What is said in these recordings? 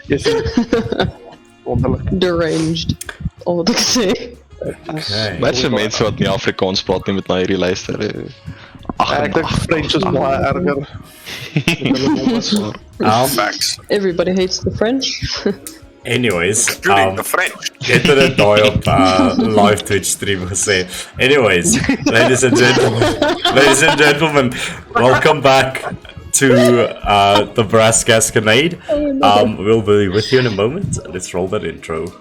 Yes. Deranged. Al wat ik zei. Okay. Mensen mensen wat niet Afrikaans praat niet met naar hierdie luister. Ik denk French is baie erger. Facts. Everybody hates the French. Anyways, Including the French. dit het het daai op live Twitch stream gesê. Anyways, ladies and gentlemen, welcome back to the Brass Gasconade. We'll be with you in a moment. Let's roll that intro.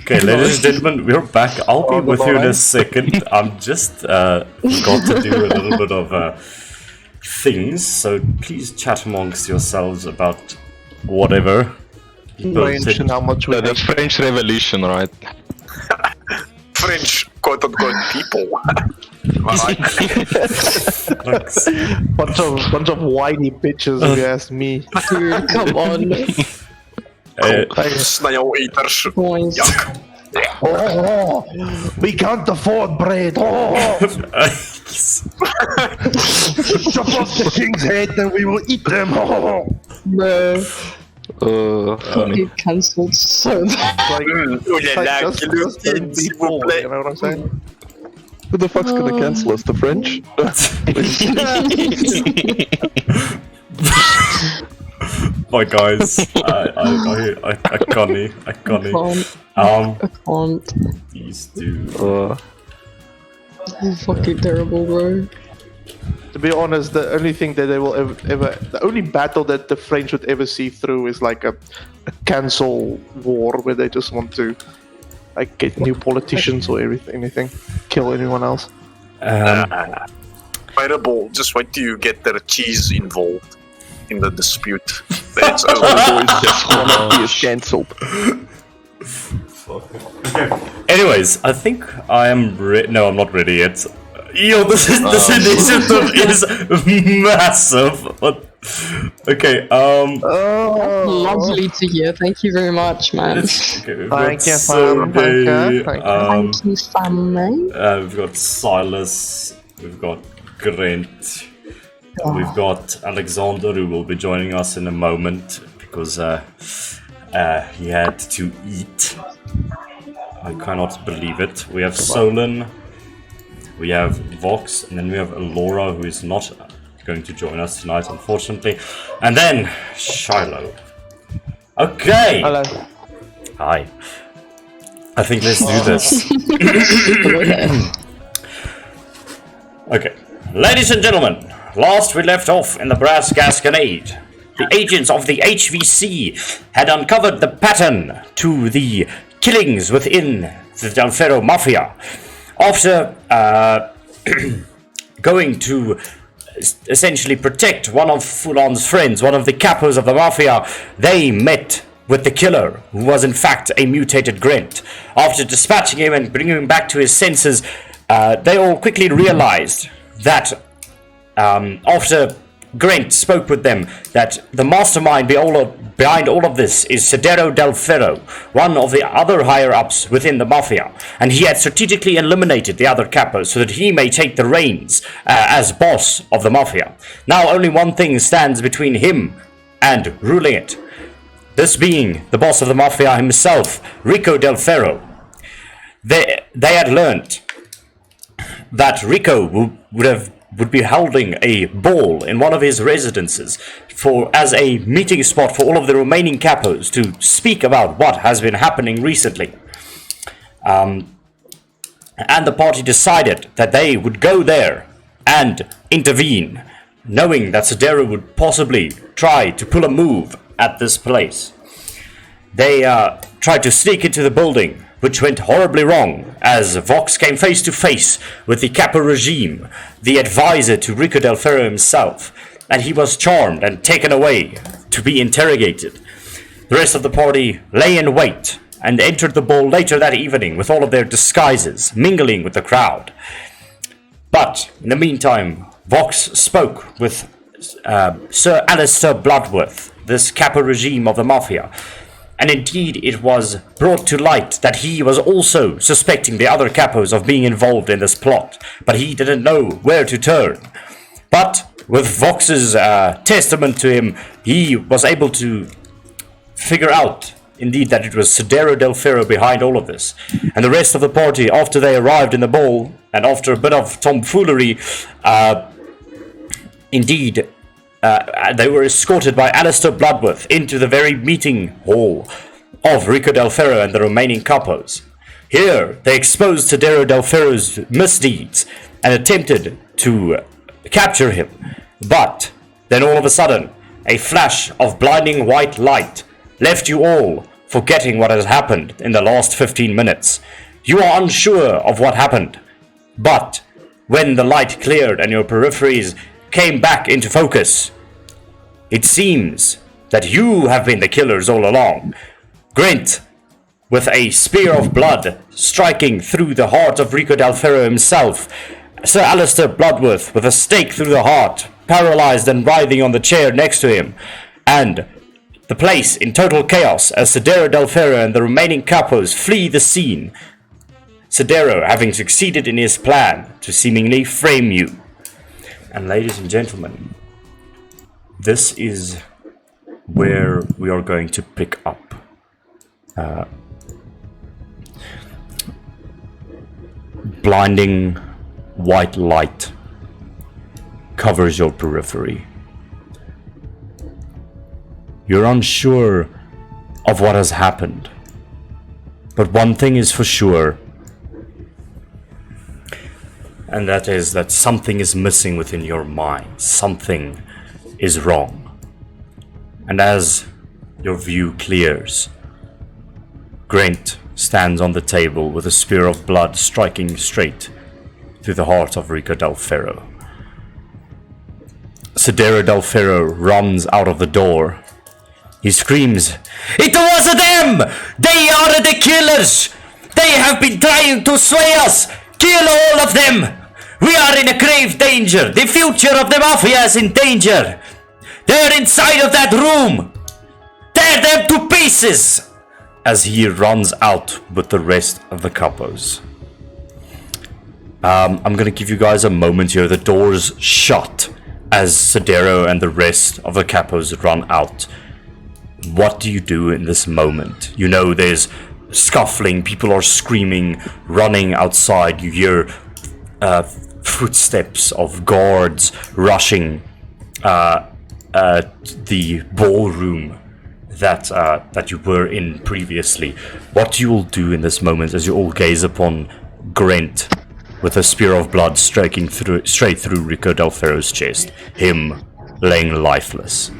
Okay, ladies and gentlemen, we're back. I'll be with you in a second. I'm just got to do a little bit of things, so please chat amongst yourselves about whatever. French and how much we The French Revolution, right? French quote-unquote people. bunch of whiny bitches, if you ask me. Dude, come on. Snail-eaters. Boys. Yuck. Oh, we can't afford bread. Oh, chop off the king's head and we will eat them. Oh. Bro. Funny. Get cancelled so bad. Like, just guillotine, s'il vous plaît. you know what I'm saying? Who the fuck's gonna cancel us? The French? My guys, I can't. I can't. These two. Fucking terrible, bro. To be honest, the only thing that they will ever the only battle that the French would ever see through is like a cancel war where they just want to like get new politicians or anything, kill anyone else. Fireball, just wait till you get their cheese involved in the dispute. Then it's over. He is cancelled. Okay. Anyways, I think I am ready. No, I'm not ready yet. Yo, this initiative is massive. What? Okay. Lovely to hear. Thank you very much, man. Okay, we've Thank got you, Sergey, thank Thank you, family. we've got Silas, we've got Grant, we've got Alexander, who will be joining us in a moment because he had to eat. I cannot believe it. We have Solon, we have Vox, and then we have Laura, who is not going to join us tonight, unfortunately. And then Shiloh. Okay. Hello. Hi. I think let's do this. Okay. Ladies and gentlemen, last we left off in the brass Gasconade, the agents of the HVC had uncovered the pattern to the killings within the Del'Ferro mafia. After going to essentially protect one of Fulon's friends, one of the capos of the mafia, they met with the killer, who was in fact a mutated Grant. After dispatching him and bringing him back to his senses, they all quickly realized that after Grant spoke with them, that the mastermind behind all of this is Sidero Del'Ferro, one of the other higher-ups within the mafia, and he had strategically eliminated the other capos so that he may take the reins as boss of the mafia. Now only one thing stands between him and ruling it, this being the boss of the mafia himself, Rico Del'Ferro. They had learned that Rico would be holding a ball in one of his residences as a meeting spot for all of the remaining capos to speak about what has been happening recently. And the party decided that they would go there and intervene, knowing that Sidero would possibly try to pull a move at this place. They tried to sneak into the building, which went horribly wrong, as Vox came face to face with the Capo regime, the advisor to Rico Del'Ferro himself, and he was charmed and taken away to be interrogated. The rest of the party lay in wait and entered the ball later that evening with all of their disguises, mingling with the crowd. But in the meantime, Vox spoke with Sir Alistair Bloodworth, this Capo regime of the mafia, and indeed it was brought to light that he was also suspecting the other capos of being involved in this plot, but he didn't know where to turn. But with Vox's testament to him, he was able to figure out indeed that it was Sidero Del'Ferro behind all of this. And the rest of the party, after they arrived in the ball, and after a bit of tomfoolery, indeed they were escorted by Alistair Bloodworth into the very meeting hall of Rico Del'Ferro and the remaining capos. Here, they exposed Sidero Del'Ferro's misdeeds and attempted to capture him. But then all of a sudden, a flash of blinding white light left you all forgetting what has happened in the last 15 minutes. You are unsure of what happened. But when the light cleared and your peripheries came back into focus, it seems that you have been the killers all along. Grant, with a spear of blood striking through the heart of Rico Del'Ferro himself, Sir Alistair Bloodworth with a stake through the heart, paralyzed and writhing on the chair next to him, and the place in total chaos as Sidero Del'Ferro and the remaining capos flee the scene, Sidero having succeeded in his plan to seemingly frame you. And ladies and gentlemen, this is where we are going to pick up. Blinding white light covers your periphery. You're unsure of what has happened, but one thing is for sure, and that is that something is missing within your mind. Something is wrong. And as your view clears, Grant stands on the table with a spear of blood striking straight through the heart of Rico Del'Ferro. Sidero Del'Ferro runs out of the door. He screams, "It was them! They are the killers! They have been trying to sway us! Kill all of them! We are in a grave danger! The future of the mafia is in danger! They're inside of that room! Tear them to pieces!" As he runs out with the rest of the capos. I'm gonna give you guys a moment here. The doors shut as Sidero and the rest of the capos run out. What do you do in this moment? You know there's scuffling, people are screaming, running outside. You hear footsteps of guards rushing the ballroom that you were in previously. What you will do in this moment as you all gaze upon Grant with a spear of blood striking straight through Sidero Del'Ferro's chest, him laying lifeless.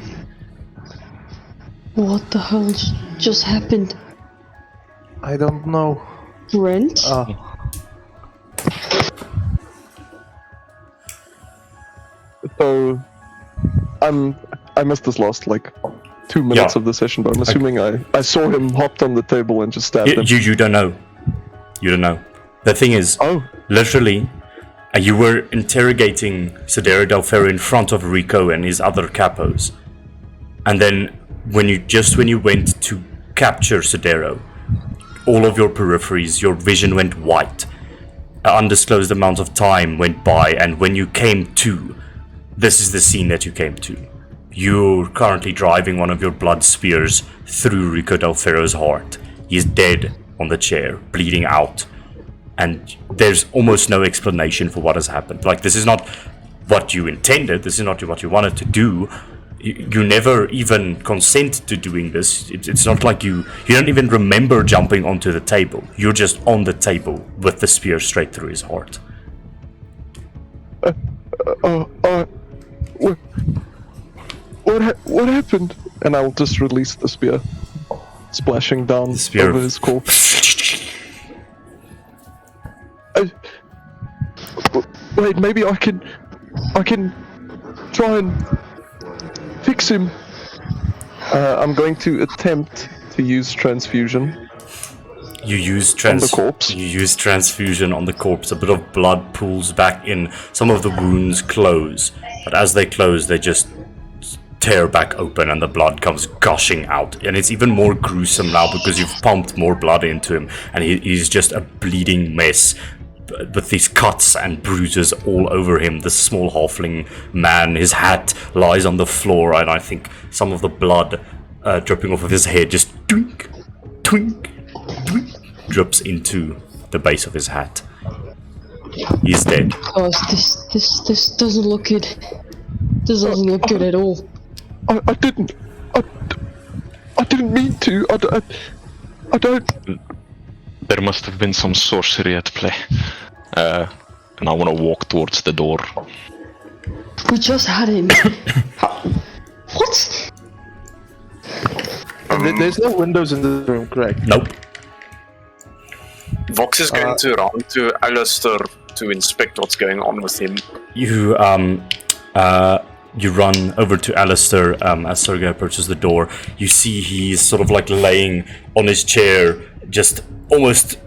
What the hell just happened? I don't know. Brent? So, I missed this last, 2 minutes of the session, but I'm assuming I saw him hopped on the table and just stabbed him. You don't know. You don't know. The thing is, literally, you were interrogating Sidero Del'Ferro in front of Rico and his other capos. And then, when you went to capture Sidero, all of your peripheries, your vision went white. An undisclosed amount of time went by, and when you came to, this is the scene that you came to. You're currently driving one of your blood spears through Sidero Del'Ferro's heart. He's dead on the chair, bleeding out. And there's almost no explanation for what has happened. This is not what you intended, this is not what you wanted to do. You never even consent to doing this. It's not like you don't even remember jumping onto the table. You're just on the table with the spear straight through his heart. What happened? And I'll just release the spear, splashing down over his corpse. Wait, maybe I can try and fix him. I'm going to attempt to use transfusion. You use on the corpse. You use transfusion on the corpse. A bit of blood pools back in. Some of the wounds close, but as they close, they just tear back open, and the blood comes gushing out. And it's even more gruesome now because you've pumped more blood into him, and he's just a bleeding mess with these cuts and bruises all over him. This small halfling man, his hat lies on the floor, and I think some of the blood dripping off of his head just twink, twink, twink, drips into the base of his hat. He's dead. Oh, this doesn't look good. This doesn't look good at all. I didn't mean to. I don't. There must have been some sorcery at play. And I want to walk towards the door. We just had him. What? There's no windows in the room, correct? Nope. Vox is going to run to Alistair to inspect what's going on with him. You run over to Alistair as Sergei approaches the door. You see he's sort of laying on his chair, just almost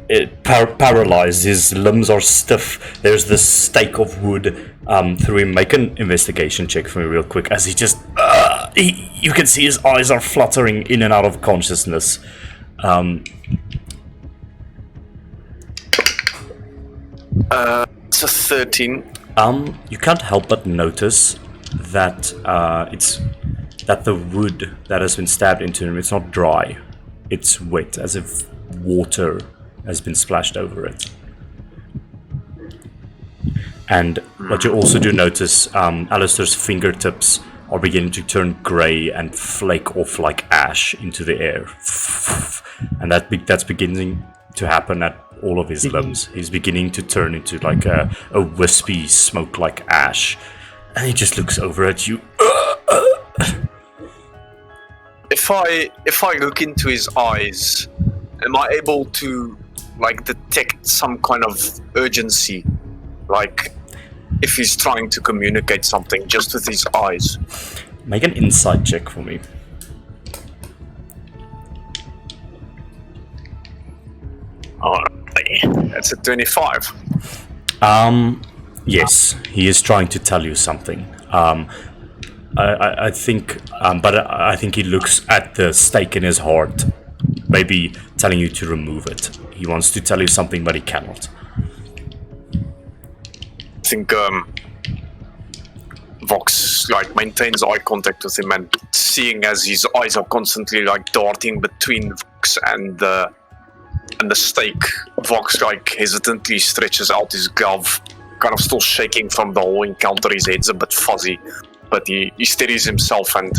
paralyzed. His limbs are stiff. There's this stake of wood through him. Make an investigation check for me real quick, as he just... you can see his eyes are fluttering in and out of consciousness. It's a 13. You can't help but notice that the wood that has been stabbed into him, it's not dry. It's wet, as if water has been splashed over it. And what you also do notice, Alistair's fingertips are beginning to turn grey and flake off like ash into the air. And that's beginning to happen at all of his limbs. He's beginning to turn into a wispy smoke like ash. And he just looks over at you. If I look into his eyes, am I able to detect some kind of urgency? If he's trying to communicate something just with his eyes. Make an insight check for me. Alright, that's a 25. Yes, he is trying to tell you something. I think, but I think he looks at the stake in his heart, maybe telling you to remove it. He wants to tell you something, but he cannot. I think Vox maintains eye contact with him, and seeing as his eyes are constantly darting between Vox and the stake, Vox hesitantly stretches out his glove, kind of still shaking from the whole encounter. His head's a bit fuzzy, but he steadies himself, and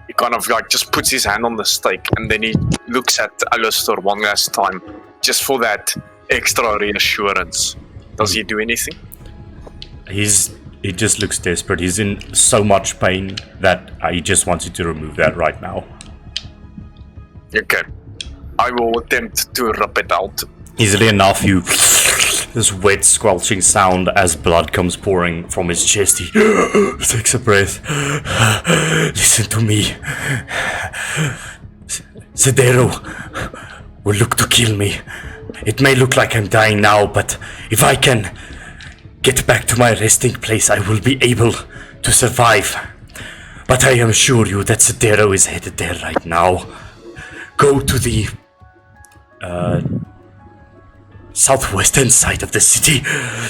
he kind of just puts his hand on the stake, and then he looks at Alistair one last time, just for that extra reassurance. Does he do anything? He just looks desperate. He's in so much pain that he just wants you to remove that right now. Okay. I will attempt to rip it out. Easily enough, you this wet squelching sound as blood comes pouring from his chest. He takes a breath. Listen to me. Sidero will look to kill me. It may look like I'm dying now, but if I can get back to my resting place, I will be able to survive. But I assure you that Sidero is headed there right now. Go to the southwestern side of the city.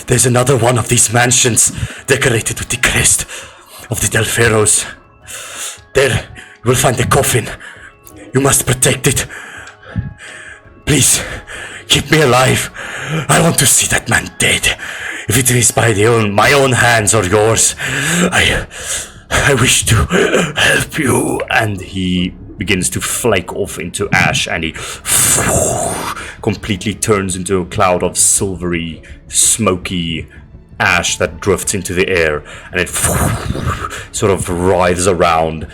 There's another one of these mansions decorated with the crest of the Del'Ferros. There you will find a coffin. You must protect it. Please, keep me alive. I want to see that man dead. If it is by my own hands or yours, I wish to help you. And he begins to flake off into ash, and he completely turns into a cloud of silvery, smoky ash that drifts into the air, and it sort of writhes around,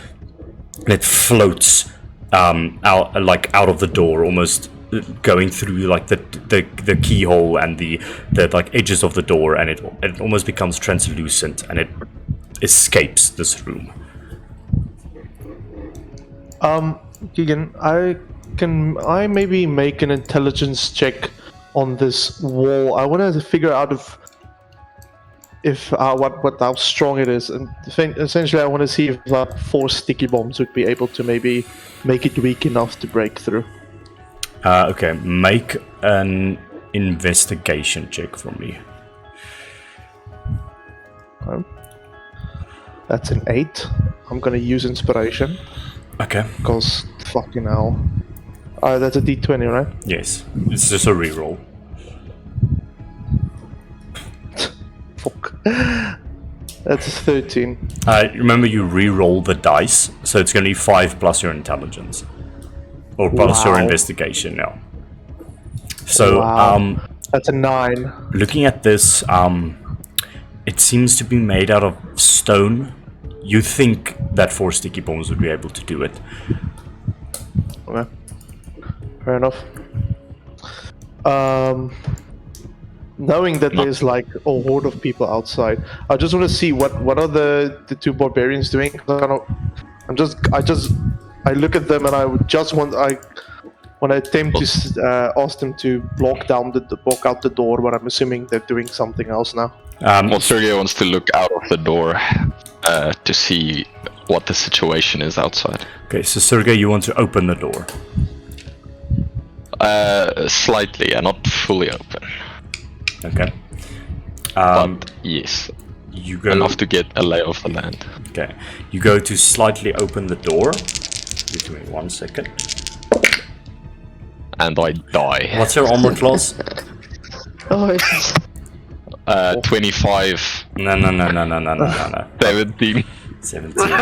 and it floats out of the door, almost going through like the keyhole and the like edges of the door, and it almost becomes translucent, and it escapes this room. Keegan, can I maybe make an intelligence check on this wall? I want to figure out if how strong it is, and essentially I want to see if 4 sticky bombs would be able to maybe make it weak enough to break through. Okay, make an investigation check for me. Okay. That's an 8. I'm gonna use inspiration. Okay. Because fucking hell. That's a D20, right? Yes, it's just a reroll. Fuck. That's 13. Remember, you re-roll the dice, so it's going to be 5 plus your intelligence, or plus your investigation now. So, that's a 9. looking at this, it seems to be made out of stone. You think that 4 sticky bombs would be able to do it. Okay. Fair enough. Knowing that there's like a horde of people outside, I just want to see what are the 2 barbarians doing. I look at them and I would just want to attempt to ask them to block out the door, but I'm assuming they're doing something else now. Well, Sergei wants to look out of the door to see what the situation is outside. Okay, so Sergei, you want to open the door. Slightly, not fully open. Okay. But yes, you go enough to get a lay of the land. Okay, you go to slightly open the door. Give me 1 second. And I die. What's your armor class? Oh, 25. No. 17. 17.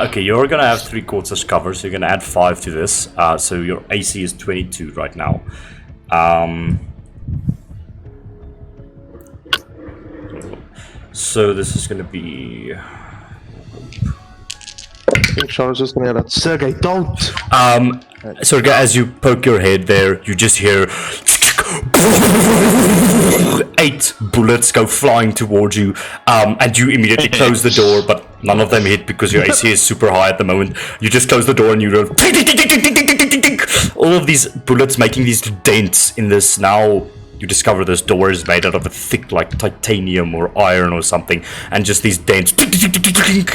Okay, you're gonna have 3/4 cover, so you're gonna add 5 to this. So your AC is 22 right now. So this is gonna be. I think Charles is gonna that. Sergei, don't! Sergei, as you poke your head there, you just hear 8 bullets go flying towards you, and you immediately close the door, but none of them hit because your AC is super high at the moment. You just close the door and you go all of these bullets making these dents in this. Now you discover this door is made out of a thick like titanium or iron or something, and just these dents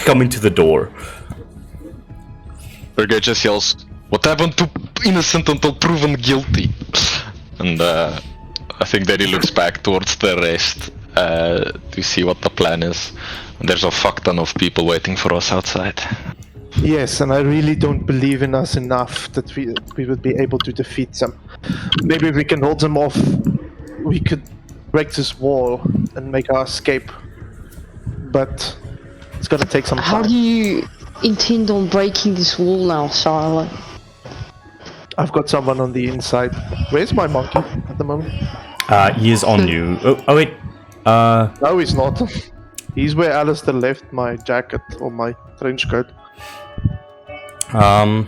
come into the door. Sergei just yells, "What happened to innocent until proven guilty?" And I think that he looks back towards the rest to see what the plan is. And there's a fuck ton of people waiting for us outside. Yes, and I really don't believe in us enough that we would be able to defeat them. Maybe if we can hold them off, we could break this wall and make our escape. But it's gonna take some time. How do you intend on breaking this wall now, Charlotte? I've got someone on the inside. Where's my monkey at the moment? He is on you. Oh wait, No, he's not. He's where Alistair left my jacket or my trench coat. I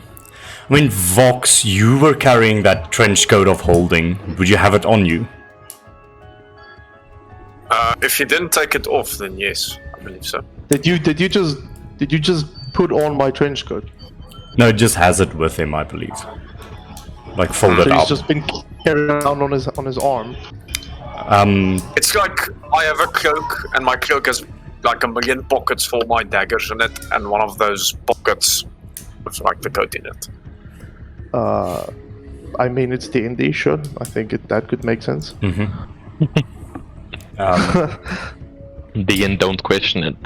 mean, Vox, you were carrying that trench coat of holding. Would you have it on you? If he didn't take it off, then yes, I believe so. Did you just put on my trench coat? No, it just has it with him, I believe. Like folded So up. he's just been carrying it around on his arm. It's like I have a cloak, and my cloak has like a million pockets for my daggers in it, and one of those pockets with like the coat in it. I mean, it's D&D, sure. I think that could make sense. Dean, don't question it.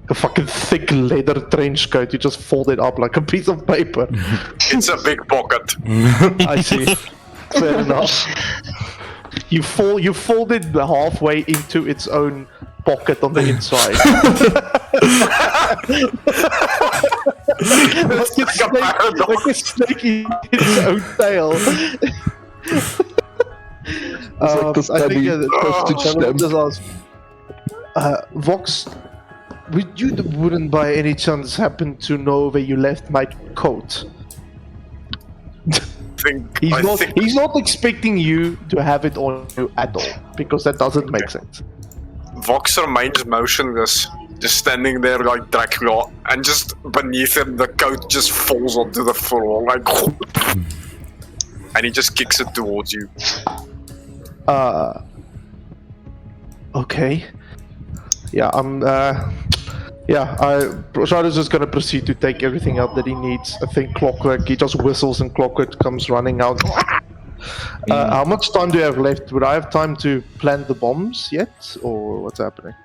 A fucking thick leather trench coat. You just fold it up like a piece of paper. It's a big pocket. I see. Fair enough. You fold it halfway into its own pocket on the inside. like a snake in its own tail. It's like the steady postage stamp. Just ask, Vox, wouldn't by any chance happen to know where you left my coat? He's not expecting you to have it on you at all, because that doesn't make sense. Vox remains motionless, just standing there like Dracula, and just beneath him the coat just falls onto the floor, like and he just kicks it towards you. Okay. Yeah, Shada's just gonna proceed to take everything out that he needs. I think Clockwork, he just whistles and Clockwork comes running out. How much time do you have left? Would I have time to plant the bombs yet? Or what's happening?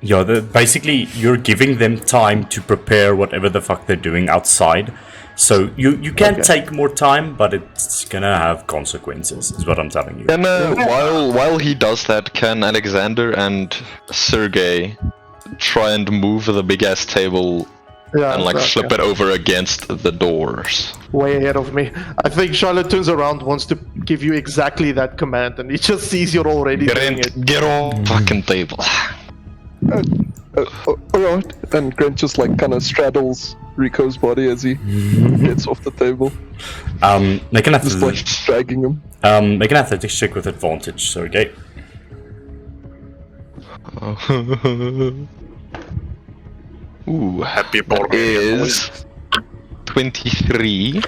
Basically, you're giving them time to prepare whatever the fuck they're doing outside. So you can take more time, but it's gonna have consequences, is what I'm telling you. And while he does that, can Alexander and Sergey try and move the big ass table and like flip it over against the doors? Way ahead of me. I think Charlotte turns around, wants to give you exactly that command, and he just sees you're already doing it. Get on fucking table. Alright, and Grant just like kind of straddles Rico's body as he gets off the table. They can have Just like dragging him. Make an athletics check with advantage, so okay. Ooh, Happy that is 23.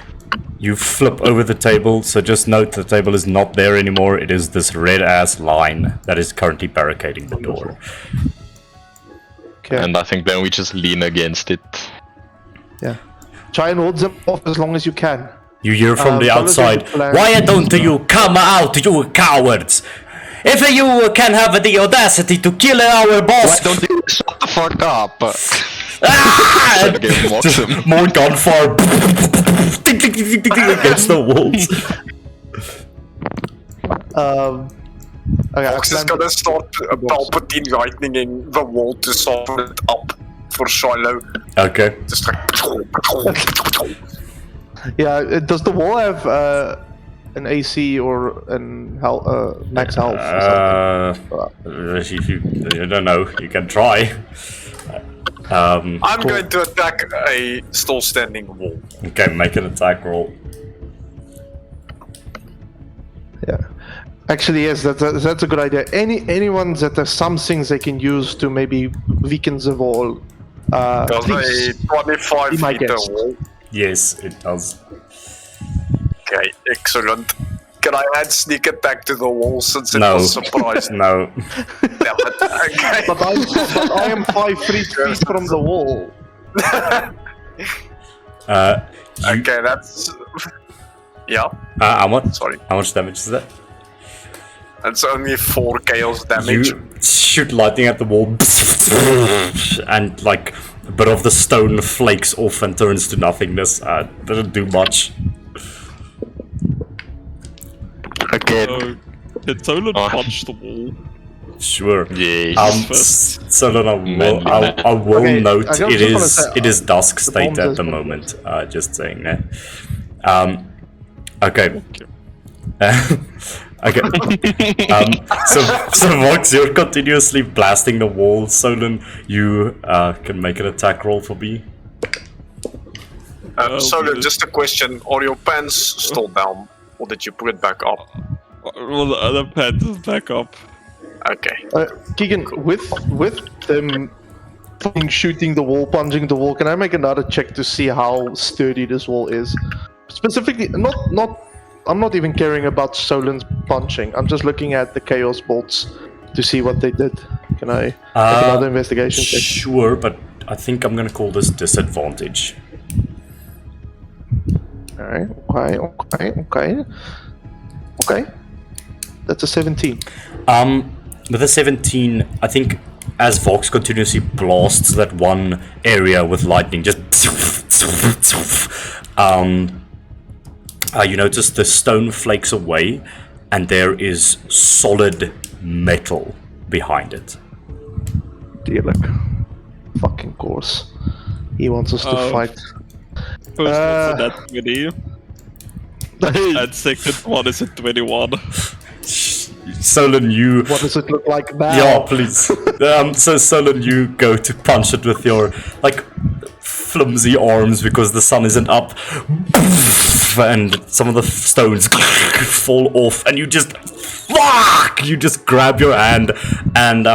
You flip over the table, so just note the table is not there anymore. It is this red ass line that is currently barricading the door. Okay. And I think then we just lean against it. Yeah. Try and hold them off as long as you can. You hear from the Charlotte outside, has a plan. "Why don't you come out, you cowards? If you can have the audacity to kill our boss..." Why don't you shut the fuck up? Ah! Sergey mocks him. More gunfire against the walls. Okay, Vox is gonna start Palpatine lightninging the wall to soften it up for Shiloh. Okay. Just like... Yeah, does the wall have an AC or an max health? Or something? I don't know. You can try. I'm going to attack a still standing wall. Okay, make an attack roll. Yeah. Actually, yes, that's a good idea. Anyone that has some things they can use to maybe weaken the wall. Does please a 25 be my meter guest. wall? Yes, it does. Okay, excellent. Can I add sneak attack to the wall since it No. was surprised? No. Damn it. Okay. But I am 5 feet from the wall. Okay, that's... Yeah, How much? sorry. How much damage is that? That's only 4 chaos damage. You shoot lightning at the wall, and like a bit of the stone flakes off and turns to nothingness. Doesn't do much. Okay. Can Tolan Oh. punch the wall? Sure. Yes. So then I will Okay, note I just wanna say, it is dusk state bombs at is the good. moment. Just saying that. Okay. Okay. So Vox, you're continuously blasting the wall. Solon, you can make an attack roll for me. So just a question: are your pants still down, or did you put it back up? Well, the other pants is back up. Okay. Keegan, with them fucking shooting the wall, punching the wall, can I make another check to see how sturdy this wall is? Specifically, I'm not even caring about Solon's punching. I'm just looking at the chaos bolts to see what they did. Can I make another investigation check? Sure, but I think I'm gonna call this disadvantage. Alright, okay. That's a 17. With a 17, I think as Vox continuously blasts that one area with lightning, just you notice the stone flakes away, and there is solid metal behind it. Dear luck. Fucking course. He wants us to fight. First one's at 20. And second one is at 21. Solon, you... What does it look like now? Yeah, please. So Solon, you go to punch it with your, like, flimsy arms because the sun isn't up. And some of the stones fall off, and you just... Fuck! You just grab your hand, and,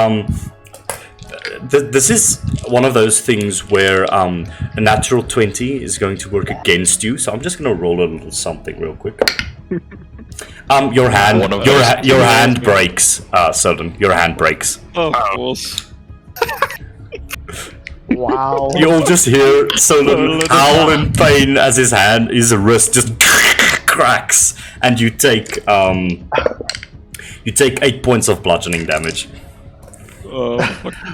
this is one of those things where a natural 20 is going to work against you, so I'm just going to roll a little something real quick. Your hand breaks, Solon. Your hand breaks. Of course. Wow. You all just hear Solon howl in pain as his wrist just cracks, and you take 8 points of bludgeoning damage.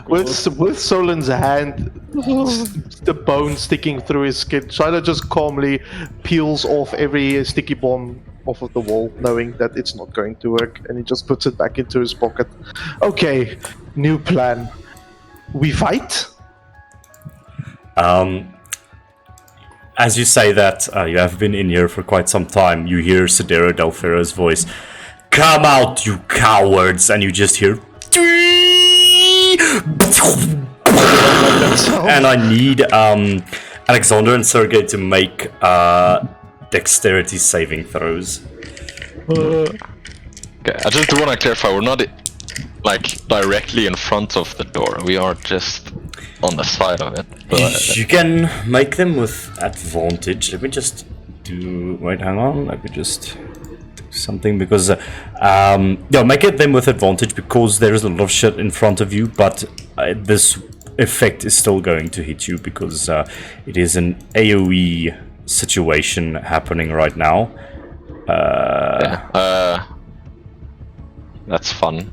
With Solon's hand, the bone sticking through his skin, Shiloh just calmly peels off every sticky bomb off of the wall, knowing that it's not going to work, and he just puts it back into his pocket. Okay, new plan. We fight? As you say that, you have been in here for quite some time, you hear Sidero Del'Ferro's voice. Come out, you cowards! And you just hear... And I need Alexander and Sergey to make dexterity saving throws. Okay, I just want to clarify, we're not like directly in front of the door, we are just on the side of it. But, you can make them with advantage. Let me just do... Wait, hang on. Let me just do something because... yeah, make it them with advantage because there is a lot of shit in front of you, but this effect is still going to hit you because it is an AoE situation happening right now. that's fun.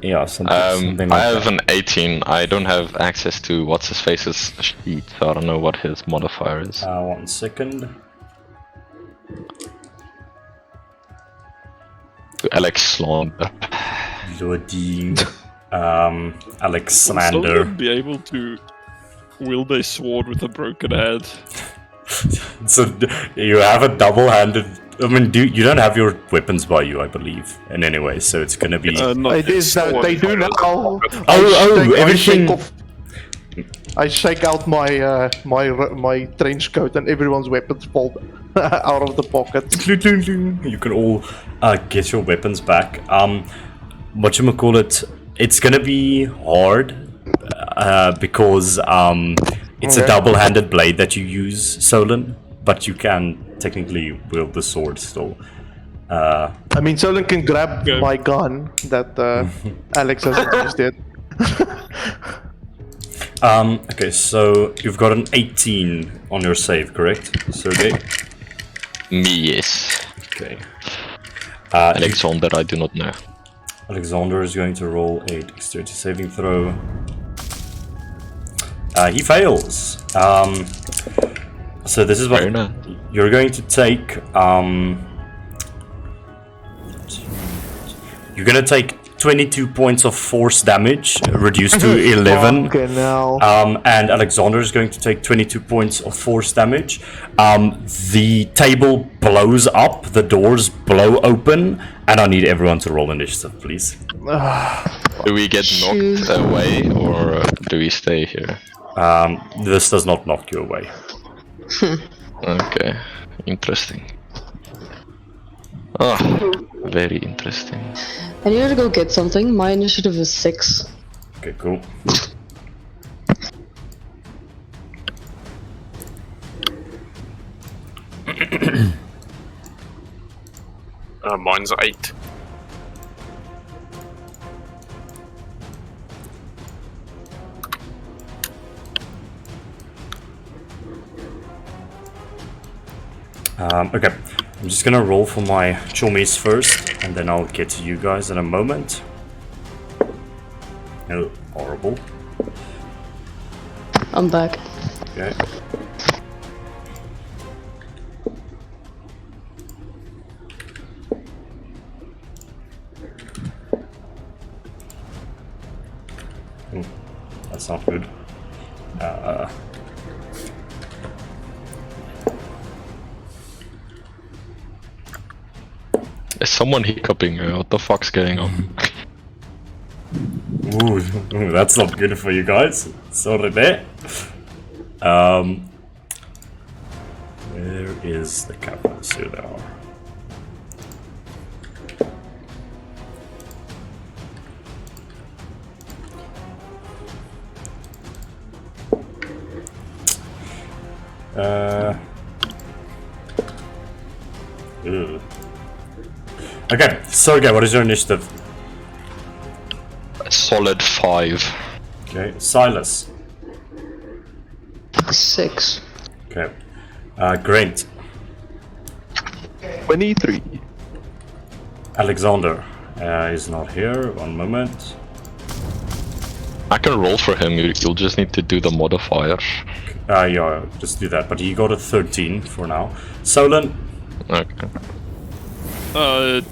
Yeah, something like I have that. an 18. I don't have access to what's-his-face's sheet, so I don't know what his modifier is. 1 second. Alexander. Loading. Will Alexander. Solon be able to wield a sword with a broken hand? So you have a double-handed... I mean, you don't have your weapons by you, I believe, in any way, so it's gonna be... It is, they do now. Everything... I shake out my my trench coat and everyone's weapons fall out of the pocket. You can all get your weapons back. Whatchamacallit, it's gonna be hard because it's a double-handed blade that you use, Solon, but you can technically wield the sword still. I mean, Solon can grab my gun that Alex hasn't used yet. Okay, so you've got an 18 on your save, correct, Sergey? Me, yes. Okay. Alexander, I do not know. Alexander is going to roll a dexterity saving throw. He fails. So this is what you're going to take. You're gonna take 22 points of force damage, reduced to 11. Okay, now. And Alexander is going to take 22 points of force damage. The table blows up, the doors blow open, and I need everyone to roll initiative, please. Do we get knocked away or do we stay here? This does not knock you away. Okay, interesting. Oh, very interesting. I need to go get something. My initiative is 6. Okay, cool. Mine's 8. Okay, I'm just gonna roll for my chummies first, and then I'll get to you guys in a moment. Oh, horrible. I'm back. Okay. That's not good. Is someone hiccuping? What the fuck's going on? Ooh, that's not good for you guys. Sorry there. Where is the cameras? Here they are. Ew. Okay, Sergey, what is your initiative? Solid 5. Okay, Silas. 6. Okay, Grant. 23. Alexander is not here. One moment. I can roll for him, you'll just need to do the modifier. Yeah, just do that. But he got a 13 for now. Solon. Okay.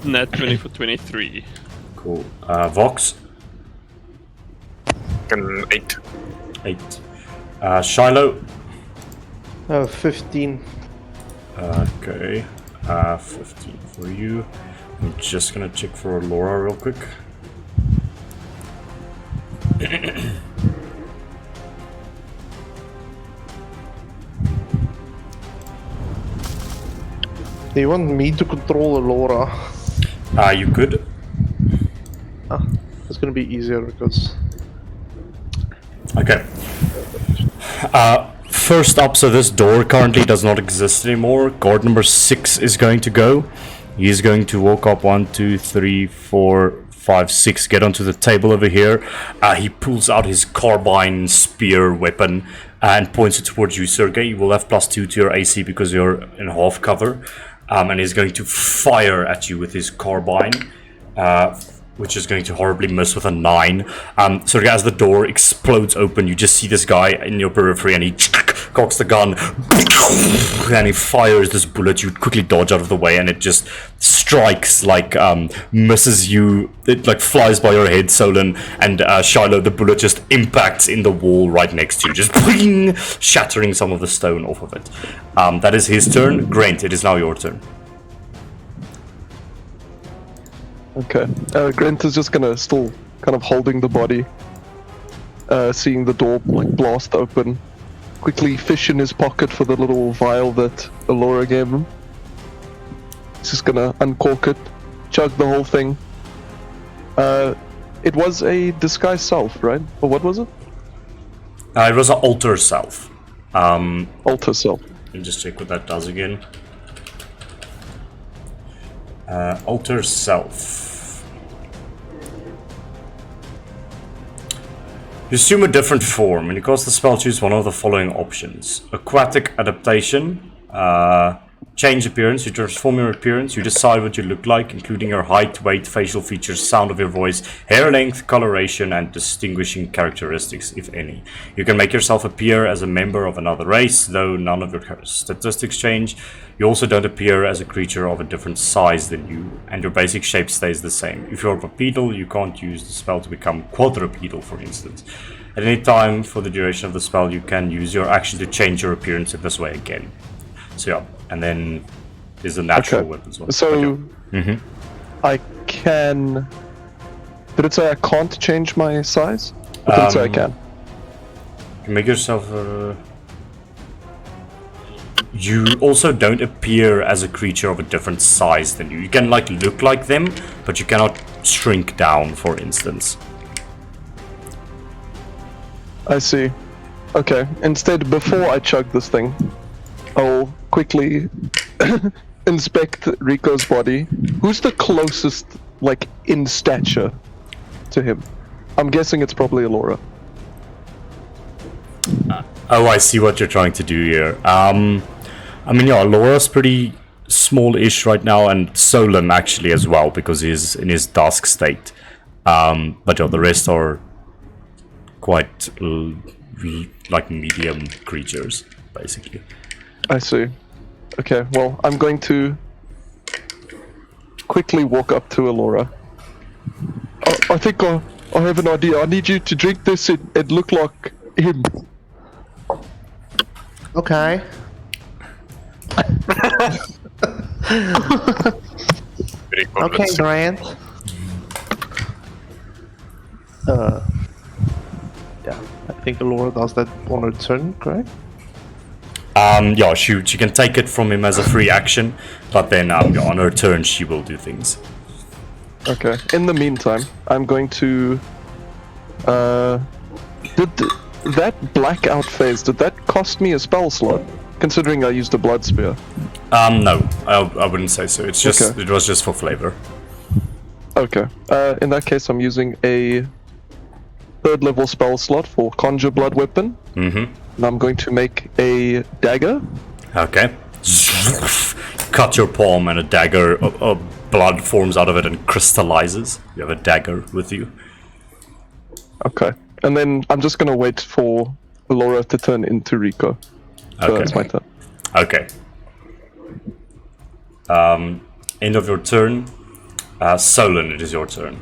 Net 20 for 23. Cool. Vox. 8. 8. Shiloh. 15. Okay. 15 for you. I'm just gonna check for Laura real quick. Do you want me to control Laura? You could. It's gonna be easier because... Okay. First up, so this door currently does not exist anymore. Guard number 6 is going to go. He's going to walk up 1, 2, 3, 4, 5, 6, get onto the table over here. He pulls out his carbine spear weapon and points it towards you, Sergey. You will have +2 to your AC because you're in half cover. And he's going to fire at you with his carbine, which is going to horribly miss with a 9. So as the door explodes open, you just see this guy in your periphery, and he cocks the gun, and he fires this bullet. You quickly dodge out of the way, and it just strikes, like, misses you. It, like, flies by your head, Solon, and Shiloh, the bullet just impacts in the wall right next to you, just shattering some of the stone off of it. That is his turn. Grant, it is now your turn. Okay. Grant is just gonna still kind of holding the body, seeing the door like blast open, quickly fish in his pocket for the little vial that Alora gave him. He's just gonna uncork it, chug the whole thing. It was a disguised self, right? Or what was it? It was an alter self. Alter self. Let me just check what that does again. Alter self. You assume a different form. When you cast the spell, choose one of the following options: aquatic adaptation, change appearance. You transform your appearance. You decide what you look like, including your height, weight, facial features, sound of your voice, hair length, coloration, and distinguishing characteristics, if any. You can make yourself appear as a member of another race, though none of your statistics change. You also don't appear as a creature of a different size than you, and your basic shape stays the same. If you're bipedal, you can't use the spell to become quadrupedal, for instance. At any time for the duration of the spell, you can use your action to change your appearance in this way again. So yeah, and then there's a natural weapons one. So I can. Did it say I can't change my size? Or did it say I can? Make yourself. You also don't appear as a creature of a different size than you. You can like look like them, but you cannot shrink down, for instance. I see. Okay. Instead, before I chug this thing, I'll quickly inspect Rico's body. Who's the closest, like, in stature to him? I'm guessing it's probably Alora. Oh, I see what you're trying to do here. I mean, yeah, Laura's pretty small-ish right now, and Solon actually as well, because he's in his dusk state. But yeah, the rest are quite like medium creatures, basically. I see. Okay, well, I'm going to quickly walk up to Alora. I think I have an idea. I need you to drink this. It look like him. Okay. Okay, Grant. Yeah, I think Alora does that on her turn, correct? Yeah, she can take it from him as a free action, but then on her turn she will do things. Okay. In the meantime, I'm going to. Did that blackout phase? Did that cost me a spell slot? Considering I used a blood spear. No, I wouldn't say so. It's just it was just for flavor. Okay. In that case, I'm using a 3rd level spell slot for conjure blood weapon. And I'm going to make a dagger. Okay. Cut your palm and a dagger of blood forms out of it and crystallizes. You have a dagger with you. Okay. And then I'm just going to wait for Laura to turn into Rico. So Okay. that's my turn. Okay. End of your turn. Solon, it is your turn.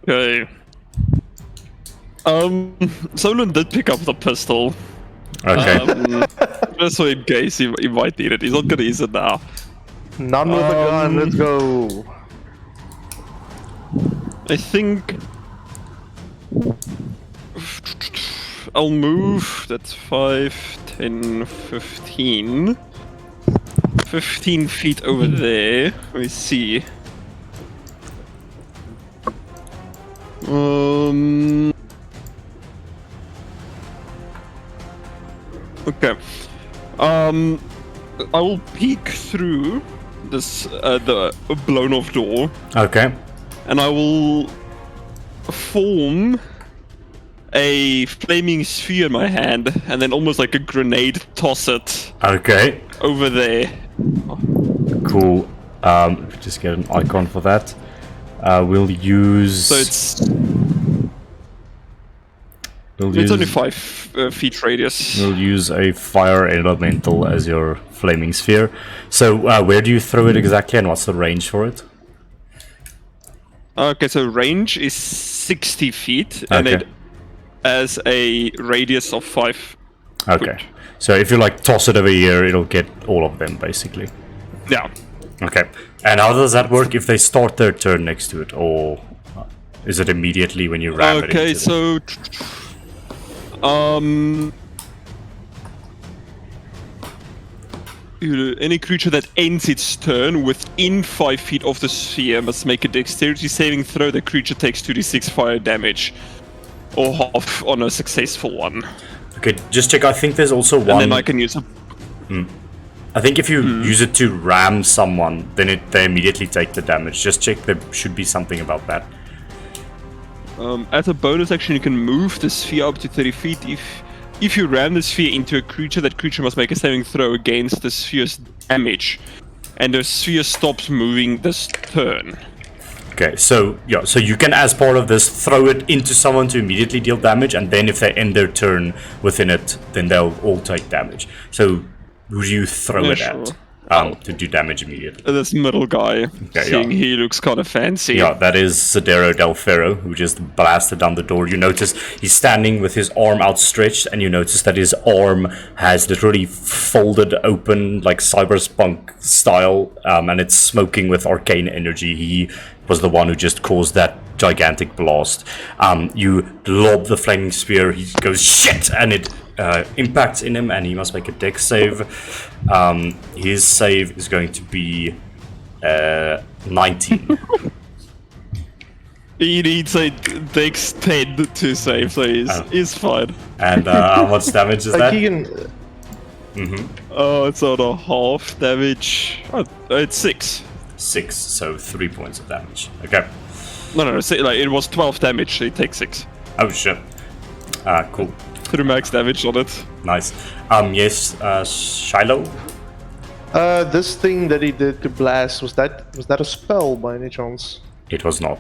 Okay. Solon did pick up the pistol. Okay. Just so in case he might need it. He's not gonna use it now. None with a gun, let's go. I think I'll move. That's 5, 10, 15. 15 feet over there. Let me see. Okay. I will peek through this the blown off door, Okay. and I will form a flaming sphere in my hand, and then almost like a grenade, toss it Okay. over there. Cool. Just get an icon for that. We'll use. So it's We'll it's use, only 5 feet radius. We'll use a fire elemental as your flaming sphere. So, where do you throw it exactly, and what's the range for it? Okay, so range is 60 feet, and Okay. it has a radius of 5. Okay. So if you like toss it over here, it'll get all of them basically. Yeah. Okay. And how does that work if they start their turn next to it, or is it immediately when you ram it Okay, into them? so any creature that ends its turn within 5 feet of the sphere must make a dexterity saving throw. The creature takes 2d6 fire damage, or half on a successful one. Okay, just check. I think there's also one. And then I can use a... I think if you use it to ram someone, then they immediately take the damage. Just check. There should be something about that. As a bonus action, you can move the sphere up to 30 feet if if you ram the sphere into a creature, that creature must make a saving throw against the sphere's damage, and the sphere stops moving this turn. Okay, so yeah, so you can, as part of this, throw it into someone to immediately deal damage, and then if they end their turn within it, then they'll all take damage. So who do you throw Yeah, it sure. at to do damage immediately? This middle guy, seeing he looks kind of fancy. Yeah, that is Sidero Del'Ferro, who just blasted down the door. You notice he's standing with his arm outstretched, and you notice that his arm has literally folded open, like cyberpunk style, and it's smoking with arcane energy. He was the one who just caused that gigantic blast. You lob the flaming spear, he goes, shit, and it impacts in him, and he must make a dex save. His save is going to be 19. He needs a dex 10 to save, so he's fine. And how much damage is that? Like he can. Oh, it's on a half damage. Oh, it's 6. 6, so 3 points of damage. Okay. No, like it was 12 damage, so he takes 6. Oh shit. Cool. Through max damage on it. Nice. Yes, Shiloh? This thing that he did to blast, was that a spell by any chance? It was not.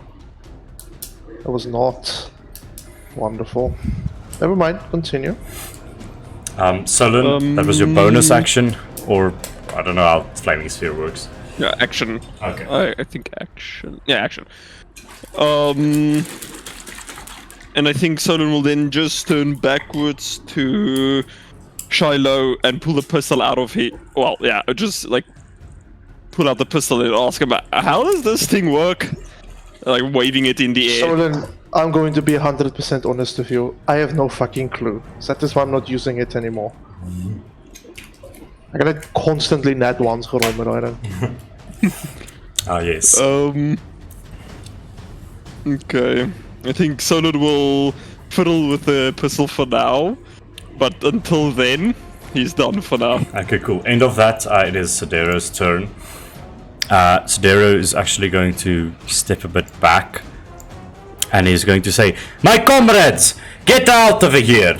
It was not. Wonderful. Never mind, continue. Solon, that was your bonus action, or I don't know how Flaming Sphere works. Yeah, action. Okay. I think action. Yeah, action. And I think Solon will then just turn backwards to Shiloh and pull the pistol out of his... Well, yeah, just like pull out the pistol and ask him, how does this thing work? Like waving it in the air. So then, I'm going to be 100% honest with you. I have no fucking clue. So that is why I'm not using it anymore. I gotta constantly nat ones geroll met daai ding. Yes. Okay. I think Solon will fiddle with the pistol for now, but until then, he's done for now. Okay, cool. End of that, it is Sidero's turn. Sidero is actually going to step a bit back, and he's going to say, "My comrades, get out of here!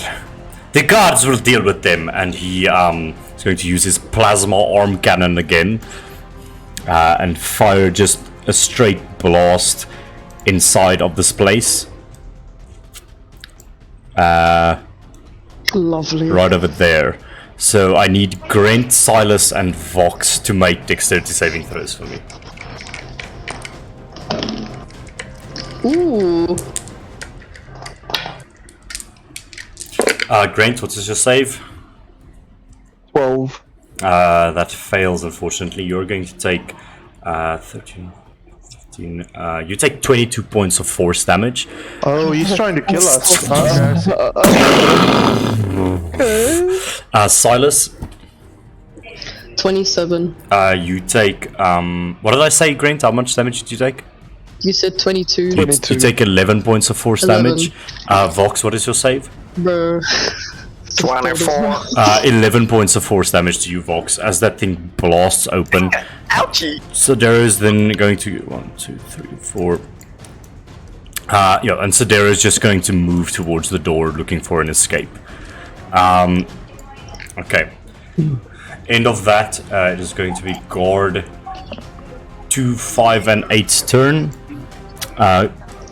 The guards will deal with them." And he is going to use his plasma arm cannon again, and fire just a straight blast inside of this place. Lovely. Right over there. So I need Grant, Silas, and Vox to make dexterity saving throws for me. Ooh. Grant, what is your save? 12. That fails, unfortunately. You're going to take 13, 15. You take 22 points of force damage. Oh, he's trying to kill us. Silas, 27. you take. What did I say, Grant? How much damage did you take? You said 22. You take 11 points of force 11. damage. Vox, what is your save? Bro. 24. 11 points of force damage to you, Vox, as that thing blasts open. Ouchie! Sidero is then going to 1, 2, 3, 4. And Sidero is just going to move towards the door, looking for an escape. Okay. End of that. It is going to be guard 2, 5, and 8's turn.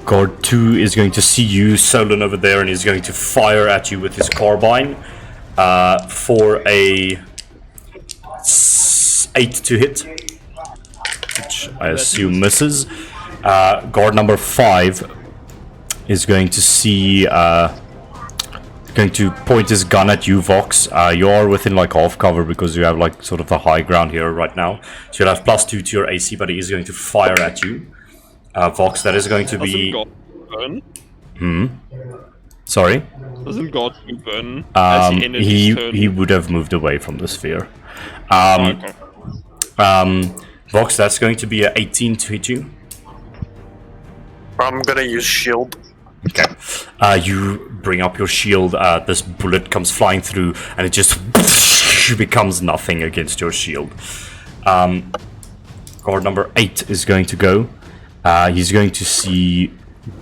Guard 2 is going to see you, Solon, over there, and he's going to fire at you with his carbine for a 8 to hit, which I assume misses. Guard number 5 is going to see, going to point his gun at you, Vox. You are within like half cover because you have like sort of the high ground here right now. So you'll have +2 to your AC, but he is going to fire at you. Vox, that is going to be... Doesn't God burn? Sorry? Doesn't God burn as he ended his turn? He would have moved away from the sphere. Okay. Vox, that's going to be a 18 to hit you. I'm gonna use shield. Okay. You bring up your shield, this bullet comes flying through, and it just becomes nothing against your shield. Guard number 8 is going to go. He's going to see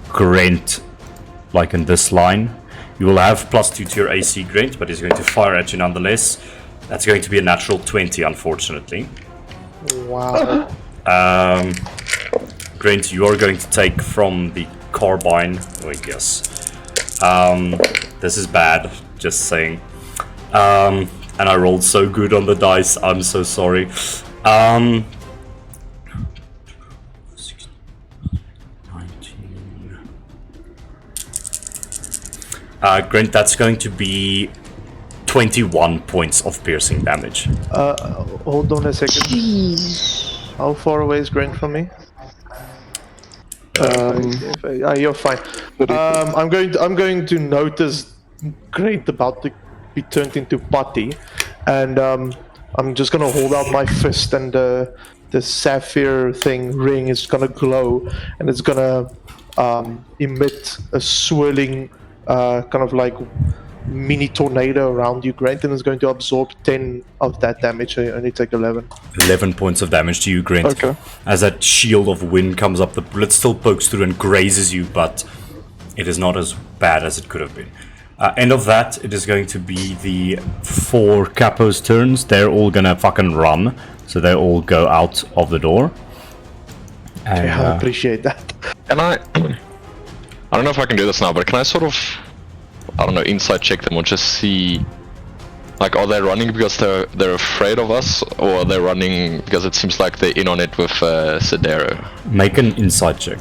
Grant, like in this line. You will have +2 to your AC, Grant, but he's going to fire at you nonetheless. That's going to be a natural 20, unfortunately. Wow. Grant, you are going to take from the carbine. Wait, yes. This is bad, just saying. And I rolled so good on the dice, I'm so sorry. 19. Grant, that's going to be 21 points of piercing damage. Hold on a second. Jeez. How far away is Grant from me? You're fine. I'm going to notice Grant about to be turned into putty, and I'm just gonna hold out my fist, and the sapphire ring is gonna glow, and it's gonna emit a swirling kind of like mini tornado around you, Grant, and it's going to absorb 10 of that damage. So you only take 11. 11 points of damage to you, Grant. Okay. As that shield of wind comes up, the bullet still pokes through and grazes you, but it is not as bad as it could have been. End of that, it is going to be the 4 capos' turns. They're all gonna fucking run, so they all go out of the door. And, Yeah, I appreciate that. Can I don't know if I can do this now, but can I sort of, I don't know, inside check them or just see, like, are they running because they're afraid of us, or are they running because it seems like they're in on it with Sidero? make an insight check.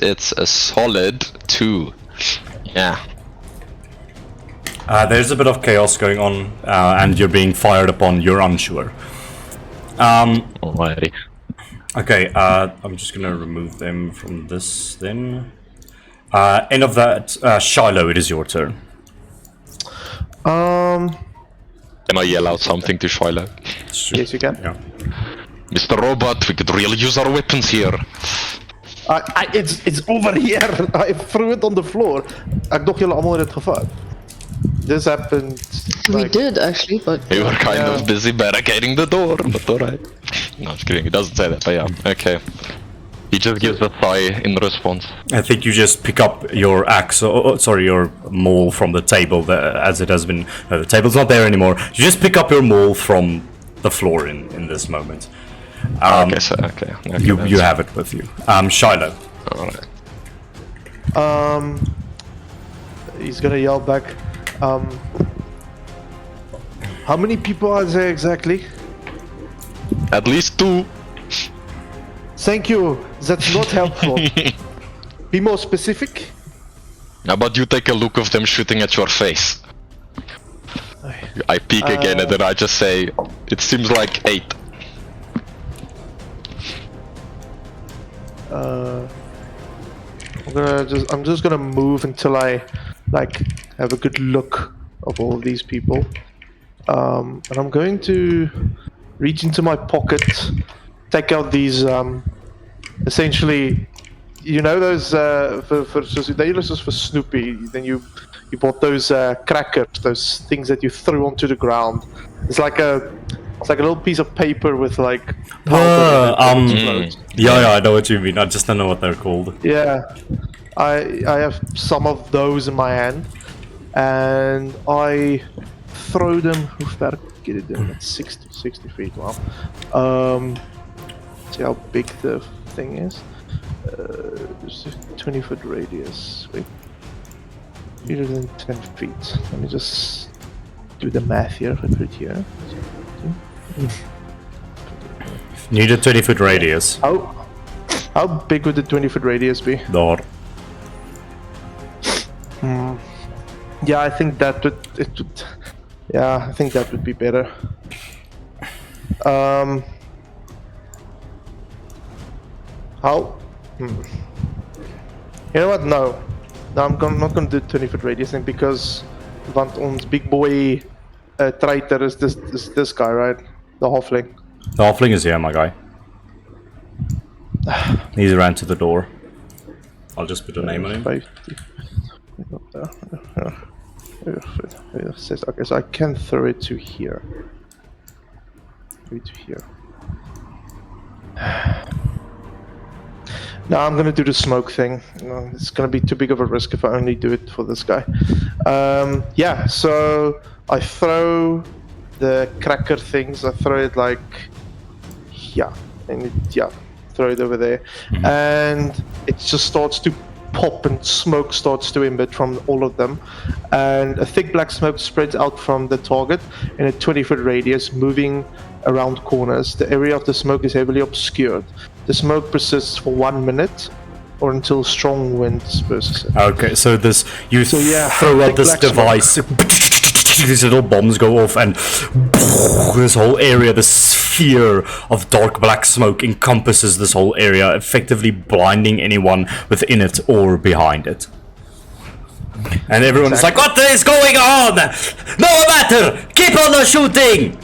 It's a solid 2. Yeah. There's a bit of chaos going on, and you're being fired upon. You're unsure. Alrighty. Okay, I'm just gonna remove them from this then. End of that, Shiloh, it is your turn. Um, Can I yell out something to Shiloh? yes, you can. Yeah. Mr. Robot, we could really use our weapons here. It's over here. I threw it on the floor. Ek dog julle almal het dit gevat. This happened. We did actually, but We were kind of busy barricading the door, but alright. No, I'm just kidding, it doesn't say that, but yeah, okay. He just gives a sigh in response. I think you just pick up your axe, sorry, your maul from the table, as it has been. The table's not there anymore. You just pick up your maul from the floor in this moment. Okay. You have it with you. Shiloh. Alright. He's gonna yell back. How many people are there exactly? At least 2. Thank you. That's not helpful. Be more specific. How about you take a look of them shooting at your face? I peek again and then I just say, it seems like 8. I'm just gonna move until I have a good look of all of these people. And I'm going to reach into my pocket, take out these essentially, you know, those they were just for Snoopy. Then you bought those crackers, those things that you threw onto the ground. It's like a little piece of paper with like powder in it. Yeah, I know what you mean. I just don't know what they're called. Yeah, I have some of those in my hand, and I throw them. Hoe ver get it in? That's 60 feet. Wow. See how big the thing is. Just a 20-foot radius. Wait, 110 feet. Let me just do the math here. I put it here. Need a 20-foot radius. How big would the 20-foot radius be? Door. Yeah, I think that would. Yeah, I think that would be better. How? You know what? No, I'm not gonna do 20-foot radius thing because want ons big boy traitor is this guy, right? The halfling. The halfling is here, my guy. He's ran to the door. I'll just put a name on him. 50. Okay, so I can throw it to here. Throw it to here. No, I'm gonna do the smoke thing. No, it's gonna be too big of a risk if I only do it for this guy. Yeah, so I throw the cracker things. I throw it like, yeah, throw it over there, and it just starts to pop and smoke starts to emit from all of them, and a thick black smoke spreads out from the target in a 20-foot radius, moving around corners. The area of the smoke is heavily obscured. The smoke persists for 1 minute or until strong wind disperses it. Okay, so this you yeah, throw out big this black smoke. device, these little bombs go off, and this whole area, the sphere of dark black smoke encompasses this whole area, effectively blinding anyone within it or behind it. And everyone's like, "What is going on? No matter, keep on the shooting!"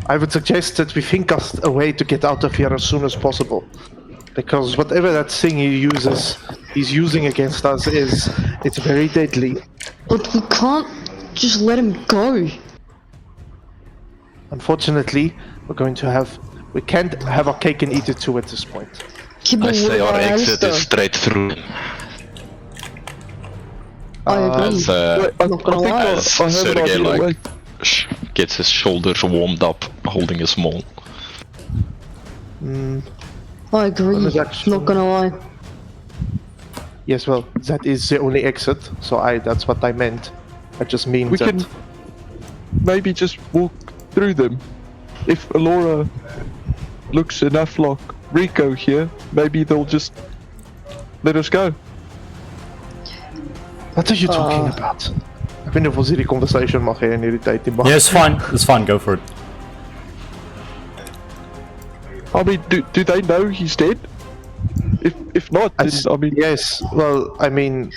I would suggest that we think of a way to get out of here as soon as possible. Because whatever that thing he's using against us it's very deadly. But we can't just let him go. Unfortunately, we can't have our cake and eat it too at this point. Keep I it say with our exit Alistair. is straight through. I agree. As Not gonna lie. I have an Sergey idea, like wait. gets his shoulders warmed up, holding his maul. I agree. Well, that's- Not gonna lie. Yes, well, that is the only exit, so that's what I meant. I just mean We that... can maybe just walk through them. If Alora looks enough like Rico here, maybe they'll just let us go. What are you talking about? Ek weet nie of ons hierdie conversation mag hê in hierdie tyd nie, maar... Yeah, it's fine, go for it. I mean, do they know he's dead? If not, then, I mean, Yes, well, I mean...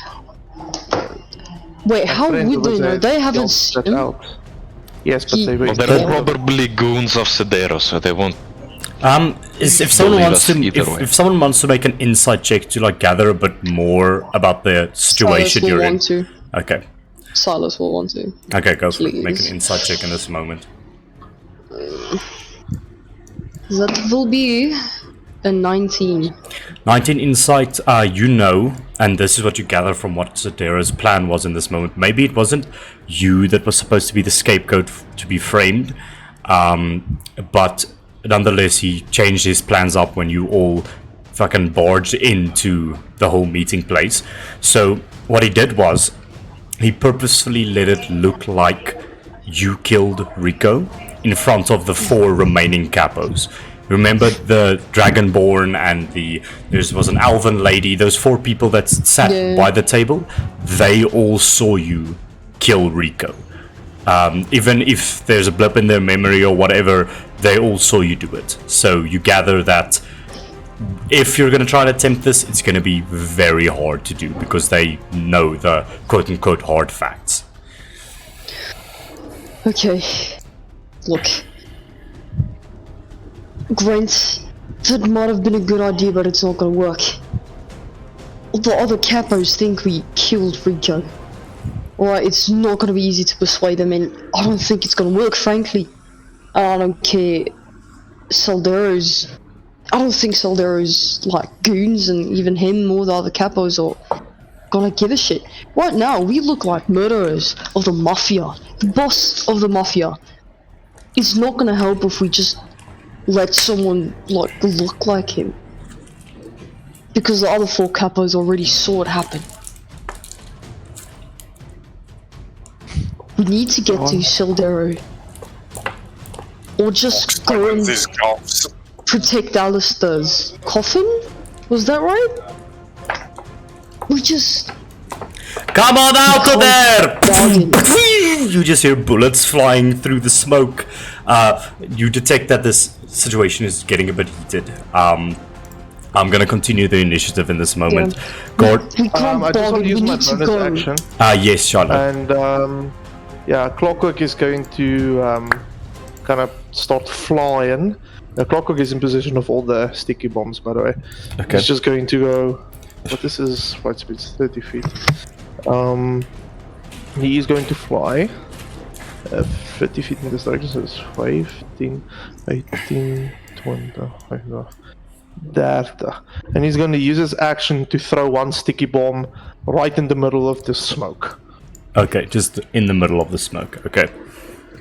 Wait, how friend would they was know? a They haven't job seen set him. out. Yes, but He- they were... Well, they're probably goons of Sidero, so they won't. If someone Believe wants us to, either way. if someone wants to make an insight check to like gather a bit more about the situation Silas will you're in. want to. Okay, Silas will want to. okay, go for it. Make Please. an insight check in this moment. That will be a 19. 19 insight, you know, and this is what you gather from what Sidero's plan was in this moment. Maybe it wasn't you that was supposed to be the scapegoat to be framed, but nonetheless, he changed his plans up when you all fucking barged into the whole meeting place. So what he did was, he purposefully let it look like you killed Rico in front of the 4 remaining capos. Remember the Dragonborn and there was an Elven lady, those 4 people that sat Yeah. by the table, they all saw you kill Rico. Even if there's a blip in their memory or whatever, they all saw you do it. So you gather that if you're going to try to attempt this, it's going to be very hard to do because they know the quote-unquote hard facts. Okay. Look. Grant, that might have been a good idea, but it's not gonna work. The other capos think we killed Rico. Alright, it's not gonna be easy to persuade them, and I don't think it's gonna work, frankly. I don't care. I don't think Saldero's like goons, and even him or the other capos are gonna give a shit. Right now, we look like murderers of the mafia. The boss of the mafia. It's not gonna help if we just let someone like look like him. Because the other 4 capos already saw it happen. We need to get to Sildero. Or just go and These gloves. protect Alistair's coffin? Was that right? We just... Come on out of there! Bargain. You just hear bullets flying through the smoke. You detect that this situation is getting a bit heated. I'm gonna continue the initiative in this moment. Yeah. Gord, We can't I just want bargain, to use we my need to bonus go. action, yes, Charlotte. and yeah, Clockwork is going to kind of start flying. Clockwork is in position of all the sticky bombs, by the way. Okay. He's just going to go. But this is flight speed, 30 feet. He is going to fly 50 feet in this direction, so it's 15, 18, 20, that, and he's going to use his action to throw one sticky bomb right in the middle of the smoke. Okay, just in the middle of the smoke. Okay.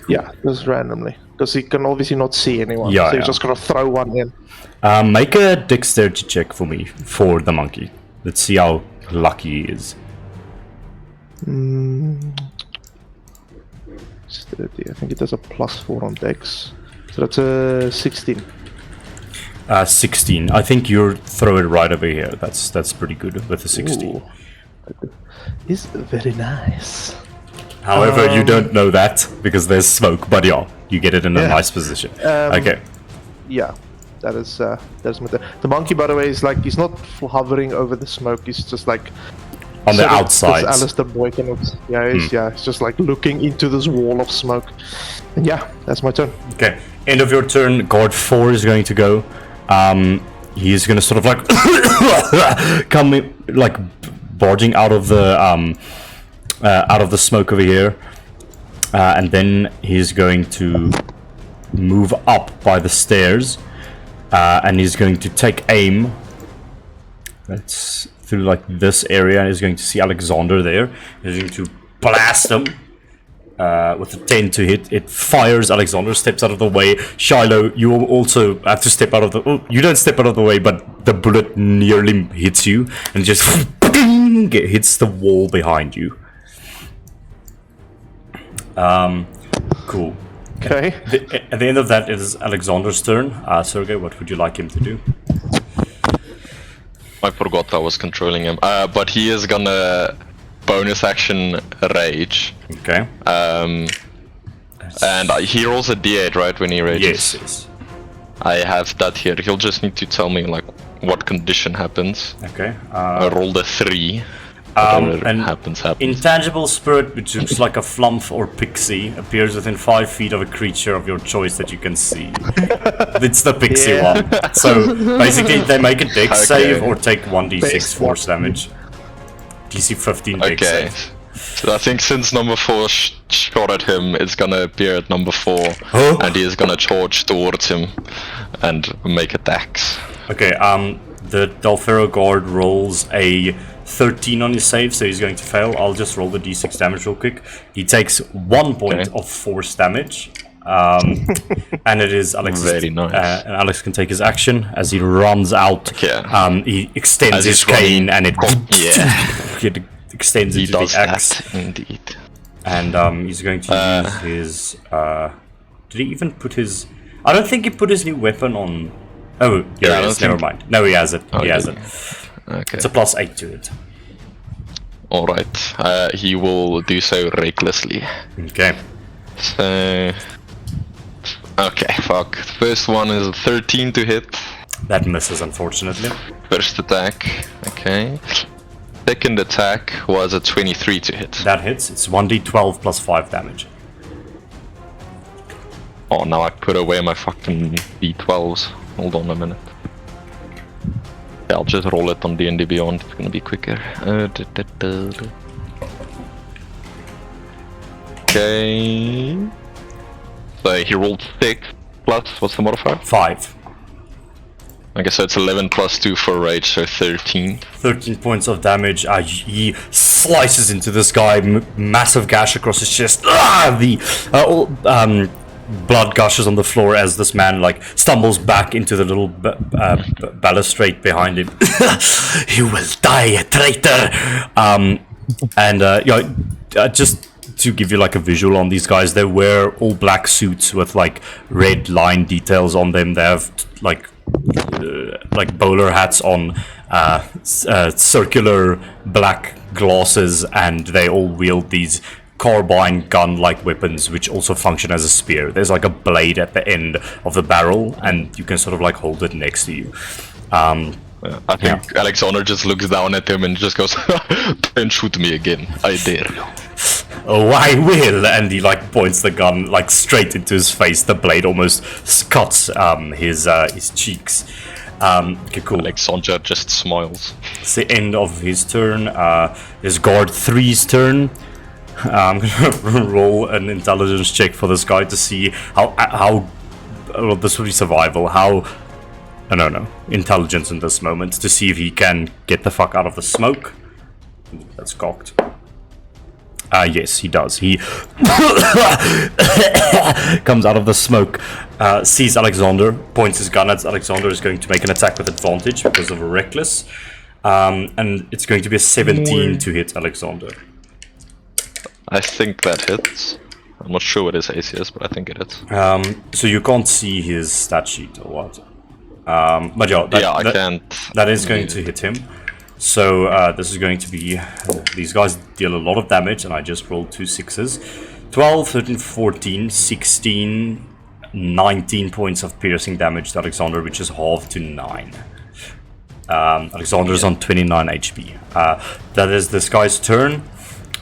Yeah, just randomly, because he can obviously not see anyone. Yeah, so he's yeah. just going to throw one in. Make a dexterity check for me for the monkey. Let's see how lucky he is. 30. I think it does a +4 on dex, so that's a 16. 16. I think you throw it right over here. That's pretty good with a 16. Ooh. It's very nice. However, you don't know that because there's smoke, but yeah, you get it in a Yeah. nice position. Okay. Yeah, that's my turn. The monkey, by the way, is like he's not hovering over the smoke. He's just like On the that outside. Alistair Boy cannot. Yeah, he's just like looking into this wall of smoke. And yeah, that's my turn. Okay. End of your turn. Guard 4 is going to go. He's going to sort of like come like barging out of the smoke over here, and then he's going to move up by the stairs, and he's going to take aim. That's through like this area, and he's going to see Alexander there. He's going to blast him with a 10 to hit. It fires. Alexander steps out of the way. Shiloh, you will also have to step out of the... Oh, you don't step out of the way, but the bullet nearly hits you, and just it hits the wall behind you. Cool. Okay. At the end of that, it is Alexander's turn. Sergey, what would you like him to do? I forgot I was controlling him. But he is gonna bonus action rage. Okay. And he rolls a d8, right, when he rages? Yes. I have that here. He'll just need to tell me like what condition happens. Okay. I rolled a 3. Whatever and happens. Intangible spirit, which looks like a flump or pixie, appears within 5 feet of a creature of your choice that you can see. It's the pixie one. So basically, they make a dex save or take 1d6 force damage. DC 15 dex Okay. save. So I think since number 4 shot at him, it's gonna appear at number 4, and he is gonna charge towards him and make attacks. Okay, The Del'Ferro guard rolls a 13 on his save, so he's going to fail. I'll just roll the d6 damage real quick. He takes 1 point of force damage. And it is Alex. Very nice. And Alex can take his action as he runs out. Okay. He extends As his he's running- cane and it Yeah. it extends He into does the axe. that, indeed. And he's going to use his. Did he even put his? I don't think he put his new weapon on. Oh, here Yeah, it I is. don't Never mind. No, he has it. He has it. Okay. It's a +8 to it. Alright. He will do so recklessly. Okay. So... Okay, fuck. First one is a 13 to hit. That misses, unfortunately. First attack. Okay. Second attack was a 23 to hit. That hits. It's 1d12 plus 5 damage. Oh, now I put away my fucking d12s. Hold on a minute. Yeah, I'll just roll it on D&D Beyond. It's gonna be quicker. Okay. So he rolled 6 plus, what's the modifier? 5. Okay, so it's 11 plus 2 for rage, so 13. 13 points of damage. He slices into this guy, massive gash across his chest. Blood gushes on the floor as this man like stumbles back into the little balustrade behind him. You will die, traitor! Just to give you like a visual on these guys, they wear all black suits with like red line details on them. They have like bowler hats on, circular black glasses, and they all wield these carbine gun-like weapons which also function as a spear. There's like a blade at the end of the barrel, and you can sort of like hold it next to you. I think Alexander just looks down at him and just goes, "Don't shoot me again, I dare you." Oh, I will! And he like points the gun like straight into his face. The blade almost cuts his cheeks. Okay, cool. Alexander just smiles. It's the end of his turn. It's guard 3's turn. I'm gonna roll an intelligence check for this guy to see how well, this will be survival. How no, intelligence in this moment to see if he can get the fuck out of the smoke. That's cocked. Yes, he does. He comes out of the smoke, sees Alexander, points his gun at Alexander, is going to make an attack with advantage because of a reckless. And it's going to be a 17 to hit Alexander. I think that hits. I'm not sure what his AC is, but I think it hits. So you can't see his stat sheet or what? But yeah, I can't. That is going to hit him. So this is going to be... These guys deal a lot of damage, and I just rolled 2 6s. 12, 13, 14, 16, 19 points of piercing damage to Alexander, which is halved to 9. Alexander's on 29 HP. That is this guy's turn.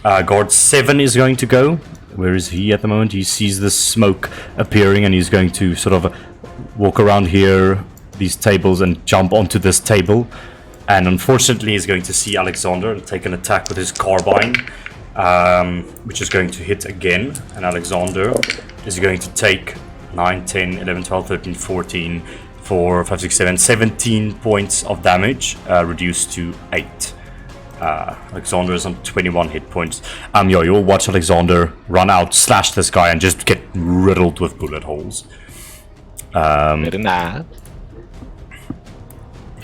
Guard 7 is going to go. Where is he at the moment? He sees the smoke appearing, and he's going to sort of walk around here, these tables, and jump onto this table. And unfortunately, he's going to see Alexander and take an attack with his carbine, which is going to hit again. And Alexander is going to take 9, 10, 11, 12, 13, 14, 4, 5, 6, 7, 17 points of damage, reduced to 8. Alexander is on 21 hit points. You'll watch Alexander run out, slash this guy, and just get riddled with bullet holes. Very nice.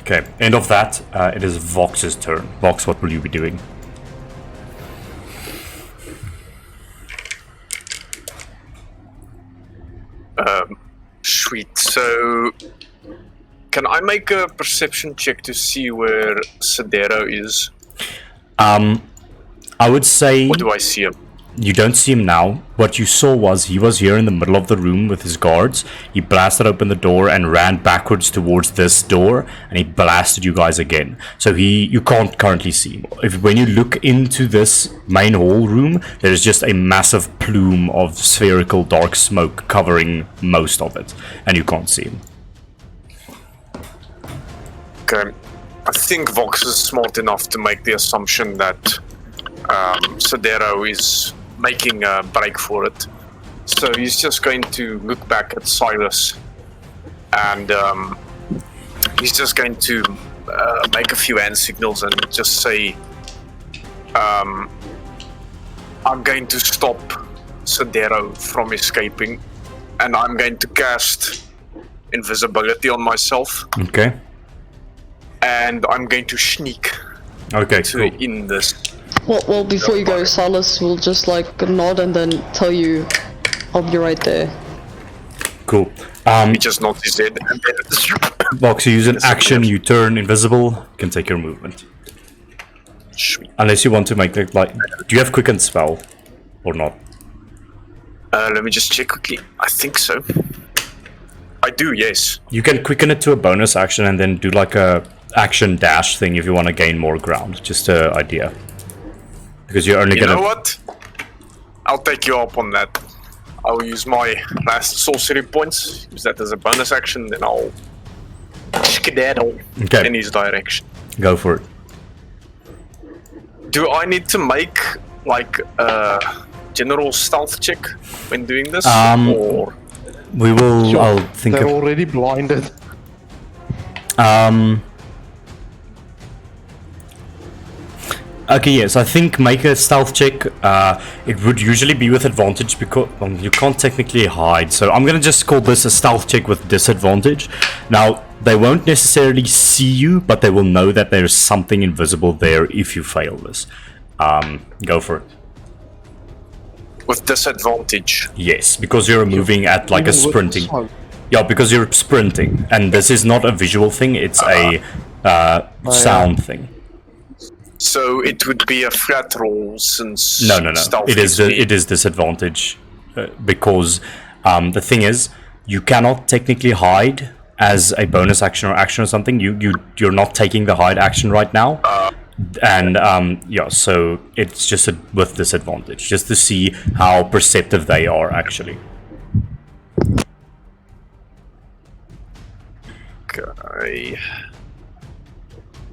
Okay, end of that. It is Vox's turn. Vox, what will you be doing? Sweet. So, can I make a perception check to see where Sidero is? I would say... Or do I see him? You don't see him now. What you saw was he was here in the middle of the room with his guards. He blasted open the door and ran backwards towards this door, and he blasted you guys again. So you can't currently see him. When you look into this main hall room, there's just a massive plume of spherical dark smoke covering most of it, and you can't see him. Okay. I think Vox is smart enough to make the assumption that Sidero is making a break for it. So he's just going to look back at Silas, and he's just going to make a few hand signals and just say, I'm going to stop Sidero from escaping, and I'm going to cast invisibility on myself. Okay. And I'm going to sneak in this. Well, before you go, Silas will just like nod and then tell you, I'll be right there. Cool. He just nods his head and then... Vox, you use an action, you turn invisible, you can take your movement. Sweet. Unless you want to make it like... Do you have quicken spell? Or not? Let me just check quickly. I think so. I do, yes. You can quicken it to a bonus action and then do like a action dash thing if you want to gain more ground. Just an idea. Because you're only gonna... You know what? I'll take you up on that. I'll use my last sorcery points. Use that as a bonus action, then I'll skedaddle in his direction. Go for it. Do I need to make like a general stealth check when doing this? Or... We will... Sure. I'll think They're of... already blinded. Okay, yes, I think make a stealth check. It would usually be with advantage because you can't technically hide. So I'm gonna just call this a stealth check with disadvantage. Now, they won't necessarily see you, but they will know that there's something invisible there if you fail this. Go for it. With disadvantage? Yes, because you're moving at like a sprinting. Yeah, because you're sprinting, and this is not a visual thing, it's a sound thing. So it would be a flat roll since... No. It is disadvantage because the thing is, you cannot technically hide as a bonus action or action or something. You're not taking the hide action right now, and yeah. So it's just with disadvantage, just to see how perceptive they are actually. Okay.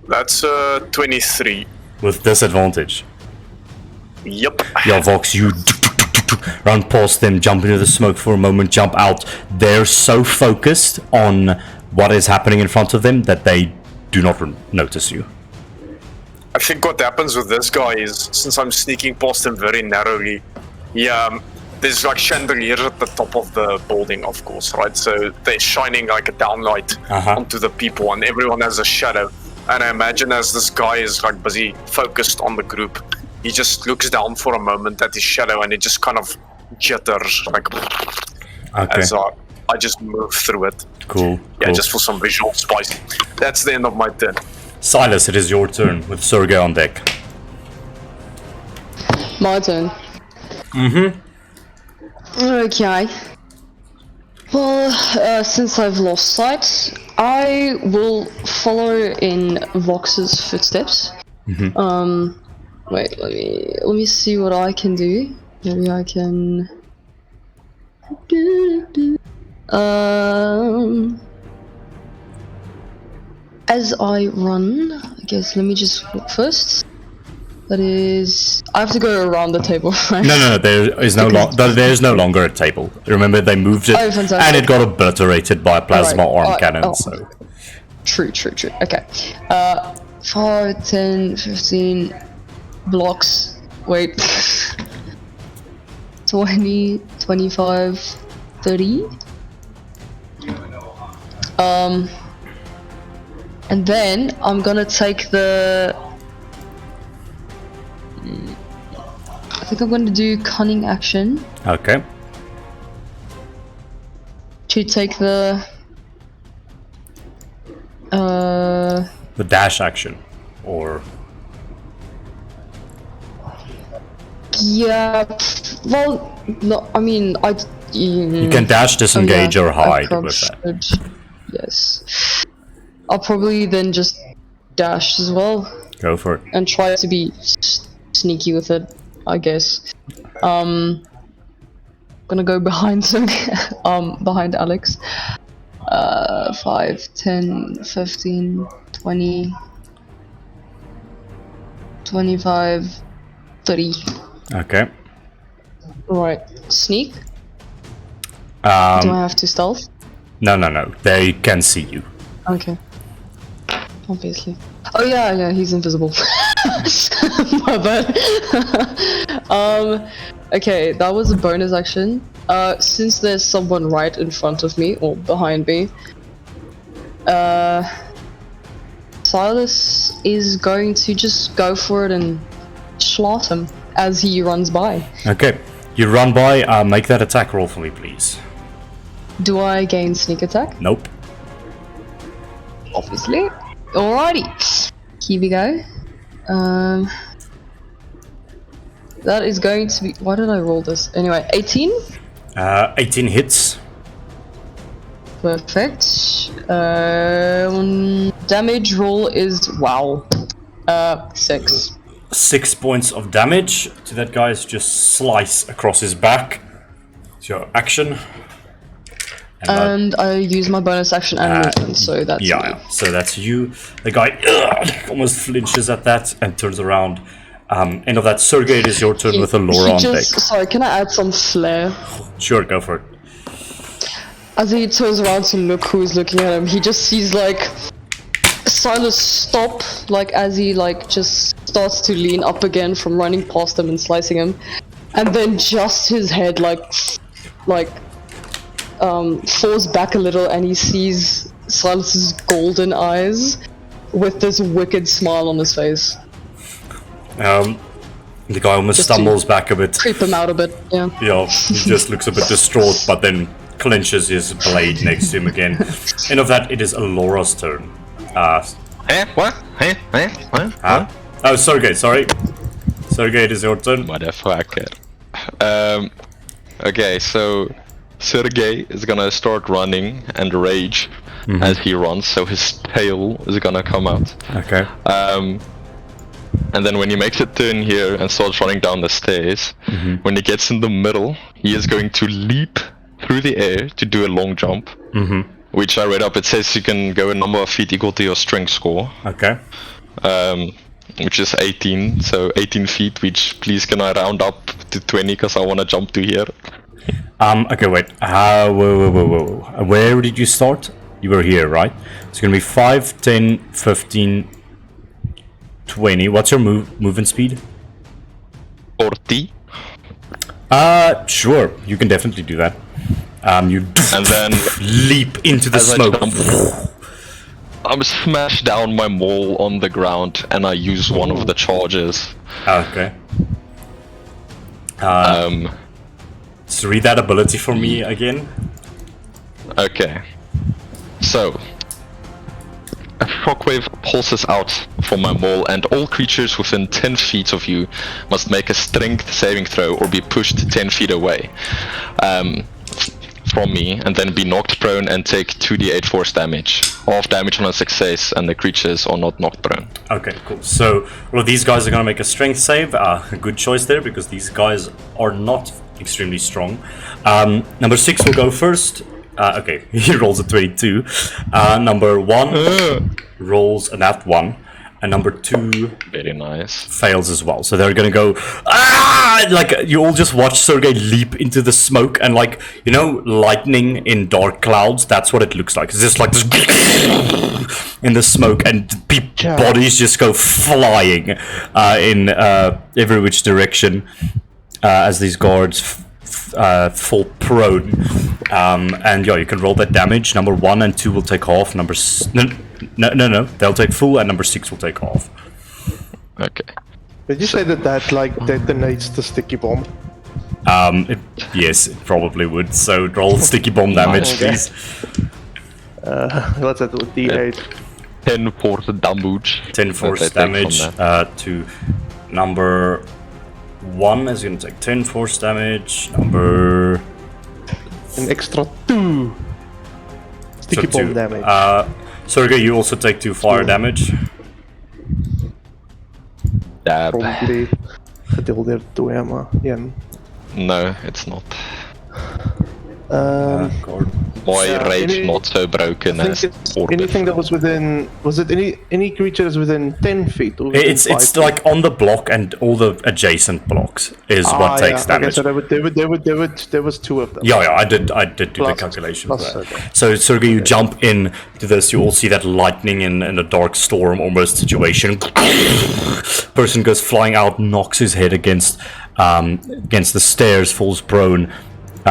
That's 23. With disadvantage. Yep. Yeah, Vox, you run past them, jump into the smoke for a moment, jump out. They're so focused on what is happening in front of them that they do not notice you. I think what happens with this guy is, since I'm sneaking past him very narrowly, there's like chandeliers at the top of the building, of course, right? So they're shining like a downlight onto the people, and everyone has a shadow. And I imagine as this guy is like busy focused on the group, he just looks down for a moment at his shadow, and it just kind of jitters like as I just move through it. Cool. Yeah, just for some visual spice. That's the end of my turn. Silas, it is your turn with Sergei on deck. My turn. Okay. Well, since I've lost sight, I will follow in Vox's footsteps. Wait, let me see what I can do. Maybe I can. As I run, I guess let me just walk first. That is, I have to go around the table, right? No, there is there is no longer a table. Remember, they moved it, and it got obliterated by a plasma arm cannon. So. True. Okay. 5, 10, 15 blocks. Wait. 20, 25, 30. And then I'm gonna take the. I think I'm gonna do cunning action. Okay. To take the dash action, or yeah. Well, no. I mean, you can dash, disengage, or hide with that. Yes. I'll probably then just dash as well. Go for it. And try to be sneaky with it, I guess. Gonna go behind behind Alex. 5, 10, 15, 20, 25, 30. Okay. Right. Sneak? Do I have to stealth? No. They can see you. Okay. Obviously. Oh yeah, he's invisible. My bad. Okay, that was a bonus action. Since there's someone right in front of me, or behind me, Silas is going to just go for it and slot him as he runs by. Okay, you run by, make that attack roll for me, please. Do I gain sneak attack? Nope. Obviously. Alrighty, here we go. That is going to be. Why did I roll this? Anyway, 18. 18 hits. Perfect. Damage roll is 6. 6 points of damage to that guy's just slice across his back. It's your action. And I use my bonus action and movement, so that's me. So that's you. The guy almost flinches at that and turns around. End of that. Sergei, it is your turn with a Laura on deck. Sorry, can I add some flair? Sure, go for it. As he turns around to look who's looking at him, he just sees like Silas stop, like as he like just starts to lean up again from running past him and slicing him, and then just his head falls back a little, and he sees Silas's golden eyes with this wicked smile on his face. The guy almost stumbles back a bit. Creep him out a bit, yeah. Yeah, he just looks a bit distraught, but then clenches his blade next to him again. End of that, it is Alora's turn. What? Huh? Oh, Sergei, sorry. Sergei, it is your turn. Motherfucker. Okay, so Sergei is gonna start running and rage as he runs, so his tail is gonna come out. Okay. And then when he makes a turn here and starts running down the stairs, when he gets in the middle, he is going to leap through the air to do a long jump. Which I read up, it says you can go a number of feet equal to your strength score. Okay. Which is 18, so 18 feet, which please can I round up to 20 because I want to jump to here. Okay, wait. Whoa. Where did you start? You were here, right? It's gonna be 5, 10, 15, 20. What's your movement speed? 40. Sure. You can definitely do that. You And then leap into the as I smoke. jump, I'm smash down my maul on the ground, and I use one of the charges. Okay. Um, So read that ability for me again. okay. So, a shockwave pulses out from my maul, and all creatures within 10 feet of you must make a strength saving throw or be pushed 10 feet away from me, and then be knocked prone and take 2d8 force damage. Half damage on a success, and the creatures are not knocked prone. Okay, cool. So, well, these guys are going to make a strength save. A good choice there, because these guys are not extremely strong. Number 6 will go first. Okay, he rolls a 22. Number 1 rolls a nat 1. And number 2 Very nice. fails as well. So they're going to go, ah! Like, you all just watch Sergey leap into the smoke, and like, you know, lightning in dark clouds, that's what it looks like. It's just like this in the smoke, and bodies just go flying in every which direction as these guards fall prone. And yeah, you can roll that damage. Number 1 and 2 will take half. No, they'll take full, and number 6 will take half. Okay. Did you say that like detonates the sticky bomb? Yes, it probably would. So roll sticky bomb damage, Okay. please. What's that? D8. 10 force damage. 10 force That I take damage from to number 1 is going to take 10 force damage. Number An extra 2 sticky so bomb 2. damage. Sergey, you also take 2 fire damage. Dab. Probably gedeelde door maar igen. No, it's not. God. My Yeah, rage any- not so broken I as think it's Orbit. anything that was within. Was it any creature that's within 10 feet? Or within It's 5 feet? like on the block, and all the adjacent blocks is what takes Okay, damage. so there was 2 of them. Yeah, I did do the Plus- calculation plus, for that. okay. So, Sergey, you jump in to this, you all see that lightning in a dark storm almost situation. Person goes flying out, knocks his head against the stairs, falls prone.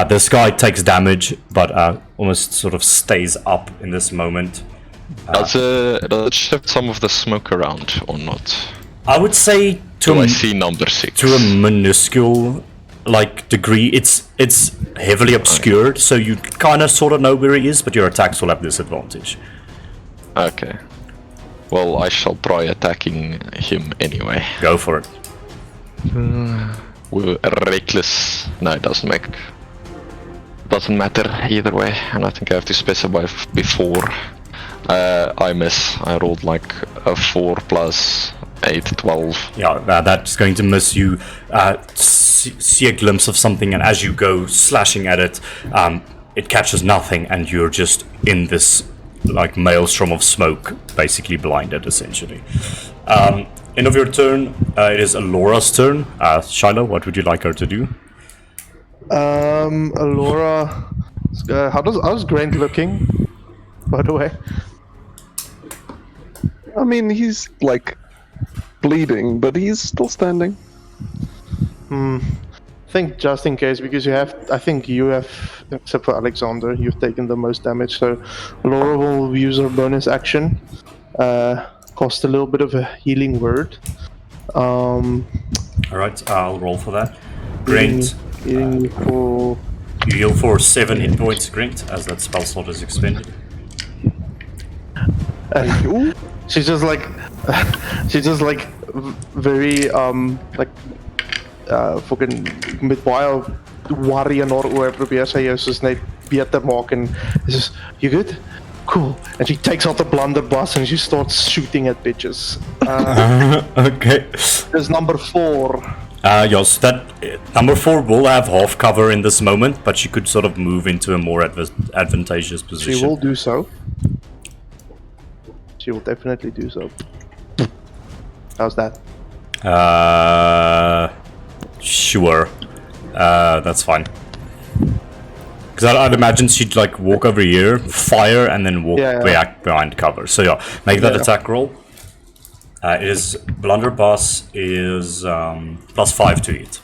This guy takes damage, but almost sort of stays up in this moment. Does it shift some of the smoke around or not? I would say Do I see number 6? to a minuscule like degree, it's heavily obscured, so you kind of sort of know where he is, but your attacks will have disadvantage. Okay. Well, I shall try attacking him anyway. Go for it. We're reckless. No, it doesn't matter either way, and I think I have to specify before. I miss. I rolled like a 4 plus 8, 12. Yeah, that's going to miss. You see a glimpse of something, and as you go slashing at it, it catches nothing, and you're just in this like maelstrom of smoke, basically blinded, essentially. End of your turn. It is Alora's turn. Shiloh, what would you like her to do? Alora. How's Grant looking? By the way. I mean, he's like bleeding, but he's still standing. I think just in case, because I think you have, except for Alexander, you've taken the most damage. So Laura will use her bonus action, cost a little bit of a healing word. Alright, I'll roll for that. Grant, Healing for you heal for 7 hit points, Grant, as that spell slot is expended. she's just like very fucking met baie worry en haar oor probeer sy jou soos net beter maak en is you good? Cool. And she takes out the blunderbuss and she starts shooting at bitches. Okay. There's number 4. Yes, that number 4 will have half cover in this moment, but she could sort of move into a more advantageous position. She will do so. She will definitely do so. How's that? Sure. That's fine. Because I'd imagine she'd like walk over here, fire, and then walk Yeah. back behind cover. So yeah, make that Yeah. attack roll. It is blunderbuss is +5 to hit.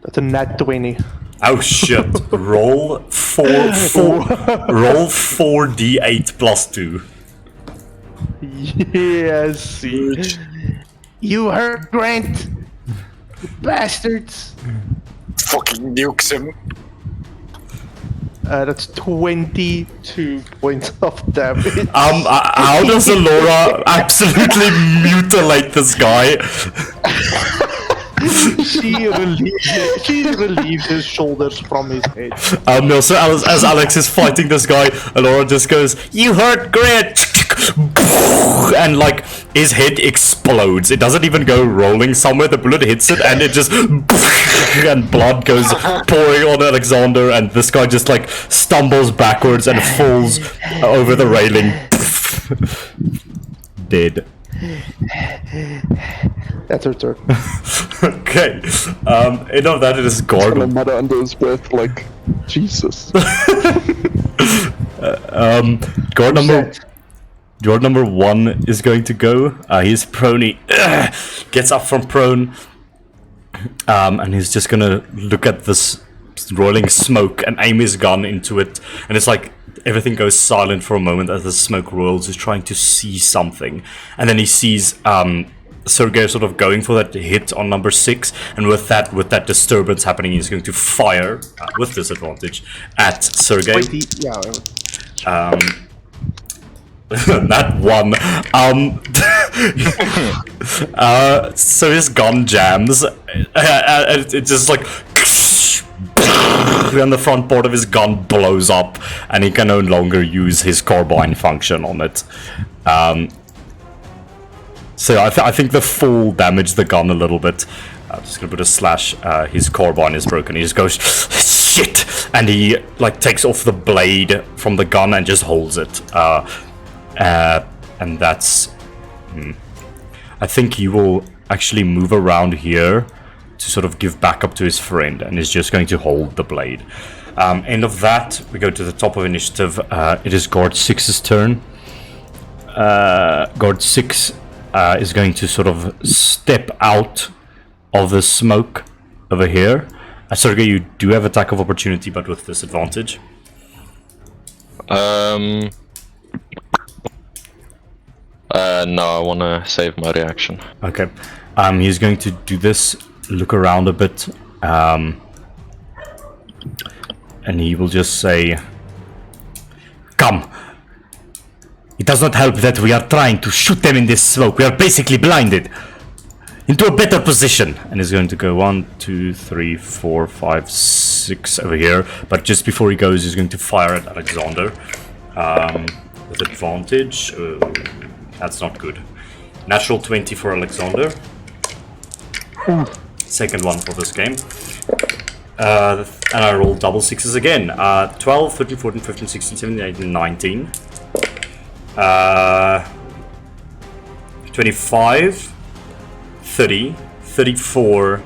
That's a nat 20. Oh shit! roll 4d8 +2. Yes. You heard Grant, you bastards. Fucking nukes him. That's 22 points of damage. How does Alora absolutely mutilate this guy? She relieves his shoulders from his head. No, so as Alex is fighting this guy, Alora just goes, "You hurt Grant!" And like his head explodes. It doesn't even go rolling somewhere. The bullet hits it, and it just and blood goes pouring on Alexander. And this guy just like stumbles backwards and falls over the railing, dead. That's her turn. Okay. End of that, it is And Gord. a mutter under his breath, like, Jesus. Guard number 1 is going to go. He's prone. He gets up from prone. And he's just gonna look at this rolling smoke and aim his gun into it. And it's like everything goes silent for a moment as the smoke rolls. He's trying to see something. And then he sees Sergei sort of going for that hit on number 6, and with that disturbance happening, he's going to fire with disadvantage at Sergei. That one. So his gun jams, and it just like, and the front part of his gun blows up, and he can no longer use his carbine function on it. So I think the fall damaged the gun a little bit. I'm just gonna put a slash. His carbine is broken. He just goes, shit, and he like takes off the blade from the gun and just holds it. And that's. I think he will actually move around here to sort of give backup to his friend, and is just going to hold the blade. End of that, we go to the top of initiative. It is Guard 6's turn. Guard 6 is going to sort of step out of the smoke over here. Sergei, you do have attack of opportunity, but with disadvantage. No, I wanna save my reaction. Okay. He's going to do this, look around a bit, and he will just say, "Come. It does not help that we are trying to shoot them in this smoke. We are basically blinded. Into a better position." And he's going to go 1, 2, 3, 4, 5, 6 over here. But just before he goes, he's going to fire at Alexander with advantage. That's not good. Natural 20 for Alexander. Second one for this game. And I roll double 6s again. 12, 13, 14, 15, 16, 17, 18, 19. 25, 30, 34,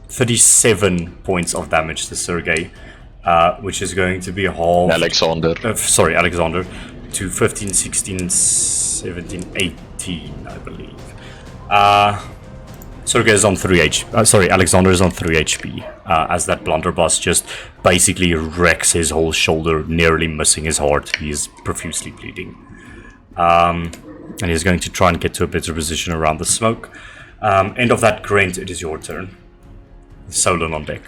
37 points of damage to Sergei, which is going to be half. Alexander. Alexander, to 15, 16, 17, 18, I believe. Sergei is on 3 HP. Alexander is on 3 HP. As that blunderbuss just basically wrecks his whole shoulder, nearly missing his heart. He is profusely bleeding. And he's going to try and get to a better position around the smoke. End of that, Grant, it is your turn. Solon on deck.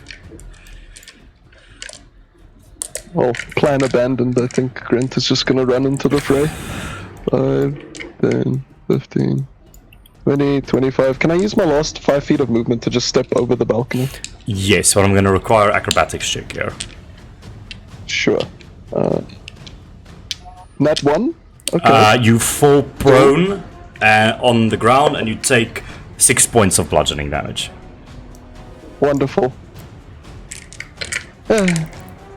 Well, plan abandoned. I think Grant is just gonna run into the fray. 5, 10, 15, 20, 25. Can I use my last 5 feet of movement to just step over the balcony? Yes, but I'm going to require acrobatics check here. Sure. Nat 1? Okay. You fall prone on the ground, and you take 6 points of bludgeoning damage. Wonderful.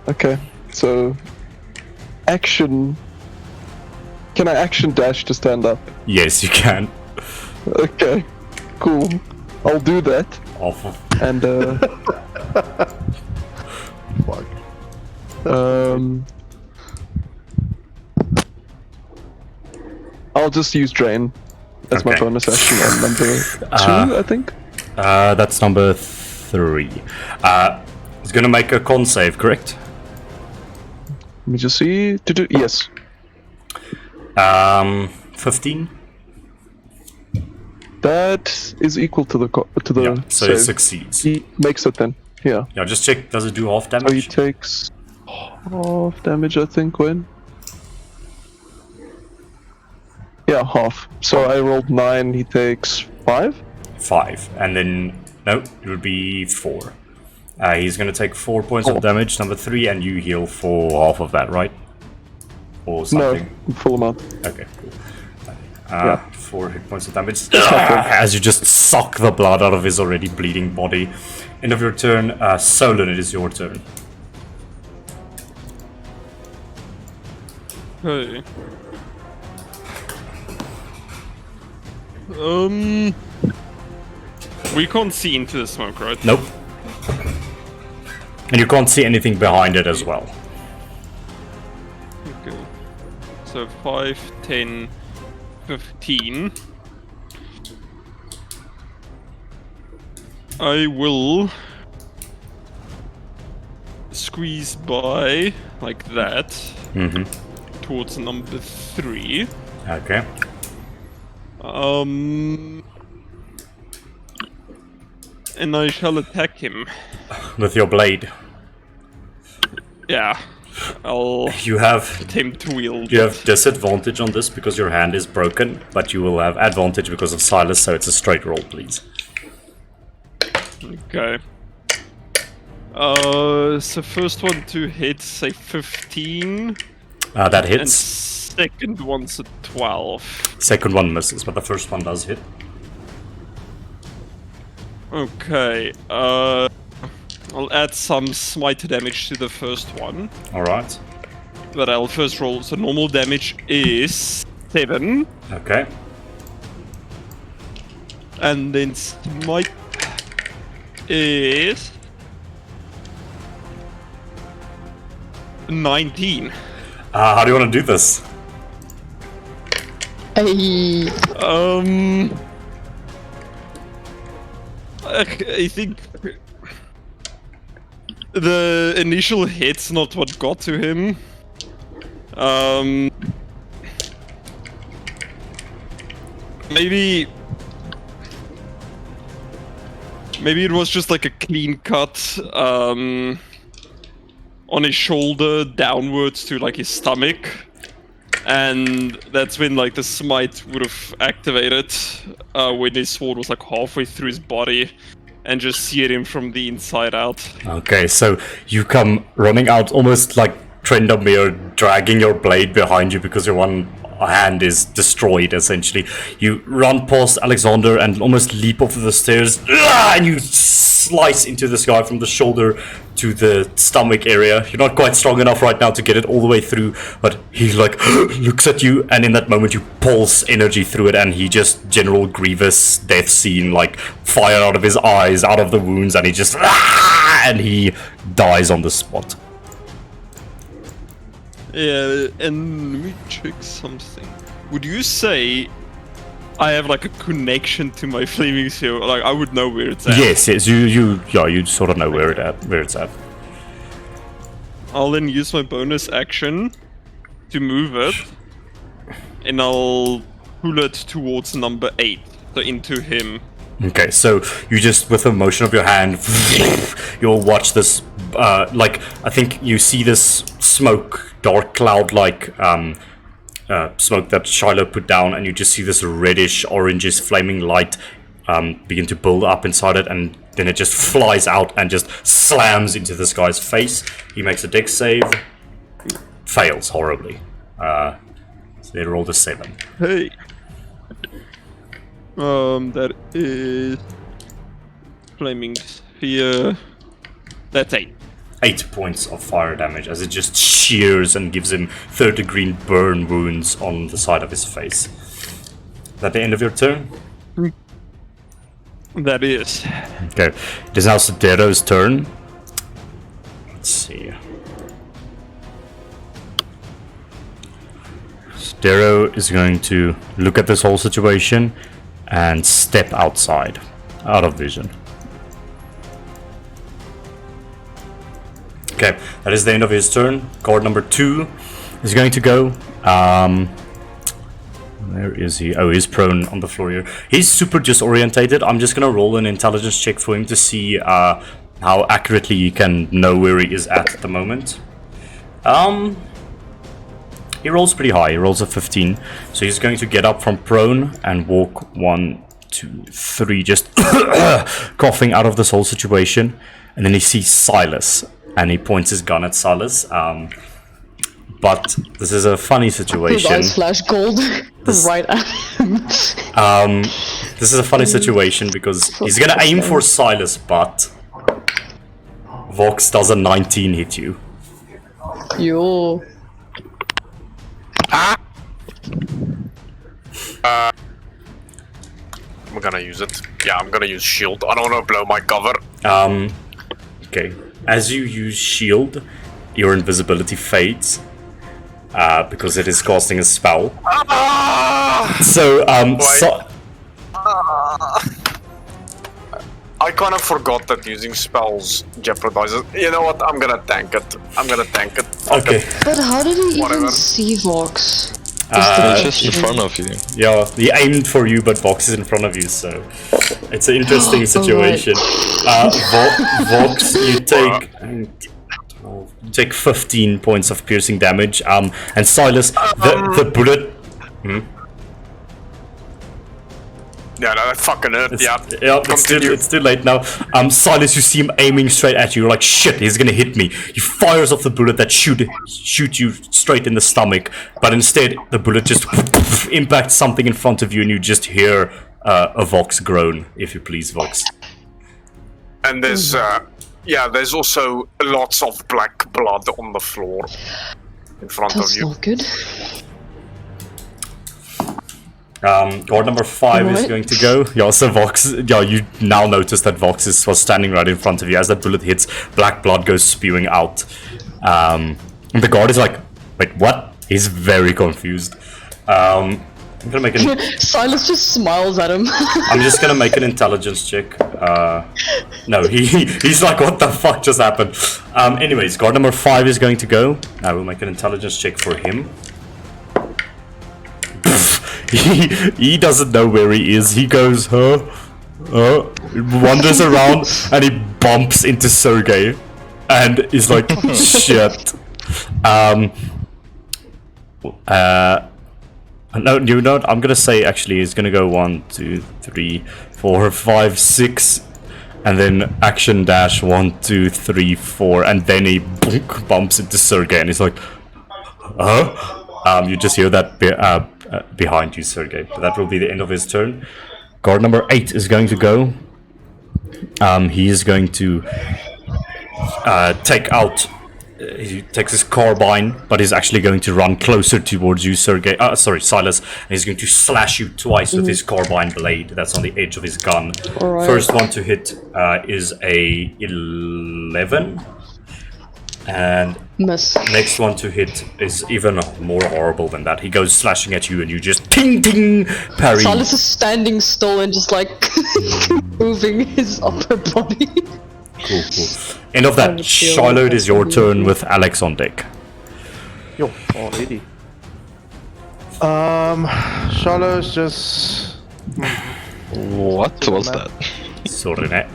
Okay, so action. Can I action dash to stand up? Yes, you can. Okay, cool. I'll do that. Awful. And Fuck. I'll just use drain as my Okay. bonus action on number 2, I think. That's number 3. He's gonna make a con save, correct? Let me just see. Yes. 15. That is equal to the Yeah, so he save. succeeds. He makes it then. Yeah. Yeah, just check. Does it do half So he damage? takes half damage, I think. When? Yeah, half. So I rolled 9. He takes 5. 5, and then no, it would be 4. He's gonna take 4 points of damage, number 3, and you heal for half of that, right? Or something. No, full amount. Okay, cool. Yeah. 4 hit points of damage as you just suck the blood out of his already bleeding body. End of your turn. Solon, it is your turn. Okay. We can't see into the smoke, right? Nope. And you can't see anything behind it as well. Okay. So 5, 10, 15. I will squeeze by like that towards number 3. Okay. And I shall attack him. With your blade. Yeah. I'll You have attempt to wield. You have disadvantage on this because your hand is broken, but you will have advantage because of Silas, so it's a straight roll, please. Okay. So first one to hit, say 15. That And hits. second one's a 12. Second one misses, but the first one does hit. Okay, I'll add some smite damage to the first one. Alright. But I'll first roll, so normal damage is 7. Okay. And then smite is 19. How do you want to do this? Hey, I think the initial hit's not what got to him. Maybe it was just like a clean cut on his shoulder downwards to like his stomach. And that's when like the smite would have activated when his sword was like halfway through his body and just seared him from the inside out. Okay, so you come running out almost like Trendomir, dragging your blade behind you because your one hand is destroyed, essentially. You run past Alexander and almost leap off of the stairs, and you slice into this guy from the shoulder to the stomach area. You're not quite strong enough right now to get it all the way through, but he like looks at you, and in that moment you pulse energy through it, and he just general grievous death scene, like fire out of his eyes, out of the wounds, and he just and he dies on the spot. Yeah, and let me check something. Would you say I have like a connection to my flaming seal? Like I would know where it's at. Yes, you sort of know where it's at. I'll then use my bonus action to move it, and I'll pull it towards number 8, so into him. Okay, so you just, with a motion of your hand, you'll watch this, like, I think you see this smoke, dark cloud-like smoke that Shiloh put down, and you just see this reddish, orangish, flaming light begin to build up inside it, and then it just flies out and just slams into this guy's face. He makes a dex save, fails horribly. So they rolled a 7. Hey. That is flaming sphere. That's 8. 8 points of fire damage as it just shears and gives him 3rd-degree burn wounds on the side of his face. Is that the end of your turn? That is. Okay, it is now Sidero's turn. Let's see. Sidero is going to look at this whole situation and step outside, out of vision. Okay, that is the end of his turn. Card number 2 is going to go. Where is he? Oh, he's prone on the floor here. He's super disorientated. I'm just gonna roll an intelligence check for him to see how accurately he can know where he is at the moment. He rolls pretty high. He rolls a 15. So he's going to get up from prone and walk 1, 2, 3, just coughing out of this whole situation. And then he sees Silas, and he points his gun at Silas. But this is a funny His situation. eyes flash gold right at him. This is a funny situation because he's gonna aim for Silas, but Vox does a 19 hit you. Yo. I'm gonna use it. Yeah, I'm gonna use shield. I don't wanna blow my cover. Okay. As you use shield, your invisibility fades. Because it is casting a spell. So, I kind of forgot that using spells jeopardizes. You know what? I'm gonna tank it. Fuck okay. it. But how did he Whatever. even see Vox? It's just in front of you. Yeah, he aimed for you, but Vox is in front of you, so it's an interesting situation. Vox, you take 15 points of piercing damage. And Silas, the bullet. Yeah, that fucking hurt. Yeah. It's too late now. Silas, you see him aiming straight at you. You're like, shit, he's gonna hit me. He fires off the bullet that shoot you straight in the stomach, but instead the bullet just impacts something in front of you, and you just hear a Vox groan, if you please, Vox. And there's there's also lots of black blood on the floor in front That's of you. not good. Guard number 5 is Right. going to go. Yeah, so Vox, you now notice that Vox was standing right in front of you. As that bullet hits, black blood goes spewing out. And the guard is like, wait, what? He's very confused. I'm gonna make an... Silas just smiles at him. I'm just gonna make an intelligence check. No, he's like, what the fuck just happened? Anyways, guard number 5 is going to go. I will make an intelligence check for him. He doesn't know where he is. He goes, wanders around, and he bumps into Sergey, and he's like, shit. No, you know what? I'm gonna say actually he's gonna go 1, 2, 3, 4, 5, 6, and then action dash 1, 2, 3, 4, and then he bumps into Sergey, and he's like, you just hear that behind you, Sergey. But that will be the end of his turn. Guard number 8 is going to go. He is going to take out. He takes his carbine, but he's actually going to run closer towards you, Sergey. Silas. And he's going to slash you twice with his carbine blade. That's on the edge of his gun. Alright. First one to hit is a 11. And Miss. next one to hit is even more horrible than that. He goes slashing at you, and you just ting ting parry. Silas is standing still and just like moving his upper body. Cool. End of that. would feel Shiloh, it that's is your really turn good. with Alex on deck. Yo, already. Shiloh's just... What was that? Sorry, mate.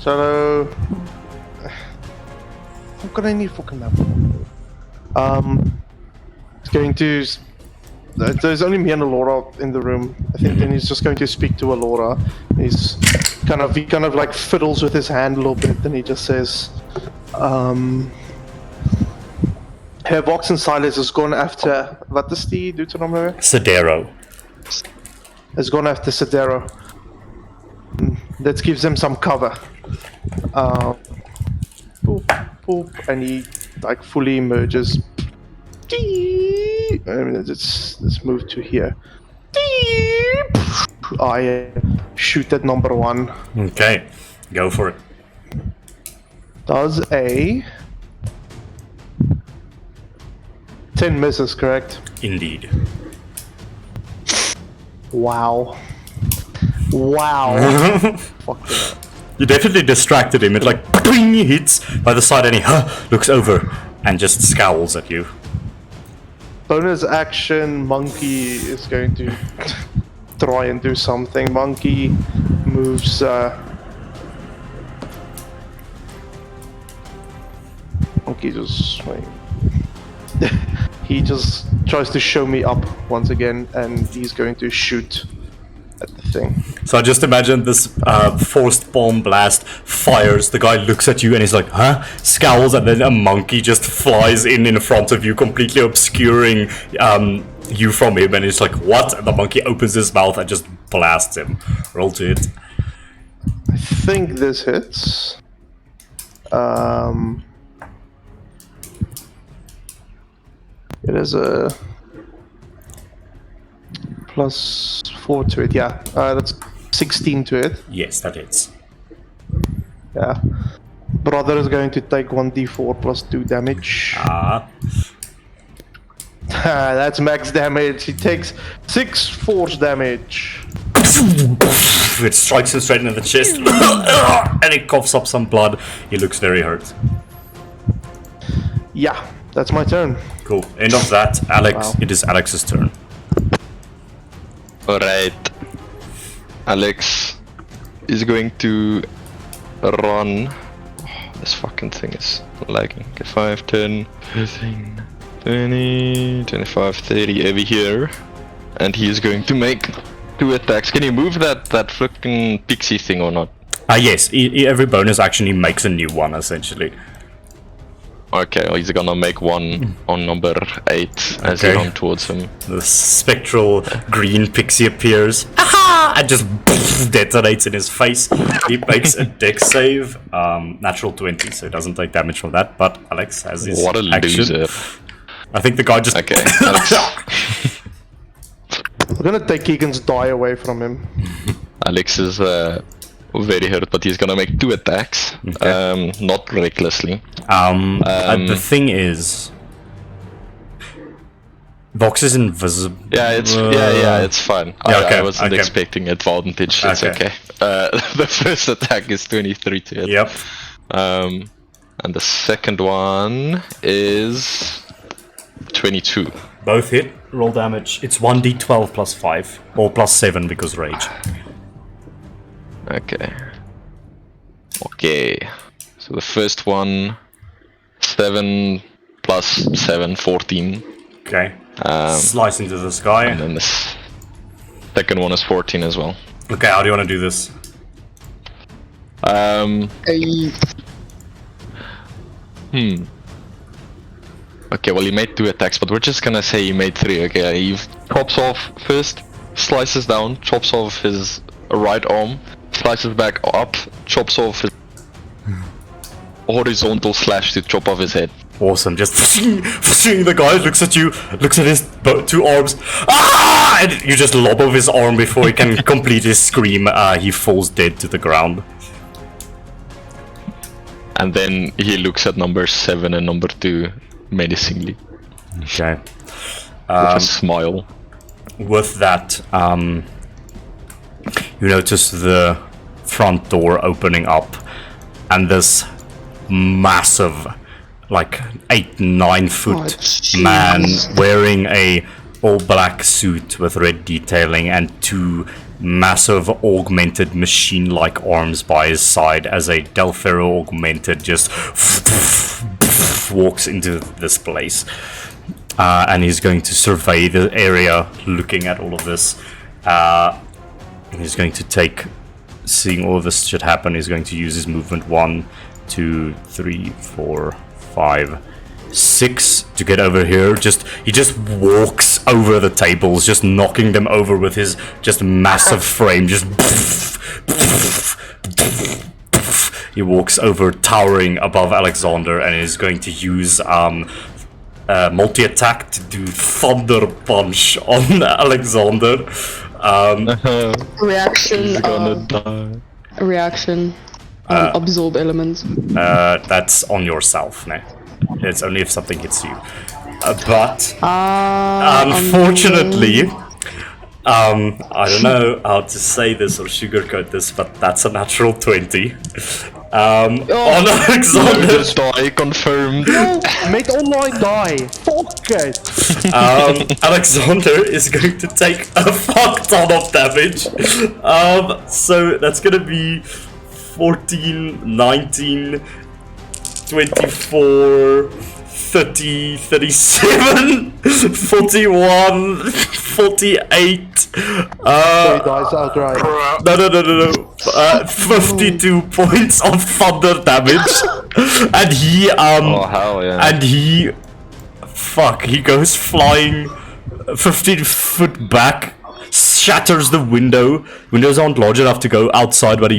Shiloh... I've got any fucking map. He's going to... There's only me and Alora in the room. I think then he's just going to speak to Alora. He kind of like fiddles with his hand a little bit, and he just says, Herr Vox and Silas has gone after... Wat is die Deuteronomy? Sidero. Has gone after Sidero. Let's give them some cover. Boop, boop, and he like fully emerges. let's move to here. I shoot at number 1. Okay, go for it. Does a 10 misses, correct? Indeed. Wow. Wow. Fuck that. You definitely distracted him. It like he hits by the side and he looks over and just scowls at you. Bonus action, Monkey is going to try and do something. Monkey moves. Monkey just. He just tries to show me up once again, and he's going to shoot at the thing. So I just imagine this forced bomb blast fires. The guy looks at you and he's like, huh? Scowls, and then a monkey just flies in front of you, completely obscuring you from him. And he's like, what? And the monkey opens his mouth and just blasts him. Roll to hit. I think this hits. It is a +4 to it, yeah. That's 16 to it. Yes, that hits. Yeah. Brother is going to take 1d4 plus 2 damage. That's max damage. He takes 6 force damage. It strikes him straight in the chest and it coughs up some blood. He looks very hurt. Yeah, that's my turn. Cool. End of that. Alex, Wow. It is Alex's turn. Alright. Alex is going to run. Oh, this fucking thing is lagging. Okay, 5, 10, 15, 20, 25, 30 over here. And he is going to make 2 attacks. Can you move that fucking pixie thing or not? Yes. Every bonus action he makes a new one, essentially. Okay, well, he's gonna make one on number 8 as he Okay. runs towards him. The spectral green pixie appears. Aha! And just detonates in his face. He makes a dex save. Natural 20, so he doesn't take damage from that. But Alex has his What a action. loser. I think the guy just... Okay, Alex, We're gonna take Keegan's die away from him. Alex is very hurt, but he's gonna make 2 attacks. Okay. Not recklessly. the thing is... Vox is invisible. Yeah, it's fine. okay, I wasn't okay. expecting advantage. It's Okay. okay. The first attack is 23 to hit. Yep. And the second one is 22. Both hit. Roll damage. It's 1d12 plus 5. Or plus 7 because rage. Okay. Okay. So the first one, 7 plus 7, 14. Okay. Slice into this guy. And then the second one is 14 as well. Okay, how do you want to do this? Okay, well he made 2 attacks, but we're just gonna say he made 3. Okay, he chops off first, slices down, chops off his right arm, slices back up, chops off his horizontal slash to chop off his head. Awesome, just the guy looks at you, looks at his 2 arms, and you just lob off his arm before he can complete his scream. He falls dead to the ground. And then he looks at number 7 and number 2 menacingly. Okay. With a smile. With that, you notice the front door opening up, and this massive, like 8-9 foot jeez. man wearing a all black suit with red detailing and 2 massive augmented machine-like arms by his side as a Del'Ferro augmented just walks into this place. And he's going to survey the area, looking at all of this. And he's going to take, seeing all of this shit happen, he's going to use his movement 1, 2, 3, 4, 5, 6 to get over here. He just walks over the tables, just knocking them over with his just massive frame. Just he walks over, towering above Alexander, and is going to use multi-attack to do Thunder Punch on Alexander. Reaction. He's gonna die. Reaction. Absorb element. That's on yourself now. It's only if something hits you. But unfortunately, I don't know how to say this or sugarcoat this, but that's a natural 20. On Alexander. Just die, confirmed. Make online die. Fuck it. Alexander is going to take a fuck ton of damage. So that's gonna be 14, 19, 24, 30, 37, 41, 48. So he dies outright. No. 52 points of thunder damage. And he, Oh, hell yeah. and he, fuck, he goes flying 15 foot back, shatters the window. Windows aren't large enough to go outside, but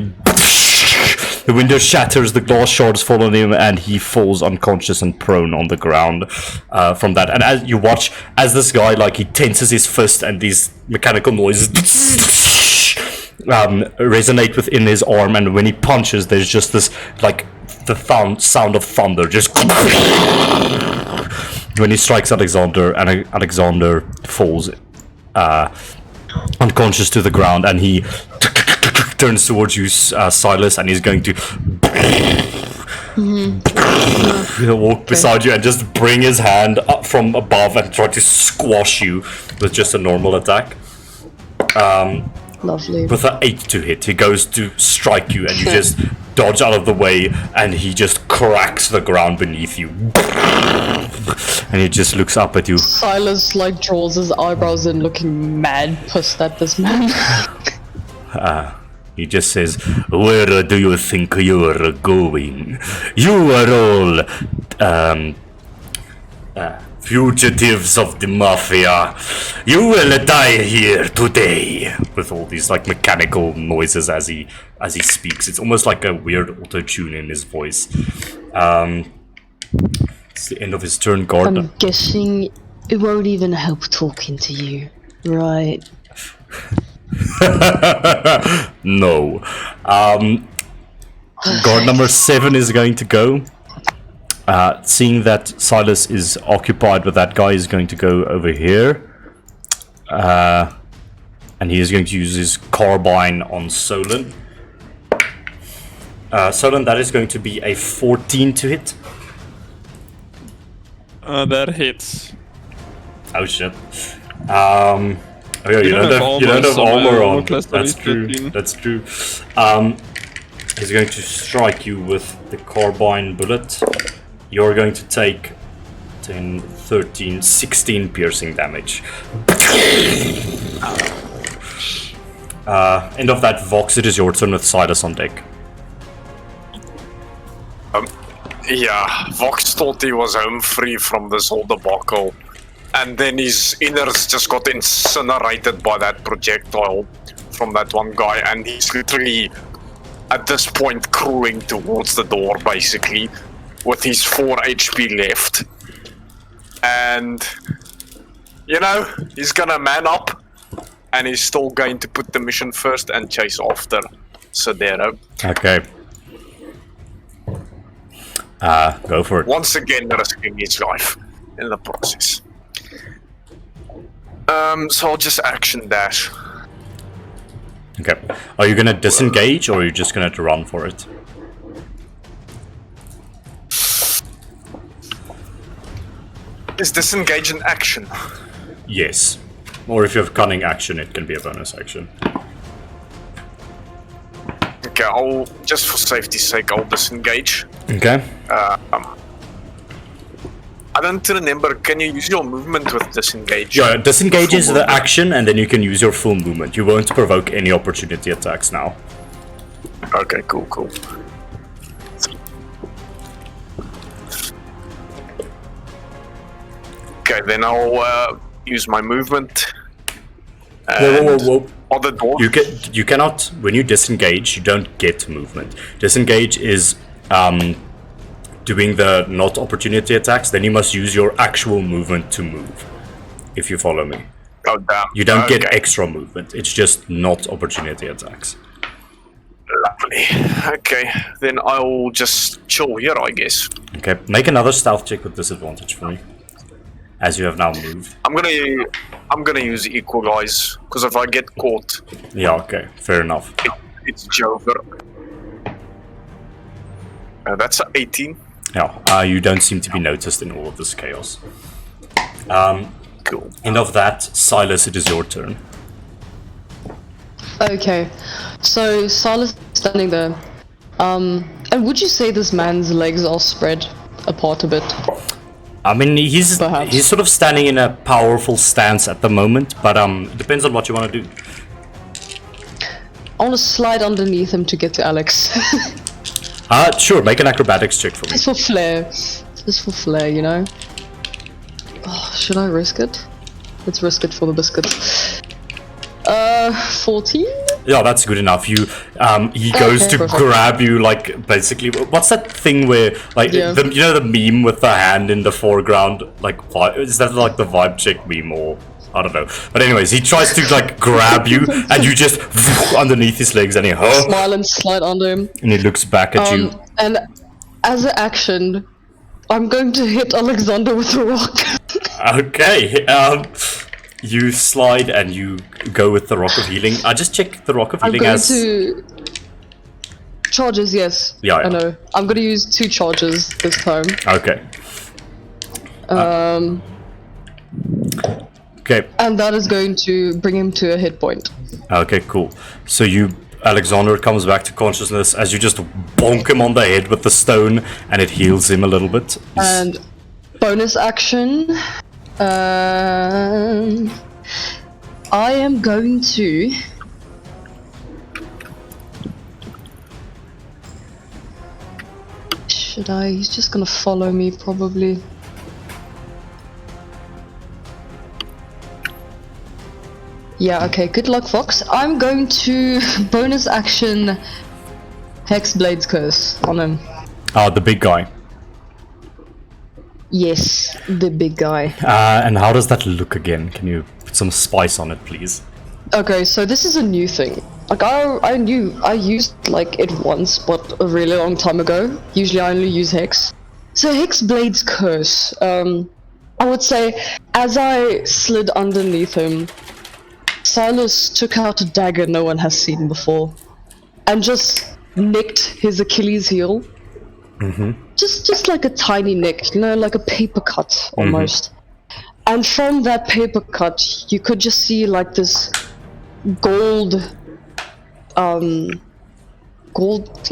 the window shatters, the glass shards fall on him, and he falls unconscious and prone on the ground from that. And as you watch, as this guy, like, he tenses his fist, and these mechanical noises resonate within his arm, and when he punches, there's just this, like, the sound of thunder, just when he strikes Alexander, and Alexander falls unconscious to the ground, and he turns towards you, Silas, and he's going to walk beside you and just bring his hand up from above and try to squash you with just a normal attack. Lovely. With an 8 to hit, he goes to strike you, and you just dodge out of the way, and he just cracks the ground beneath you. And he just looks up at you. Silas like draws his eyebrows in, looking mad pissed at this man. He just says, "Where do you think you're going? You are all fugitives of the mafia. You will die here today." With all these like mechanical noises as he speaks. It's almost like a weird auto-tune in his voice. It's the end of his turn, Gardner. I'm guessing it won't even help talking to you, right? No. Guard number 7 is going to go. Seeing that Silas is occupied with that guy, is going to go over here. And he is going to use his carbine on Solon. Solon, that is going to be a 14 to hit. That hits. Oh shit. Oh yeah, you don't have armor on. That's true. 13. That's true. He's going to strike you with the carbine bullet. You're going to take 10, 13, 16 piercing damage. End of that, Vox, it is your turn with Silas on deck. Yeah, Vox thought he was home free from this whole debacle. And then his innards just got incinerated by that projectile from that one guy. And he's literally, at this point, crawling towards the door, basically, with his 4 HP left. And, you know, he's gonna man up. And he's still going to put the mission first and chase after Sidero. Okay. Go for it. Once again, risking his life in the process. So I'll just action dash. Okay. Are you gonna disengage, or are you just gonna run for it? Is disengage an action? Yes. Or if you have cunning action, it can be a bonus action. Okay, I'll just for safety's sake, I'll disengage. Okay. I don't remember. Can you use your movement with disengage? Yeah, disengage Full is the movement. action, and then you can use your full movement. You won't provoke any opportunity attacks now. Okay, cool. Okay, then I'll use my movement. Whoa. Other door. You cannot, when you disengage, you don't get movement. Disengage is doing the not opportunity attacks, then you must use your actual movement to move. If you follow me. Oh, damn. You don't get Okay. extra movement. It's just not opportunity attacks. Lovely. Okay, then I'll just chill here, I guess. Okay, make another stealth check with disadvantage for me. As you have now moved. I'm gonna use equalize because if I get caught, Yeah, okay, fair enough. it's Jover. That's a 18. Yeah, you don't seem to be noticed in all of this chaos. Cool. End of that, Silas, it is your turn. Okay, so Silas is standing there. And would you say this man's legs are spread apart a bit? I mean, he's Perhaps. sort of standing in a powerful stance at the moment, but it depends on what you want to do. I want to slide underneath him to get to Alex. Sure, make an acrobatics check for me. Just for flair. Just for flair, you know? Oh, should I risk it? Let's risk it for the biscuit. 14? Yeah, that's good enough. He goes to perfect. grab you, like, basically, what's that thing where, like, Yeah. you know the meme with the hand in the foreground? Like, is that like the vibe check meme or, I don't know. But anyways, he tries to, like, grab you, and you just underneath his legs, and Smile and slide under him. and he looks back at you. And as an action, I'm going to hit Alexander with a rock. Okay, you slide and you go with the Rock of Healing. I just check the Rock of I'm Healing going as... to... Charges, yes. Yeah, I yeah. know. I'm going to use 2 charges this time. Okay. Okay, And that is going to bring him to a hit point. okay, cool. So Alexander comes back to consciousness as you just bonk him on the head with the stone and it heals him a little bit. And bonus action. I am going to... Should I? He's just gonna follow me, probably. Yeah, okay, good luck, Fox. I'm going to bonus action Hexblade's Curse on him. The big guy. Yes, the big guy. And how does that look again? Can you put some spice on it, please? Okay, so this is a new thing. Like, I used, like, it once, but a really long time ago. Usually I only use Hex. So Hexblade's Curse, I would say, as I slid underneath him, Silas took out a dagger no one has seen before, and just nicked his Achilles heel. Just like a tiny nick, you know, like a paper cut, almost. And from that paper cut, you could just see, like, this gold,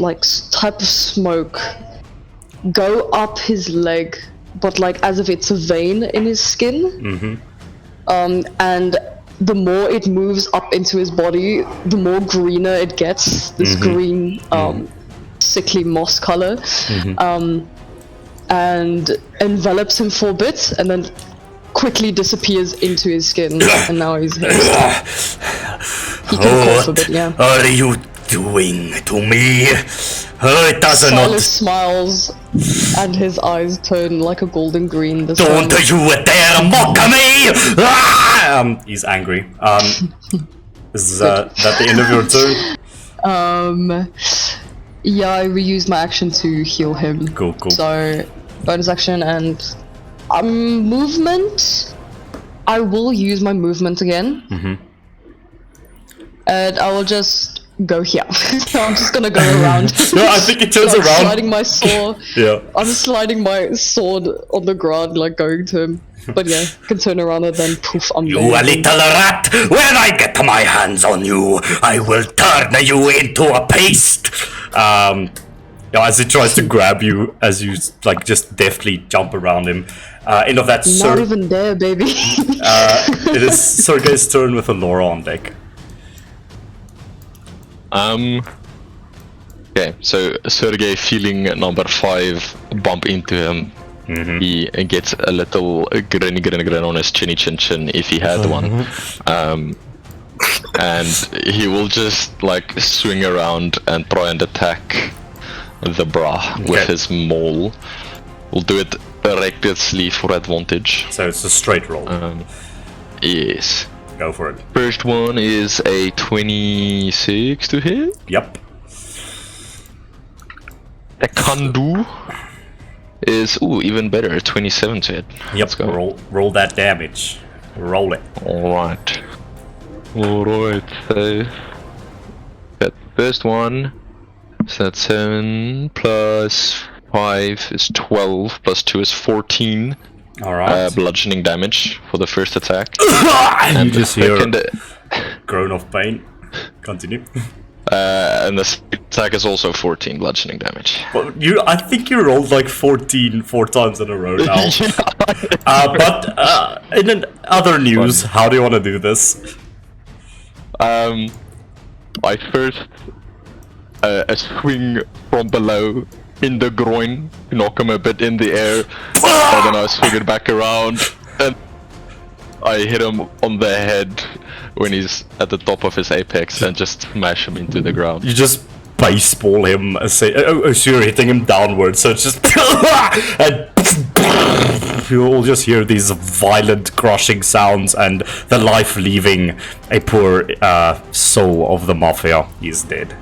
like, type of smoke go up his leg, but, like, as if it's a vein in his skin. And the more it moves up into his body, the more greener it gets. This green, sickly moss color. And envelops him for a bit, and then quickly disappears into his skin, and now he's hexed. He can cough a bit, yeah. What are you doing to me? It does Silas smiles, and his eyes turn like a golden green this time. Don't you dare mock me! He's angry. Is that the end of your turn? Yeah, I reused my action to heal him. Cool. So, bonus action and movement. I will use my movement again. And I will just go here. So I'm just gonna go around. No, I think it turns Like, around. sliding my sword. Yeah. I'm sliding my sword on the ground, like going to him. But yeah, can turn around and then poof, I'm You there. a little rat! When I get my hands on you, I will turn you into a paste! As he tries to grab you, as you, like, just deftly jump around him. End of that, Not even there, baby. it is Sergei's turn with Allura on deck. Okay, so Sergei, feeling number 5 bump into him. He gets a little grin on his chinny chin if he had one. And he will just, like, swing around and try and attack the bra with his maul. We'll do it recklessly for advantage. So it's a straight roll. Yes. Go for it. First one is a 26 to hit. Yep. A Kandu is even better, 27 to hit. Yep. Let's go. Roll that damage. Roll it. Alright. Alright, so that first one, so that's 7 plus 5 is 12, plus 2 is 14. Alright. Bludgeoning damage for the first attack. You just hear second, groan of pain. Continue. and the second attack is also 14 bludgeoning damage. Well, I think you rolled like 14 4 times in a row now. But in other news, how do you want to do this? I first a swing from below in the groin, knock him a bit in the air, and then I swing it back around, and I hit him on the head when he's at the top of his apex and just smash him into the ground. You just baseball him, so you're hitting him downwards, so it's just and you'll just hear these violent crushing sounds and the life leaving a poor soul of the mafia. He's dead.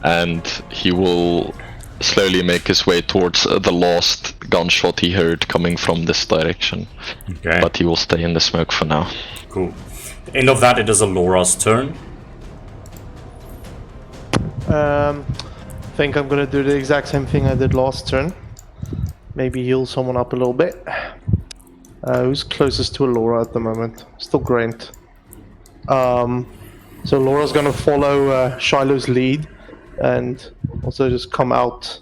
And he will slowly make his way towards the last gunshot he heard coming from this direction. Okay. But he will stay in the smoke for now. Cool. End of that, it is Alora's turn. I think I'm gonna do the exact same thing I did last turn. Maybe heal someone up a little bit. Who's closest to Alora at the moment? Still Grant. So Laura's gonna follow Shiloh's lead and also just come out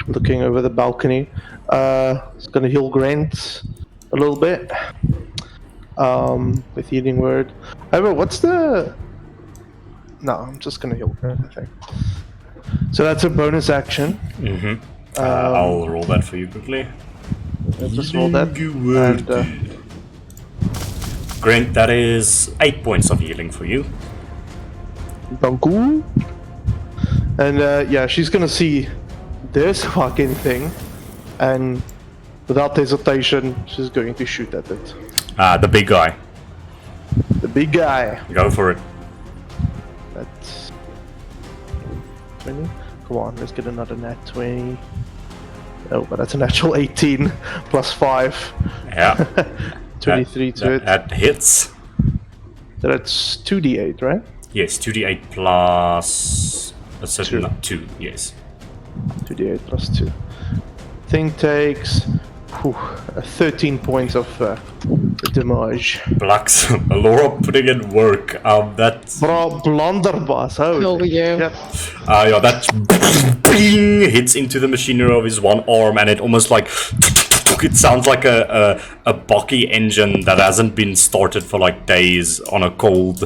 looking over the balcony. It's gonna heal Grant a little bit with Healing Word. However, what's the... No, I'm just gonna heal Grant, I think. So that's a bonus action. Mm-hmm. I'll roll that for you quickly. I'll just roll that. And, Grant, that is 8 points of healing for you. Danku. And yeah, she's gonna see this fucking thing, and without hesitation, she's going to shoot at it. The big guy. The big guy. Go for it. That's 20. Come on, let's get another nat 20. Oh, but that's a natural 18 plus 5. Yeah. 23 to it. That hits. So that's 2d8, right? Yes, 2d8 plus... That's 2, yes. 2d8 plus 2. Thing takes 13 points of damage. Blacks, Alora putting in work. That's... Bro, blunderbuss. Oh, yeah. yeah, that bing, hits into the machinery of his one arm, and it almost like... It sounds like a Bucky engine that hasn't been started for like days on a cold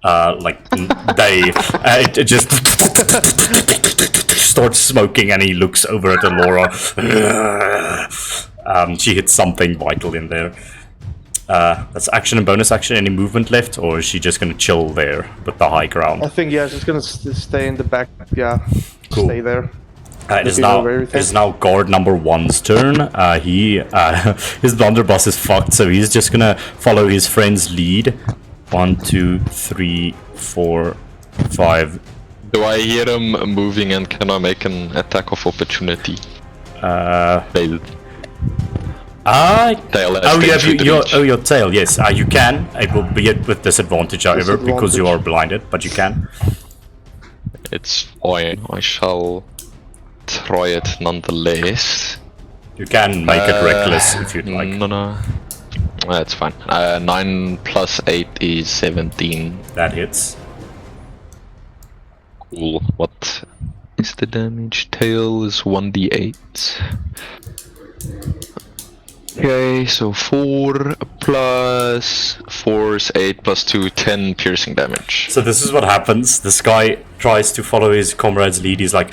day. It just starts smoking, and he looks over at Alora. She hits something vital in there. That's action and bonus action. Any movement left, or is she just gonna chill there with the high ground? I think, yeah, she's gonna stay in the back. Yeah, Cool. stay there. It is now guard number 1's turn. His blunderbuss is fucked, so he's just gonna follow his friend's lead. 1, 2, 3, 4, 5. Do I hear him moving, and can I make an attack of opportunity? Failed. Tail Your tail, yes. You can. It will be with disadvantage, however, because you are blinded, but you can. It's fine. I shall try it nonetheless. You can make it reckless if you'd like. No. That's fine. 9 plus 8 is 17. That hits. Cool. What is the damage? Tail is 1d8. Okay, so 4 plus 4 is 8 plus 2, 10 piercing damage. So this is what happens. This guy tries to follow his comrade's lead. He's like,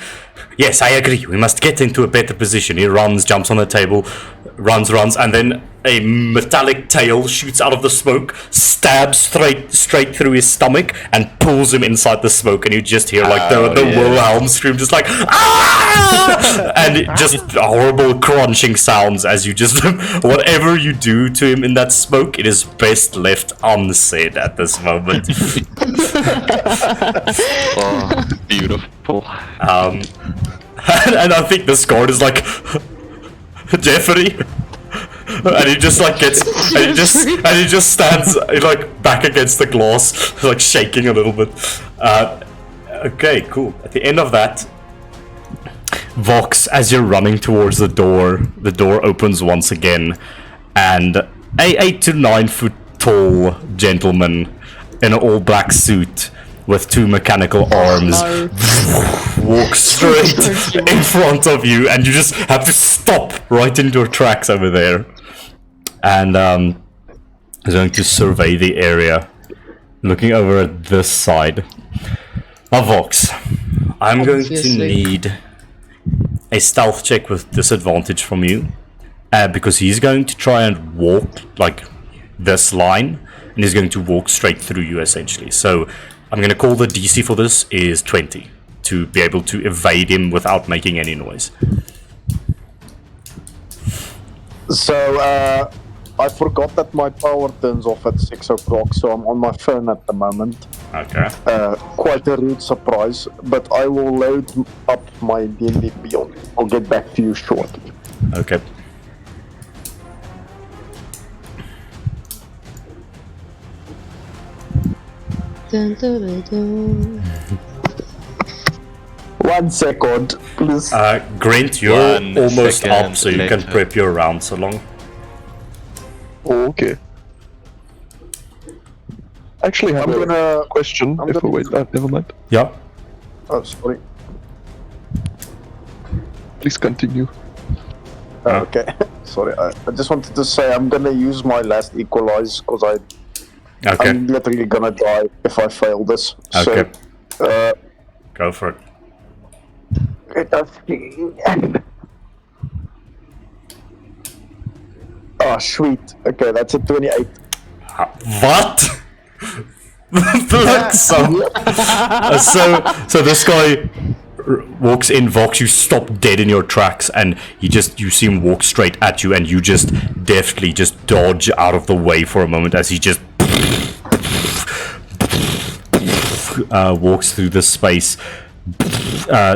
yes, I agree. We must get into a better position. He runs, jumps on the table, runs, and then a metallic tail shoots out of the smoke, stabs straight through his stomach, and pulls him inside the smoke. And you just hear like the Wilhelm scream, just like ah! And it just horrible crunching sounds as you just whatever you do to him in that smoke, it is best left unsaid at this moment. Oh, beautiful. And I think this guard is like Jeffrey. And he just like gets, and he just stands like back against the glass, like shaking a little bit. Okay, cool. At the end of that, Vox, as you're running towards the door opens once again, and a 8 to 9 foot tall gentleman in an all black suit with 2 mechanical arms walks straight in front of you, and you just have to stop right in your tracks over there. And is going to survey the area, looking over at this side. Now, Vox, I'm going to need a stealth check with disadvantage from you, because he's going to try and walk like this line, and he's going to walk straight through you essentially. So I'm going to call the DC for this is 20 to be able to evade him without making any noise. So, I forgot that my power turns off at 6 o'clock, so I'm on my phone at the moment. Okay. Quite a rude surprise, but I will load up my D&D Beyond. I'll get back to you shortly. Okay. Dun, dun, dun, dun. 1 second, please. Grint, you're 1 almost second up, so you can later. prep your rounds along. Oh, okay. Actually, I have I'm a gonna... question. I'm If we gonna- wait, never mind. Yeah. Oh, sorry. Please continue. Okay. Sorry, I just wanted to say I'm gonna use my last equalize, because Okay. I'm literally gonna die if I fail this. Okay. So, Go for it. oh, sweet. Okay, that's a 28. What? Look, so this guy walks in, Vox, you stop dead in your tracks, and you see him walk straight at you, and you just deftly just dodge out of the way for a moment as he just walks through the space.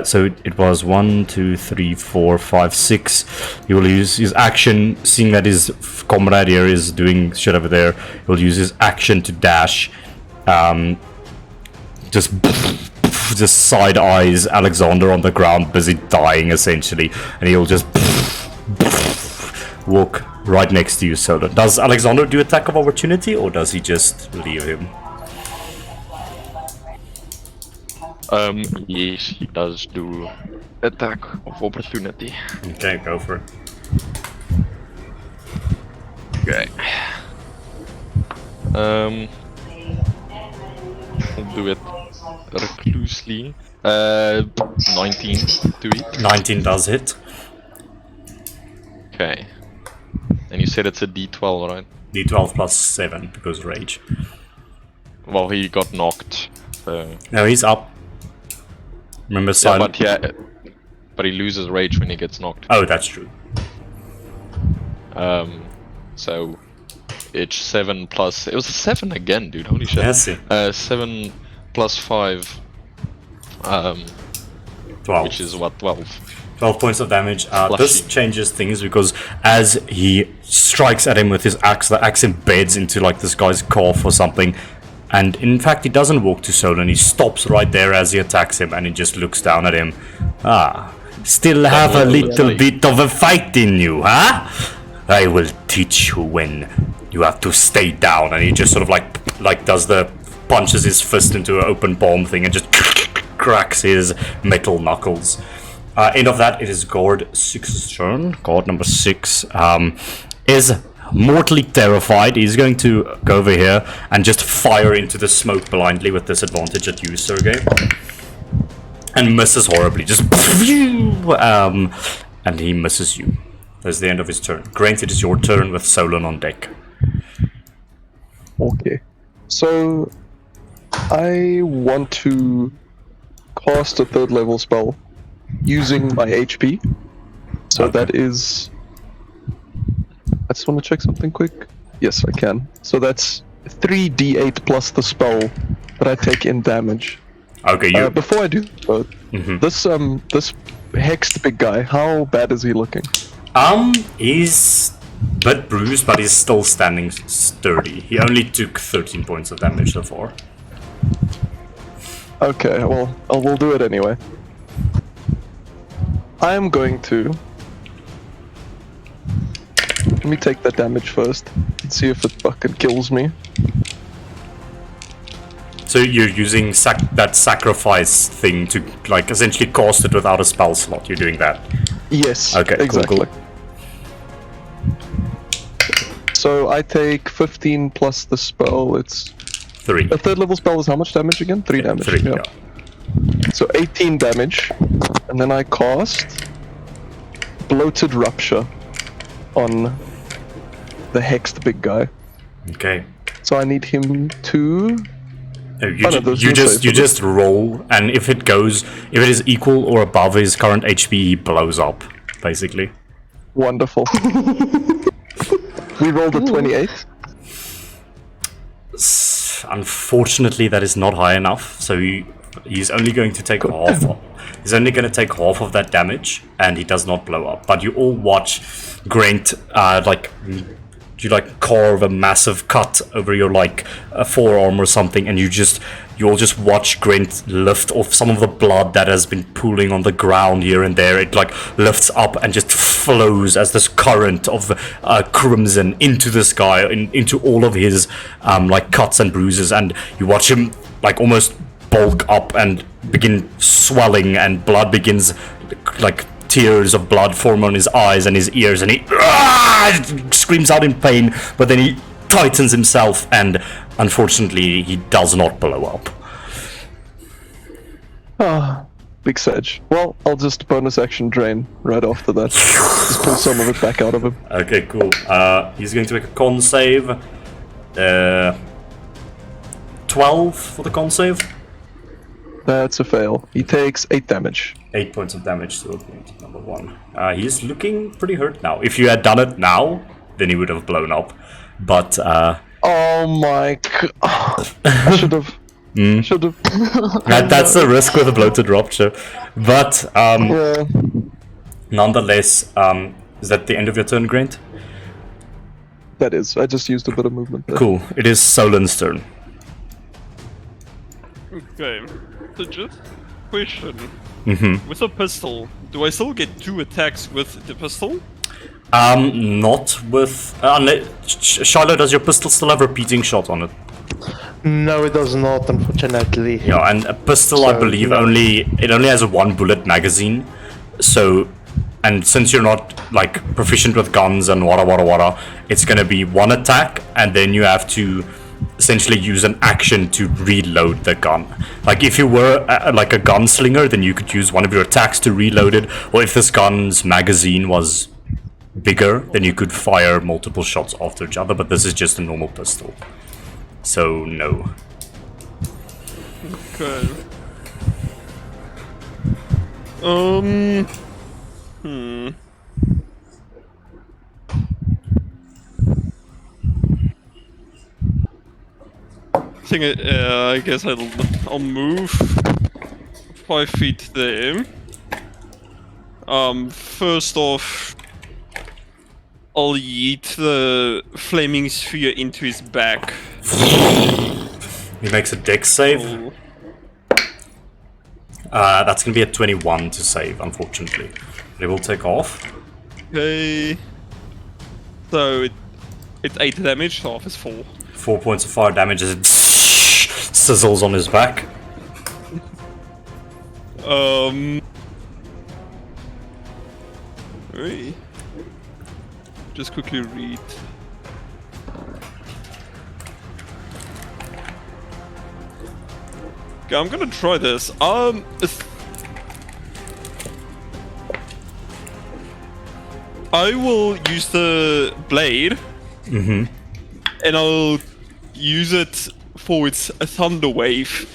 So it was 1, 2, 3, 4, 5, 6. He will use his action, seeing that his comrade here is doing shit over there. He will use his action to dash. Just side eyes Alexander on the ground, busy dying essentially, and he'll just walk right next to you, Solo. Does Alexander do attack of opportunity, or does he just leave him? Yes, he does do attack of opportunity. Okay, go for it. Okay. I'll do it reclusely. 19 to it. 19 does hit. Okay. And you said it's a D12, right? D12 plus 7 because rage. Well, he got knocked. So. No, he's up. Remember, Yeah, silent. but he loses rage when he gets knocked. Oh, that's true. So it's 7 plus. It was a 7 again, dude. Holy shit. Yes. 7 plus 5. 12. Which is what, 12. 12 points of damage. Flushy. This changes things because as he strikes at him with his axe, the axe embeds into like this guy's calf or something. And in fact, he doesn't walk to Solon. He stops right there as he attacks him, and he just looks down at him. Still have a little bit of a fight in you, huh? I will teach you when you have to stay down. And he just sort of like does the punches his fist into an open palm thing and just cracks his metal knuckles. End of that, it is Guard 6's turn. Guard number 6 is mortally terrified. He's going to go over here and just fire into the smoke blindly with disadvantage at you, Sergey. And misses horribly. Just and he misses you. That's the end of his turn. Grant, it is your turn with Solon on deck. Okay. So, I want to cast a 3rd level spell using my HP. So Okay. that is... I just want to check something quick. Yes, I can. So that's 3d8 plus the spell that I take in damage. Okay, you. Before I do, this hexed big guy, how bad is he looking? He's a bit bruised, but he's still standing sturdy. He only took 13 points of damage so far. Okay, well, we'll do it anyway. I am going to... Let me take that damage first and see if it fucking kills me. So you're using that sacrifice thing to, like, essentially cast it without a spell slot. You're doing that. Yes, Okay, cool, exactly. cool. So I take 15 plus the spell, it's... 3. A 3rd level spell is how much damage again? 3 damage. 3, yeah. So 18 damage, and then I cast Bloated Rupture on the hexed big guy. Okay. So I need him to... You just roll, and if it is equal or above his current HP, he blows up, basically. Wonderful. We rolled a 28. Unfortunately, that is not high enough. So he's only going to take half. He's only going to take half of that damage, and he does not blow up. But you all watch Grant you carve a massive cut over your forearm or something, and you all just watch Grant lift off some of the blood that has been pooling on the ground here and there. It lifts up and just flows as this current of crimson into this guy, into all of his cuts and bruises, and you watch him almost bulk up and begin swelling, and blood begins tears of blood form on his eyes and his ears, and he screams out in pain, but then he tightens himself, and unfortunately he does not blow up. Big sedge. Well, I'll just bonus action drain right after that. Just pull some of it back out of him. Okay, cool. He's going to make a con save. 12 for the con save. That's a fail. He takes 8 damage. 8 points of damage to number 1. He's looking pretty hurt now. If you had done it now, then he would have blown up. But, Oh my god. I should have. Should have. That's the risk with a bloated rupture. But, Yeah. nonetheless, is that the end of your turn, Grant? That is. I just used a bit of movement there. Cool. It is Solon's turn. Okay. So just question. With a pistol, do I still get 2 attacks with the pistol? Not with... Shiloh, does your pistol still have repeating shot on it? No, it does not, unfortunately. Yeah, and a pistol, I believe, only has a 1 bullet magazine. So, and since you're not proficient with guns and wada, it's gonna be 1 attack, and then you have to essentially use an action to reload the gun. If you were a gunslinger, then you could use one of your attacks to reload it, or if this gun's magazine was bigger, then you could fire multiple shots after each other, but this is just a normal pistol. So, no. Okay. I guess I'll move 5 feet there. First off, I'll yeet the flaming sphere into his back. He makes a dex save. Oh. That's gonna be a 21 to save, unfortunately. But it will take off. Okay. So it's 8 damage, so half is 4. 4 points of fire damage as it sizzles on his back. Wait. Just quickly read. Okay, I'm gonna try this. I will use the blade. Mm-hmm. And I'll use it for its thunder wave.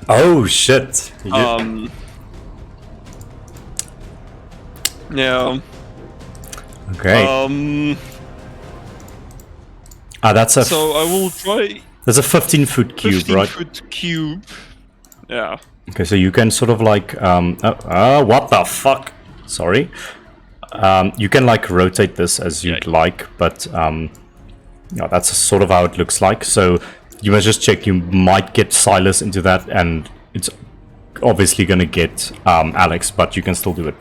Oh shit! Yeah. Okay. That's a. So I will try. There's a 15-foot cube, 15 right? foot cube. Yeah. Okay, so you can sort of like what the fuck? Sorry. You can like rotate this as you'd like, but yeah, that's sort of how it looks like. So you must just check. You might get Silas into that, and it's obviously gonna get Alex, but you can still do it.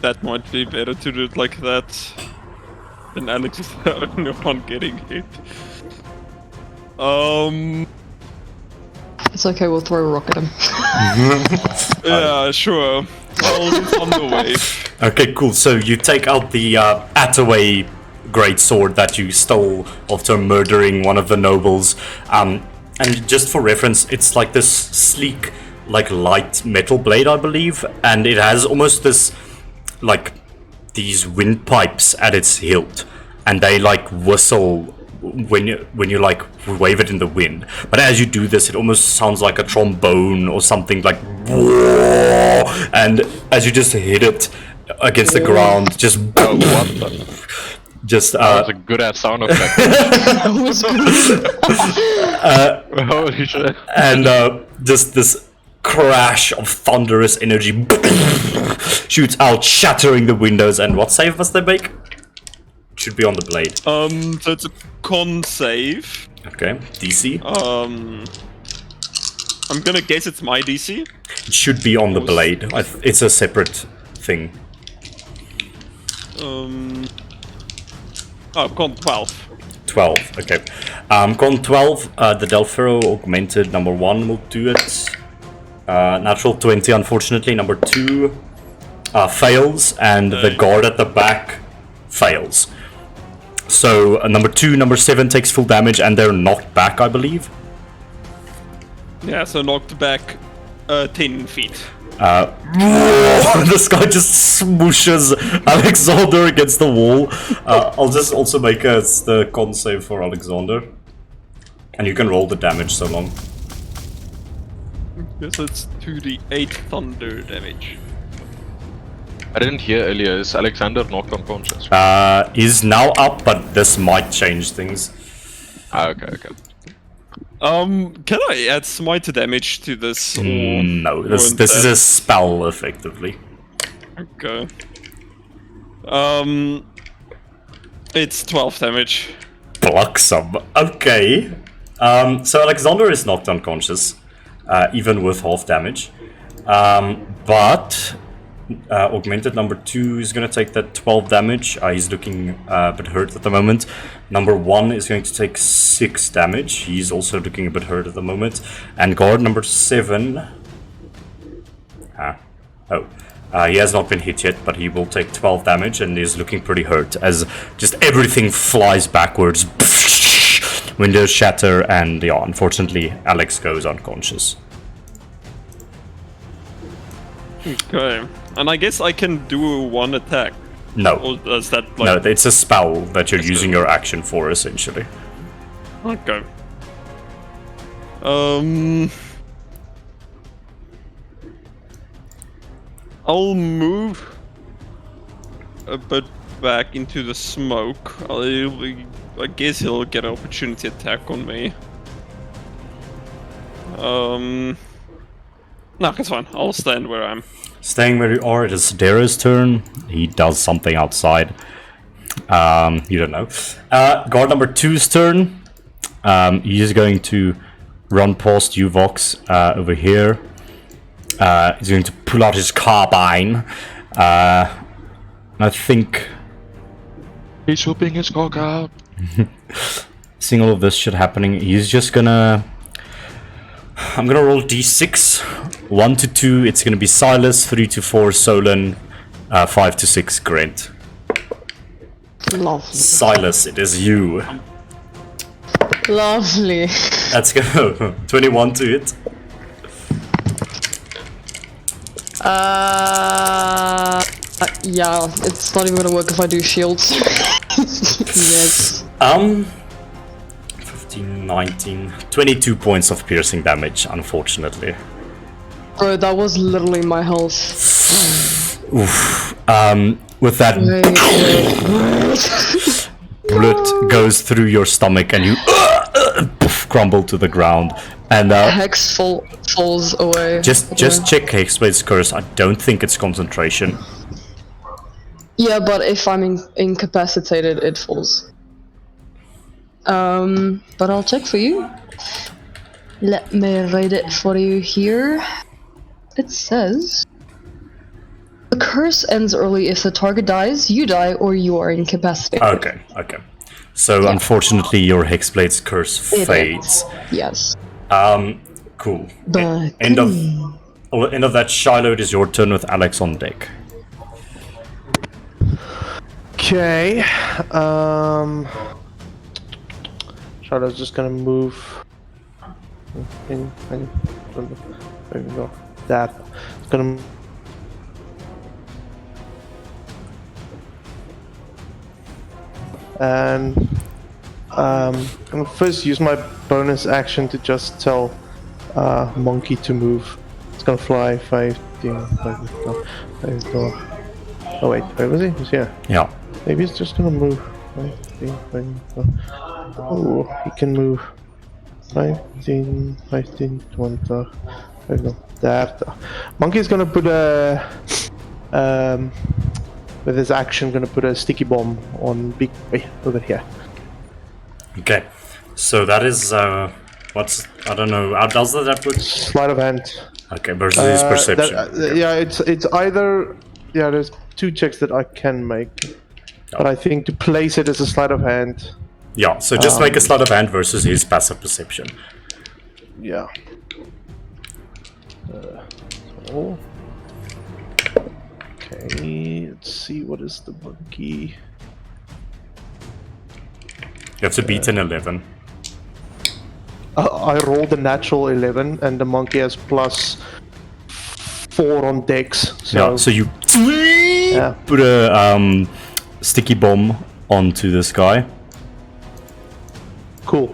That might be better to do it like that. Then Alex is the only one getting hit. It's okay, we'll throw a rock at him. Yeah, sure. I'll do Thunder Wave. Okay, cool. So you take out the Attaway great sword that you stole after murdering one of the nobles. And just for reference, it's like this sleek, like light metal blade, I believe, and it has almost this, like, these windpipes at its hilt, and they like whistle when you like wave it in the wind. But as you do this, it almost sounds like a trombone or something, like, whoa! And as you just hit it against the ground, just Oh, what the? just That's a good ass sound effect. That was good. Holy shit. and just this crash of thunderous energy shoots out, shattering the windows. And what save must they make? Should be on the blade. So it's a con save. Okay, DC. I'm gonna guess it's my DC. It should be on the blade. It's a separate thing. Oh, con 12. 12, okay. Con 12, the Del'Ferro augmented number 1 will do it. Natural 20, unfortunately. Number 2 fails, and the guard at the back fails. So number 2, number 7 takes full damage, and they're knocked back, I believe. Yeah, so knocked back 10 feet. This guy just smooshes Alexander against the wall. I'll just also make the con save for Alexander. And you can roll the damage so long. Guess it's 2d8 thunder damage. I didn't hear earlier, is Alexander knocked unconscious? He's now up, but this might change things. Okay. Can I add smite damage to this? Or No, this is a spell, effectively. Okay. It's 12 damage. Plucksome. Okay. So Alexander is knocked unconscious, even with half damage. But augmented number 2 is going to take that 12 damage. He's looking a bit hurt at the moment. Number 1 is going to take 6 damage. He's also looking a bit hurt at the moment. And guard number 7... he has not been hit yet, but he will take 12 damage and is looking pretty hurt as just everything flies backwards. Windows shatter, and yeah, unfortunately, Alex goes unconscious. Okay. And I guess I can do one attack. No. Or is that like... No, it's a spell that you're using your action for, essentially. Okay. I'll move a bit back into the smoke. I guess he'll get an opportunity attack on me. No, it's fine. I'll stand where I am. Staying where you are, it is Sidero's turn. He does something outside. You don't know. Guard number 2's turn. He is going to run past you, Vox, over here. He's going to pull out his carbine. I think... He's whipping his cock out. Seeing all of this shit happening, he's just gonna... I'm gonna roll d6. 1 to 2, it's gonna be Silas. 3 to 4, Solon. 5 to 6, Grant. Lovely. Silas, it is you. Lovely. Let's go. 21 to hit. Yeah, it's not even gonna work if I do shields. Yes. 15, 19, 22 points of piercing damage, unfortunately. Bro, that was literally my health. Oof. With that bullet goes through your stomach and you crumble to the ground. And Hex falls away. just check Hexblade's curse. I don't think it's concentration. Yeah, but if I'm incapacitated, it falls. But I'll check for you. Let me read it for you here. It says... The curse ends early if the target dies, you die, or you are incapacitated. Okay. So unfortunately your Hexblade's curse fades. Yes. Cool. But End of that, Shiloh, it is your turn with Alex on deck. Okay. Charlotte's just gonna move. There we go. That. It's gonna. And I'm gonna first use my bonus action to just tell Monkey to move. It's gonna fly 15. Oh wait, where was he? He's here. Yeah. Maybe he's just gonna move. 15, oh, he can move. 15, 20. There we go. There. Monkey's gonna put a with his action, gonna put a sticky bomb on Big Boy over here. Okay. So that is what's, I don't know, how does that put? Sleight of hand. Okay, versus his perception. Okay. Yeah, it's either, yeah, there's two checks that I can make, but I think to place it as a sleight of hand. Yeah, so just make a sleight of hand versus his passive perception. Yeah. So. Okay, let's see, what is the monkey? You have to beat an 11. I rolled a natural 11, and the monkey has plus 4 on dex. So, Yeah, so you put a sticky bomb onto this guy. cool.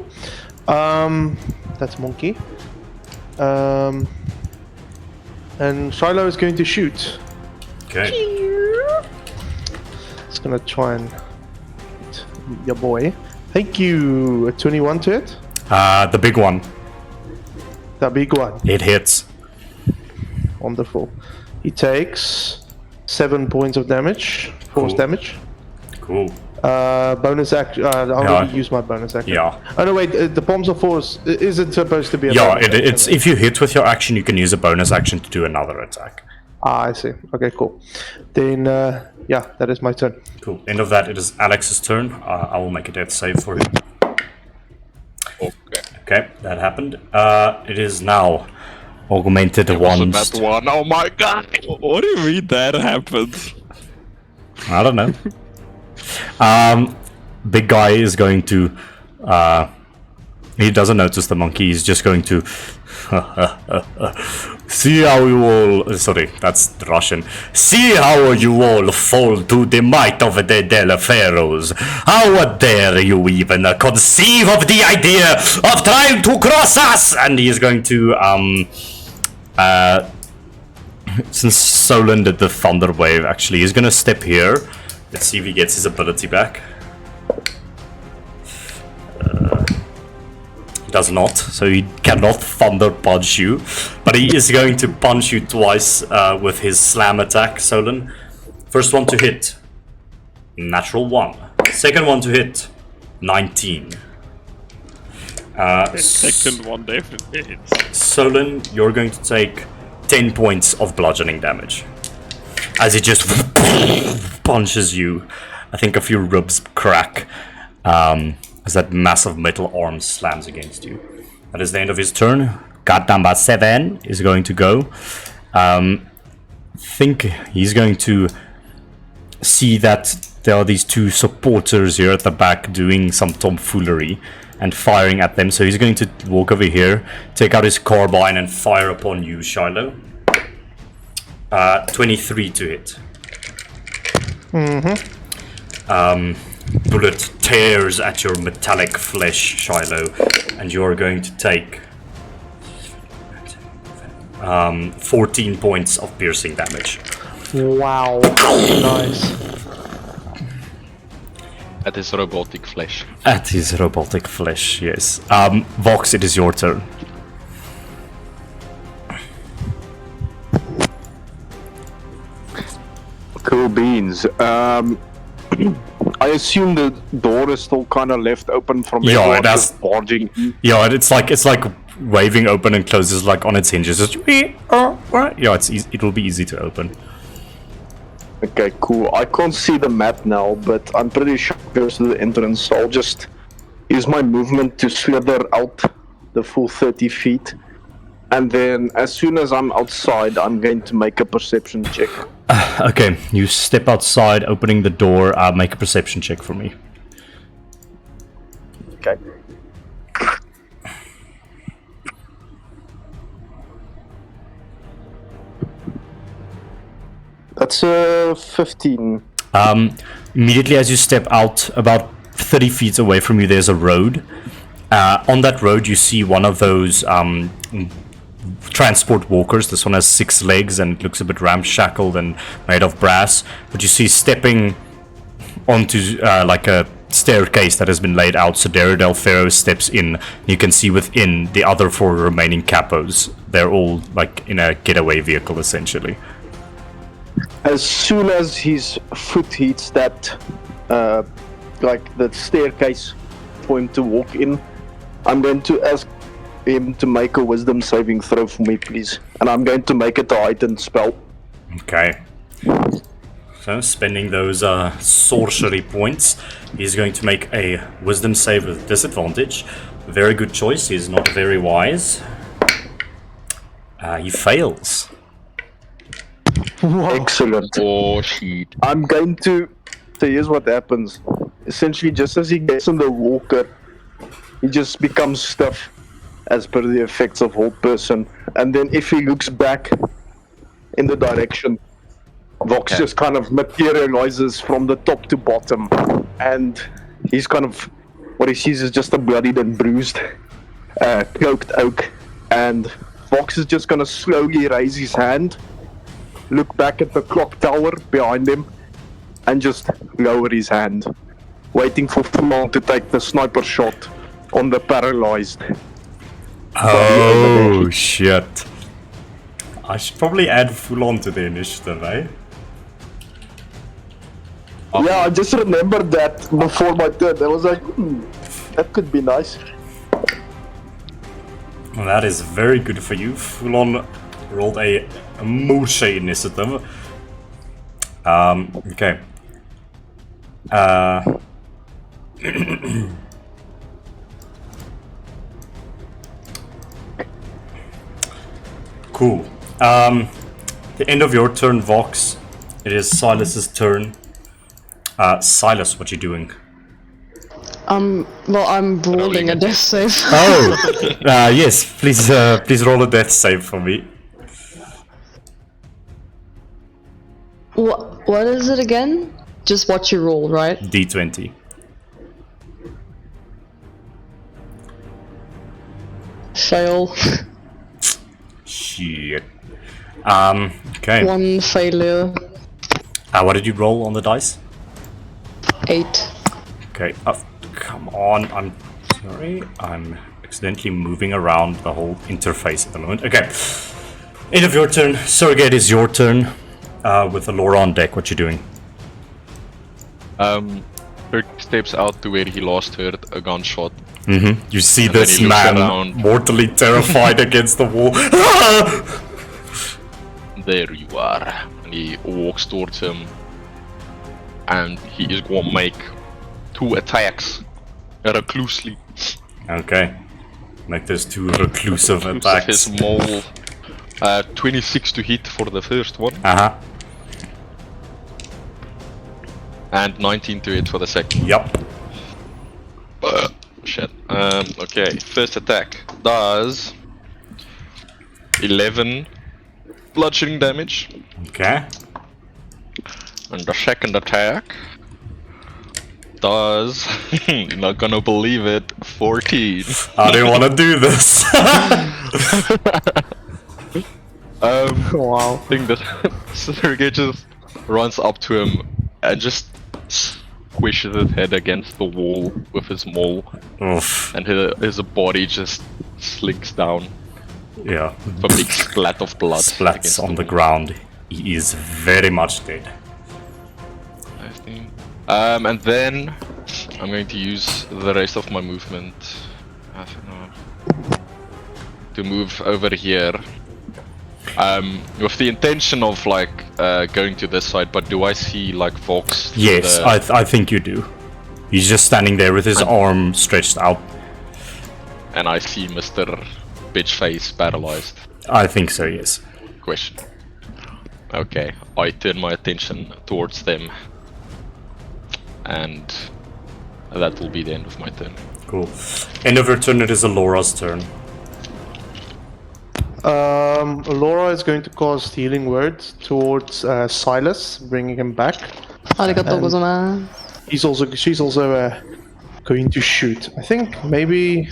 That's monkey. And Shiloh is going to shoot. Okay. It's gonna try and hit your boy. Thank you. A 21 to it. The big one. The big one. It hits. Wonderful. He takes 7 points of damage. Force Cool. damage. Cool. Bonus action. I already used my bonus action. Yeah. Oh no, wait. The bombs of force. Is it supposed to be a Yeah, bonus action? it's if you hit with your action, you can use a bonus action to do another attack. I see. Okay, cool. Then, yeah, that is my turn. Cool. End of that, it is Alex's turn. I will make a death save for him. Okay. Okay, that happened. It is now augmented Wasn't ones. that one? Oh my god! What do you mean that happened? I don't know. Big guy is going to. He doesn't notice the monkey. He's just going to. See how you all. Sorry, that's Russian. See how you all fall to the might of the Del'Ferros. How dare you even conceive of the idea of trying to cross us? And he is going to. Since Solon did the thunder wave, actually, he's gonna step here. Let's see if he gets his ability back. He does not, so he cannot thunder punch you. But he is going to punch you twice with his slam attack, Solon. First one to hit, natural 1. Second one to hit, 19. Second one definitely hits. Solon, you're going to take 10 points of bludgeoning damage. As he just punches you. I think a few ribs crack as that massive metal arm slams against you. That is the end of his turn. Card number 7 is going to go. Think he's going to see that there are these two supporters here at the back doing some tomfoolery. and firing at them. So he's going to walk over here, take out his carbine, and fire upon you, Shiloh. 23 to hit. Bullet tears at your metallic flesh, Shiloh, and you're going to take 14 points of piercing damage. Wow. Nice. At his robotic flesh. At his robotic flesh, yes. Vox, it is your turn. Cool beans. I assume the door is still kind of left open from Yeah, everyone that's- just barging. Yeah, it's like waving open and closes like on its hinges. Just, yeah, it'll be easy to open. Okay, cool. I can't see the map now, but I'm pretty sure there's the entrance, so I'll just use my movement to slither out the full 30 feet. And then, as soon as I'm outside, I'm going to make a perception check. Okay, you step outside, opening the door. Make a perception check for me. Okay. That's 15. Immediately as you step out, about 30 feet away from you, there's a road. On that road, you see one of those transport walkers. This one has 6 legs and it looks a bit ramshackled and made of brass. But you see stepping onto like a staircase that has been laid out. Sidero Del'Ferro steps in. You can see within the other 4 remaining capos. They're all like in a getaway vehicle, essentially. As soon as his foot hits that, like the staircase for him to walk in, I'm going to ask him to make a wisdom saving throw for me, please. And I'm going to make it a heightened spell. Okay. So, spending those sorcery points, he's going to make a wisdom save with disadvantage. Very good choice. He's not very wise. He fails. Excellent. Oh shit. I'm going to... So here's what happens. Essentially, just as he gets in the walker, he just becomes stiff as per the effects of hold person. And then if he looks back in the direction, Vox just kind of materializes from the top to bottom. And he's kind of... What he sees is just a bloodied and bruised cloaked oak. And Vox is just going to slowly raise his hand, look back at the clock tower behind him, and just lower his hand, waiting for Fulon to take the sniper shot on the paralyzed. Oh, shit. I should probably add Fulon to the initiative, eh? Yeah, I just remembered that before my turn. I was like, that could be nice. Well, that is very good for you. Fulon rolled a Moshe initiative. Okay. Cool. The end of your turn, Vox. It is Silas's turn. Silas, what you doing? Well, I'm rolling a death save. Oh, yes. Please roll a death save for me. What is it again? Just what you roll, right? D20. Fail. Shit. Okay. 1 failure. What did you roll on the dice? 8. Okay. Come on. I'm sorry. I'm accidentally moving around the whole interface at the moment. Okay. End of your turn. Surrogate, is your turn. With the Laura on deck, what you doing? Kirk steps out to where he last heard a gunshot. You see And then this he looks man around. mortally terrified against the wall. There you are. And he walks towards him. And he is going to make 2 attacks. Reclusely. Okay. Make those 2 reclusive attacks. His mole. 26 to hit for the first one. And 19 to hit for the second. Yep. Shit. Okay, first attack does 11 bludgeoning damage, Okay. and the second attack does, you're not gonna believe it, 14. How do you want to do this? Wow. I think that Sergey just runs up to him and just squishes his head against the wall with his maul, Oof. and his body just slinks down. Yeah. A big splat of blood. Splats against on the wall. ground. He is very much dead. 15. And then I'm going to use the rest of my movement to move over here. With the intention of like going to this side, but do I see like Vox? Yes, I think you do. He's just standing there with his arm stretched out. And I see Mr. Bitchface paralyzed. I think so, yes. Question. Okay, I turn my attention towards them. And that will be the end of my turn. Cool. End of your turn, it is Alora's turn. Laura is going to cast healing word towards Silas, bringing him back. Arigatou gozaimasu. She's also going to shoot. I think maybe we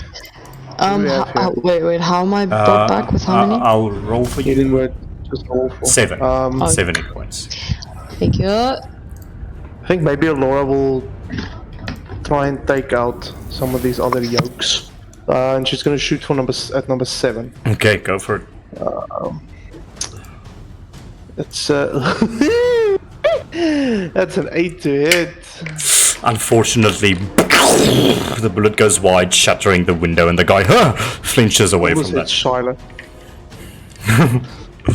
have here? Wait, how am I brought back with how many? I'll roll for you. healing word. Just roll for 7. Okay. 7 hit points. Thank you. I think maybe Laura will try and take out some of these other yokes. And she's going to shoot for number 7. Okay, go for it. It's that's an 8 to hit. Unfortunately, the bullet goes wide, shattering the window, and the guy flinches away Was from it that. Shiloh?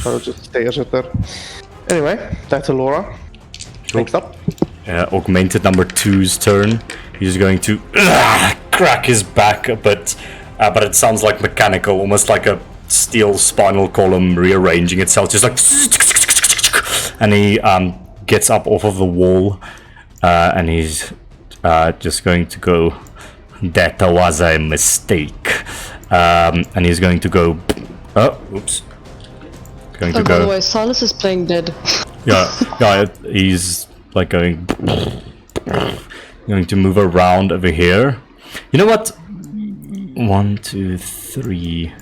So just stares at her. Anyway, that's Laura. Next up. Augmented number 2's turn. He's going to crack his back a bit, but it sounds like mechanical, almost like a steel spinal column rearranging itself, just like. And he gets up off of the wall, and he's just going to go. That was a mistake, and he's going to go. Oh, oops. Going to Oh, by the go. way, Silas is playing dead. Yeah, he's like going to move around over here. You know what? 1, 2, 3,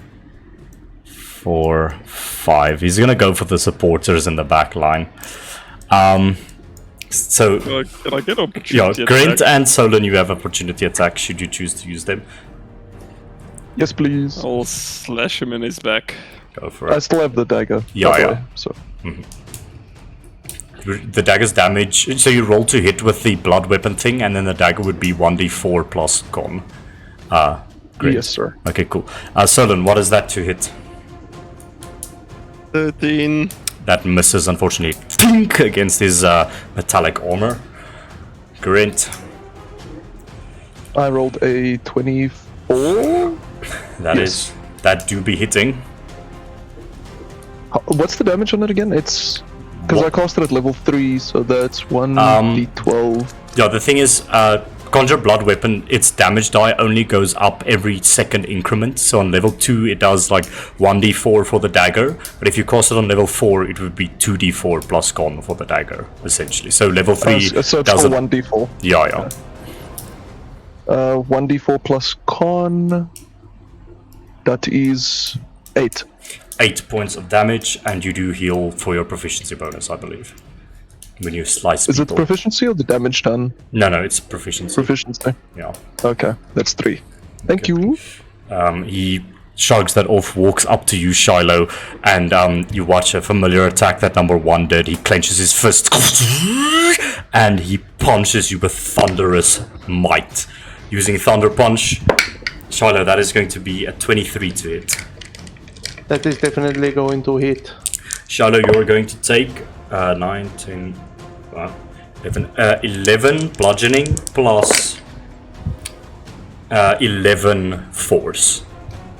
4, 5. He's gonna go for the supporters in the back line. So Can I get yeah, opportunity Grint attack? and Solon, you have opportunity attack should you choose to use them. Yes, please. I'll slash him in his back. Go for I it. still have the dagger. Yeah, by the yeah. way, so The dagger's damage. So you roll to hit with the blood weapon thing, and then the dagger would be 1d4 plus con. Great. yes, sir. Okay, cool. Solon, what is that to hit? 13. That misses, unfortunately, Tink against his metallic armor. Grint, I rolled a 24. that do be hitting. What's the damage on it again? It's because I cast it at level 3, so that's 1d12. Yeah, the thing is, Conjure Blood Weapon, its damage die only goes up every second increment. So on level 2, it does like 1d4 for the dagger. But if you cast it on level 4, it would be 2d4 plus con for the dagger, essentially. So level 3 So it's all does it. 1d4. Yeah. 1d4 plus con. That is 8. 8 points of damage, and you do heal for your proficiency bonus, I believe. When you slice Is it people. proficiency or the damage done? No, it's proficiency. Proficiency. Yeah. Okay, that's 3. Thank you. He shrugs that off, walks up to you, Shiloh, and you watch a familiar attack that number 1 did. He clenches his fist, and he punches you with thunderous might. Using Thunder Punch, Shiloh, that is going to be a 23 to hit. That is definitely going to hit. Shiloh, you're going to take 9, 10, 11 bludgeoning plus 11 force.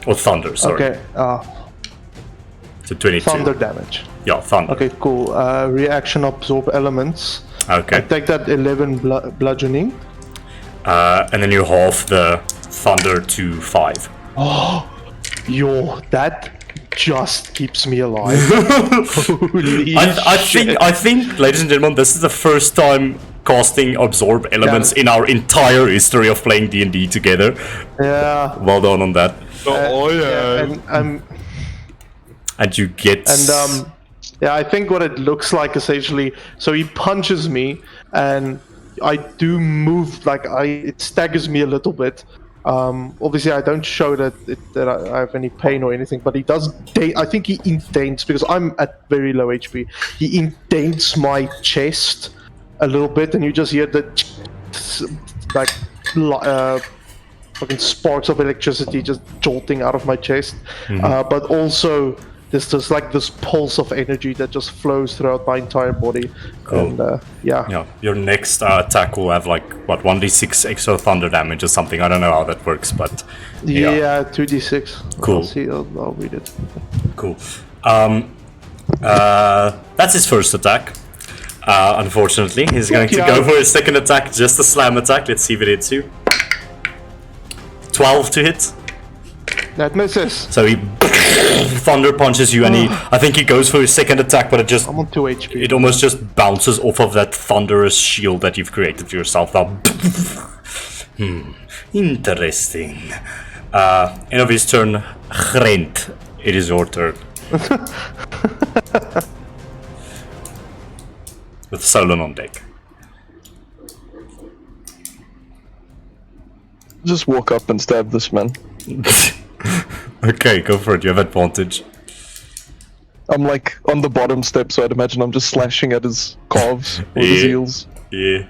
Or thunder, sorry. Okay, So 22. thunder damage. Yeah, thunder. Okay, cool. Reaction absorb elements. I Okay. take that 11 bludgeoning. And then you half the thunder to 5. Yo, that just keeps me alive. Holy I think, ladies and gentlemen, this is the first time casting absorb elements in our entire history of playing D&D together. Yeah. Well done on that. And you get... yeah, I think what it looks like essentially, so he punches me and I do move, like it staggers me a little bit. Obviously I don't show that I have any pain or anything, but he does, I think he indents, because I'm at very low HP, he indents my chest a little bit and you just hear the like fucking sparks of electricity just jolting out of my chest. But also there's just like this pulse of energy that just flows throughout my entire body. Cool. And Yeah, your next attack will have like, what, 1d6 extra thunder damage or something. I don't know how that works, but... Yeah, 2d6. Cool. I'll see, I'll read it. Cool. That's his first attack. Unfortunately, he's going to go for his second attack, just a slam attack. Let's see if it hits you. 12 to hit. That misses. So he thunder punches you, and I think he goes for his second attack, but it just... I'm on 2 HP. It almost just bounces off of that thunderous shield that you've created for yourself. Now, interesting. End of his turn, Grent. It is your turn. With Solon on deck. Just walk up and stab this man. Okay, go for it. You have advantage. I'm like on the bottom step, so I'd imagine I'm just slashing at his calves or his heels. Yeah,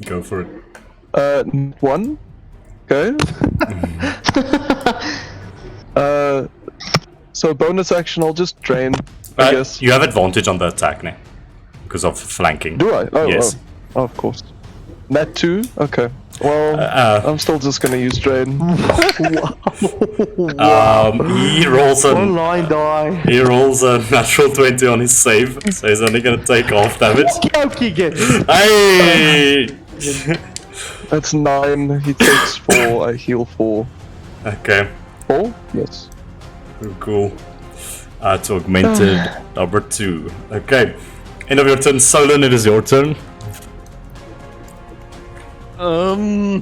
go for it. 1. Okay. So bonus action, I'll just drain, I guess. You have advantage on the attack now, because of flanking. Do I? Oh, yes. Oh, of course. Nat 2? Okay. Well, I'm still just gonna use drain. He rolls a Online die. He rolls a natural 20 on his save, so he's only gonna take half damage. Hey! That's 9. He takes 4. I heal 4. Okay. 4? Yes. Cool. It's augmented number 2. Okay. End of your turn, Solon. It is your turn. No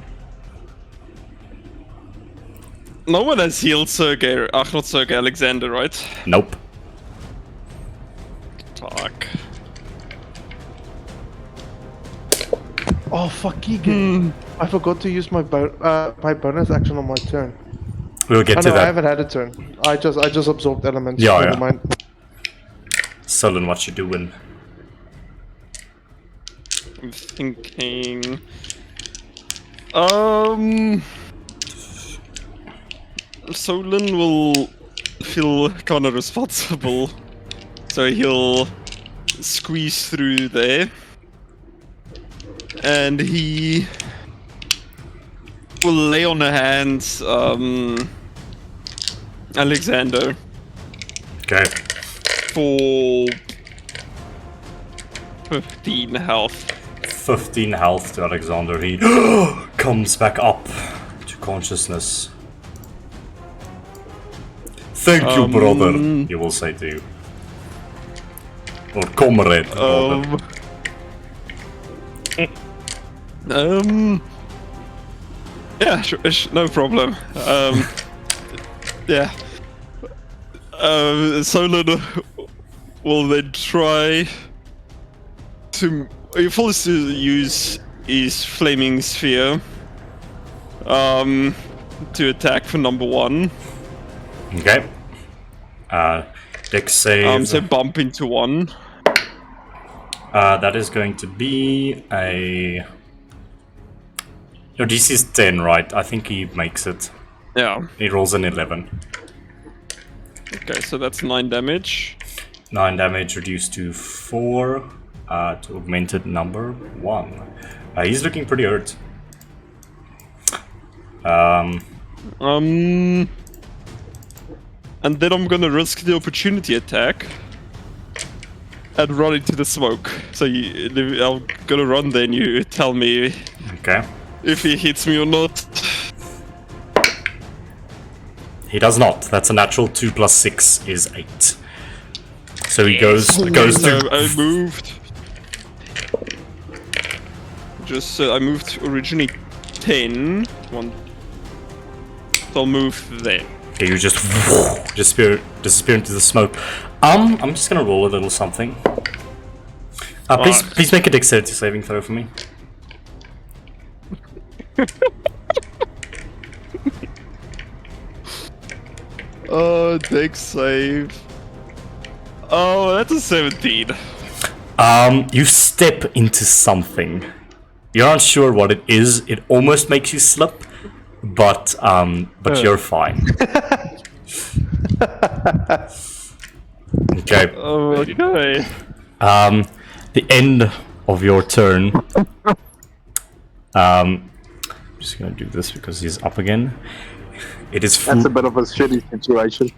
one has healed Sergei, not Sergei, Alexander, right? Nope. Talk. Oh fuck, Keegan. I forgot to use my my bonus action on my turn. We'll get to I that. haven't had a turn. I just absorbed elements. Yeah, Never yeah. mind. Solon, what you doing? I'm thinking... Solon will feel kind of responsible, so he'll squeeze through there, and he will lay on the hands Alexander Okay. for 15 health. 15 health to Alexander. He comes back up to consciousness. Thank you, brother, he will say to you. Or comrade, brother. Yeah, sure, no problem. Yeah. Solon will then try to... He forced to use his flaming sphere to attack for number 1. Okay. Dex save. So bump into 1. That is going to be a... Your DC is 10, right? I think he makes it. Yeah. He rolls an 11. Okay, so that's 9 damage. 9 damage reduced to 4 to augmented number 1. He's looking pretty hurt. And then I'm gonna risk the opportunity attack and run into the smoke. So I'm gonna run, then you tell me Okay. if he hits me or not. He does not. That's a natural 2 plus 6 is 8. So he goes So to. I moved. I moved originally 10. So I'll move there. Okay, you just disappear into the smoke. I'm just gonna roll a little something. Please make a dexterity saving throw for me. Oh, dex save. Oh, that's a 17. You step into something. You're not sure what it is. It almost makes you slip, but you're fine. Okay. Oh, okay. The end of your turn. I'm just gonna do this because he's up again. It is That's a bit of a shitty situation.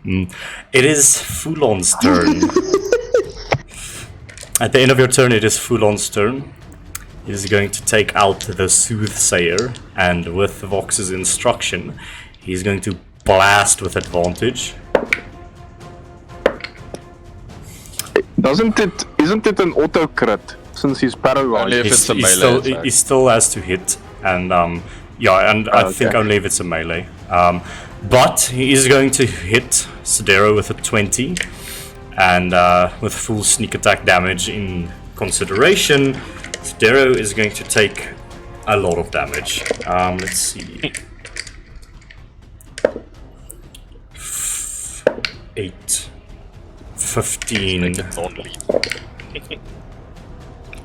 It is Fulon's turn. At the end of your turn, it is Fulon's turn. He is going to take out the Soothsayer, and with Vox's instruction, he's going to blast with advantage. Isn't it an auto crit since he's paralyzed? Only if it's a melee. He still has to hit, and I think only if it's a melee. But he is going to hit Sidero with a 20, and with full sneak attack damage in consideration, Sidero is going to take a lot of damage. Let's see. 8, 15,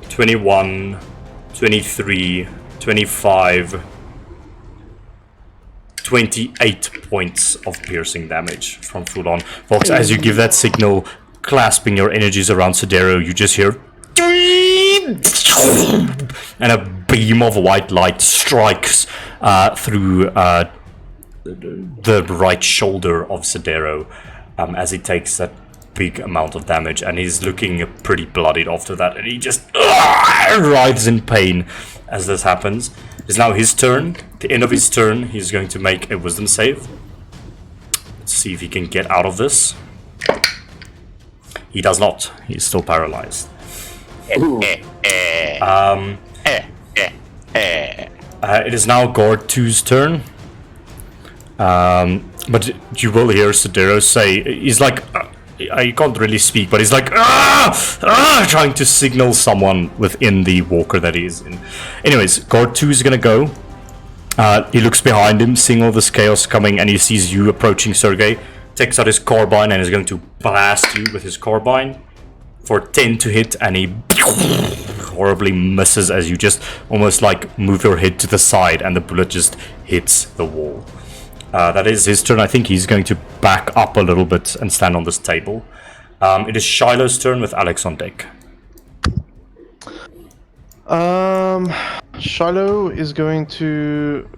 21, 23, 25, 28 points of piercing damage from Fulon. Vox, as you give that signal, clasping your energies around Sidero, you just hear and a beam of white light strikes through the right shoulder of Sidero as he takes that big amount of damage, and he's looking pretty bloodied after that, and he just writhes in pain as this happens. It's now his turn. At the end of his turn, he's going to make a wisdom save. Let's see if he can get out of this. He does not. He's still paralyzed. It is now Guard 2's turn. But you will hear Sidero say, he's like, he can't really speak, but he's like, trying to signal someone within the walker that he is in. Anyways, Guard 2 is gonna go. He looks behind him, seeing all this chaos coming, and he sees you approaching, Sergey. Takes out his carbine and is going to blast you with his carbine for 10 to hit, and he horribly misses as you just almost like move your head to the side and the bullet just hits the wall. That is his turn. I think he's going to back up a little bit and stand on this table. It is Shiloh's turn with Alex on deck. Shiloh is going to...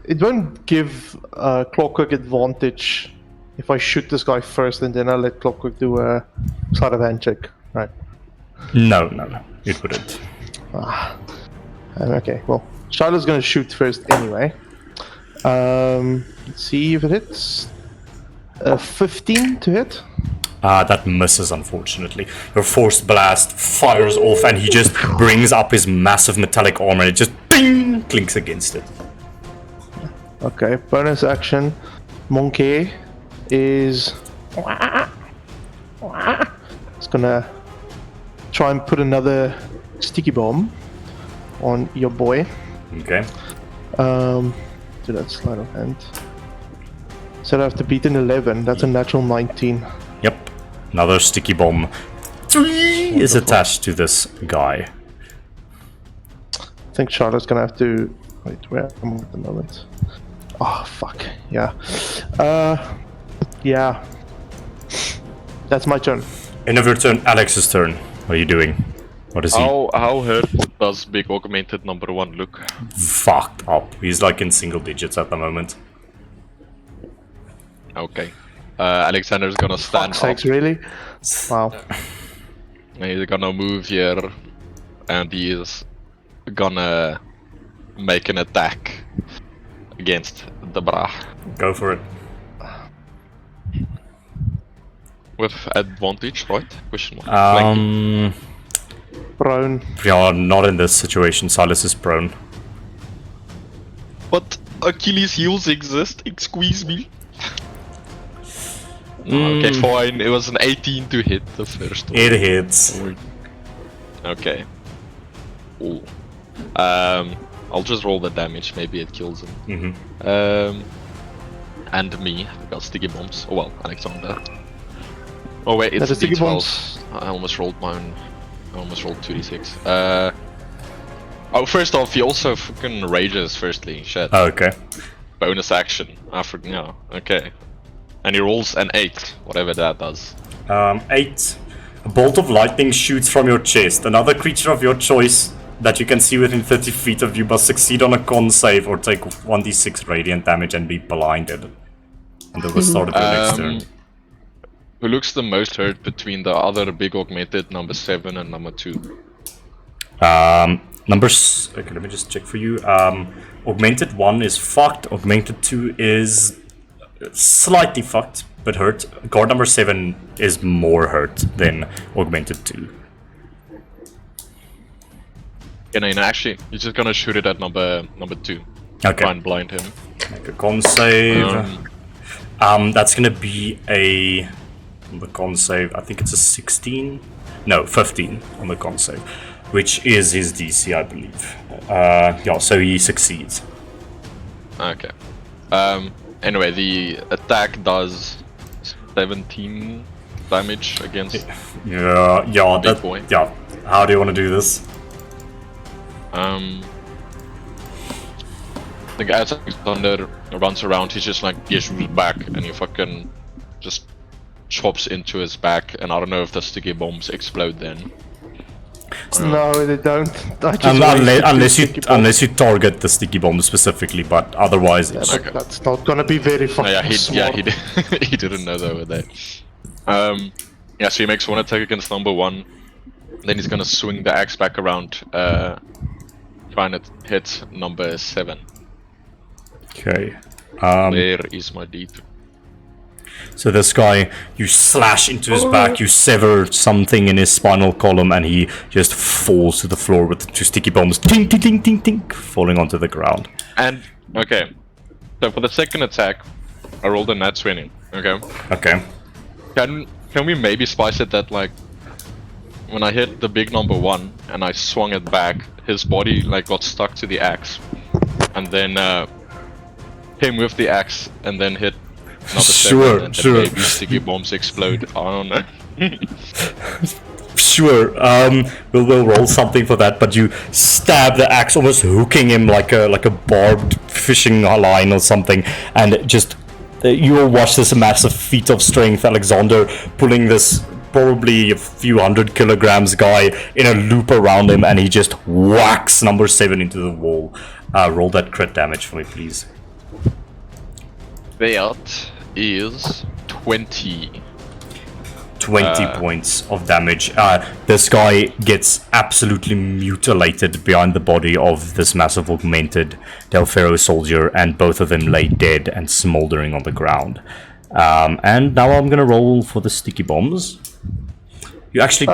It won't give Clockwork advantage if I shoot this guy first and then I'll let Clockwork do a sleight of hand check, right? No, it wouldn't. Okay, well, Shiloh's going to shoot first anyway. Let's see if it hits. 15 to hit. That misses, unfortunately. Your forced blast fires off, and he just brings up his massive metallic armor, and it just bing, clinks against it. Okay, bonus action. Monkey is... It's gonna try and put another sticky bomb on your boy. Okay. Do that sleight of hand. So I have to beat an 11. That's a natural 19. Yep. Another sticky bomb is attached to this guy. I think Charlotte's gonna have to... Wait, where am I at the moment? Oh, fuck. Yeah. Yeah. That's my turn. End of your turn, Alex's turn. What are you doing? What is he? How hurt does Big Augmented number 1 look? Fucked up. He's like in single digits at the moment. Okay. Alexander's gonna stand Fuck's up. sakes, really? Wow. And he's gonna move here, and he is gonna make an attack against the bra. Go for it. with advantage, right? Question mark. Prone. Yeah, not in this situation. Silas is prone. But Achilles' heels exist. Squeeze me. Okay, fine. It was an 18 to hit the first one. It hits. Okay. Ooh. I'll just roll the damage. Maybe it kills him. And me. I got sticky bombs. Oh well, Alexander. Oh wait, it's That's a sticky D12. bombs. I almost rolled mine. I almost rolled 2d6. Oh, first off, he also fucking rages. Firstly, shit. Oh, okay. Bonus action. I forgot. Yeah. Okay. And he rolls an 8, whatever that does. 8. A bolt of lightning shoots from your chest. Another creature of your choice that you can see within 30 feet of you must succeed on a con save or take 1d6 radiant damage and be blinded until the start of your next turn. Who looks the most hurt between the other big augmented number 7 and number 2? Numbers. Okay, let me just check for you. Augmented 1 is fucked. Augmented 2 is slightly fucked, but hurt. Guard number 7 is more hurt than augmented 2. Actually, he's just gonna shoot it at number 2. Okay. Try and blind him. Make a con save. That's gonna be a on the con save. I think it's a 16. No, 15 on the con save, which is his DC, I believe. Yeah, so he succeeds. Okay. Anyway, the attack does 17 damage against. Yeah, Big boy. yeah. How do you want to do this? The guy as Alexander runs around, he's just like Yeshu's back, and he fucking just chops into his back, and I don't know if the sticky bombs explode then. No, they don't. I just Unless you target the sticky bomb specifically, but otherwise it's Okay. That's not gonna be very No, fucking he smart. he didn't know they were there. Yeah, so he makes one attack against number 1, then he's gonna swing the axe back around, trying to hit number 7. okay. Where is my D3? So this guy, you slash into his back, you sever something in his spinal column, and he just falls to the floor with 2 sticky bombs, tink, tink, tink, tink, tink, falling onto the ground. And okay, so for the second attack, I rolled a nat 20. Okay, Okay. can we maybe spice it that like when I hit the big number 1 and I swung it back, his body like got stuck to the axe, and then him with the axe, and then hit number 7, and Sure. maybe sticky bombs explode. I don't know. Sure, we'll roll something for that, but you stab the axe, almost hooking him like a barbed fishing line or something, and just you'll watch this massive feat of strength, Alexander pulling this probably a few 100 kilograms guy in a loop around him, and he just whacks number 7 into the wall. Roll that crit damage for me, please. That is 20. 20 points of damage. This guy gets absolutely mutilated behind the body of this massive augmented Del'Ferro soldier, and both of them lay dead and smoldering on the ground. And now I'm gonna roll for the sticky bombs. You actually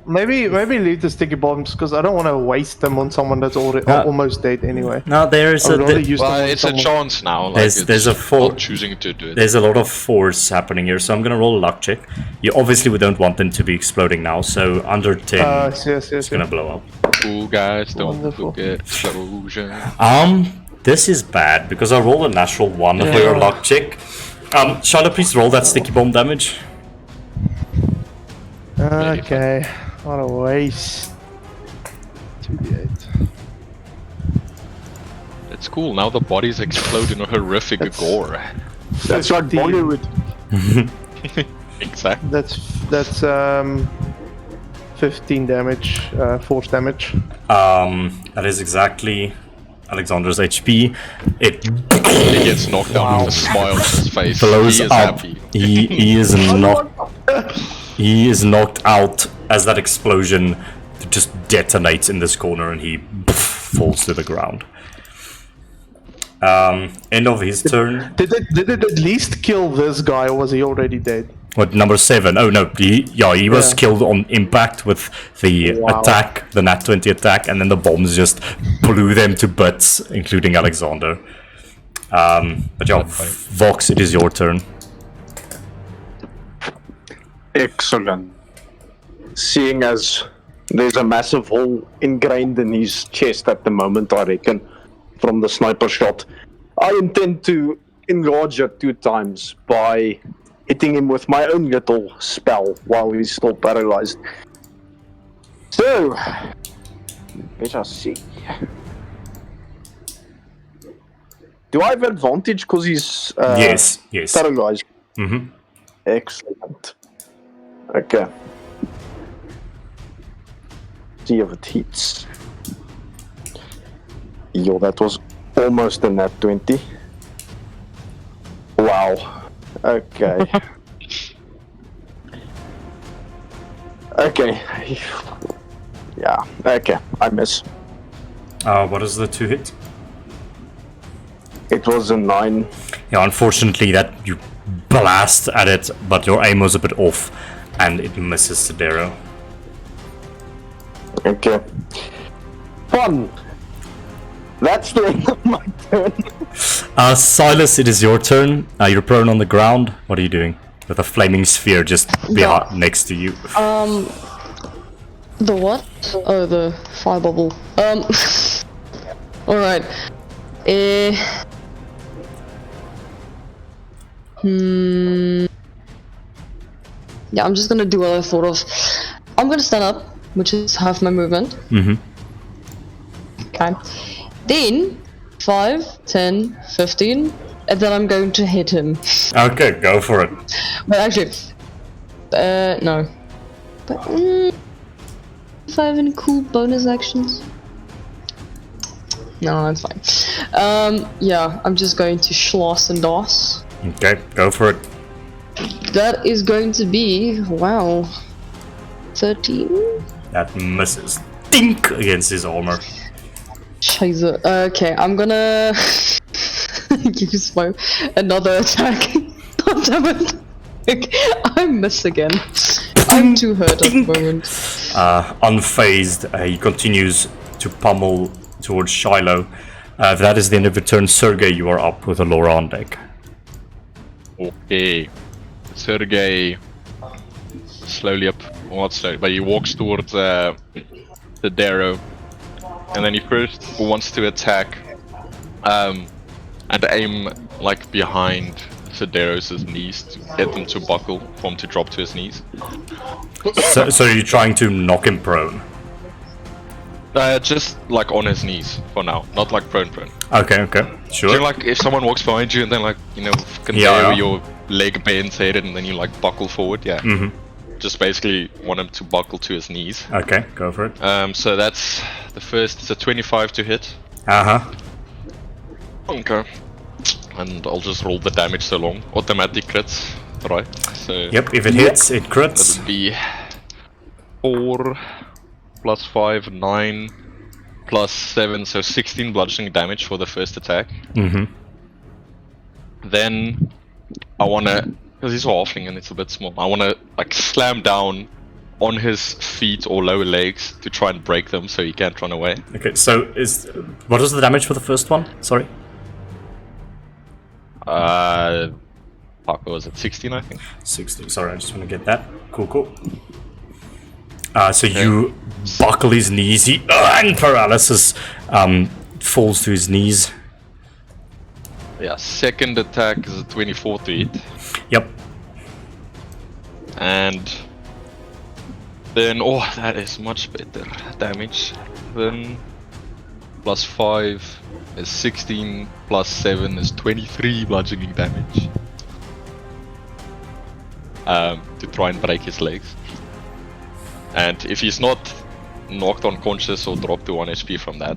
Maybe leave the sticky bombs, because I don't want to waste them on someone that's already almost dead anyway. no, there's I'd rather a use them Well, on it's a someone. chance now. Like There's a it's full- not choosing to do it. there's a lot of force happening here, so I'm gonna roll a luck check. You obviously we don't want them to be exploding now, so under 10 Yes. it's gonna blow up. Cool guys, don't Wonderful. forget explosion. This is bad because I rolled a natural 1 for your luck check. Shiloh, please roll that sticky bomb damage. Okay, what a waste. 2d8. It's cool. Now the bodies explode in a horrific gore. That's like 15. Bollywood. Exactly. That's 15 damage, force damage. That is exactly Alexander's HP. It He gets knocked down with a smile on his face. blows He is up. happy. He is knocked. He is knocked out as that explosion just detonates in this corner, and he falls to the ground. End of his turn. Did it at least kill this guy, or was he already dead? What, number 7? Oh no, he was killed on impact with the attack, the Nat 20 attack, and then the bombs just blew them to bits, including Alexander. But yeah, Vox, it is your turn. Excellent. Seeing as there's a massive hole ingrained in his chest at the moment, I reckon, from the sniper shot, I intend to enlarge it 2 times by hitting him with my own little spell while he's still paralyzed. So, let us see. Do I have advantage because he's yes. paralyzed? Mm-hmm. Excellent. Okay. See if it hits. Yo, that was almost a nat 20. Wow. Okay. Okay. Yeah, okay, I miss. What is the 2 hit? It was a 9. Yeah, unfortunately that you blast at it, but your aim was a bit off, and it misses Sidero. Okay. Fun! That's the end of my turn. Silas, it is your turn. You're prone on the ground. What are you doing? With a flaming sphere just behind, next to you. The what? Oh, the fire bubble. Alright. Yeah, I'm just gonna do what I thought of. I'm gonna stand up, which is half my movement. Mm-hmm. Okay. Then 5, 10, 15, and then I'm going to hit him. Okay, go for it. But actually, no. But if I have any cool bonus actions, no, that's fine. Yeah, I'm just going to Schloss and DOS. Okay, go for it. That is going to be 13. That misses. Dink against his armor. Scheiße. Okay, I'm gonna use my another attack. God damn it. Okay, I miss again. I'm too hurt at the moment. Unfazed, he continues to pummel towards Shiloh. That is the end of your turn. Sergei, you are up with a Laura on deck. Okay. Sergei slowly up, well, not slowly, but he walks towards the Sidero, and then he first wants to attack and aim like behind Sidero's knees to get them to buckle, for him to drop to his knees. So you're trying to knock him prone? Just like on his knees for now, not like prone. Okay, sure. So like if someone walks behind you and then like, you know, your leg bends head and then you like buckle forward, yeah. Mm-hmm. Just basically want him to buckle to his knees. Okay, go for it. So that's the first, it's a 25 to hit. Uh-huh. Okay. And I'll just roll the damage so long. Automatic crits, right? So yep, if it hits, it crits. That'll be 4 plus 5, 9 plus 7, so 16 bludgeoning damage for the first attack. Mm-hmm. Then I wanna, because he's a halfling and it's a bit small, I wanna like slam down on his feet or lower legs to try and break them so he can't run away. Okay, so what was the damage for the first one? Sorry. Fuck, what was it? 16, I think. 16. Sorry, I just want to get that. Cool. So you buckle his knees. He and paralysis falls to his knees. Yeah, second attack is a 24 to hit. Yep. And then, oh, that is much better damage. Then plus 5 is 16, plus 7 is 23 bludgeoning damage. To try and break his legs. And if he's not knocked unconscious or dropped to 1 HP from that,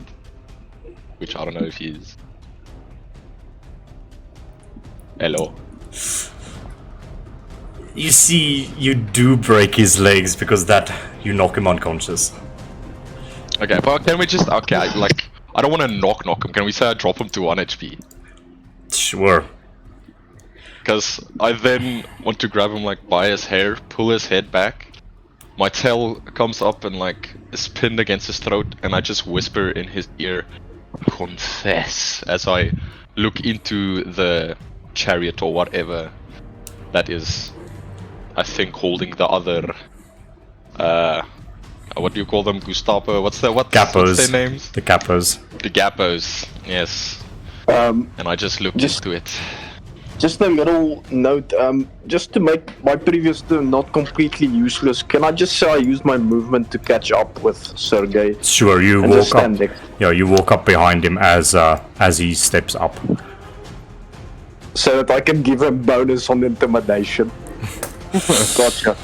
which I don't know if he is. Hello. You see, you do break his legs because that you knock him unconscious. Okay, but can we just, okay, like, I don't want to knock him. Can we say I drop him to 1 HP? Sure. because I then want to grab him like by his hair, pull his head back. My tail comes up and like is pinned against his throat, and I just whisper in his ear, "Confess," as I look into the chariot or whatever that is. I think holding the other. What do you call them? Gestapo? What's Capos. their names? The capos. The Gappos. Yes. And I just look into it. Just a little note, just to make my previous turn not completely useless, can I just say I used my movement to catch up with Sergey? Sure, you And just walk up. stand there. Yeah, you walk up behind him as he steps up. So that I can give him bonus on intimidation. Gotcha.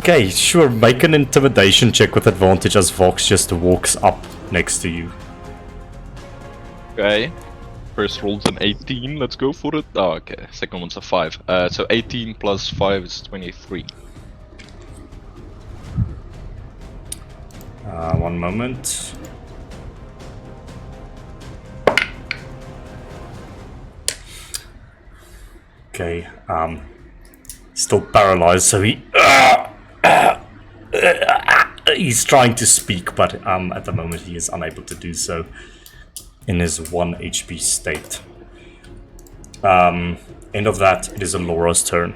Okay, sure. Make an intimidation check with advantage as Vox just walks up next to you. Okay. First roll's an 18, let's go for it. Oh, okay. Second one's a 5. So 18 plus 5 is 23. One moment. Okay, still paralyzed, so he's trying to speak, but at the moment he is unable to do so in his 1 HP state. End of that, it is Alora's turn.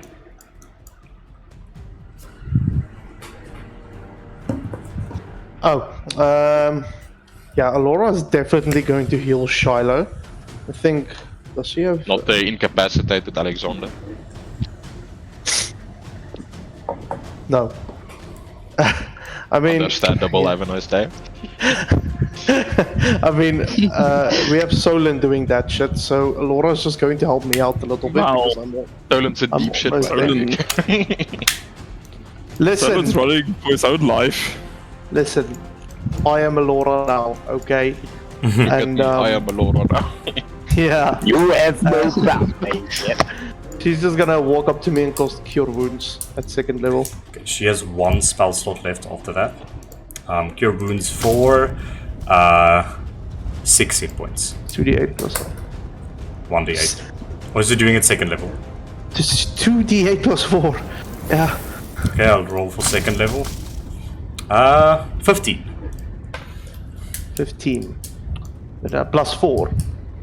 Yeah, Alora is definitely going to heal Shiloh. I think. Does she have? Not the incapacitated Alexander. No. I mean, Understandable, have a nice day. I mean, we have Solon doing that shit, so Laura's just going to help me out a little bit Wow. because I'm. Dolan's in I'm deep shit. almost already. Listen, Someone's running for his own life. listen. I am a Laura now, okay? And I am a Laura now. yeah, You have no problem. she's just gonna walk up to me and cast Cure Wounds at 2nd level. Okay, she has 1 spell slot left after that. Cure Wounds for 6 hit points. 2d8 plus 1d8. What is it doing at 2nd level? This is 2d8 plus 4. Yeah. Okay, I'll roll for 2nd level. 15. 15. But, plus 4.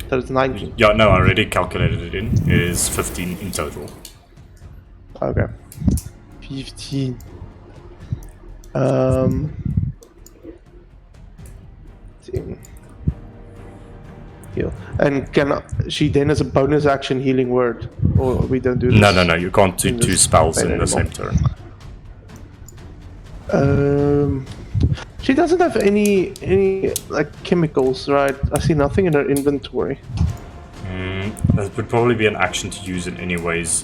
That is 19. Yeah, no, I already calculated it in. It is 15 in total. Okay. 15. Heal. And can she then as a bonus action healing word? Or we don't do this? No, you can't do 2 spells in the same turn. She doesn't have any like chemicals, right? I see nothing in her inventory. That would probably be an action to use it anyways,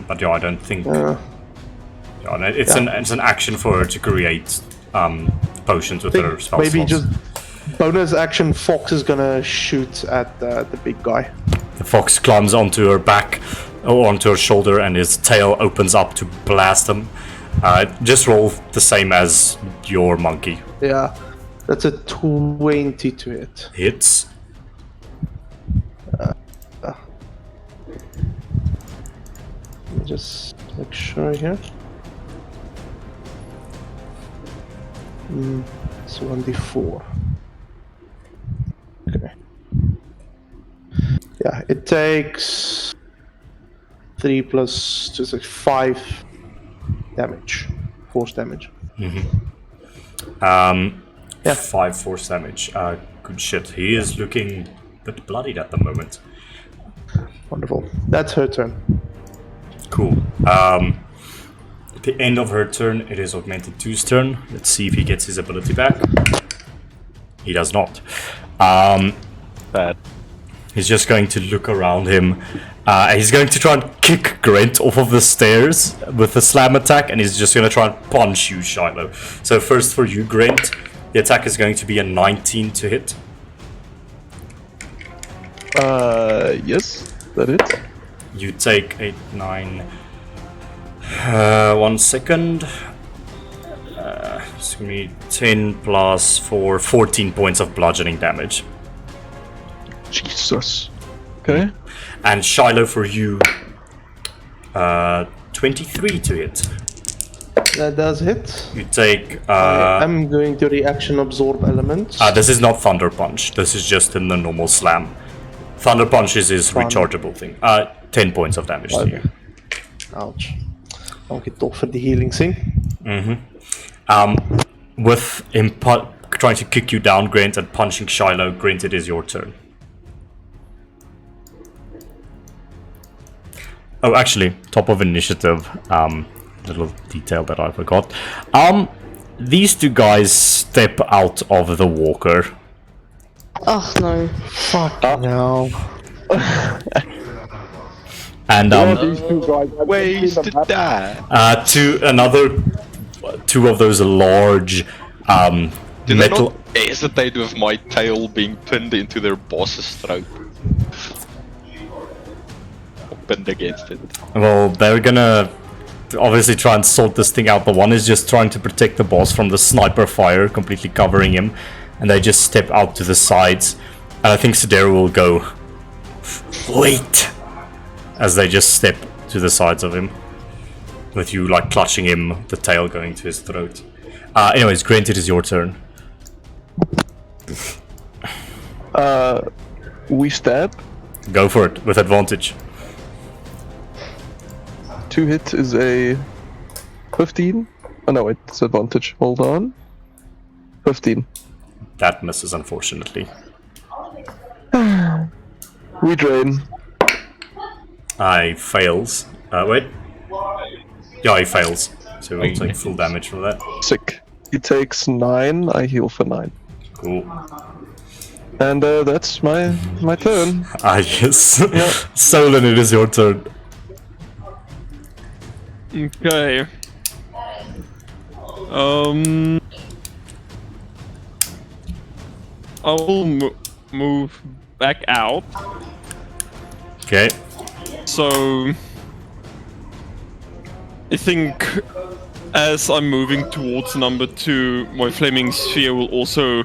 but yeah, I don't think... yeah, no, it's an action for her to create potions with her spell Maybe slots. just bonus action. Fox is gonna shoot at the big guy. The fox climbs onto her back, or onto her shoulder, and his tail opens up to blast him. Just roll the same as your monkey. Yeah, that's a 20 to hit. Hits. Let me just make sure here. It's 1d4. Okay. Yeah, it takes 3 plus just like 5 damage, force damage. Yeah. 5 force damage. Good shit. He is looking a bit bloodied at the moment. Wonderful. That's her turn. Cool. At the end of her turn, it is Augmented 2's turn. Let's see if he gets his ability back. He does not. Bad. He's just going to look around him. He's going to try and kick Grant off of the stairs with a slam attack, and he's just going to try and punch you, Shiloh. So first for you, Grant, the attack is going to be a 19 to hit. Yes, that it. You take 8, 9... 1 second. It's going to be 10 plus 4, 14 points of bludgeoning damage. Jesus. Okay. And Shiloh for you, 23 to hit. That does hit. You take. I'm going to reaction absorb elements. This is not Thunder Punch. This is just in the normal slam. Thunder Punch is his rechargeable thing. 10 points of damage to you. Ouch. Dankie toch voor die healing thing. With him trying to kick you down, Grant, and punching Shiloh, Grant, it is your turn. Oh, actually, top of initiative. Little detail that I forgot. These two guys step out of the walker. Oh no. Fuck no. And These two guys have Ways been to the map. die. to another two of those large Did metal. I not hesitate with my tail being pinned into their boss's throat? Or pinned against it. Well, they're gonna obviously try and sort this thing out. The one is just trying to protect the boss from the sniper fire, completely covering him, and they just step out to the sides. And I think Sidero will go, wait, as they just step to the sides of him, with you like clutching him, the tail going to his throat. Anyways, Grant, it is your turn. We stab. Go for it with advantage. 2 hit is a 15. Oh no, wait, it's advantage. Hold on. 15. That misses, unfortunately. Redrain. He fails. Wait. Yeah, he fails. So we'll take full damage from that. Sick. He takes 9. I heal for 9. Cool. And that's my turn. Yes. Solon, it is your turn. Okay. I will move back out. Okay. So I think as I'm moving towards number 2, my flaming sphere will also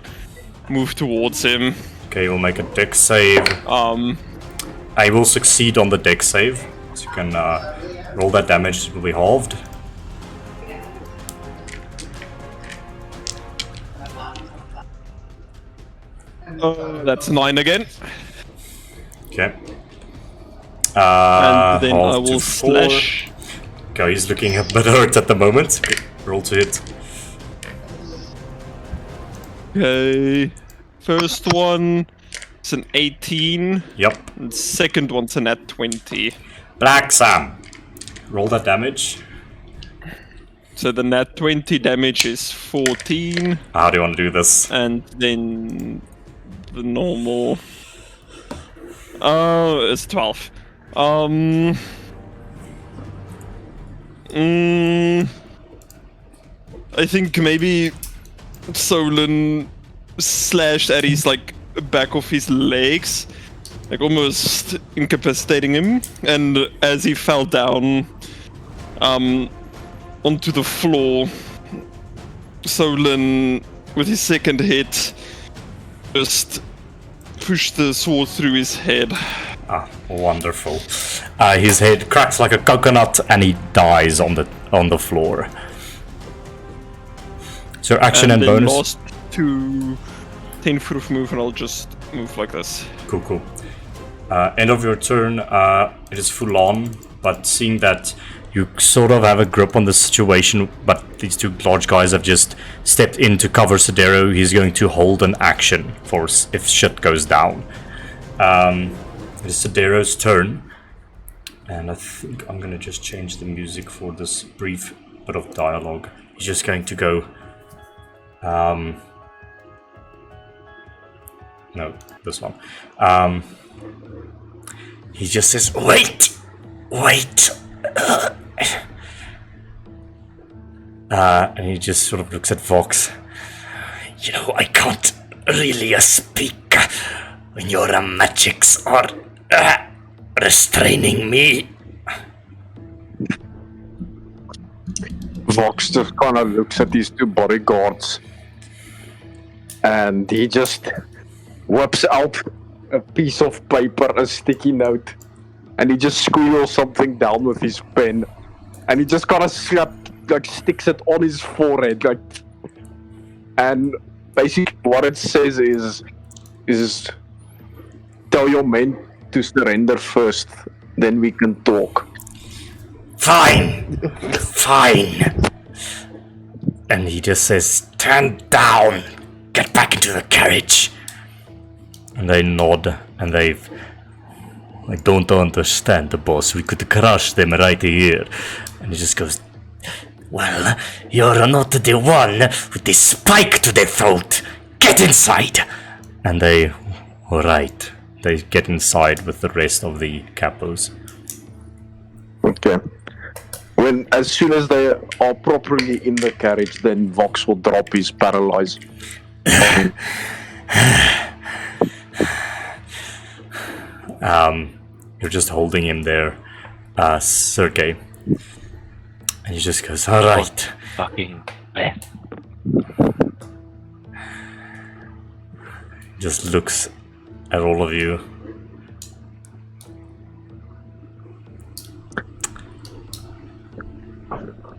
move towards him. Okay, we'll make a dex save. I will succeed on the dex save. So you can roll that damage, it will be halved. That's 9 again. Okay. And then I halved to will 4. slash. Okay, he's looking a bit hurt at the moment. Okay, roll to hit. Okay. First one is an 18. Yep. And second one's a nat 20. Black Sam. Roll that damage. So the nat 20 damage is 14. How do you want to do this? And then the normal. Oh, it's 12. I think maybe Solon slashed at his like back of his legs, like almost incapacitating him, and as he fell down onto the floor, Solon with his second hit just pushed the sword through his head. Ah, wonderful. His head cracks like a coconut and he dies on the floor. So action and then bonus. Last 2 10 foot of move, and I'll just move like this. Cool, cool. End of your turn, it is full on, but seeing that you sort of have a grip on the situation, but these two large guys have just stepped in to cover Sidero, he's going to hold an action for if shit goes down. It is Sidero's turn, and I think I'm going to just change the music for this brief bit of dialogue. He's just going to go... no, this one. He just says, wait! And he just sort of looks at Vox. You know, I can't really speak when your magics are restraining me. Vox just kind of looks at these two bodyguards and he just whips out a piece of paper, a sticky note, and he just squeals something down with his pen, and he just kind of sticks it on his forehead, like, and basically what it says is tell your men to surrender first, then we can talk. Fine! Fine! And he just says, stand down! Get back into the carriage! And they nod, and I don't understand, boss. We could crush them right here. And he just goes, well, you're not the one with the spike to the throat. Get inside! And they, alright. They get inside with the rest of the capos. Okay. As soon as they are properly in the carriage, then Vox will drop his paralyze. You're just holding him there, Sergey. And he just goes, alright. Fucking Just looks at all of you.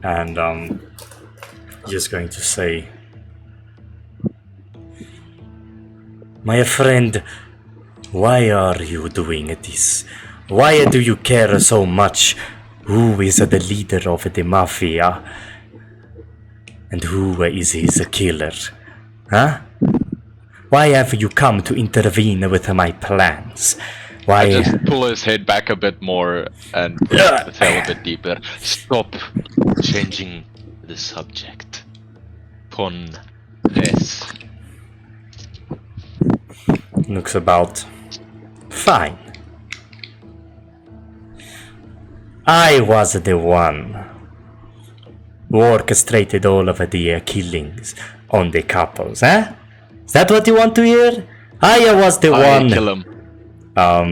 And just going to say, my friend, why are you doing this? Why do you care so much who is the leader of the mafia and who is his killer? Huh? Why have you come to intervene with my plans? Why? I just pull his head back a bit more and the tail a bit deeper. Stop changing the subject. Pon less. Looks about. Fine. I was the one who orchestrated all of the killings on the couples, huh? Is that what you want to hear? I was the one. Kill him. Are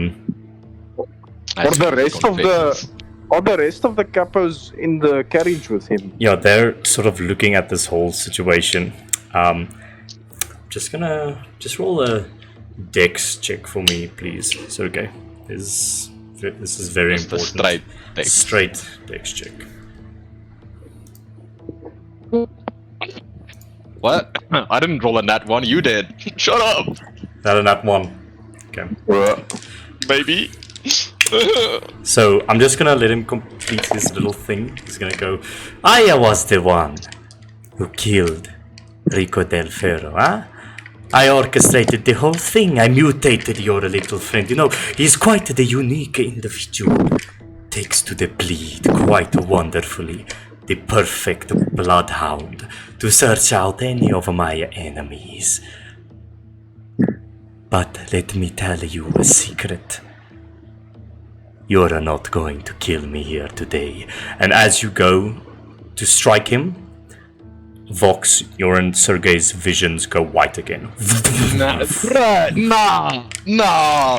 the rest of the capos in the carriage with him? Yeah, they're sort of looking at this whole situation. Just roll a dex check for me, please. Sergey. This is very Just a important. straight Straight dex check. What? I didn't roll a nat one, you did. Shut up! Not a nat one. Okay. Maybe. So I'm just gonna let him complete his little thing. He's gonna go, I was the one who killed Rico Del'Ferro, huh? I orchestrated the whole thing. I mutated your little friend. You know, he's quite the unique individual. Takes to the bleed quite wonderfully. The perfect bloodhound to search out any of my enemies. But let me tell you a secret. You're not going to kill me here today. And as you go to strike him, Vox, your and Sergey's visions go white again. Nah,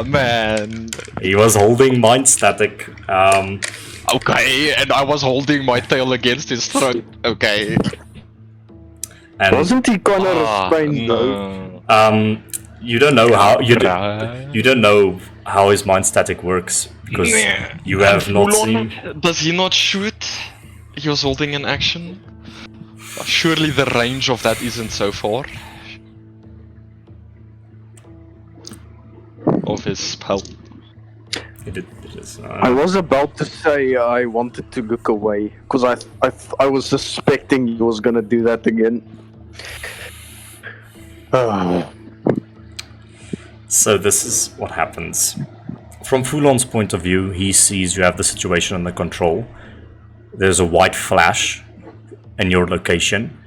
man. He was holding mind static. Okay, and I was holding my tail against his throat. Okay. And Wasn't he kind of restrained though? you don't know how you don't know how his mind static works because you have not seen. Does he not shoot? He was holding an action. Surely the range of that isn't so far. Of his spell. It is, I was about to say I wanted to look away because I was suspecting he was gonna do that again. So this is what happens. From Foulon's point of view, he sees you have the situation under control. There's a white flash in your location,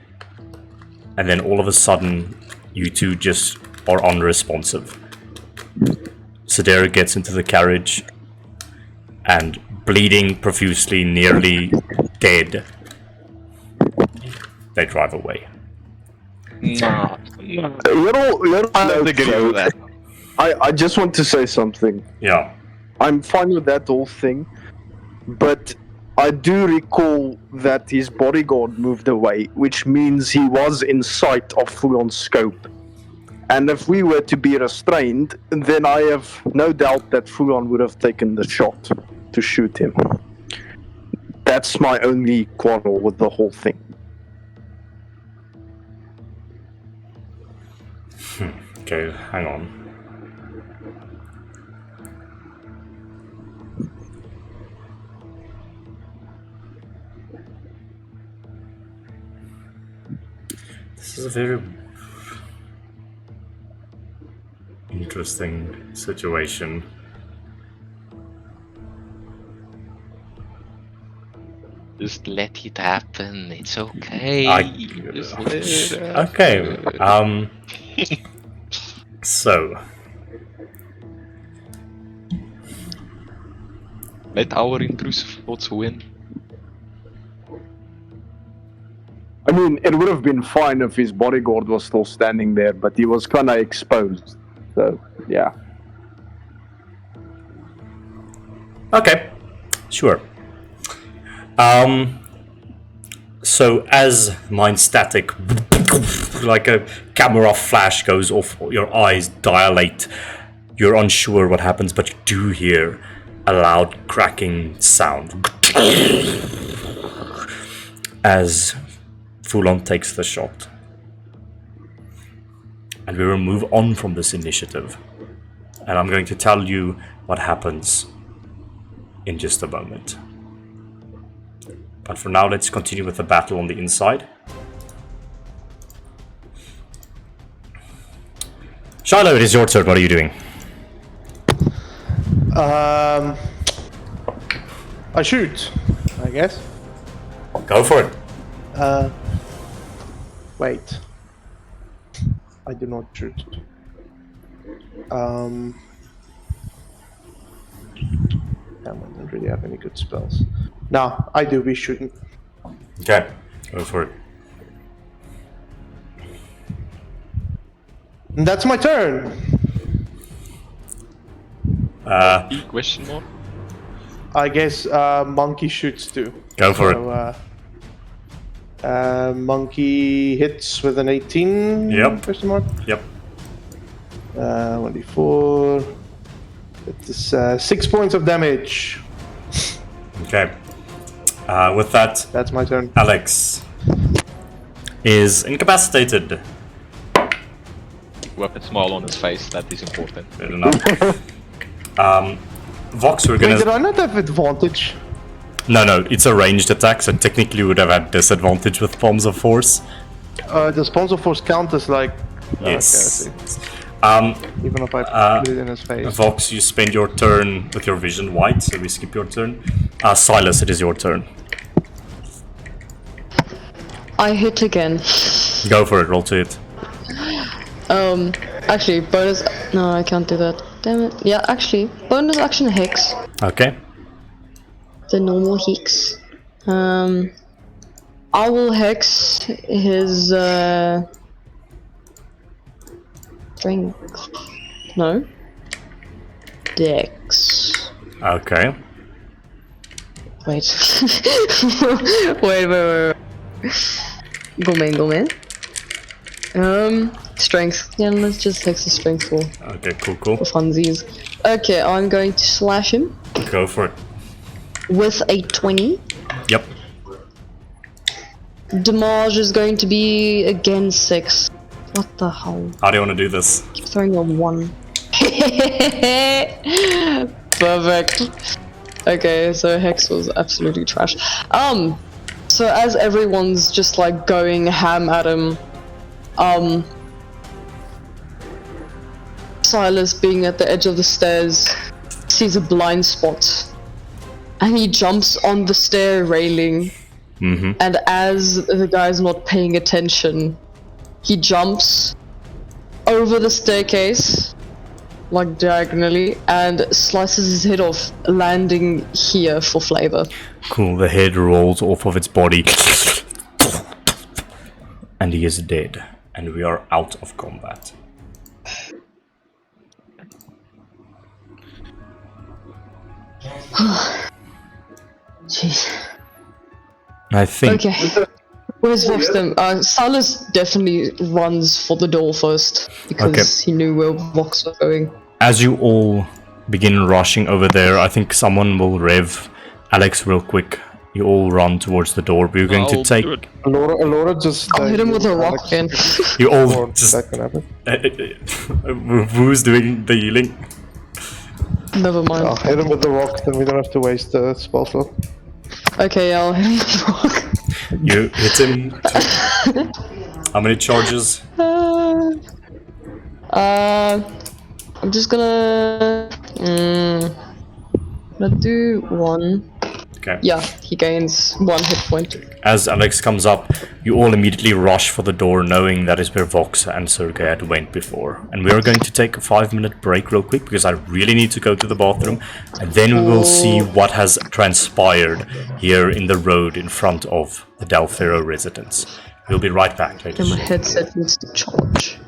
and then all of a sudden, you two just are unresponsive. Sidero gets into the carriage, and bleeding profusely, nearly dead, they drive away. Nah. Little that. I just want to say something. Yeah. I'm fine with that whole thing, but I do recall that his bodyguard moved away, which means he was in sight of Foulon's scope. And if we were to be restrained, then I have no doubt that Fulon would have taken the shot to shoot him. That's my only quarrel with the whole thing. Okay, hang on. This is a very interesting situation. Just let it happen. It's okay. Just let it happen. Okay. So Let our intrusive thoughts win. I mean, it would have been fine if his bodyguard was still standing there, but he was kind of exposed. So, yeah. okay, sure. So as mind static, like a camera flash goes off, your eyes dilate. You're unsure what happens, but you do hear a loud cracking sound as Fulon takes the shot. And we will move on from this initiative. And I'm going to tell you what happens in just a moment. But for now, let's continue with the battle on the inside. Shiloh, it is your turn. What are you doing? I shoot, I guess. Go for it. Wait. I do not shoot. Damn, I don't really have any good spells. No, I do be shooting. Okay, go for it. And that's my turn. Question mark? I guess monkey shoots too. Go for it. So, monkey hits with an 18. Yep. Question mark. Yep. 1d4. It is 6 points of damage. Okay. With that, That's my turn. Alex is incapacitated. Weapon smile on his face, that is important. Fair enough. Vox, we're Wait, gonna. did I not have advantage? No, it's a ranged attack, so technically you would have had disadvantage with Palms of Force. The spawns of force count as like. Yes. Okay, I see. Even if I put it in his face. Vox, you spend your turn with your vision white, so we skip your turn. Silas, it is your turn. I hit again. Go for it, roll to hit. Actually, bonus. No, I can't do that. Damn it. Yeah, actually, bonus action hex. Okay. The normal hex. I will hex his strength. No. Dex. Okay. Wait. wait. Go man. Strength. Yeah, let's just hex his strength for Okay, cool. funsies. Okay, I'm going to slash him Go for it. with a 20. Yep. Damage is going to be again 6. What the hell? How do you want to do this? Keep throwing a 1. Perfect. Okay, so Hex was absolutely trash. So as everyone's just like going ham at him, Silas, being at the edge of the stairs, sees a blind spot. And he jumps on the stair railing. And as the guy's not paying attention, he jumps over the staircase, like diagonally, and slices his head off, landing here for flavor. Cool, the head rolls off of its body. And he is dead. And we are out of combat. Jeez. I think Okay. Where's Vox then? Silas definitely runs for the door first because he knew where Vox was going. As you all begin rushing over there, I think someone will rev Alex real quick. You all run towards the door. We're going to I'll take. do it. Laura just. I'll hit him with a rock again. You all Or just. that can happen. Who's doing the healing? Never mind. I'll hit him with the rock, then we don't have to waste the spell slot. Okay, I'll hit him with the rock. You hit him. How many charges? I'm just gonna do one. Okay. Yeah, he gains 1 hit point. As Alex comes up, you all immediately rush for the door, knowing that is where Vox and Sergei had went before. And we are going to take a 5-minute break real quick because I really need to go to the bathroom, and then we will see what has transpired here in the road in front of the Del'Ferro residence. We'll be right back, ladies. And my headset needs to charge.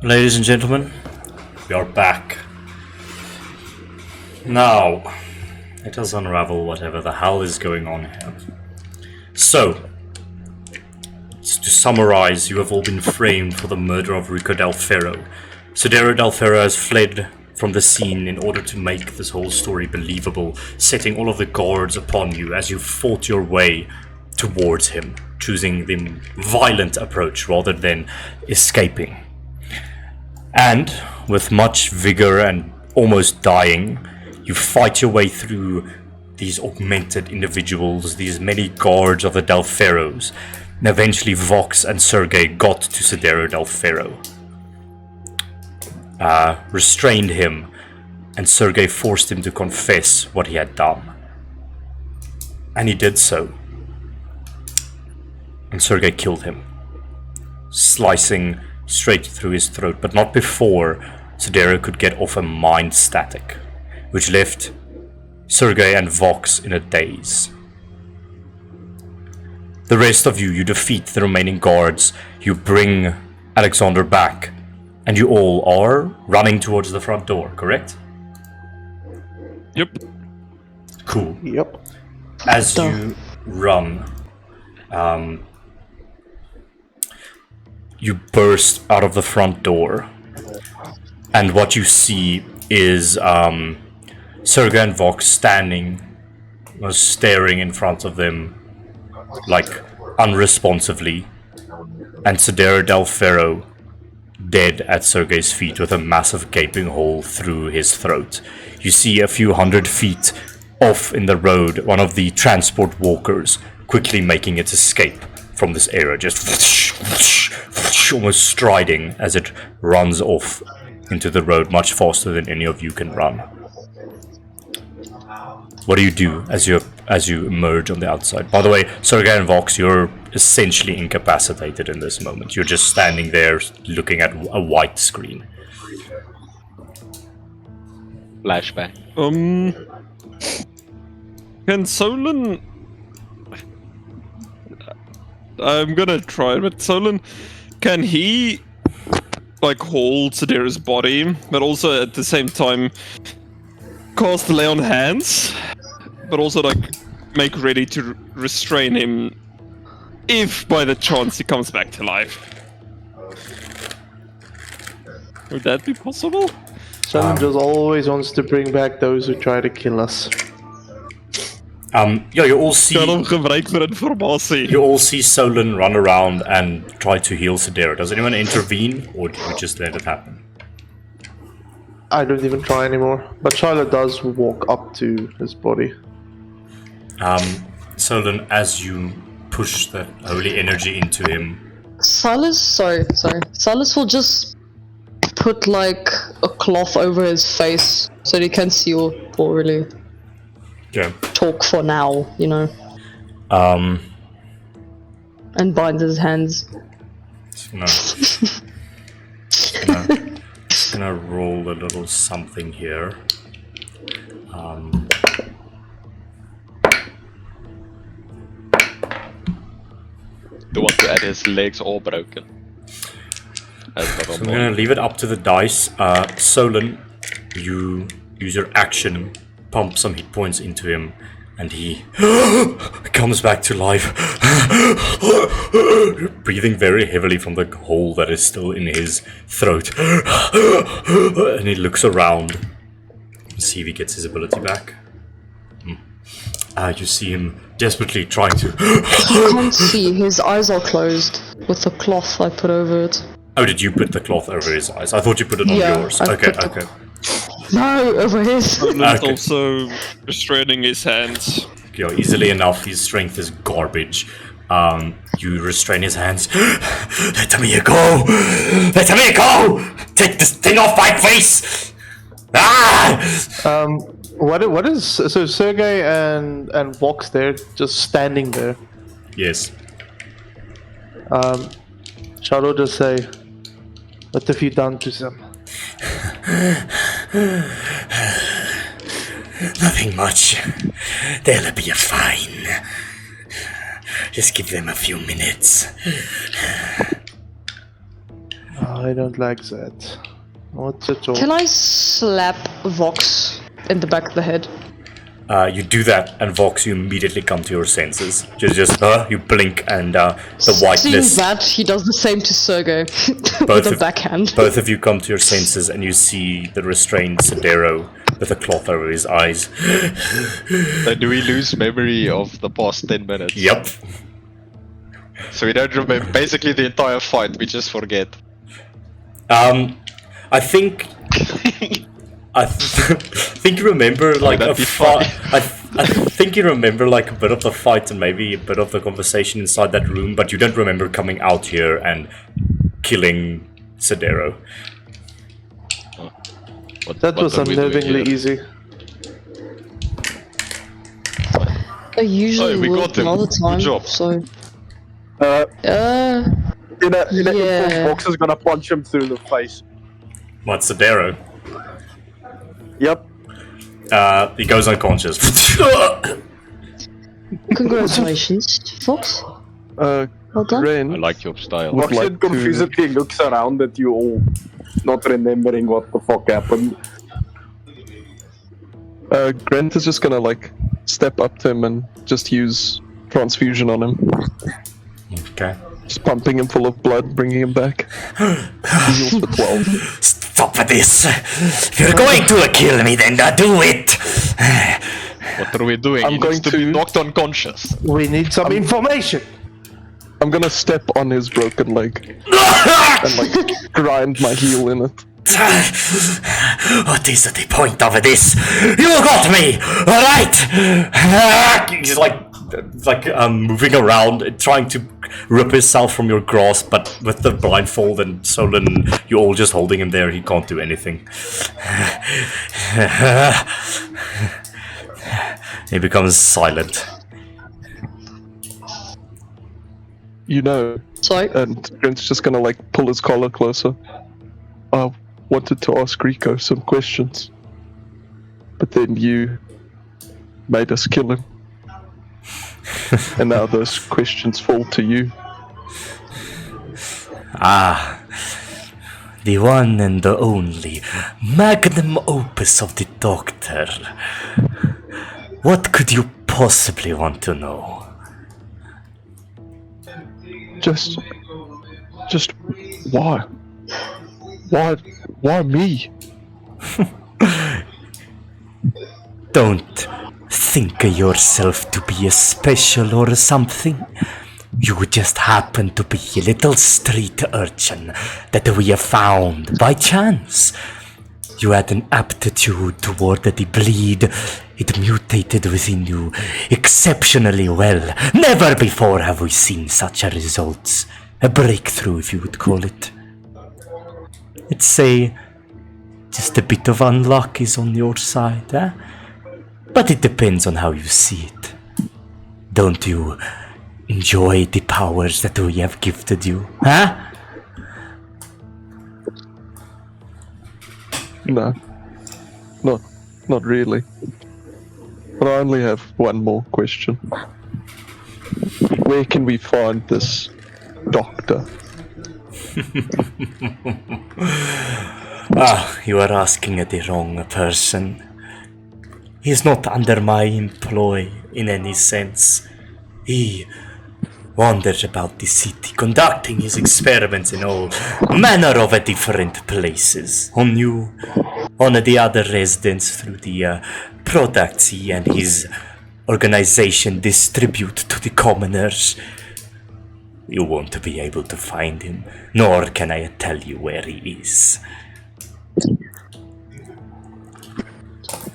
Ladies and gentlemen, we are back. Now, let us unravel whatever the hell is going on here. So, to summarize, you have all been framed for the murder of Rico Del'Ferro. Sidero Del'Ferro has fled from the scene in order to make this whole story believable, setting all of the guards upon you as you fought your way towards him, choosing the violent approach rather than escaping. And, with much vigor and almost dying, you fight your way through these augmented individuals, these many guards of the Del'Ferros, and eventually Vox and Sergei got to Sidero Del'Ferro. Restrained him, and Sergei forced him to confess what he had done. And he did so. And Sergei killed him, slicing straight through his throat, but not before Sidero could get off a mind static, which left Sergei and Vox in a daze. The rest of you defeat the remaining guards, you bring Alexander back, and you all are running towards the front door, correct? Yep. Cool. Yep. As you run, you burst out of the front door, and what you see is Sergei and Vox standing, staring in front of them, like unresponsively, and Sidero Del'Ferro dead at Sergei's feet with a massive gaping hole through his throat. You see a few 100 feet off in the road one of the transport walkers quickly making its escape from this area, just almost striding as it runs off into the road much faster than any of you can run. What do you do as you emerge on the outside? By the way, Sergei and Vox, you're essentially incapacitated in this moment. You're just standing there looking at a white screen. Flashback. Can Solon... I'm gonna try, but Solon, can he, like, hold Sidero's body, but also at the same time cast Lay on Hands, but also, like, make ready to restrain him if by the chance he comes back to life? Would that be possible? Someone just always wants to bring back those who try to kill us. Yeah, you all see. Kan hom gebruik vir informasie. You all see Solon run around and try to heal Sidero. Does anyone intervene, or do you just let it happen? I don't even try anymore. But Charlotte does walk up to his body. Solon, as you push that holy energy into him, Silas, sorry. Silas will just put like a cloth over his face so that he can see or really okay. talk for now, you know, and bind his hands. Just gonna roll a little something here. The one that his legs all broken. So I'm gonna leave it up to the dice. Solon, you use your action, pump some hit points into him, and he comes back to life, breathing very heavily from the hole that is still in his throat. And he looks around to see if he gets his ability back. You see him desperately trying to... I can't see, his eyes are closed with the cloth I put over it. Oh, did you put the cloth over his eyes? I thought you put it on Yeah, yours. I Okay, put the- okay. No, over his. Solan's Okay. also restraining his hands. You know, easily enough, his strength is garbage. You restrain his hands. Let me go! Let me go! Take this thing off my face! Ah! What is so Sergei and Vox there just standing there? Yes. Shadow just say, "What have you done to them?" Nothing much. They'll be fine. Just give them a few minutes. I don't like that. Not at all. Can I slap Vox in the back of the head? You do that, and Vox, you immediately come to your senses. You blink, and the Seeing whiteness. that, he does the same to Sergey with a backhand. Both of you come to your senses, and you see the restrained Sidero with a cloth over his eyes. Do we lose memory of the past 10 minutes? Yep. So we don't remember basically the entire fight, we just forget. I think. I think you remember like a fight. I think you remember like a bit of the fight and maybe a bit of the conversation inside that room, but you don't remember coming out here and killing Sidero. That was unnervingly easy. I usually Oh, we will got him. all the Good time, job. so... In a Yeah. Fox is gonna punch him through the face. What, Sidero? Yep. He goes unconscious. Congratulations, Fox. Uh, Well done. I Ren like your style. would Fox like to... confusedly looks around at you all, not remembering what the fuck happened. Grant is just gonna like step up to him and just use transfusion on him. Okay. Just pumping him full of blood, bringing him back. Heals for 12. Stop this! If you're going to kill me, then do it! What are we doing? I'm He going needs to be to- knocked unconscious. We need some information. I'm gonna step on his broken leg and like grind my heel in it. What is the point of this? You got me! Alright! He's like moving around, trying to rip himself from your grasp, but with the blindfold and Solon, you're all just holding him there, he can't do anything. He becomes silent. You know, So, and Grant's just gonna like pull his collar closer. I wanted to ask Rico some questions, but then you made us kill him. And now those questions fall to you. Ah, the one and the only magnum opus of the Doctor. What could you possibly want to know? Just why? Why me? Don't think of yourself to be a special or something. You just happen to be a little street urchin that we have found by chance. You had an aptitude toward the bleed. It mutated within you exceptionally well. Never before have we seen such a results. A breakthrough, if you would call it. I'd say just a bit of unluck is on your side, eh? But it depends on how you see it. Don't you enjoy the powers that we have gifted you, huh? No, not really. But I only have one more question. Where can we find this doctor? You are asking the wrong person. He's not under my employ in any sense. He wanders about the city, conducting his experiments in all manner of different places. On you, on the other residents through the products he and his organization distribute to the commoners. You won't be able to find him, nor can I tell you where he is.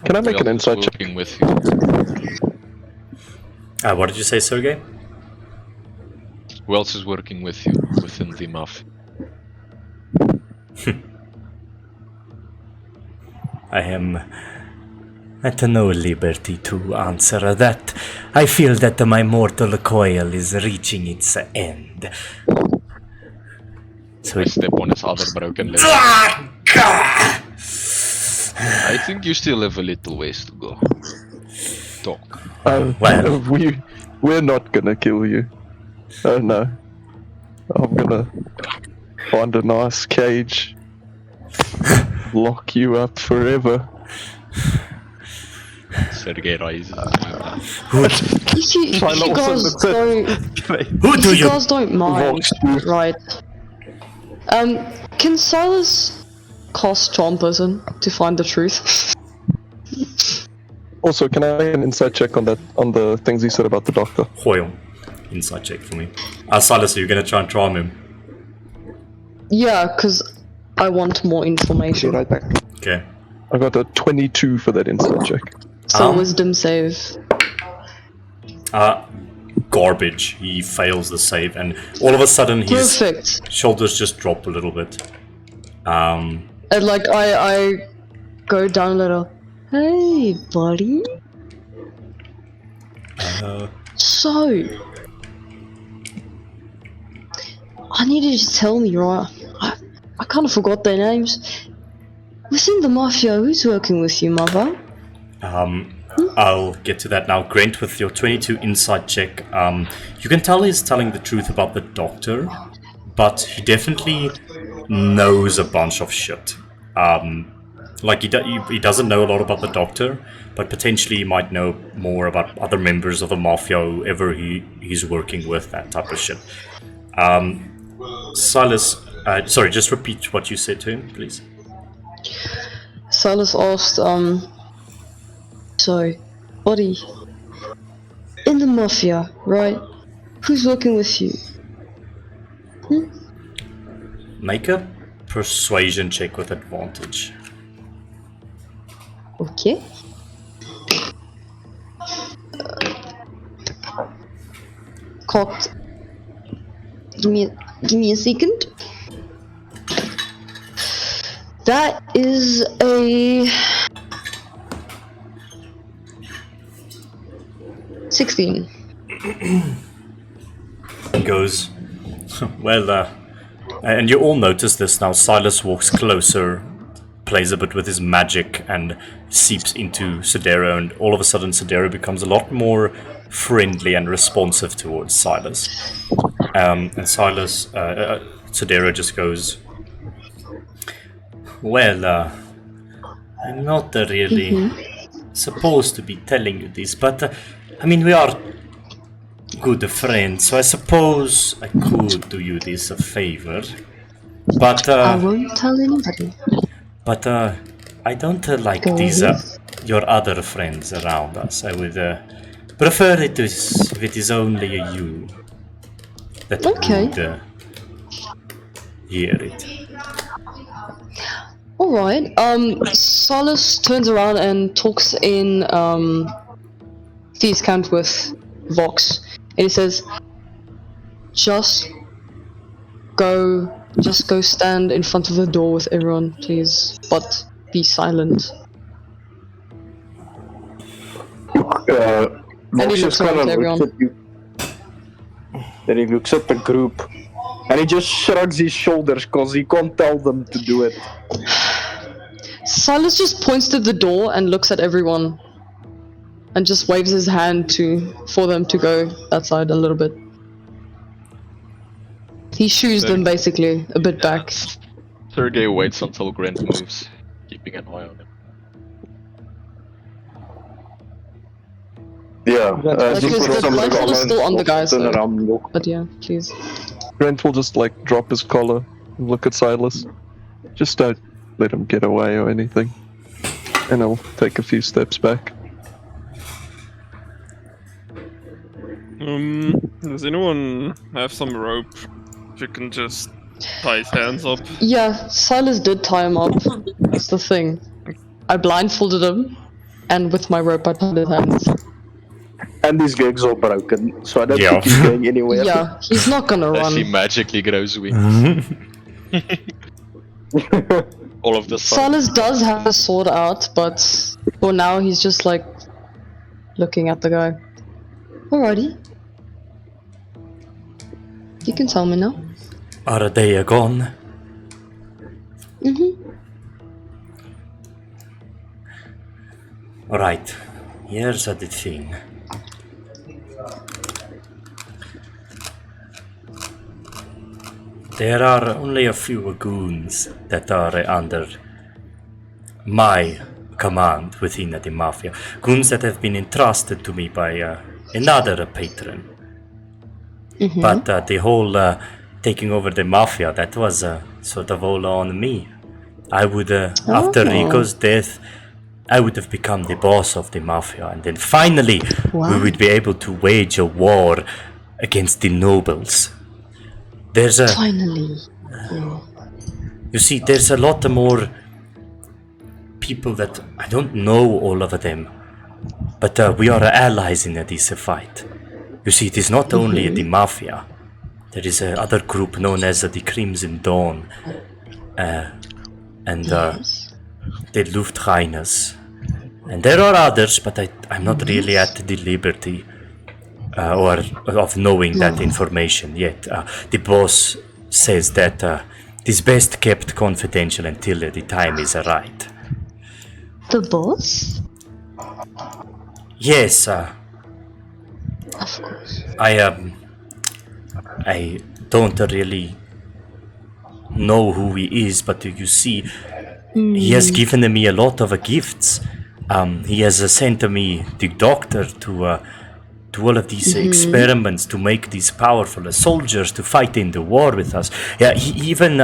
Can I make an Who else is insight check? working with you? What did you say, Sergey? Who else is working with you within the mafia? I am at no liberty to answer that. I feel that my mortal coil is reaching its end. So I step on his other broken leg. I think you still have a little ways to go. Talk. Well. We're not gonna kill you. Oh no. I'm gonna find a nice cage. Lock you up forever. Sergey rises. If you guys don't, Who if do you you? guys don't mind, right? Can Silas cast charm person to find the truth? Also, can I make an insight check on the things he said about the doctor? Hoyle. Inside check for me. Silas, are you gonna try and charm him? Yeah, because I want more Be information. right back. Okay. I got a 22 for that insight check. So wisdom save. Garbage. He fails the save, and all of a sudden his Perfect. shoulders just drop a little bit. And like I go down a little. Hey, buddy. So, I need you to tell me, right? I kind of forgot their names. Within the mafia, who's working with you, mother? I'll get to that now. Grant, with your 22 insight check, you can tell he's telling the truth about the doctor, but he definitely knows a bunch of shit. Like he doesn't know a lot about the doctor, but potentially he might know more about other members of the mafia, whoever he's working with, that type of shit. Silas, sorry, just repeat what you said to him, please. Silas asked, so, buddy, in the mafia, right? Who's working with you? Make a persuasion check with advantage. Okay. Cocked. Give me a second. That is a 16. Goes, well, and you all notice this now. Silas walks closer, plays a bit with his magic, and seeps into Sidero, and all of a sudden Sidero becomes a lot more friendly and responsive towards Silas. And Silas, Sidero just goes, well, I'm not really supposed to be telling you this, but I mean, we are good friends, so I suppose I could do you this a favor. But I won't tell anybody. But I don't like Go these ahead. your other friends around us. I would prefer it if it is only you that Okay. would hear it. Alright, Silas turns around and talks in Thieves' Cant with Vox, and he says, just go stand in front of the door with everyone, please, but be silent. And he looks around to everyone. At you. Then he looks at the group, and he just shrugs his shoulders because he can't tell them to do it. Silas just points to the door and looks at everyone, and just waves his hand for them to go outside a little bit. He shoos them basically a bit back. Sergey waits until Grant moves, keeping an eye on him. Yeah, Because the blindfold is still on the guys, turn though. around and look. But yeah, please. Grant will just like drop his collar and look at Silas. Just don't let him get away or anything. And I'll take a few steps back. Does anyone have some rope? If you can just tie his hands up. Yeah, Silas did tie him up. That's the thing. I blindfolded him, and with my rope I tied his hands. And his legs are broken, so I don't Yeah. think he's going anywhere. Yeah, he's not gonna As he run. magically grows wings. All of the sudden. Silas does have a sword out, but for now he's just like looking at the guy. Alrighty. You can tell me now. Are they gone? Alright, here's the thing. There are only a few goons that are under my command within the mafia. Goons that have been entrusted to me by another patron. But the whole taking over the mafia, that was sort of all on me. I would, after Rico's death, I would have become the boss of the mafia, and then finally we would be able to wage a war against the nobles. There's a... Finally. You see, there's a lot more people that I don't know all of them, but we are allies in this fight. You see, it is not only the mafia. There is another group known as the Crimson Dawn, and the Luftreiners. And there are others, but I'm not really at the liberty or of knowing that information yet. The boss says that it is best kept confidential until the time is right. The boss? Yes, Of course. I don't really know who he is, but you see, he has given me a lot of gifts. He has sent me the doctor to all of these experiments to make these powerful soldiers to fight in the war with us. Yeah, he even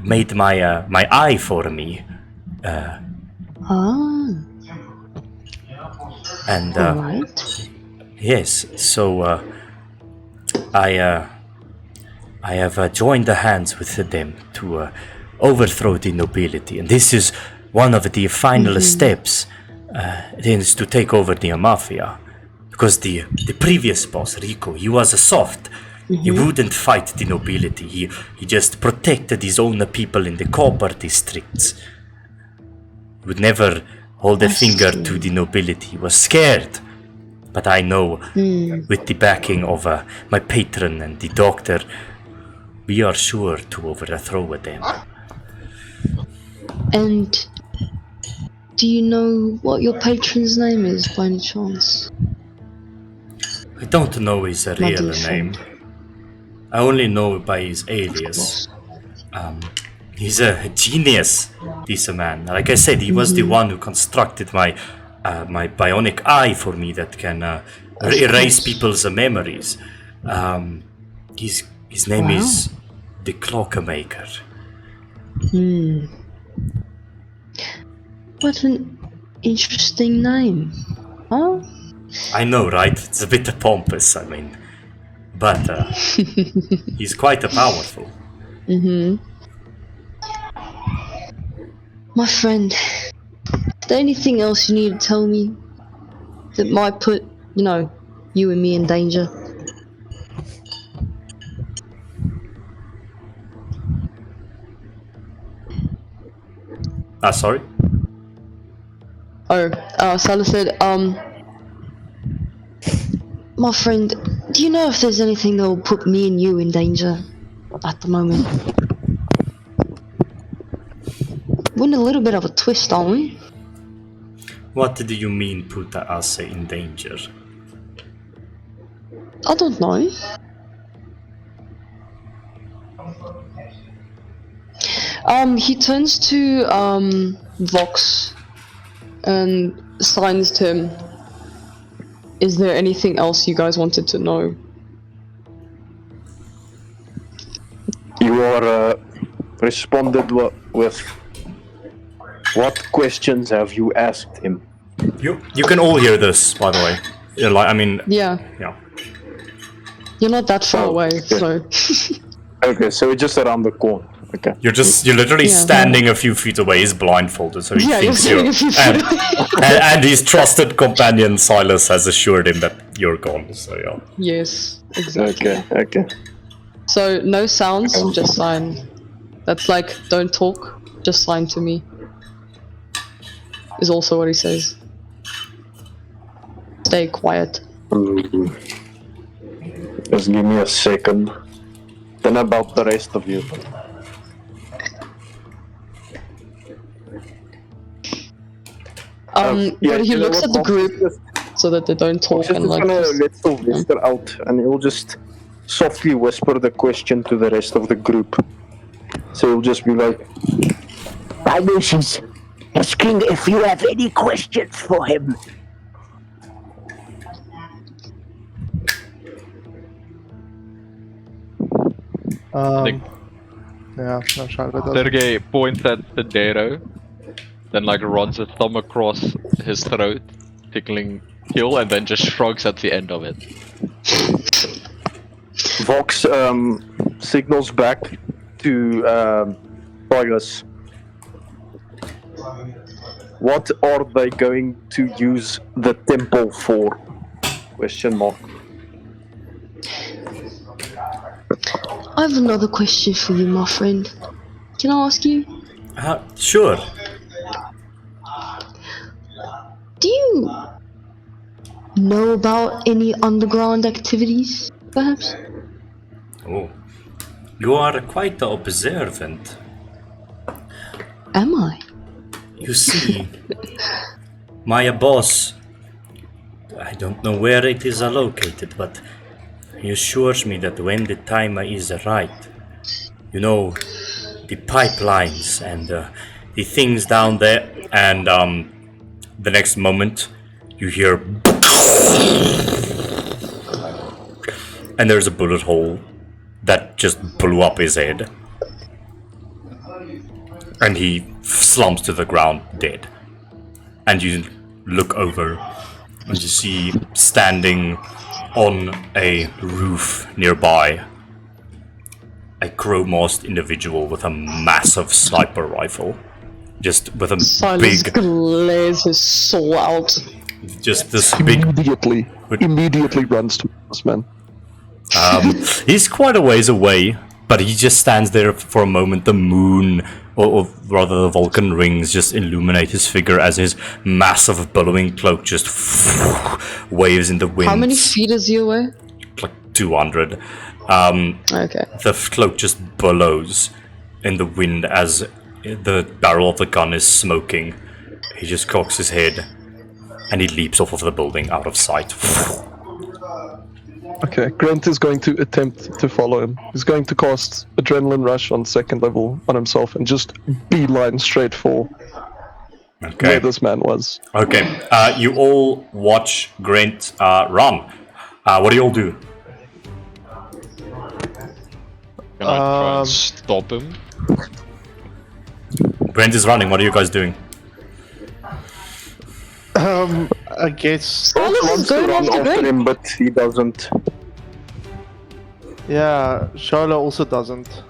made my eye for me. And Alright. yes, so I have joined the hands with them to overthrow the nobility, and this is one of the final steps. It is to take over the mafia, because the previous boss, Rico, he was a soft. He wouldn't fight the nobility. He just protected his own people in the copper districts. He would never hold a finger to the nobility. He was scared. But I know, with the backing of my patron and the doctor, we are sure to overthrow them. And do you know what your patron's name is, by any chance? I don't know his My real dear name. friend. I only know by his alias. He's a genius, this man. Like I said, he was the one who constructed my bionic eye for me that can erase people's memories. His name is the Clockmaker. What an interesting name. Huh? I know, right? It's a bit pompous, I mean. But he's quite powerful. My friend, is there anything else you need to tell me that might put, you and me in danger? Sorry? Salah said, my friend, do you know if there's anything that will put me and you in danger at the moment? We're in a little bit of a twist, aren't we? What do you mean put us in danger? I don't know. He turns to Vox and signs to him. Is there anything else you guys wanted to know? You are responded with what questions have you asked him? You can all hear this, by the way. Yeah. Yeah. You're not that far away, so... Okay, so it's just around the corner. Okay. You're literally standing a few feet away. He's blindfolded, so he thinks you're you're. standing a few feet And his trusted companion Silas has assured him that you're gone. So yeah. Yes, exactly. Okay. So, no sounds, just sign. That's like, don't talk, just sign to me. Is also what he says. Stay quiet. Just give me a second. Then about the rest of you. But he looks at the group so that they don't talk Just and like. gonna let Sylvester out, and he'll just softly whisper the question to the rest of the group. So he'll just be like, My missus, asking if you have any questions for him. Yeah, no, Shiloh doesn't. Sergey points at Sidero, then like runs his thumb across his throat, tickling kill, and then just shrugs at the end of it. Vox signals back to Tigers. What are they going to use the temple for? Question mark. I have another question for you, my friend. Can I ask you? Sure. Do you know about any underground activities, perhaps? Oh, you are quite observant. Am I? You see, my boss, I don't know where it is located, but he assures me that when the time is right, you know, the pipelines and the things down there, and the next moment you hear and there's a bullet hole that just blew up his head, and he slumps to the ground dead. And you look over and you see standing on a roof nearby a crow-masked individual with a massive sniper rifle, just with a Silas big, glares his soul out. just this big. Immediately runs to this man. He's quite a ways away, but he just stands there for a moment. The moon, or rather the Vulcan rings, just illuminate his figure as his massive billowing cloak just waves in the wind. How many feet is he away? Like 200. Okay. The cloak just billows in the wind as the barrel of the gun is smoking. He just cocks his head and he leaps off of the building out of sight. Okay, Grant is going to attempt to follow him. He's going to cast Adrenaline Rush on second level on himself and just beeline straight for where this man was. Okay, you all watch Grant run. What do you all do? Can I try and stop him? Grant is running, what are you guys doing? I guess. Silas is Wants to going run after after Greg. him, but he doesn't. Yeah, Shiloh also doesn't.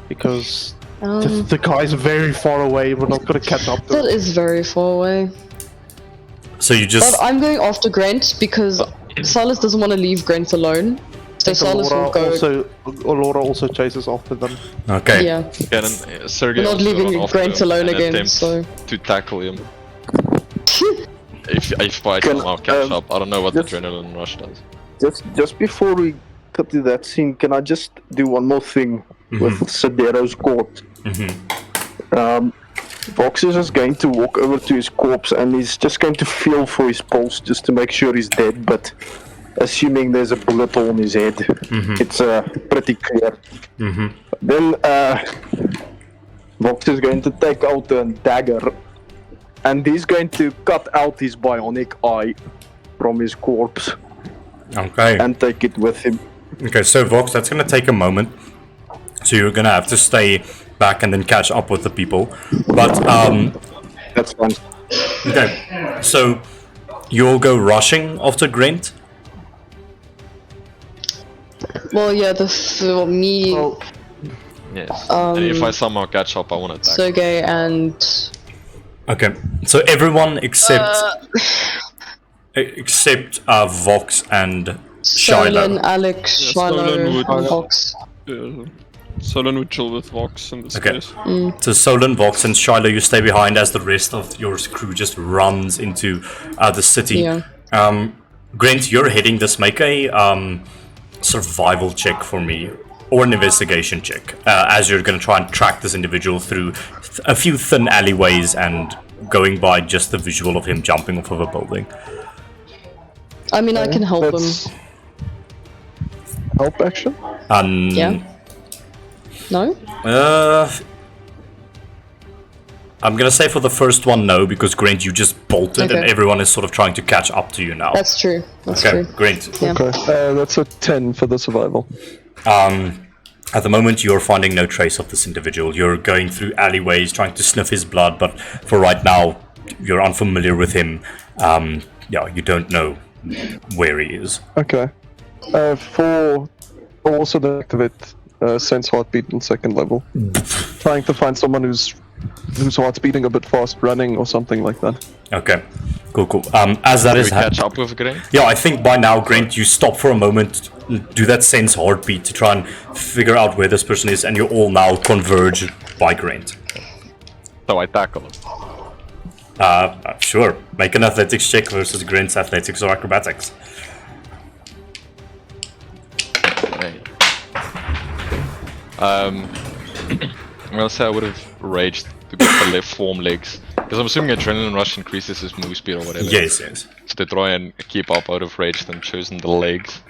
Because the guy's very far away, we're not gonna catch up to That him. is very far away. So you just... But I'm going after Grant because Silas doesn't want to leave Grant alone. So Silas will go. Laura also chases after them. Okay. Yeah. Yeah, then Sergey We're not also leaving run after Grant him alone and again, attempt so. to tackle him. If I somehow catch up, I don't know what the Adrenaline Rush does. Just before we cut to that scene, can I just do one more thing with Sidero's court? Vox is just going to walk over to his corpse and he's just going to feel for his pulse just to make sure he's dead, but assuming there's a bullet hole in his head, it's pretty clear. Then Vox is going to take out a dagger and he's going to cut out his bionic eye from his corpse. Okay. And take it with him. Okay, so Vox, that's gonna take a moment. So you're gonna have to stay back and then catch up with the people. But, That's fine. okay, so you'll go rushing after Grant? Well, yeah, me, Yes. And if I somehow catch up, I want to attack. Sergey, and Okay, so everyone except Vox and Solon, Shiloh. Alex, Yeah, Shiloh, Solon would- and Fox. Solon would chill with Vox in this Okay. case. So Solon, Vox, and Shiloh, you stay behind as the rest of your crew just runs into the city. Yeah. Grant, you're heading this. Make a survival check for me, or an investigation check, as you're going to try and track this individual through a few thin alleyways and going by just the visual of him jumping off of a building. I mean, I can help him. That's help action? Yeah. No? I'm gonna say for the first one, no, because Grant, you just bolted and Okay. everyone is sort of trying to catch up to you now. That's true. That's okay, true. Grant. Yeah. Okay, that's a 10 for the survival. At the moment, you're finding no trace of this individual. You're going through alleyways, trying to sniff his blood, but for right now, you're unfamiliar with him. Yeah, you don't know where he is. Okay. For also to activate sense heartbeat in second level. Trying to find someone whose heart's beating a bit fast, running or something like that. Okay, cool. As that Did is we catch up with Grant? yeah, I think by now, Grant, you stop for a moment, do that sense heartbeat to try and figure out where this person is, and you all now converge by Grant. So I tackle him. Sure. Make an athletics check versus Grant's athletics or acrobatics. Right. I'm gonna say I would have raged to get the left form legs. Because I'm assuming adrenaline rush increases his move speed or whatever. Yes. So to try and keep up out of rage, then chosen the legs.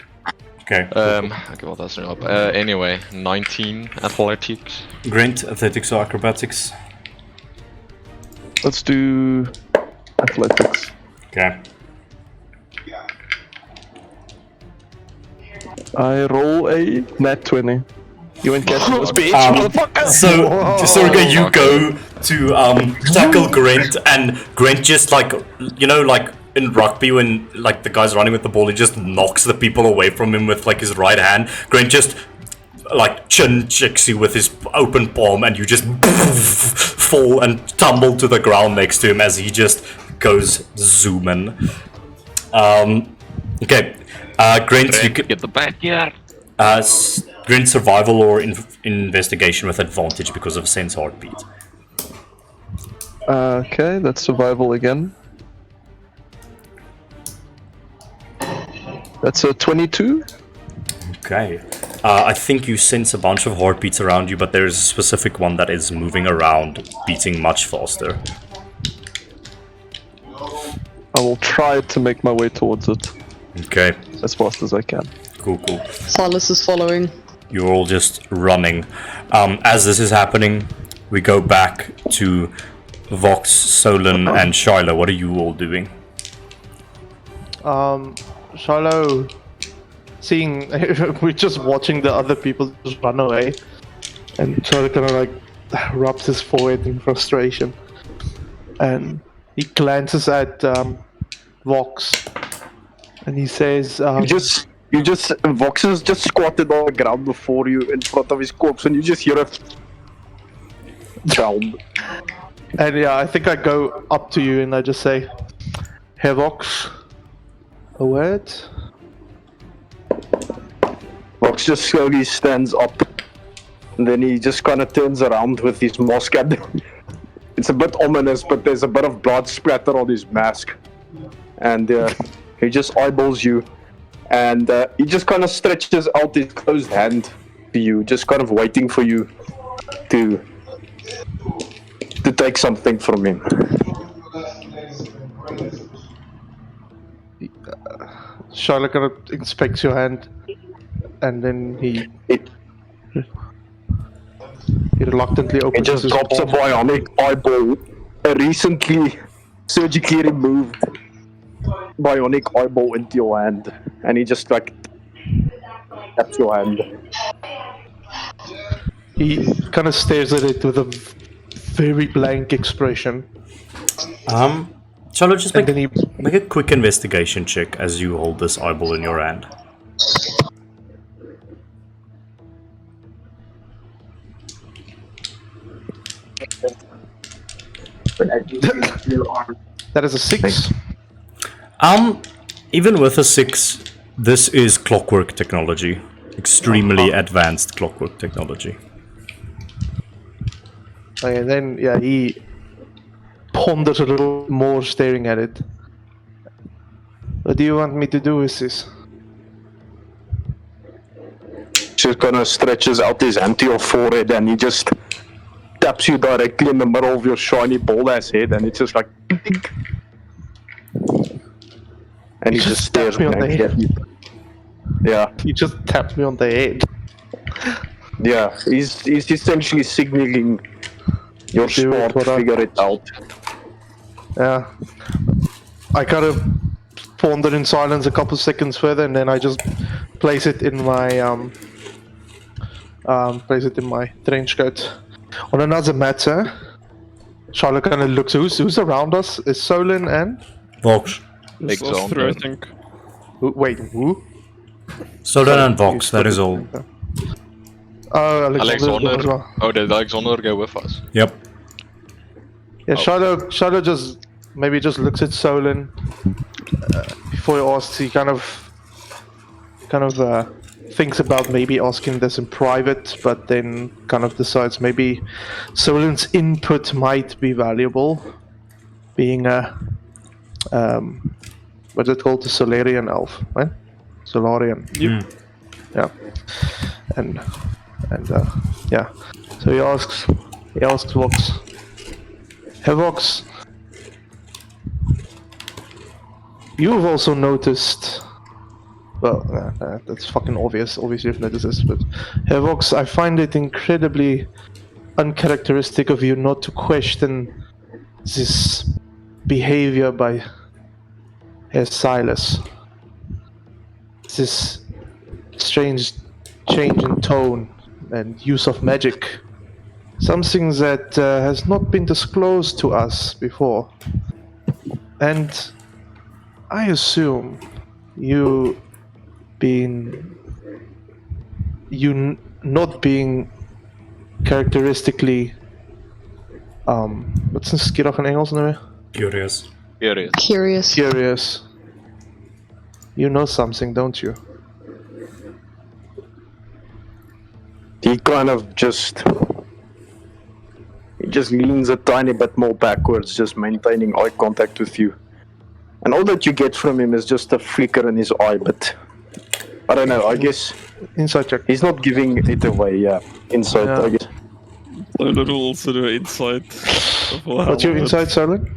Okay. Okay, well that's not up. Anyway, 19 athletics. Grant, athletics or acrobatics? Let's do athletics. Okay. I roll a nat 20. You ain't catching this bitch, motherfucker! So, Sorga, you go to tackle Grant, and Grant just like in rugby when like the guy's running with the ball, he just knocks the people away from him with like his right hand. Grant just like chin checks you with his open palm, and you just fall and tumble to the ground next to him as he just goes zooming. Okay, Grant, you could Get the backyard. Grant survival or investigation with advantage because of sense heartbeat. Okay, that's survival again. That's a 22. Okay. I think you sense a bunch of heartbeats around you, but there's a specific one that is moving around, beating much faster. I will try to make my way towards it Okay. as fast as I can. Cool. Silas is following. You're all just running. As this is happening, we go back to Vox, Solon, and Shiloh. What are you all doing? Shiloh, seeing we're just watching the other people just run away, and Shiloh kind of like rubs his forehead in frustration, and he glances at Vox, and he says, Vox is just squatted on the ground before you in front of his corpse, and you just hear it down. and yeah, I think I go up to you and I just say, "Hey Vox, a word?" Vox just slowly stands up, and then he just kind of turns around with his mask. It's a bit ominous, but there's a bit of blood splatter on his mask, and he just eyeballs you, and he just kind of stretches out his closed hand to you, just kind of waiting for you to take something from him. Shiloh kind of inspects your hand, and then he reluctantly He opens just his drops a palm. bionic eyeball, a recently surgically removed bionic eyeball into your hand, and he just like taps your hand. He kind of stares at it with a very blank expression. Shiloh, just And then he make a quick investigation check as you hold this eyeball in your hand. That is a 6. Even with a 6, this is clockwork technology. Extremely advanced clockwork technology. And then, yeah, he ponders a little more, staring at it. What do you want me to do with this? Just kind of stretches out his hand to your forehead, and he just taps you directly in the middle of your shiny bald ass head, and it's just like dink. And he just stares taps me on the blankly head. at you. Yeah, He just tapped me on the head. yeah. He's essentially signaling your Do it, smart, what up? figure it out. Yeah. I kind of pondered in silence a couple seconds further, and then I just place it in my trench coat. On another matter, Charlotte kind of looks. Who's around us? Is Solon and Vox. It's us Alexander. three, I think. wait, who? Solon and You Vox, that is all. Oh, Alexander. as Alexander. well. Oh, did Alexander go with us? Yep. Yeah, Charlotte just maybe just looks at Solon before he asks. He kind of thinks about maybe asking this in private, but then kind of decides maybe Solon's input might be valuable, being a what's it called, the Solarian elf, right? Solarian. Mm. Yeah. And yeah. So he asks Vox. Hey Vox, you've also noticed. Well, that's fucking obvious. Obviously, you've noticed this, but hey Vox, I find it incredibly uncharacteristic of you not to question this behavior by Herr Silas. This strange change in tone and use of magic. Something that has not been disclosed to us before. And I assume you not being characteristically wat is een skierig in Engels nou weer? Curious. Curious. Curious. You know something, don't you? He kind of just leans a tiny bit more backwards, just maintaining eye contact with you. And all that you get from him is just a flicker in his eye, but I don't know, I guess Insight check. he's not giving it away, yeah. Insight, Yeah. I guess. So little also the insight. What's your insight, Solon?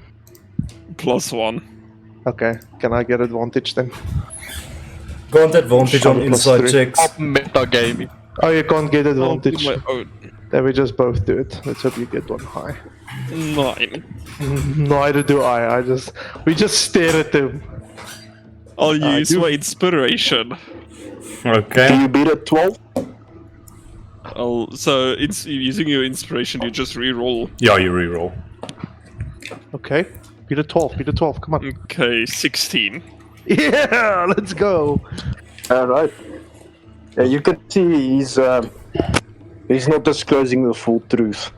+1. Okay, can I get advantage then? Grant advantage on Plus inside 3. checks. Metagaming. Oh, you can't get advantage. My own. Then we just both do it. Let's hope you get one high. 9. Neither do I. We just stare at them. I'll use you- my inspiration. Do Okay. you beat a 12? So it's using your inspiration, you just re-roll. Yeah, you reroll. Okay. Beat a 12. Beat a 12. Come on. Okay, 16. Yeah, let's go. Alright. Yeah, you can see he's not disclosing the full truth.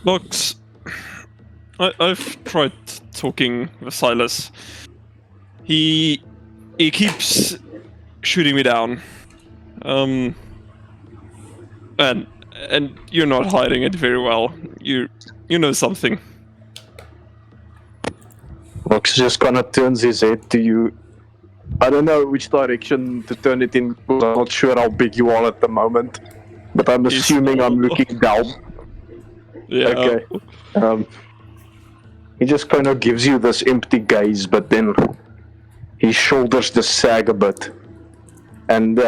Vox, I've tried talking with Silas. He keeps shooting me down. And you're not hiding it very well. You know something. Vox just kind of turns his head to you. I don't know which direction to turn it in, because I'm not sure how big you are at the moment. But I'm assuming I'm looking down. Yeah. Okay. He just kind of gives you this empty gaze, but then his shoulders just sag a bit. And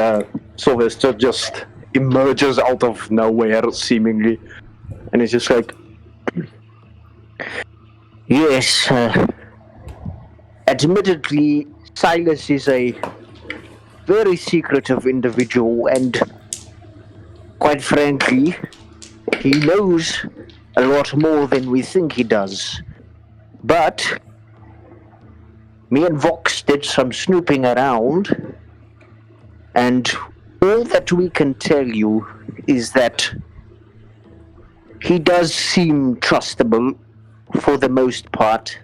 Sylvester just emerges out of nowhere, seemingly. And he's just like, Yes, admittedly, Silas is a very secretive individual, and quite frankly, he knows a lot more than we think he does. But me and Vox did some snooping around, and all that we can tell you is that he does seem trustable for the most part.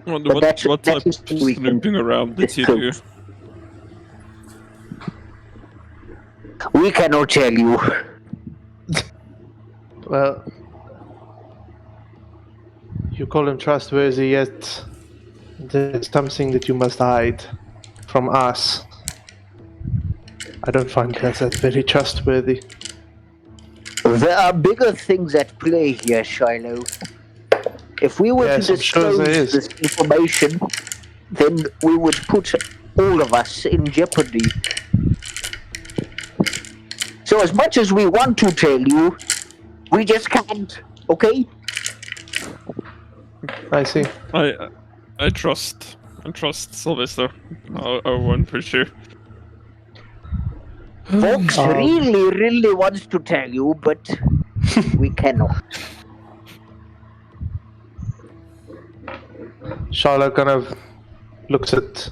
What that's- type that's of just we can- snooping around did he do? We cannot tell you. Well, you call him trustworthy, yet there's something that you must hide from us. I don't find that very trustworthy. There are bigger things at play here, Shiloh. If we were Yes, to I'm sure disclose there is. this information, then we would put all of us in jeopardy. So as much as we want to tell you, we just can't, okay? I see. I trust Sylvester. I won't push you. Fox really wants to tell you, but we cannot. Shiloh kind of looks at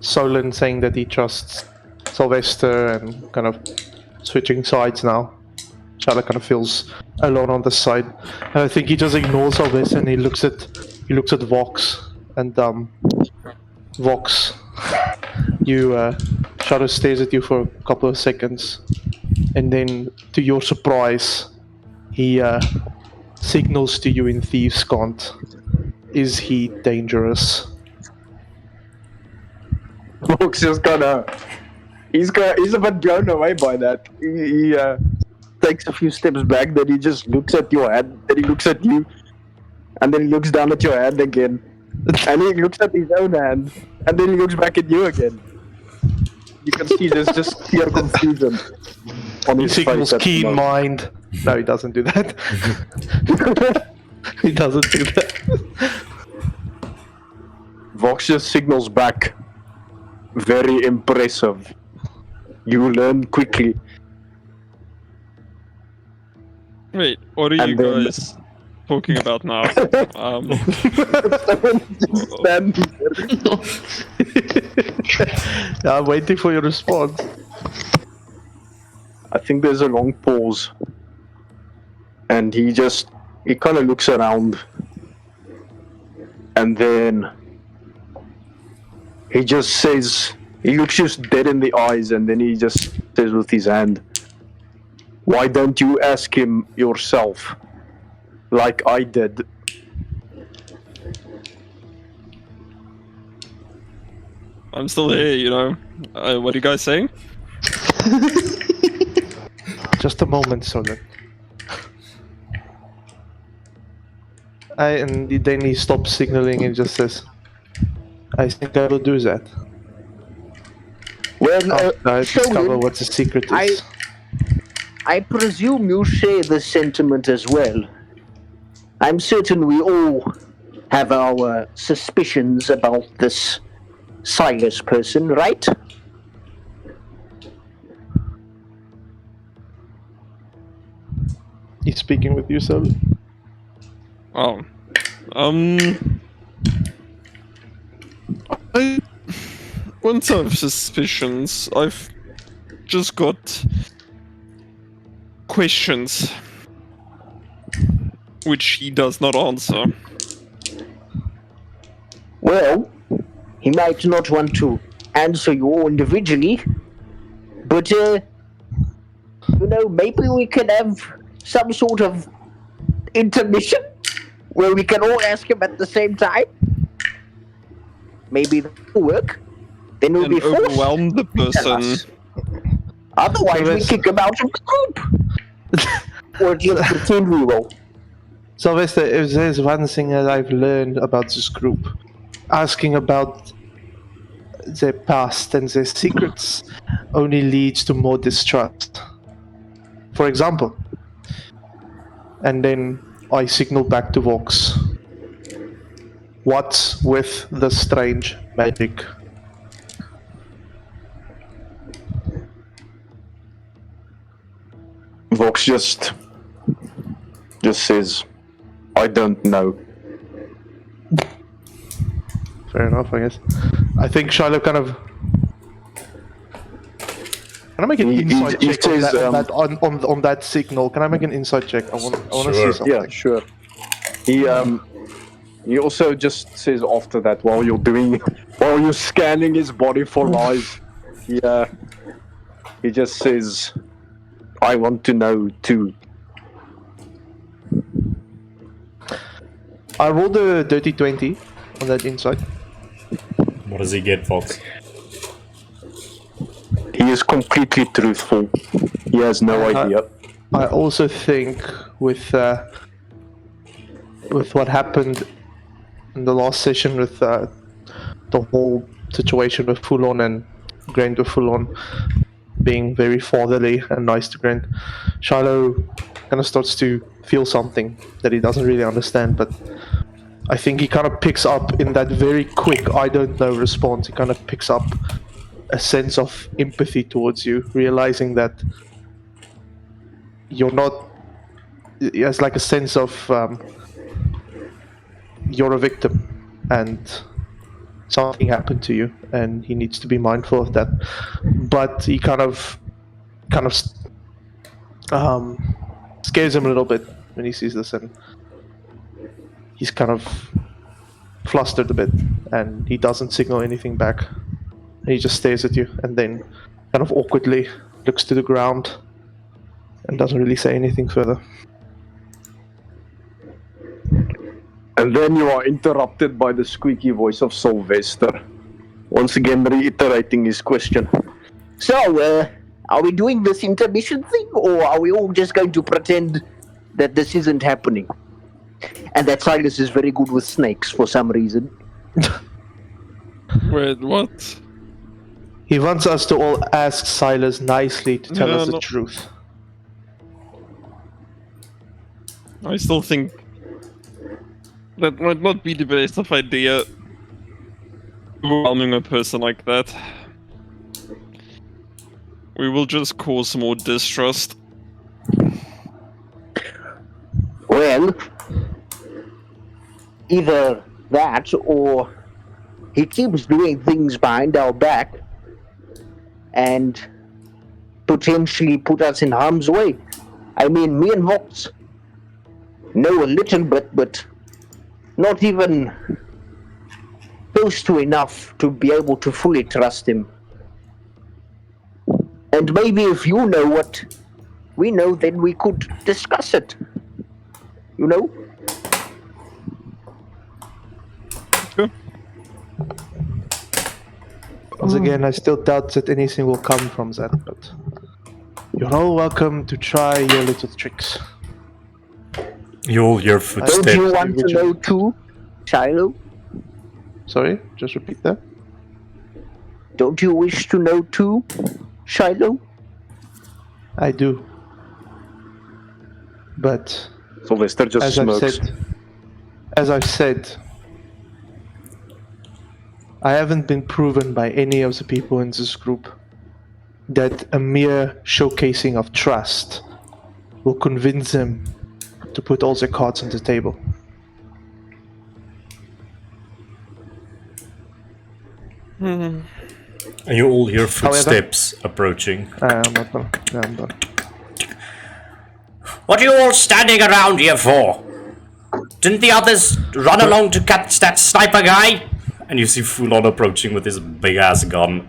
Solon, saying that he trusts Sylvester, and kind of switching sides now. Shiloh kind of feels alone on the side, and I think he just ignores Sylvester and he looks at Vox, and Vox, Shiloh stares at you for a couple of seconds, and then to your surprise, he signals to you in Thieves' Cant. Is he dangerous? Vox just he's a bit blown away by that. He takes a few steps back, then he just looks at your hand, then he looks at you, and then he looks down at your hand again, and he looks at his own hand, and then he looks back at you again. You can see there's just pure confusion on He his signals face. at the keen moment. mind. No, he doesn't do that. He doesn't do that. Vox just signals back. Very impressive. You learn quickly. Wait, what are you And then- guys talking about now? Stand Yeah, I'm waiting for your response. I think there's a long pause. And he kind of looks around. And then he just says, he looks just dead in the eyes, and then he just says with his hand, "Why don't you ask him yourself, like I did?" I'm still here, you know. What are you guys saying? Just a moment, Solon. And then he stops signaling and just says, "I think I will do that. Well, After I discover Solon, what the secret is." I presume you share this sentiment as well. I'm certain we all have our suspicions about this Silas person, right? He's speaking with you, Solon. Oh. I wouldn't have suspicions. I've just got questions which he does not answer. Well, he might not want to answer you all individually, but, maybe we can have some sort of intermission where we can all ask him at the same time. Maybe that will work. Then we'll And be forced overwhelm the to tell person. us. Otherwise, we Sylvester- kick him out of the group. Or just pretend we will. Sylvester, if there's one thing that I've learned about this group, asking about their past and their secrets only leads to more distrust. For example, and then I signal back to Vox. What's with the strange magic? Vox just says, "I don't know." Fair enough, I guess. I think Shiloh kind of. Can I make an He- insight he check on says, that, on that signal? Can I make an insight check? I want to Sure. see something. Yeah, sure. He also just says after that, while you're scanning his body for lies, he just says, "I want to know too." I rolled a dirty 20 on that insight. What does he get, Fox? He is completely truthful. He has no idea. I also think with with what happened in the last session with the whole situation with Fulon and Grant with Fulon being very fatherly and nice to Grant, Shiloh kind of starts to feel something that he doesn't really understand, but I think he kind of picks up in that very quick "I don't know" response. He kind of picks up a sense of empathy towards you, realizing that you're not. It's like a sense of you're a victim, and something happened to you, and he needs to be mindful of that. But he kind of scares him a little bit when he sees this, and he's kind of flustered a bit, and he doesn't signal anything back. He just stares at you, and then kind of awkwardly looks to the ground and doesn't really say anything further. And then you are interrupted by the squeaky voice of Sylvester, once again reiterating his question. So, are we doing this intermission thing, or are we all just going to pretend that this isn't happening? And that Silas is very good with snakes for some reason. Wait, what? He wants us to all ask Silas nicely to tell Yeah, us the no. truth. I still think that might not be the best of idea. Overwhelming a person like that. We will just cause more distrust. Well, either that or he keeps doing things behind our back and potentially put us in harm's way. I mean, me and Vox know a little bit, but not even close to enough to be able to fully trust him. And maybe if you know what we know, then we could discuss it. You know? Sure. Once again, I still doubt that anything will come from that, but you're all welcome to try your little tricks. Your Don't you footsteps. want to know too, Shiloh? Sorry, just repeat that. Don't you wish to know too, Shiloh? I do. But Sylvester just smokes. as I've said, I haven't been proven by any of the people in this group that a mere showcasing of trust will convince them to put all their cards on the table. And you all hear footsteps approaching. I'm not done. No, I'm done. What are you all standing around here for? Didn't the others run along to catch that sniper guy? And you see Fulon approaching with his big ass gun.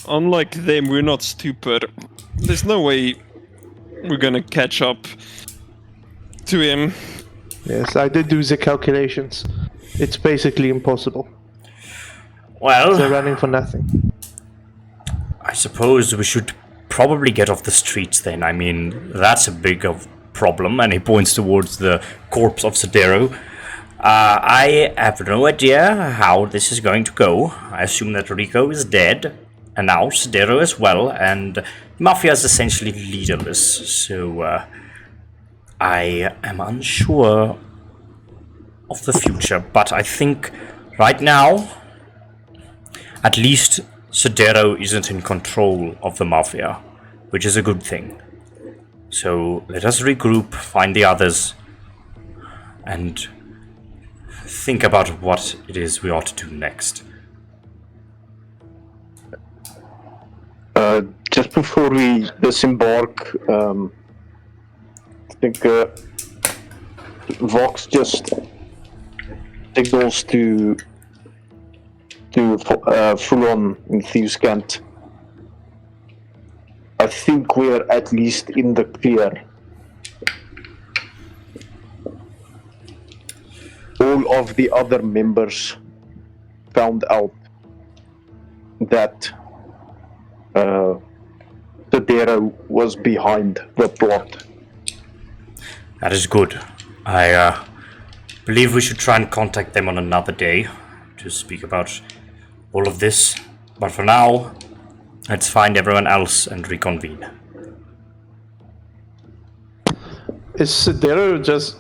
Unlike them, we're not stupid. There's no way we're gonna catch up to him. Yes, I did do the calculations. It's basically impossible. They're Well, running for nothing. I suppose we should probably get off the streets then. I mean, that's a big problem. And he points towards the corpse of Sidero. I have no idea how this is going to go. I assume that Rico is dead. And now Sidero as well. And Mafia is essentially leaderless. So I am unsure of the future. But I think right now, at least Sidero isn't in control of the Mafia, which is a good thing. So let us regroup, find the others, and think about what it is we ought to do next. Just before we disembark, I think Vox just signals to Fulon in Thieves' Cant. I think we're at least in the clear. All of the other members found out that Sidero was behind the plot. That is good. I believe we should try and contact them on another day to speak about all of this. But for now, let's find everyone else and reconvene. Is Sidero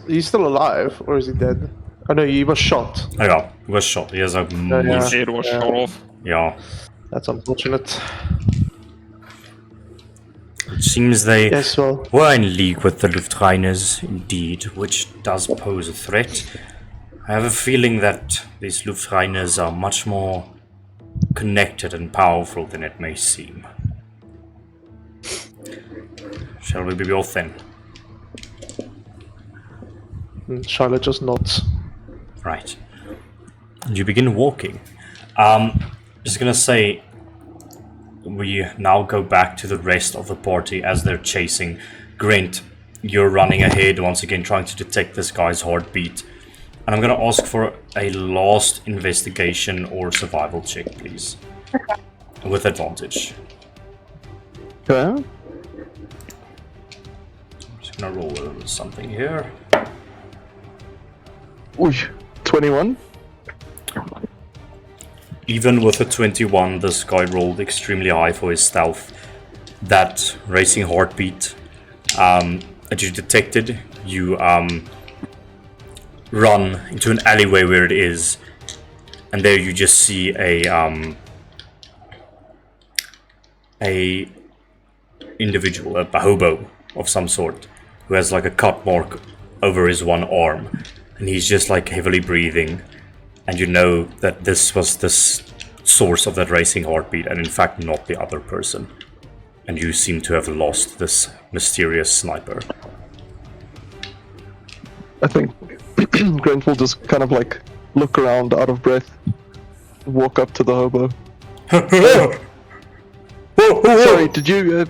he's still alive, or is he dead? Oh no, he was shot. Oh yeah, he was shot. He has a yeah. Head was shot off. Yeah. That's unfortunate. It seems they Yes, well, were in league with the Luftreiners, indeed, which does pose a threat. I have a feeling that these Luftreiners are much more connected and powerful than it may seem. Shall we be off then? Charlotte just nods. Right. And you begin walking. Just gonna say, we now go back to the rest of the party as they're chasing Grint. You're running ahead once again, trying to detect this guy's heartbeat. And I'm gonna ask for a last investigation or survival check, please. With advantage. Okay. I'm just gonna roll something here. Ooh, 21. Even with a 21, this guy rolled extremely high for his stealth. That racing heartbeat that you detected, you run into an alleyway where it is, and there you just see a individual, a hobo of some sort, who has like a cut mark over his one arm, and he's just like heavily breathing. And you know that this was the source of that racing heartbeat, and in fact not the other person. And you seem to have lost this mysterious sniper. I think Grant will just kind of like look around out of breath, walk up to the hobo. Sorry, did you...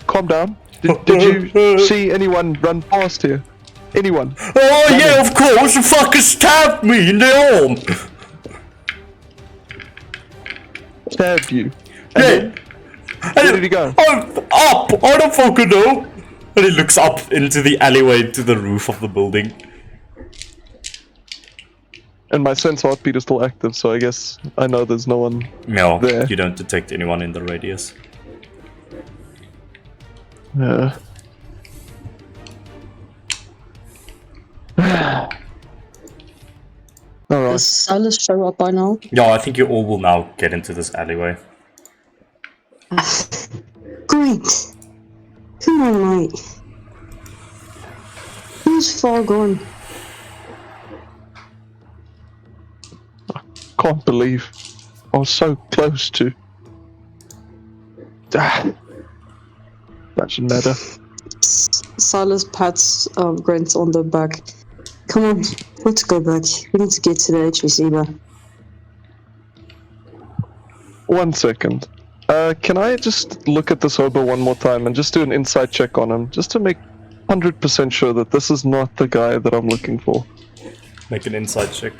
calm down. Did you see anyone run past here? Anyone? Oh yeah, of course, the fucker stabbed me in the arm! Stabbed you? Yeah. Where did he go? I'm up! I don't fucking know! And he looks up into the alleyway to the roof of the building. And my sense heartbeat is still active, so I guess I know there's no one No, there. you don't detect anyone in the radius. Yeah. Alright. Does Silas show up by now? Yeah, I think you all will now get into this alleyway. Great! Come on, mate. Who's far gone? Can't believe I was so close to. That shouldn't matter. Silas pats Grant on the back. Come on, let's go back. We need to get to the HVC now. 1 second. Can I just look at this hobo one more time and just do an insight check on him, just to make 100% sure that this is not the guy that I'm looking for? Make an inside check.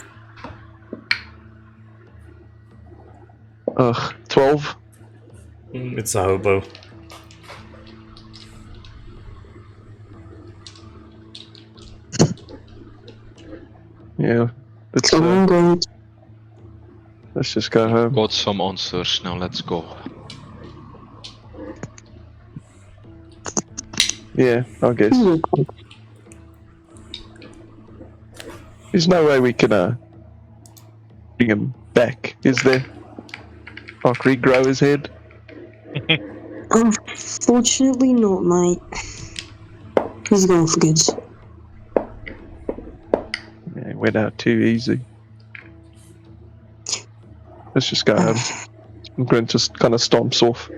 12. It's a hobo. Yeah. Come on, Grant. Let's just go home. Got some answers, now let's go. Yeah, I guess. There's no way we can bring him back, is there? Like regrow his head? Unfortunately not, mate. He's going for good. Yeah, it went out too easy. Let's just go home. Grant just kind of stomps off.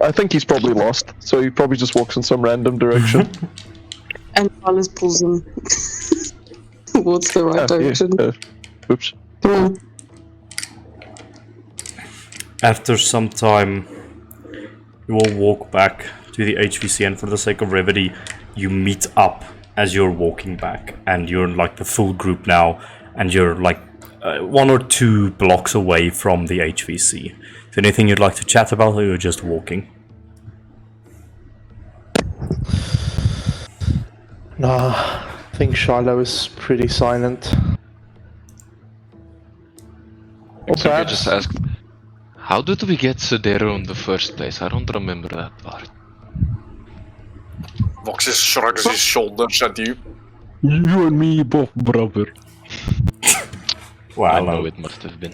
I think he's probably lost, so he probably just walks in some random direction. And Silas pulls him towards the right direction. Oops. Come on. After some time, you will walk back to the HVC, and for the sake of brevity, you meet up as you're walking back, and you're like the full group now, and you're like 1 or 2 blocks away from the HVC. Is there anything you'd like to chat about, or you're just walking? Nah, I think Shiloh is pretty silent. Or Except you perhaps- just asked, how did we get Sidero in the first place? I don't remember that part. Vox just shrugs his shoulders at you. You and me both, brother. Well, I know it must have been.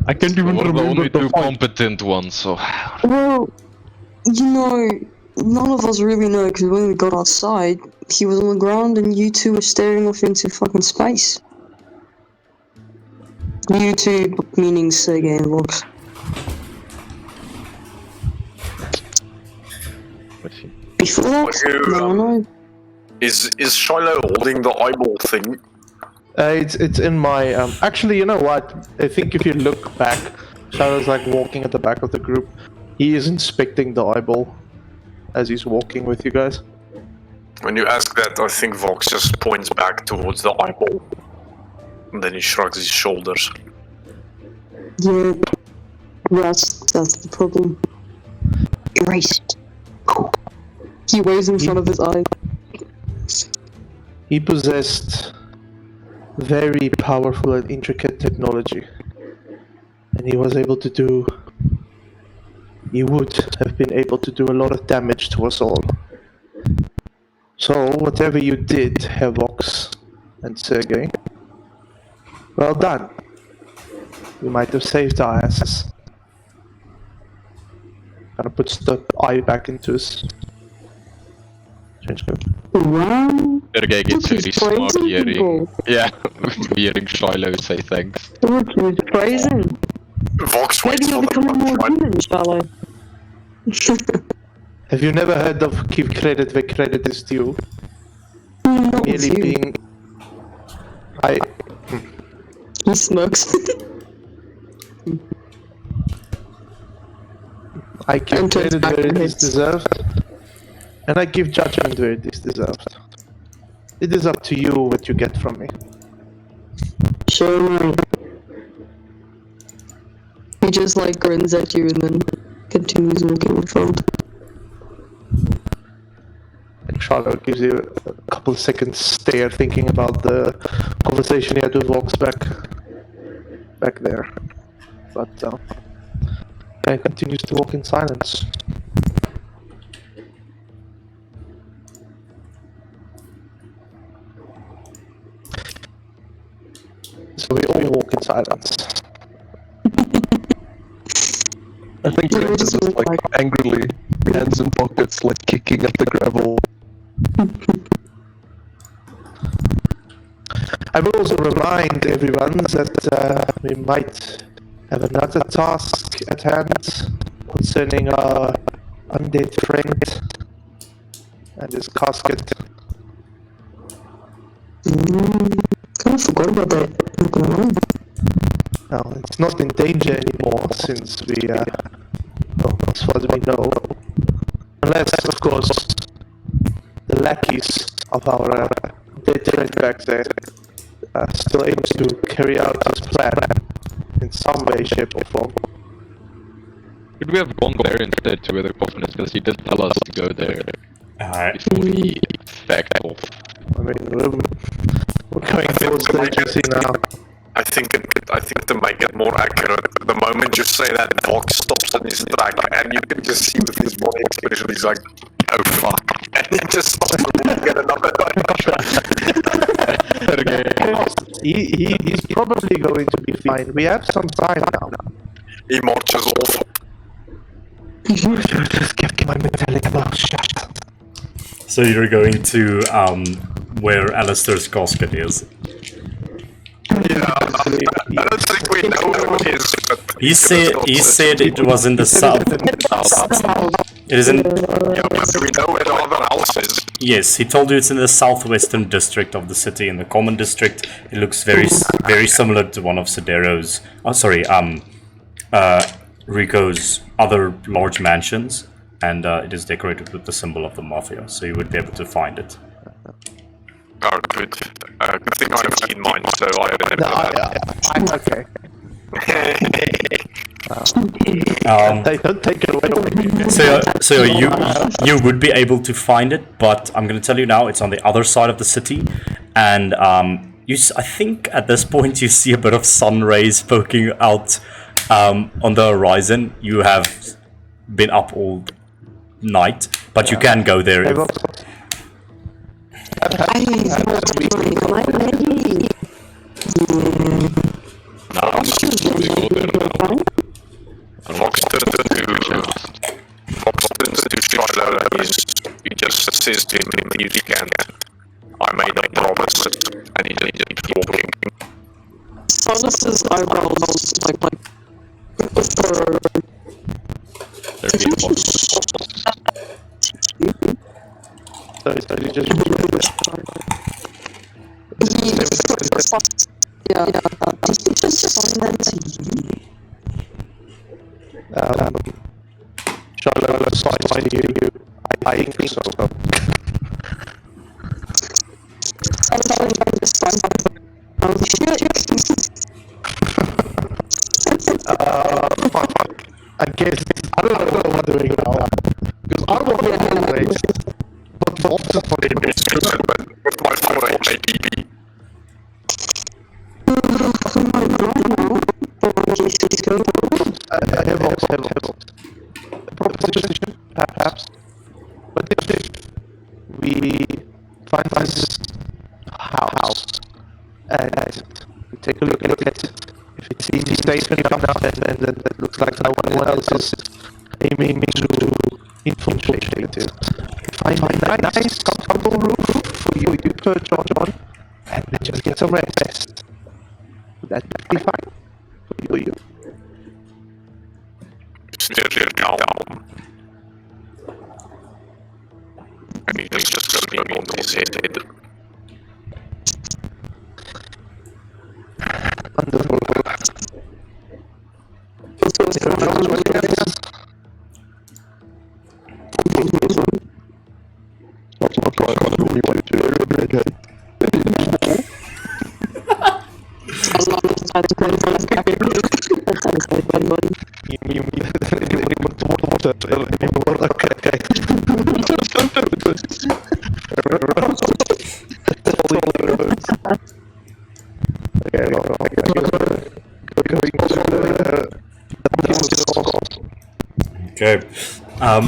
I can't even We're the remember only the two fight. competent ones, so. Well, you know, none of us really know because when we got outside, he was on the ground and you two were staring off into fucking space. You two, meaning Sergey and Vox. Before that, Are you, no one knows. Is Shiloh holding the eyeball thing? It's in my actually, you know what? I think if you look back, Shadow's like walking at the back of the group. He is inspecting the eyeball as he's walking with you guys. When you ask that, I think Vox just points back towards the eyeball. And then he shrugs his shoulders. Yeah, that's the problem. Erased. He waves in front of his eye. He possessed very powerful and intricate technology, and he was able to do. He would have been able to do a lot of damage to us all. So, whatever you did, Vox and Sergey, well done. You might have saved our asses. Kind of puts the eye back into his change code. Wow. Sergey gets Look, he's very smart praising hearing. people. Yeah, hearing Shiloh say thanks. Look, he's praising. Vox Maybe waits you're for the becoming more punch, right? human, Charlotte. Have you never heard of give credit where credit is due? Not with Merely you. being. I. He smokes. I give And turns credit back where and it is hits. deserved, and I give judgment where it is deserved. It is up to you what you get from me. Sure, right. He just like grins at you and then continues walking in front. And Charlotte gives you a couple of seconds stare, thinking about the conversation he had with Vox back there. But guy continues to walk in silence. So we all walk in silence. I think Yeah, we Grant is just just look like angrily, hands in pockets, like kicking at the gravel. I will also remind everyone that we might have another task at hand concerning our undead friend and his casket. Kind of forgot about that. Not gonna lie. Now, it's not in danger anymore since we, well, as far as we know, unless, of course, the lackeys of our dead friend back there still aims to carry out his plan in some way, shape, or form. Could we have gone there instead to where the coffin is? Because he did tell us to go there before we backed off. I mean, we're going towards the agency now. I think to make it more accurate, the moment you say that, Vox stops in his track, and you can just see with his body expression, he's like, "Oh fuck!" and he just stops walking in another direction. He's probably going to be fine. We have some time now. He marches off. You should have just kept my metallic mouth shut. So you're going to where Alistair's casket is. Yeah, I don't think we know where it is, but He said it was in the south. It is in. yeah, but do we know where the other house is? Yes, he told you it's in the southwestern district of the city, in the common district. It looks very similar to one of Sidero's. Oh, sorry, Rico's other large mansions, and it is decorated with the symbol of the mafia, so you would be able to find it. Oh, good. Good thing I have keen mind, so I have I'm okay. They don't take it away. So you would be able to find it, but I'm gonna tell you now, it's on the other side of the city, and I think at this point you see a bit of sun rays poking out on the horizon. You have been up all night, but you can go there. Fox turns to Shiloh and he just says to him, you can't. I made a promise, and he just keeps walking. Silas's eyebrows like Charlotte, sorry to you. I think so. I guess I don't know what I'm doing now. Because I don't want to race. But the opposite for it is with my 4 HP. I have also. Proposition, perhaps. But if we find this house and we take a look at it, if it seems safe enough, and it looks like no one else is aiming to infiltrate it, find a nice, comfortable roof for you to perch on, and then just get some rest. Would that be fine for you? Still down. And he's just going on his head. Wonderful. Okay. Are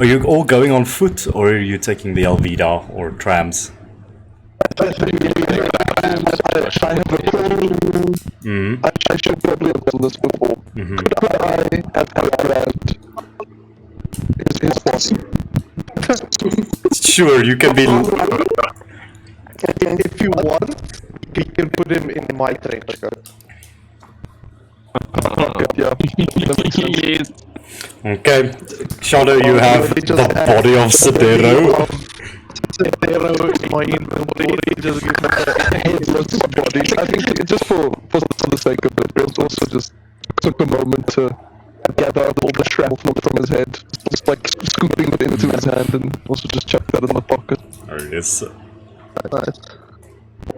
you all going on foot, or are you taking the Alvida or trams? I should probably have done this before. Could I have grabbed his boss? Sure, you can be. If you want, you can put him in my trench coat. Yeah, that makes sense. Okay, Shadow, you have the body of Sidero. Sidero in my inventory, just give me a Headless body. I think just for the sake of it, Bill also just took a moment to gather up all the shrapnel from his head, just like scooping it into his hand, and also just chuck that in the pocket. Yes. nice.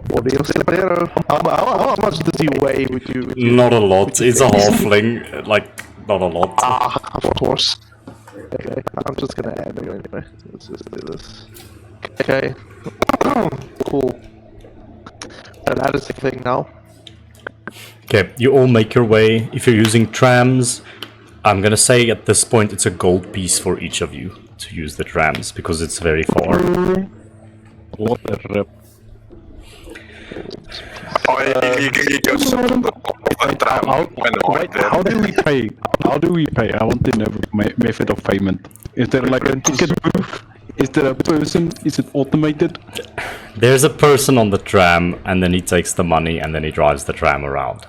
Body of Sidero. How much does he weigh with you? Not a lot. It's a halfling. Like, not a lot. Ah, of course. Okay, I'm just gonna add it anyway. Let's just do this. Okay. Cool. And that is the thing now. Okay, you all make your way. If you're using trams, I'm gonna say at this point it's a gold piece for each of you to use the trams because it's very far. What a rip. How do we pay? How do we pay? I want to know the method of payment. Is there like a ticket booth? Is there a person? Is it automated? There's a person on the tram, and then he takes the money, and then he drives the tram around.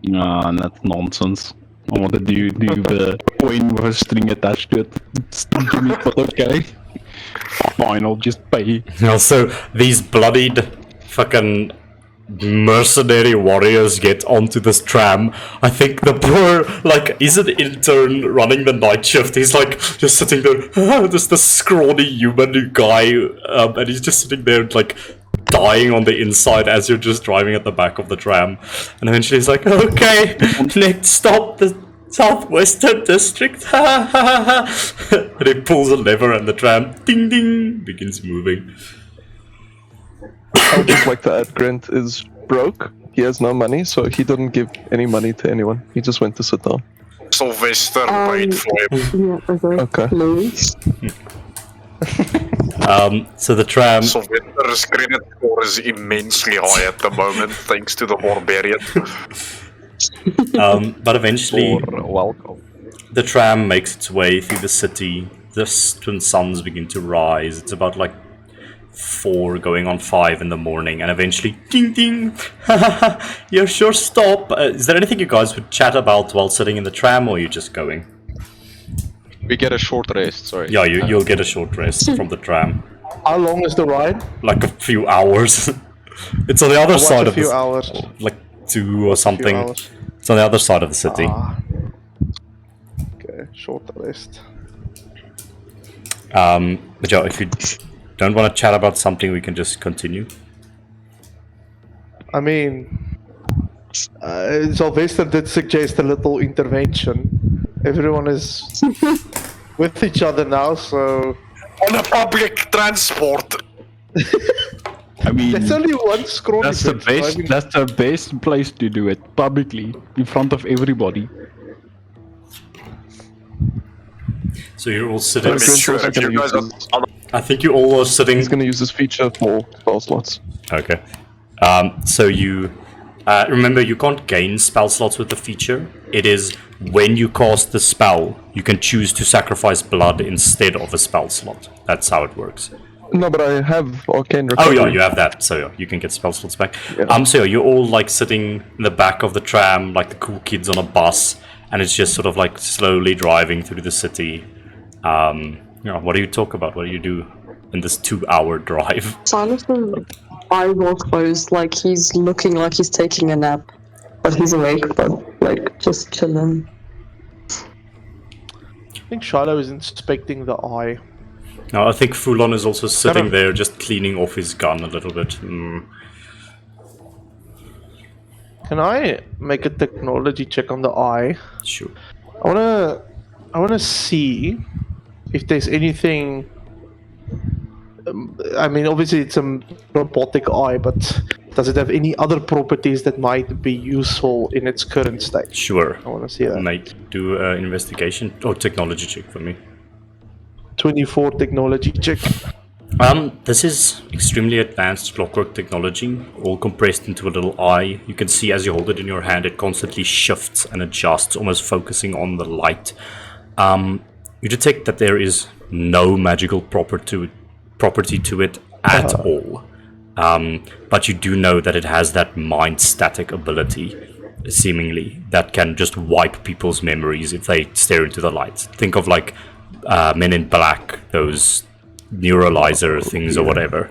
Nah, that's nonsense. I want to do the coin with a string attached to it. It's stupid, but okay. Fine, I'll just pay. Also, these bloodied fucking mercenary warriors get onto this tram. I think the poor, like, he's an intern running the night shift. He's like just sitting there, just the scrawny human guy, and he's just sitting there like dying on the inside as you're just driving at the back of the tram. And eventually he's like, okay, next stop, the Southwestern District. And he pulls a lever and the tram, ding ding, begins moving. I would just like to add, Grant is broke. He has no money, so he didn't give any money to anyone. He just went to sit down. Sylvester paid for him. Yeah, Okay. Please. So the tram, Sylvester's credit score is immensely high at the moment, thanks to the barbarian. but eventually Welcome. the tram makes its way through the city. The twin suns begin to rise. It's about like 4 going on 5 in the morning, and eventually, ding ding, you're sure stop. Is there anything you guys would chat about while sitting in the tram, or are you just going? We get a short rest, sorry. Yeah, you'll get a short rest from the tram. How long is the ride? Like a few hours. It's on the other What's side a of few the hours? like 2 or something. hours. It's on the other side of the city. Okay, short rest. But yeah, if you don't want to chat about something, we can just continue. I mean, Sylvester did suggest a little intervention. Everyone is with each other now, so On a public transport! I mean, there's only one scrawny that's the bitch best. driving- That's the best place to do it publicly in front of everybody. So you're all sitting. I mean, sure, if you guys are... I think you all are sitting. He's gonna use this feature for spell slots. Okay. So you remember you can't gain spell slots with the feature. It is when you cast the spell, you can choose to sacrifice blood instead of a spell slot. That's how it works. No, but I have arcane Oh recovery. yeah, you have that. So yeah, you can get spell slots back. Yeah. So yeah, you're all like sitting in the back of the tram, like the cool kids on a bus, and it's just sort of like slowly driving through the city. What do you talk about? What do you do in this 2-hour drive? Silas with eyes all closed, like he's looking like he's taking a nap. But he's awake, but like just chilling. I think Shiloh is inspecting the eye. No, I think Fulon is also sitting of- there, just cleaning off his gun a little bit. Can I make a technology check on the eye? Sure. I wanna see if there's anything. I mean, obviously it's a robotic eye, but does it have any other properties that might be useful in its current state? Sure. I want to see that. Mate, do an investigation or technology check for me. 24 technology check. This is extremely advanced clockwork technology, all compressed into a little eye. You can see as you hold it in your hand, it constantly shifts and adjusts, almost focusing on the light. You detect that there is no magical property to it at all. But you do know that it has that mind static ability, seemingly, that can just wipe people's memories if they stare into the light. Think of like Men in Black, those neuralizer things or whatever.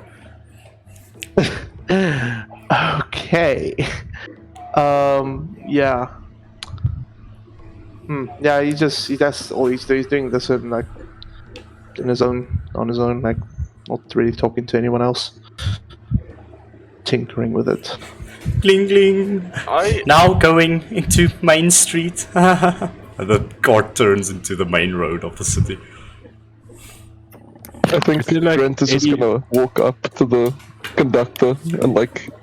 Okay. Yeah. Yeah, that's all he's doing. He's doing this on his own, like not really talking to anyone else. Tinkering with it. Gling gling. Now going into Main Street. And the car turns into the main road of the city. I think Grant is just gonna walk up to the conductor and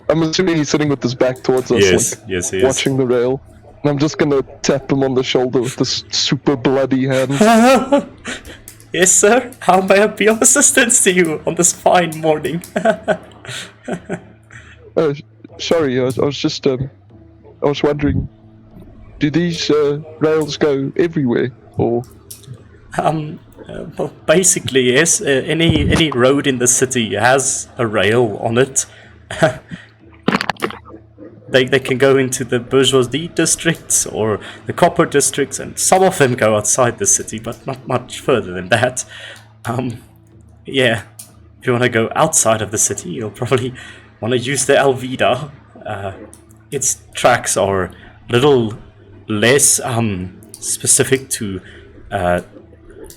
I'm assuming he's sitting with his back towards us, Yes, yes, he is. watching the rail. And I'm just gonna tap him on the shoulder with this super bloody hand. Yes, sir. How may I be of assistance to you on this fine morning? Sorry, I was just I was wondering, do these rails go everywhere, or? Well, basically, yes. Any road in the city has a rail on it. They can go into the bourgeoisie districts or the copper districts, and some of them go outside the city, but not much further than that. Yeah, if you want to go outside of the city, you'll probably want to use the Alvida. Its tracks are a little less specific to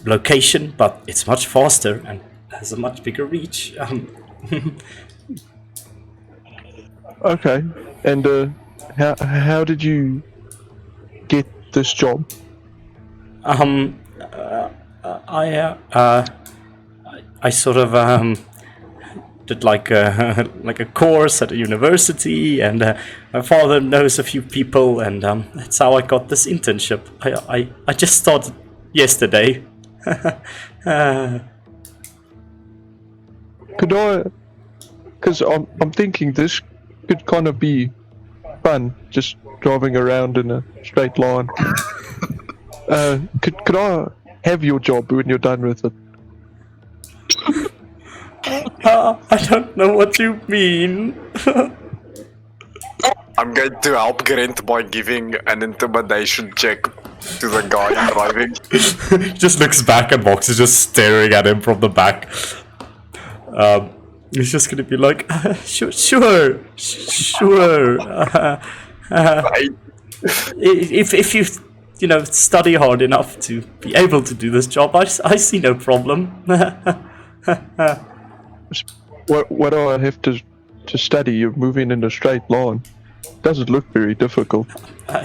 location, but it's much faster and has a much bigger reach. Okay. And how did you get this job? I sort of did like a course at a university, and my father knows a few people, and that's how I got this internship. I just started yesterday. Could I? Because I'm thinking this could kind of be fun, just driving around in a straight line. Could I have your job when you're done with it? I don't know what you mean. I'm going to help Grant by giving an intimidation check to the guy driving. Just looks back and Vox is just staring at him from the back. He's just gonna be like, sure. If you study hard enough to be able to do this job, I see no problem. What do I have to study? You're moving in a straight line. Doesn't look very difficult.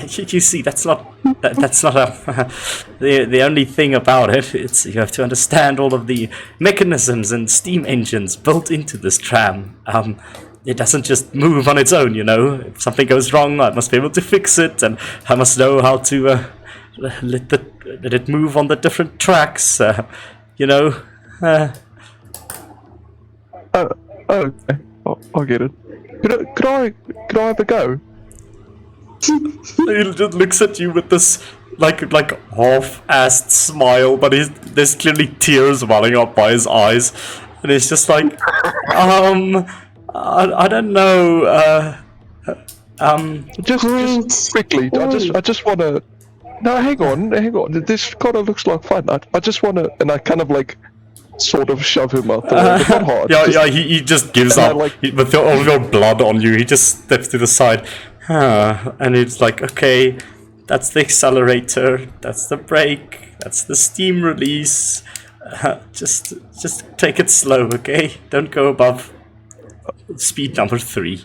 You see, that's not the only thing about it. It's you have to understand all of the mechanisms and steam engines built into this tram. It doesn't just move on its own, you know. If something goes wrong, I must be able to fix it, and I must know how to let it move on the different tracks. You know. Okay. I'll get it. Could I have a go? He just looks at you with this like half-assed smile, but there's clearly tears welling up by his eyes, and he's just like, I don't know, just quickly. I just want to. No, hang on. This kind of looks like fun. I just want to, and I kind of like. Sort of shove him out the way, but not hard. He just gives up. With all of your blood on you, he just steps to the side. And it's like, okay, that's the accelerator, that's the brake, that's the steam release. Just take it slow, okay? Don't go above speed number 3.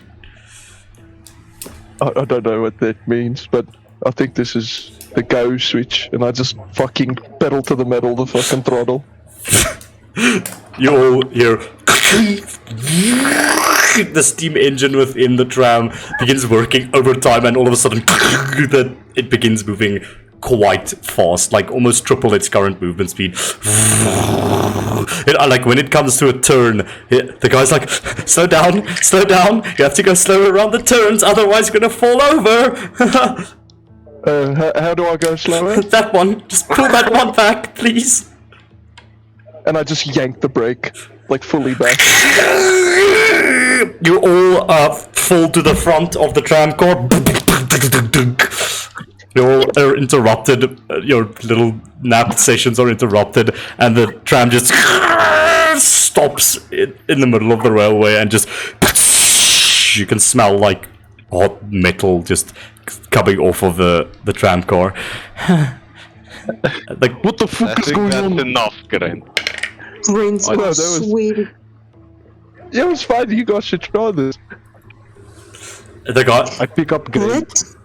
I don't know what that means, but I think this is the go switch, and I just fucking pedal to the metal, the fucking throttle. You all hear the steam engine within the tram begins working overtime, and all of a sudden it begins moving quite fast, like almost triple its current movement speed. Like when it comes to a turn, the guy's like, slow down, you have to go slower around the turns, otherwise you're gonna fall over. How do I go slower? That one, just pull that one back, please. And I just yanked the brake, like fully back. You all fall to the front of the tram car. You all are interrupted. Your little nap sessions are interrupted, and the tram just stops in the middle of the railway, and just you can smell like hot metal just coming off of the tram car. Like, what the fuck is going on? Enough, Grant. Grant's sweet. Yeah, it's fine. You guys should try this. The guy. I pick up Grant.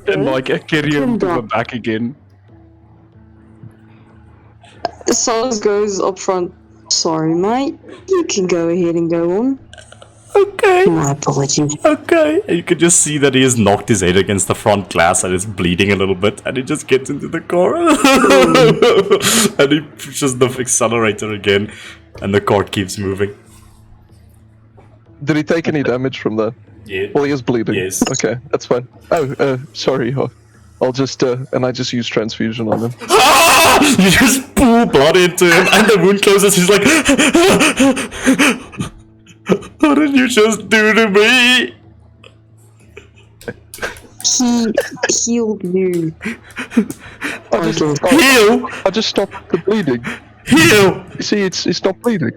And like carry him to the back again. Silas goes up front. Sorry, mate. You can go ahead and go on. Okay. My apologies. Okay. And you can just see that he has knocked his head against the front glass and is bleeding a little bit, and he just gets into the car. And he pushes the accelerator again, and the car keeps moving. Did he take any damage from that? Yeah. Well, he is bleeding. Yes. Okay, that's fine. Oh, sorry. I'll just, and I just use transfusion on him. You just pull blood into him, and the wound closes. He's like, what did you just do to me? He healed you. Heal? I just stopped the bleeding. Heal? You see, it stopped bleeding.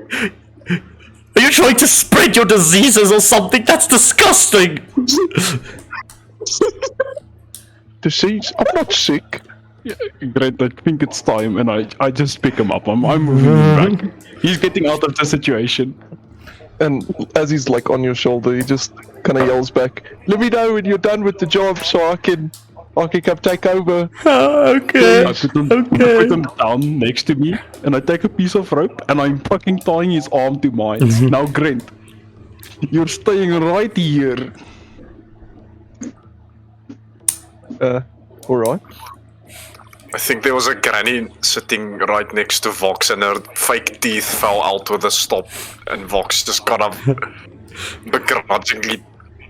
Are you trying to spread your diseases or something? That's disgusting! Disease? I'm not sick. Yeah, Grant, I think it's time, and I just pick him up. I'm moving him back. He's getting out of the situation. And as he's like on your shoulder, he just kind of yells back, "Let me know when you're done with the job, so I can come take over." Okay. I put him down next to me, and I take a piece of rope, and I'm fucking tying his arm to mine. Now, Grant, you're staying right here. Alright. I think there was a granny sitting right next to Vox, and her fake teeth fell out with a stop, and Vox just kind of begrudgingly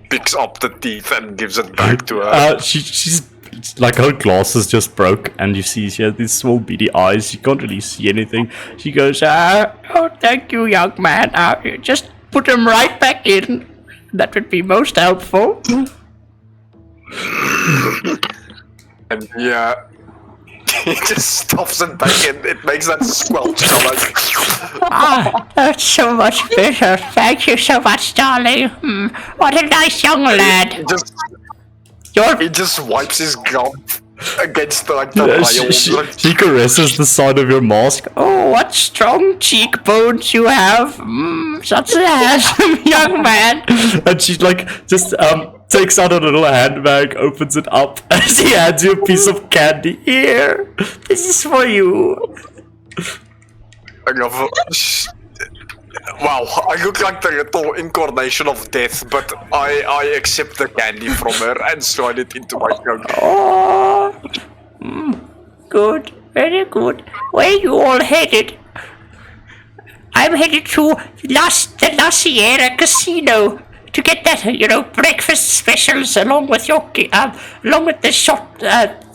picks up the teeth and gives it back to her. She's like, her glasses just broke, and you see she has these small beady eyes. She can't really see anything. She goes, "Oh, thank you, young man. Just put them right back in. That would be most helpful." And yeah, he just stuffs it back in. It makes that squelch sound. That's so much better. Thank you so much, darling. What a nice young lad. He just wipes his gum against the rail. She caresses the side of your mask. Oh, what strong cheekbones you have. Such a handsome young man. And she like just takes out a little handbag, opens it up, and she hands you a piece of candy. Here, this is for you. Wow, I look like the little incarnation of death, but I accept the candy from her and slide it into my throat. Oh, good, very good. Where are you all headed? I'm headed to the La Sierra Casino to get that, breakfast specials along with the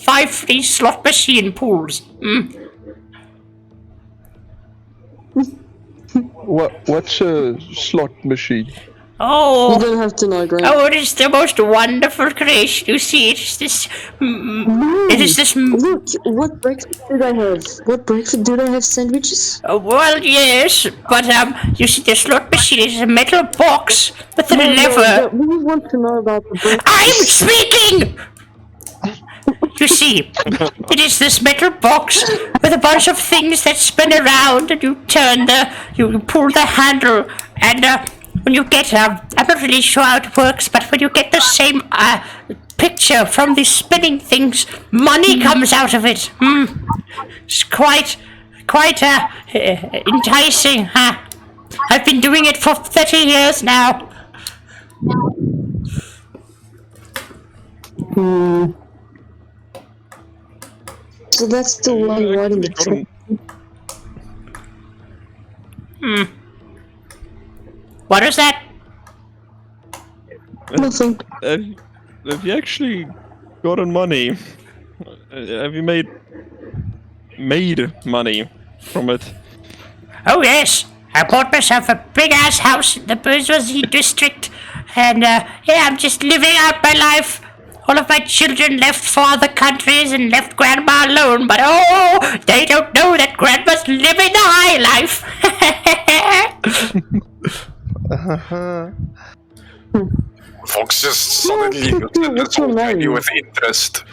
5 free slot machine pools. What's a slot machine? Oh, You don't have to know, Grant. oh, it is the most wonderful creation. You see, it is this. It is this. Look, what breakfast do they have? What breakfast do they have? Sandwiches? Well, yes, but you see, the slot machine is a metal box with a lever. We want to know about the breakfast. I'm speaking! You see, it is this metal box with a bunch of things that spin around, and you pull the handle, and when you get, I'm not really sure how it works, but when you get the same picture from the spinning things, money comes out of it. It's quite enticing, huh? I've been doing it for 30 years now. So that's the one right in the trunk. What is that? Nothing. Have you actually gotten money? Have you made money from it? Oh yes, I bought myself a big ass house in the bourgeoisie district, and I'm just living out my life. All of my children left for other countries and left Grandma alone, but oh, they don't know that Grandma's living the high life. Fox just suddenly looked at this old lady with interest.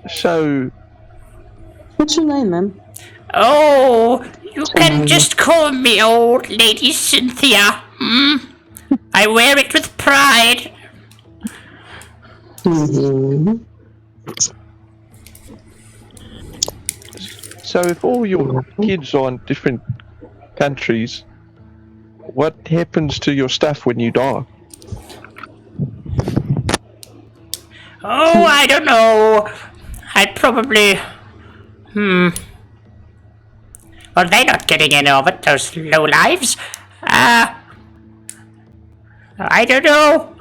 So, What's your name, ma'am? Oh, you can just call me old Lady Cynthia. I wear it with pride. so if all your kids are in different countries, what happens to your stuff when you die? Oh, I don't know. I'd probably... Well, they're not getting any of it, those lowlives. I don't know.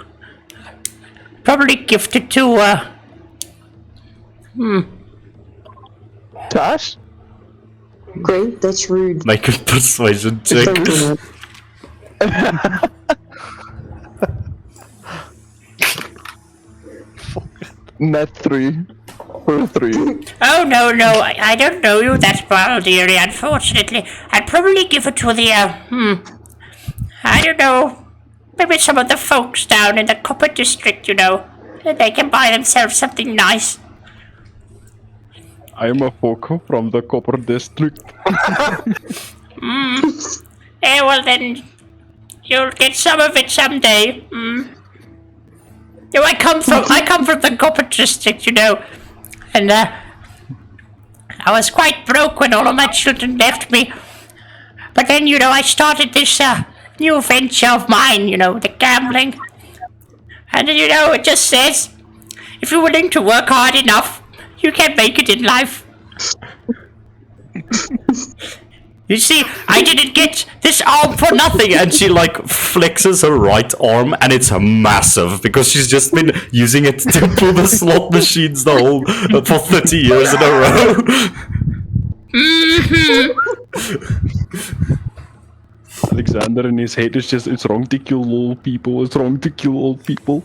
Probably gifted to, To us? Great, that's rude. Make a persuasion check. Don't do that. Nat 3. Or 3. Oh, no, I don't know you that well, dearie, unfortunately. I'd probably give it to the, I don't know. Maybe some of the folks down in the copper district, They can buy themselves something nice. I am a folk from the Copper District. Yeah, well then, you'll get some of it someday. I come from the copper district, and I was quite broke when all of my children left me. But then, I started this new venture of mine, the gambling. And it just says, if you're willing to work hard enough, you can make it in life. You see, I didn't get this arm for nothing. And she like flexes her right arm, and it's massive because she's just been using it to pull the slot machines for 30 years in a row. Alexander in his head is just, it's wrong to kill old people, it's wrong to kill old people.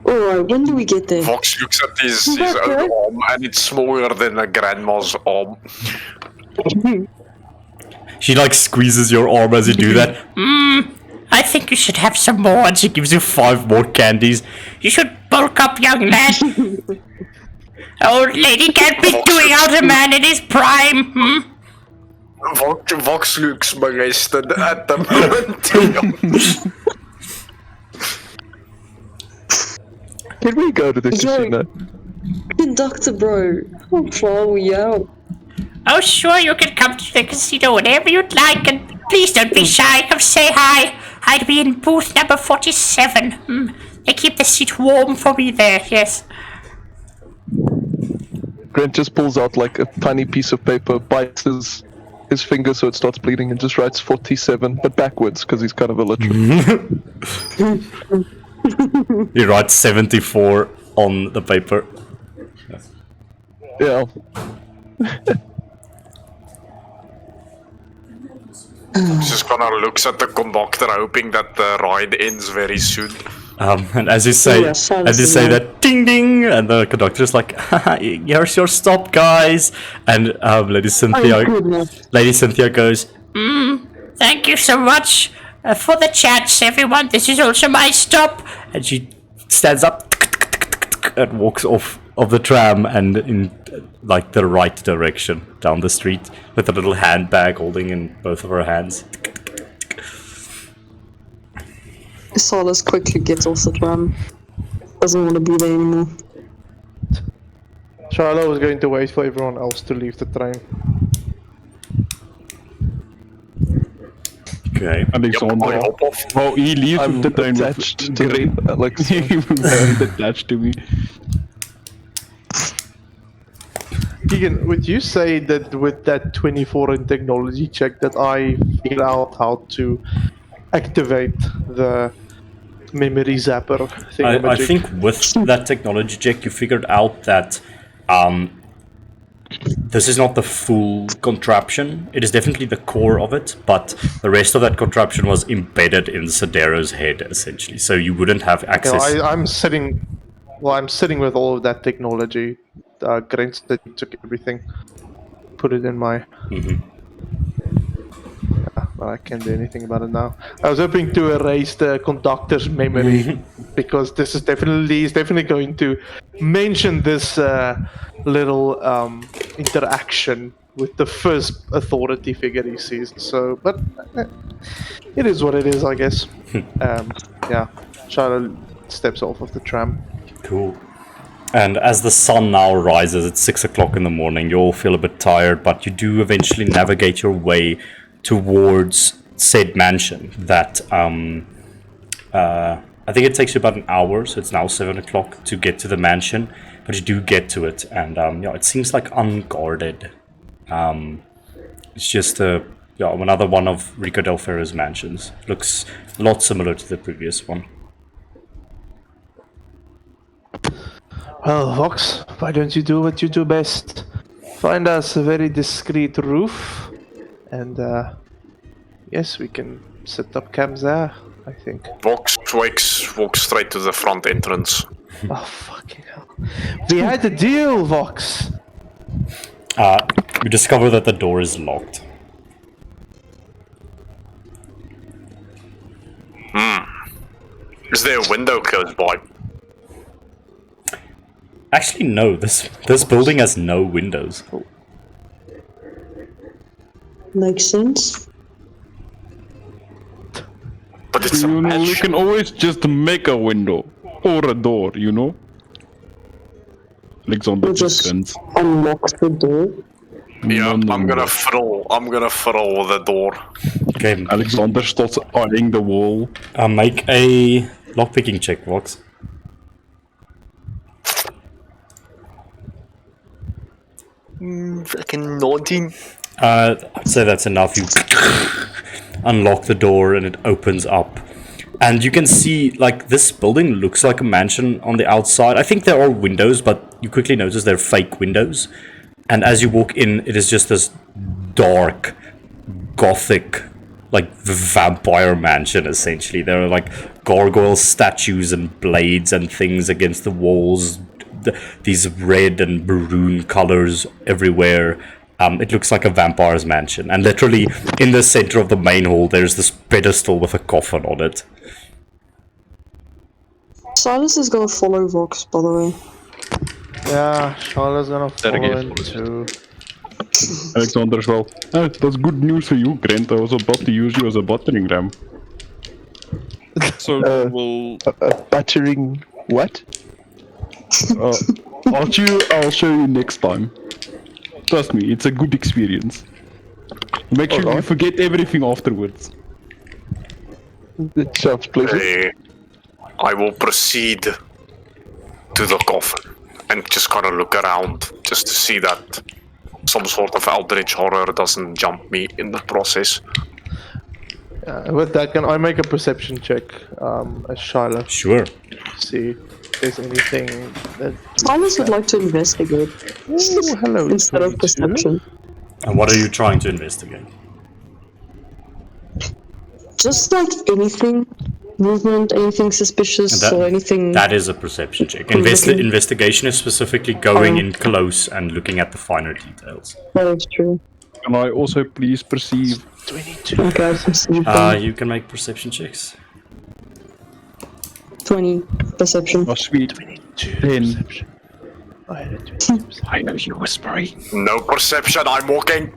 Alright, when do we get there? Vox looks at his own arm, and it's smaller than a grandma's arm. She like squeezes your arm as you do that. I think you should have some more. And she gives you 5 more candies. You should bulk up, young man. Old lady can't be doing out a man in his prime. Vox looks molested at the moment. Can we go to the casino? Conductor bro, how far are we out? Oh sure, you can come to the casino whenever you'd like, and please don't be shy, come say hi. I'd be in booth number 47. They keep the seat warm for me there, yes. Grant just pulls out like a tiny piece of paper, bites his finger so it starts bleeding, and just writes 47, but backwards because he's kind of illiterate. He writes 74 on the paper. Yeah. Just kind of looks at the conductor, hoping that the ride ends very soon. And as you say, that ding ding, and the conductor is like, "Here's your stop, guys." And Lady Cynthia goes, Thank you so much for the chats, everyone. This is also my stop. and she stands up and walks off of the tram and in like the right direction down the street with a little handbag holding in both of her hands. Silas quickly gets off the tram. Doesn't want to be there anymore. Charlotte was going to wait for everyone else to leave the train. Okay. Alexander. Oh, he leaves I'm the train attached to green. Alex. Attached to me. Keegan, would you say that with that 24 in technology check that I figured out how to activate the memory zapper thing? I think with that technology check you figured out that this is not the full contraption. It is definitely the core of it, but the rest of that contraption was embedded in Sidero's head, essentially. So you wouldn't have access. I'm sitting with all of that technology. Grant that took everything, put it in my. Yeah, but I can't do anything about it now. I was hoping to erase the conductor's memory because this is definitely going to mention this little interaction with the first authority figure he sees. So, but it is what it is, I guess. Yeah, Charlotte steps off of the tram. Cool. And as the sun now rises, it's 6 o'clock in the morning, you all feel a bit tired, but you do eventually navigate your way towards said mansion that, I think it takes you about an hour, so it's now 7 o'clock to get to the mansion, but you do get to it, and it seems like unguarded. It's just another one of Rico Del'Ferro's mansions. Looks a lot similar to the previous one. Well, Vox, why don't you do what you do best? Find us a very discreet roof, and yes, we can set up camps there, I think. Vox walks straight to the front entrance. Oh, fucking hell. We had a deal, Vox! You discover that the door is locked. Is there a window close by? Actually, no. This building has no windows. Makes sense. But it's a You know, we match. can always just make a window or a door, you know? Alexander Or just just grins. unlock the door. Yeah, No, I'm gonna throw the door. Okay, Alexander starts eyeing the wall. make a lockpicking check, Vox. Fucking 19. I'd say that's enough. You unlock the door and it opens up. And you can see, like, this building looks like a mansion on the outside. I think there are windows, but you quickly notice they're fake windows. And as you walk in, it is just this dark, gothic, like, vampire mansion, essentially. There are, like, gargoyle statues and blades and things against the walls. These red and maroon colors everywhere. It looks like a vampire's mansion. And literally, in the center of the main hall, there's this pedestal with a coffin on it. Silas is gonna follow Vox, by the way. Yeah, Charlotte's gonna follow in too. Alexander as well. Oh, that's good news for you, Grant. I was about to use you as a battering ram. So we'll. Battering what? I'll show you next time. Trust me, it's a good experience. Make sure you forget everything afterwards. It sounds pleasant. I will proceed to the coffin and just kind of look around just to see that some sort of eldritch horror doesn't jump me in the process. With that, can I make a perception check, as Shiloh? Sure. See if there's anything that. Silas would like to investigate Ooh, hello. instead of 22. perception. And what are you trying to investigate? Just like anything, movement, anything suspicious, And or anything. That is a perception check. Cool looking. Investigation is specifically going in close and looking at the finer details. That is true. Can I also please perceive? 22. Okay, I perceive them. You can make perception checks. 20 perception. Oh, sweet. 10. I know you whispering. No perception, I'm walking.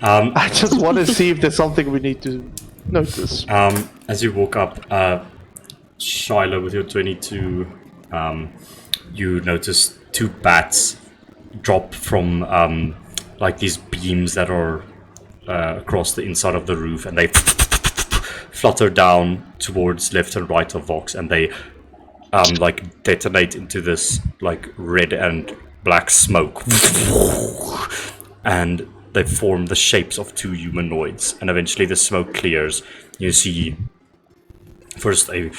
I just want to see if there's something we need to notice. As you walk up, Shiloh, with your 22, you notice two bats drop from like these beams that are across the inside of the roof, and they flutter down towards left and right of Vox, and they like detonate into this like red and black smoke, and they form the shapes of two humanoids. And eventually the smoke clears. You see first a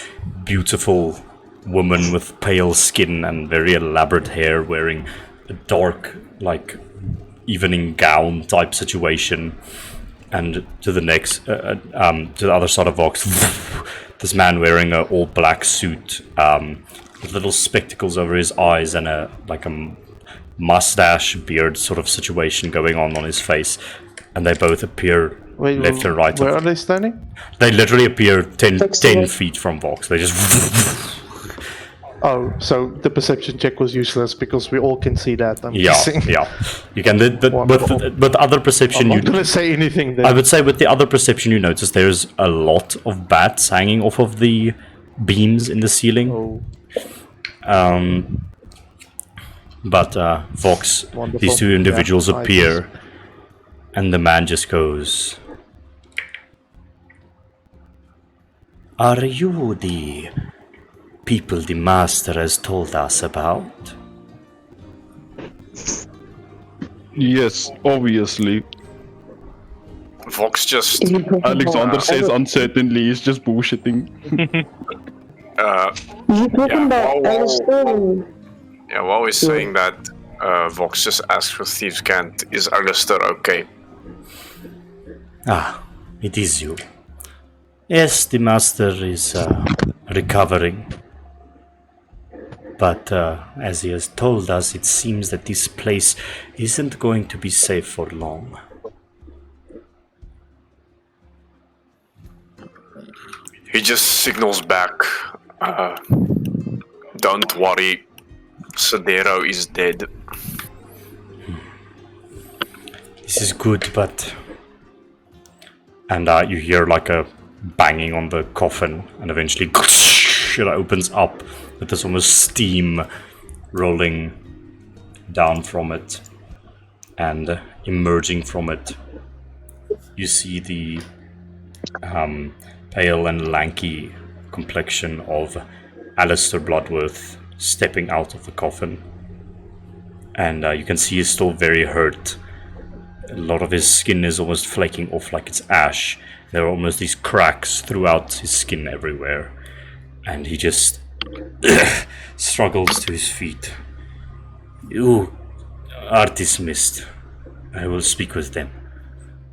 beautiful woman with pale skin and very elaborate hair, wearing a dark, like, evening gown type situation. And to the next, to the other side of Vox, this man wearing an all black suit, with little spectacles over his eyes and a mustache beard sort of situation going on his face. And they both appear left and right. Where are they standing? They literally appear 10 Excellent. feet from Vox. They just... Oh, so the perception check was useless because we all can see that. I'm Yeah, guessing. yeah. You can. Wonderful. With other perception, I'm you. not gonna say anything then. I would say with the other perception, you notice there's a lot of bats hanging off of the beams in the ceiling. Oh, But Vox, Wonderful. these two individuals Yeah, I appear, and the man just goes, "Are you the people the master has told us about?" Yes, obviously. Vox just Alexander says uncertainly, he's just bullshitting. You talking about Alistair? while he's saying that, Vox just asks for Thieves' Cant, is Alistair okay? Ah, it is you. Yes, the master is recovering. But as he has told us, it seems that this place isn't going to be safe for long. He just signals back, don't worry, Sidero is dead. This is good, but... And you hear like a banging on the coffin, and eventually it opens up with this almost steam rolling down from it, and emerging from it you see the pale and lanky complexion of Alistair Bloodworth stepping out of the coffin, and you can see he's still very hurt. A lot of his skin is almost flaking off like it's ash. There are almost these cracks throughout his skin everywhere, and he just struggles to his feet. You are dismissed. I will speak with them.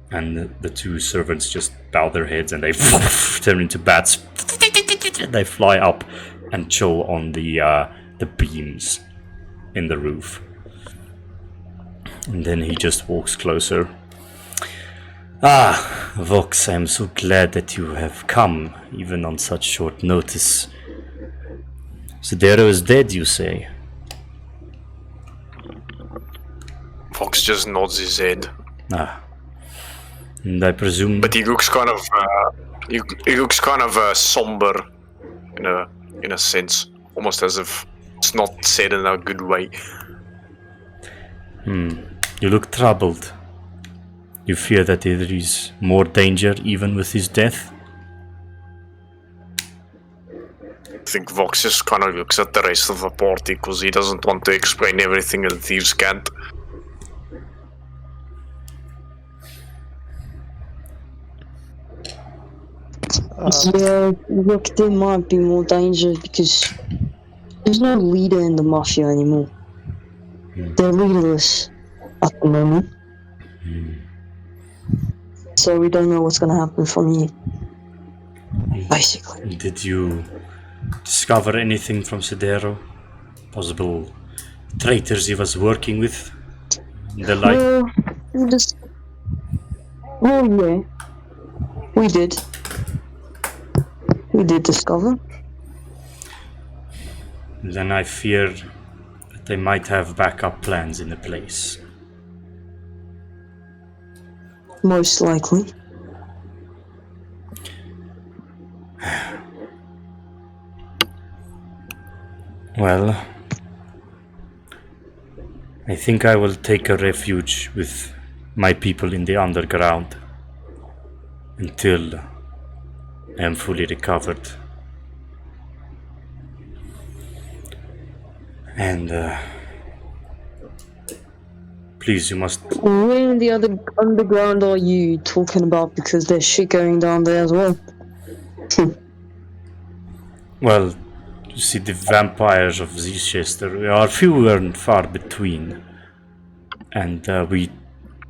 And the two servants just bow their heads and they turn into bats. They fly up and chill on the beams in the roof. And then he just walks closer. Ah, Vox, I am so glad that you have come, even on such short notice. Sidero is dead, you say? Fox just nods his head. Ah. And I presume... But he looks kind of... he looks kind of somber, in a sense. Almost as if it's not said in a good way. You look troubled. You fear that there is more danger even with his death? I think Vox just kind of looks at the rest of the party because he doesn't want to explain everything that thieves can't. Yeah, look, there might be more danger because there's no leader in the mafia anymore. They're leaderless at the moment. So we don't know what's gonna happen from here. Basically. Did you discover anything from Sidero? Possible traitors he was working with? The like? Well, yeah. We did. We did discover. Then I fear that they might have backup plans in place. Most likely. Well, I think I will take a refuge with my people in the underground until I am fully recovered. And please, you must... Where in the other underground are you talking about? Because there's shit going down there as well. Well, you see, the vampires of Zichester are few and far between. And we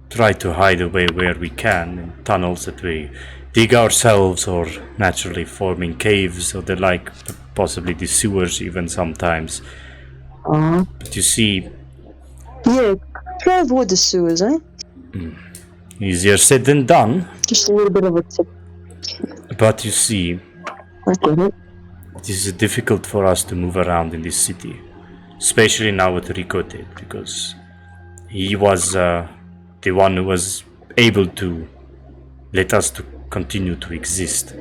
try to hide away where we can in tunnels that we dig ourselves, or naturally forming caves or the like, possibly the sewers even sometimes. But you see... Yeah, try avoid the sewers, eh? Easier said than done. Just a little bit of a tip. But you see, I get it. it is difficult for us to move around in this city. Especially now with Rico dead, because he was the one who was able to let us to continue to exist.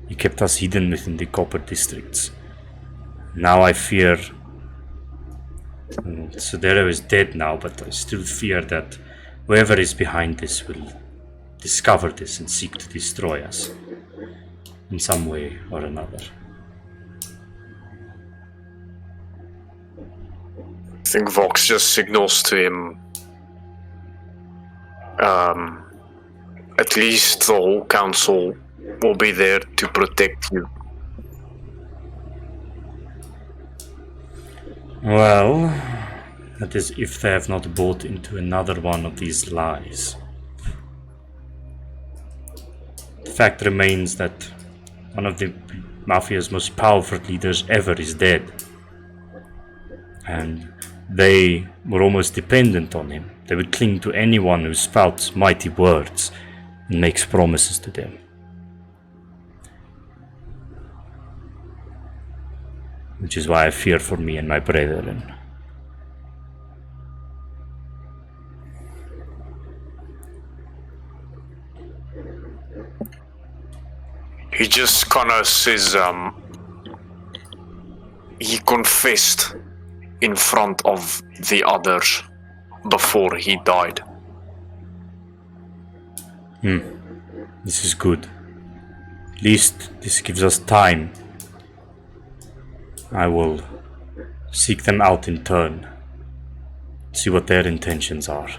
He kept us hidden within the copper districts. Now I fear... Sidero is dead now, but I still fear that whoever is behind this will discover this and seek to destroy us in some way or another. I think Vox just signals to him. At least the whole council will be there to protect you. Well, that is if they have not bought into another one of these lies. The fact remains that one of the mafia's most powerful leaders ever is dead. And they were almost dependent on him. They would cling to anyone who spouts mighty words and makes promises to them. Which is why I fear for me and my brethren. He just kind of says, he confessed in front of the others before he died. This is good. At least this gives us time. I will seek them out in turn. See what their intentions are.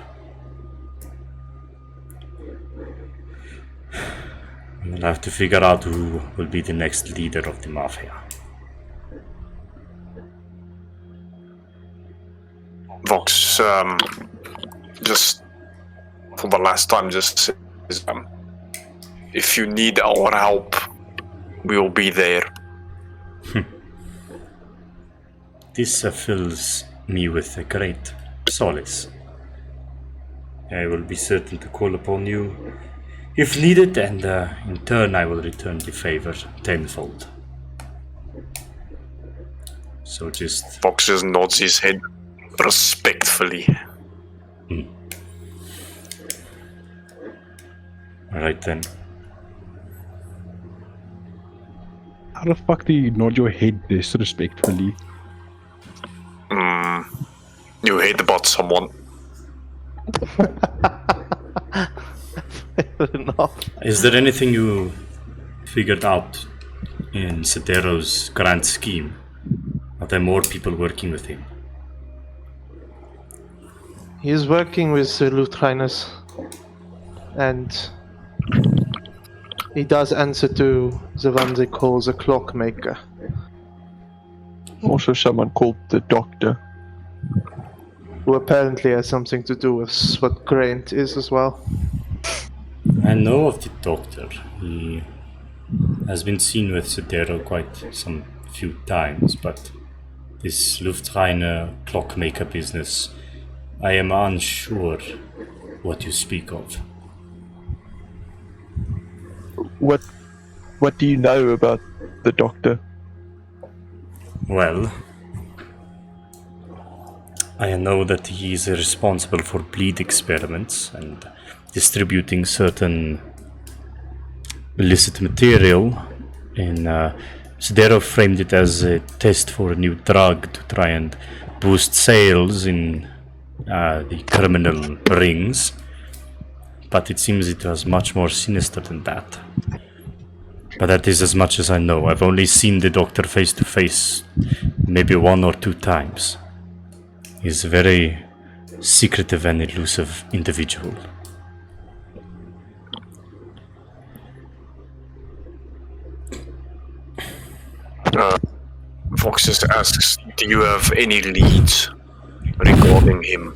We'll have to figure out who will be the next leader of the mafia. Vox, just for the last time, just says, if you need our help, we will be there. This fills me with a great solace. I will be certain to call upon you if needed, and in turn I will return the favor tenfold. So just... Vox just nods his head respectfully. Alright then. How the fuck do you nod your head disrespectfully? You hate about someone. Fair enough. Is there anything you figured out in Sidero's grand scheme? Are there more people working with him? He is working with the Lutrinus, and he does answer to the one they call the clockmaker. Also someone called the Doctor. Who apparently has something to do with what Grant is as well. I know of the doctor. He has been seen with Sidero quite some few times, but this Luftreine clockmaker business, I am unsure what you speak of. What do you know about the Doctor? Well, I know that he is responsible for bleed experiments and distributing certain illicit material. Sidero framed it as a test for a new drug to try and boost sales in the criminal rings. But it seems it was much more sinister than that. But that is as much as I know. I've only seen the doctor face to face maybe 1 or 2 times. He's a very secretive and elusive individual. Vox just asks, do you have any leads regarding him?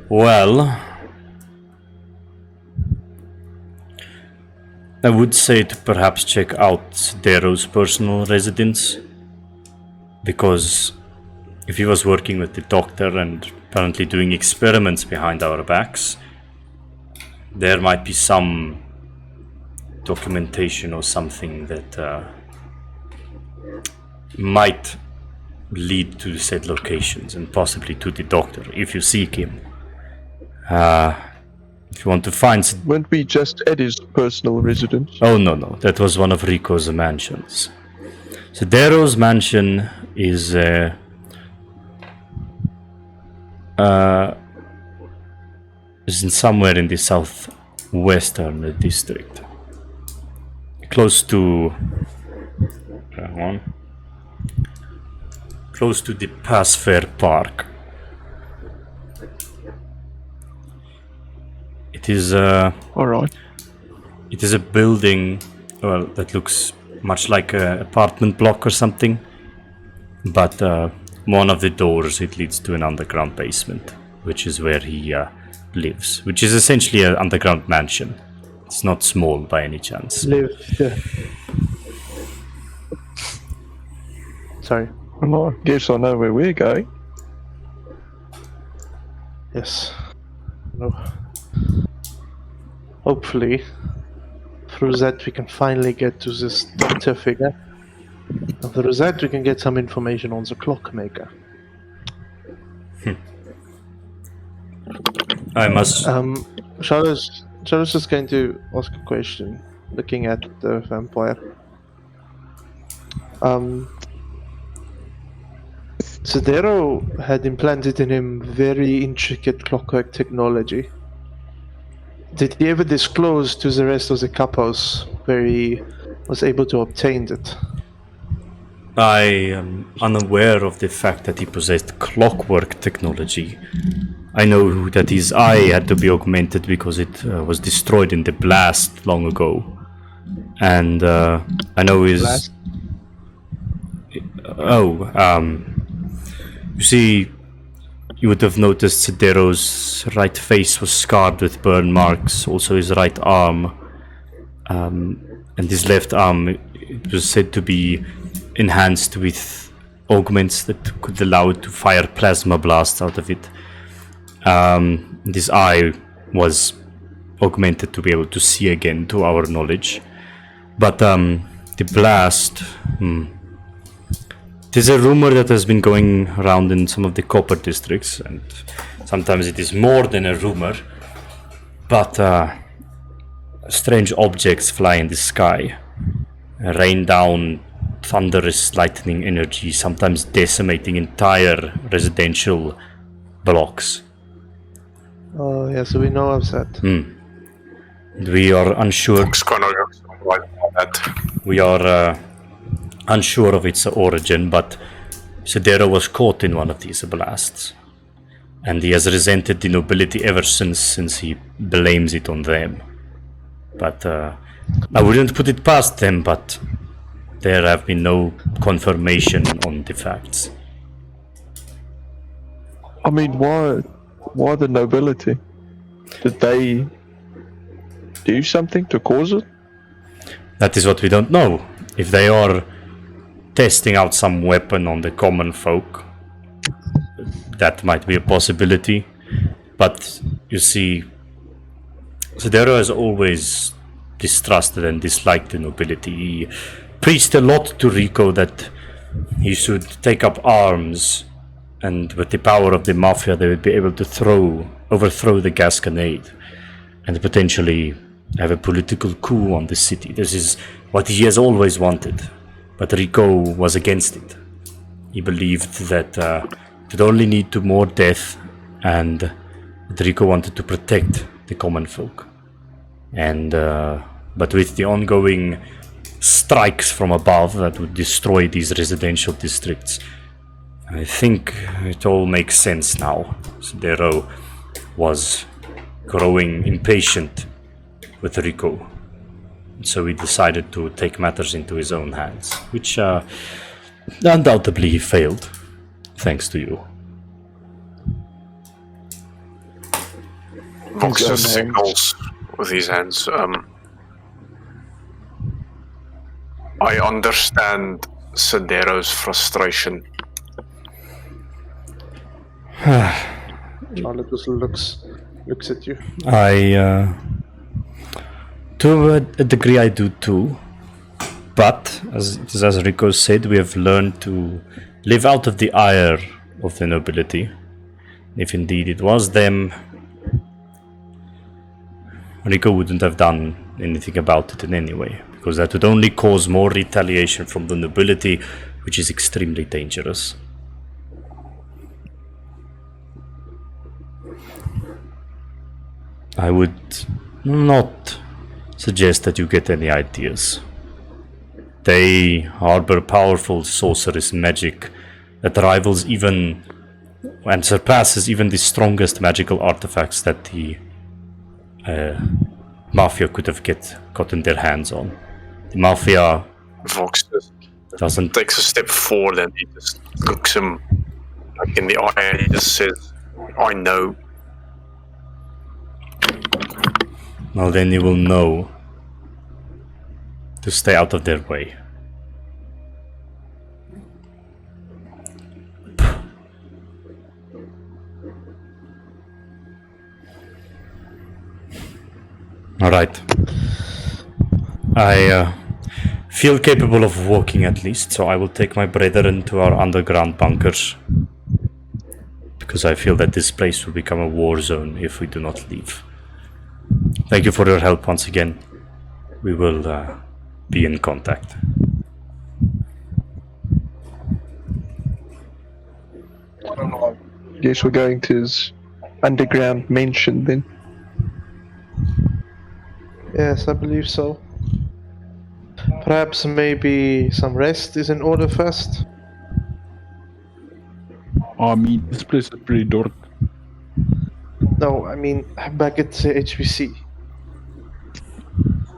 Well, I would say to perhaps check out Sidero's personal residence, because if he was working with the doctor and apparently doing experiments behind our backs, there might be some documentation or something that might lead to said locations and possibly to the doctor if you seek him. If you want to find... Weren't we just at his personal residence? Oh, no, that was one of Rico's mansions. Sidero's mansion is in somewhere in the southwestern district. Close to... close to the Pass Fair Park. It is Alright. It is a building, well, that looks much like an apartment block or something, but one of the doors, it leads to an underground basement, which is where he lives, which is essentially an underground mansion. It's not small by any chance. Sorry. Well, I guess I know where we're going. Yes. No. Hopefully, through that we can finally get to this doctor figure. And through that we can get some information on the clockmaker. I must. Charlotte's just going to ask a question, looking at the vampire. Sidero had implanted in him very intricate clockwork technology. Did he ever disclose to the rest of the capos where he was able to obtain it? I am unaware of the fact that he possessed clockwork technology. I know that his eye had to be augmented because it was destroyed in the blast long ago. And I know his... Blast? You see, you would have noticed Sidero's right face was scarred with burn marks, also his right arm. And his left arm, it was said to be enhanced with augments that could allow it to fire plasma blasts out of it. His eye was augmented to be able to see again, to our knowledge. But the blast... There's a rumor that has been going around in some of the copper districts, and sometimes it is more than a rumor, but strange objects fly in the sky, rain down thunderous lightning energy, sometimes decimating entire residential blocks. Oh, yeah, so we know of that. We are unsure. Fox kind of looks like that. We are unsure of its origin, but Sidero was caught in one of these blasts, and he has resented the nobility ever since he blames it on them. But I wouldn't put it past them, but there have been no confirmation on the facts. I mean, why the nobility? Did they do something to cause it? That is what we don't know. If they are testing out some weapon on the common folk, that might be a possibility. But you see, Sidero has always distrusted and disliked the nobility. He preached a lot to Rico that he should take up arms, and with the power of the mafia they would be able to overthrow the Gasconade and potentially have a political coup on the city. This is what he has always wanted. But Rico was against it. He believed that it would only lead to more death, and that Rico wanted to protect the common folk. And but with the ongoing strikes from above that would destroy these residential districts, I think it all makes sense now. Sidero was growing impatient with Rico. So he decided to take matters into his own hands, which undoubtedly he failed, thanks to you. Vox just signals with his hands. I understand Sidero's frustration. Charlotte just looks at you. To a degree I do too, but as Rico said, we have learned to live out of the ire of the nobility. If indeed it was them, Rico wouldn't have done anything about it in any way, because that would only cause more retaliation from the nobility, which is extremely dangerous. I would not suggest that you get any ideas. They harbor powerful sorcerous magic that rivals even and surpasses even the strongest magical artifacts that the mafia could have gotten their hands on. The mafia Vox just doesn't takes a step forward and he just looks him like in the eye and he just says, I know. Well, then you will know to stay out of their way. Alright. I feel capable of walking at least, so I will take my brethren to our underground bunkers. because I feel that this place will become a war zone if we do not leave. Thank you for your help once again. We will be in contact. Yes, we're going to his underground mansion then. Yes, I believe so. Perhaps maybe some rest is in order first. I mean, this place is pretty dark. No, I mean back at HBC.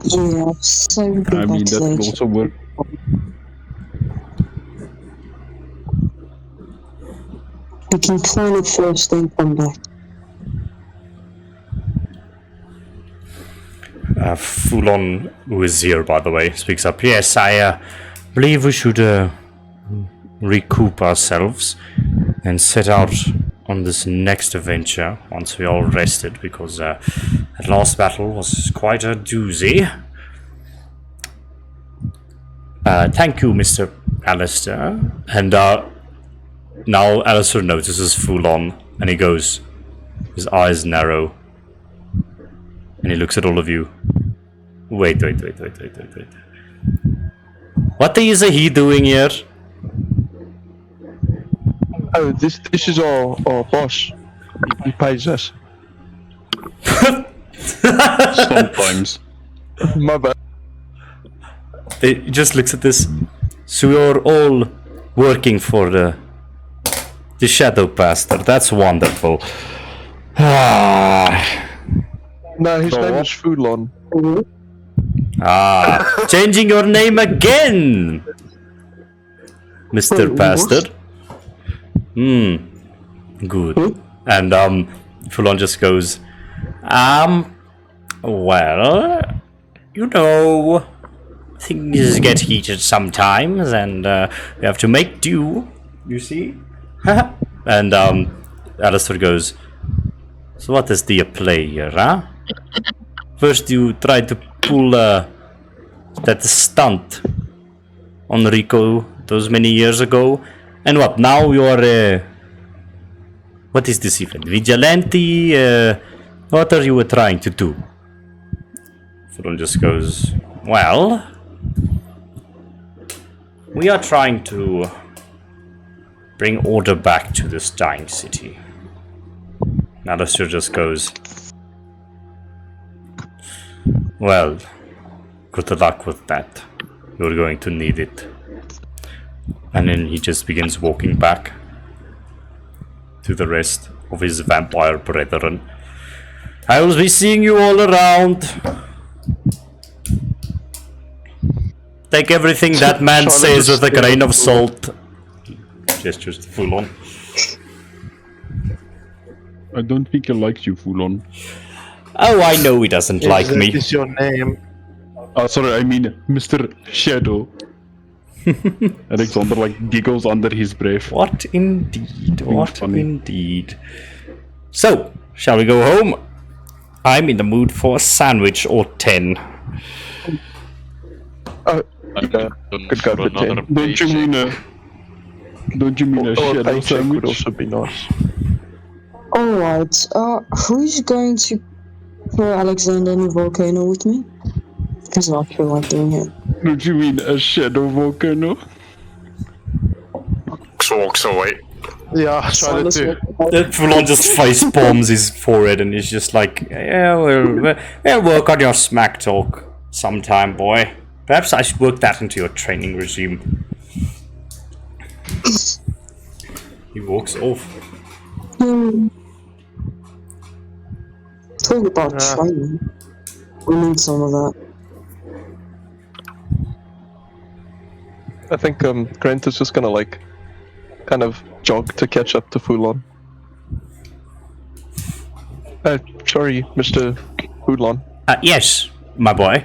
Yeah, so we I mean, that could also work. We can plan it first, then come back. Fulon, who is here by the way, speaks up. Yes, I believe we should recoup ourselves and set out on this next adventure once we all rested, because that last battle was quite a doozy. Thank you, Mr. Alistair. And now Alistair notices Fulon and he goes, his eyes narrow, and he looks at all of you. Wait. What is he doing here? Oh, this is our boss. He pays us. Sometimes. My bad. He just looks at this. So you're all working for the Shadow Pastor. That's wonderful. No, his name is Fulon. Changing your name again, Mr. Pastor. Good. And Fulon just goes, well, you know, things get heated sometimes, and we have to make do. You see? And Alistair goes, so what is the play here, huh? First you tried to pull that stunt on Rico those many years ago, and what, now you're what is this even? Vigilante? What are you trying to do? Fulon just goes, well, we are trying to bring order back to this dying city. Alistair just goes, well, good luck with that. You're going to need it. And then he just begins walking back to the rest of his vampire brethren. I will be seeing you all around. Take everything that man says with a grain of salt. Gestures to Fulon. I don't think he likes you, Fulon. Oh, I know he doesn't like me. That is your name. Oh, sorry, I mean Mr. Shadow. Alexander giggles under his breath. What indeed? What funny. indeed? So, shall we go home? I'm in the mood for a sandwich or 10. Could go for 10. Don't you mean a Or a shadow paycheck would sandwich? also be nice. Alright, who's going to throw Alexander in the volcano with me? Because I feel like doing it. Don't you mean a shadow volcano? Walks away. Yeah, I tried it too. Fulon just face palms his forehead and he's just like, yeah, we'll work on your smack talk sometime, boy. Perhaps I should work that into your training regime. He walks off. Talk about training. We need some of that. I think Grant is just gonna kind of jog to catch up to Fulon. Sorry, Mr. Fulon. Yes, my boy.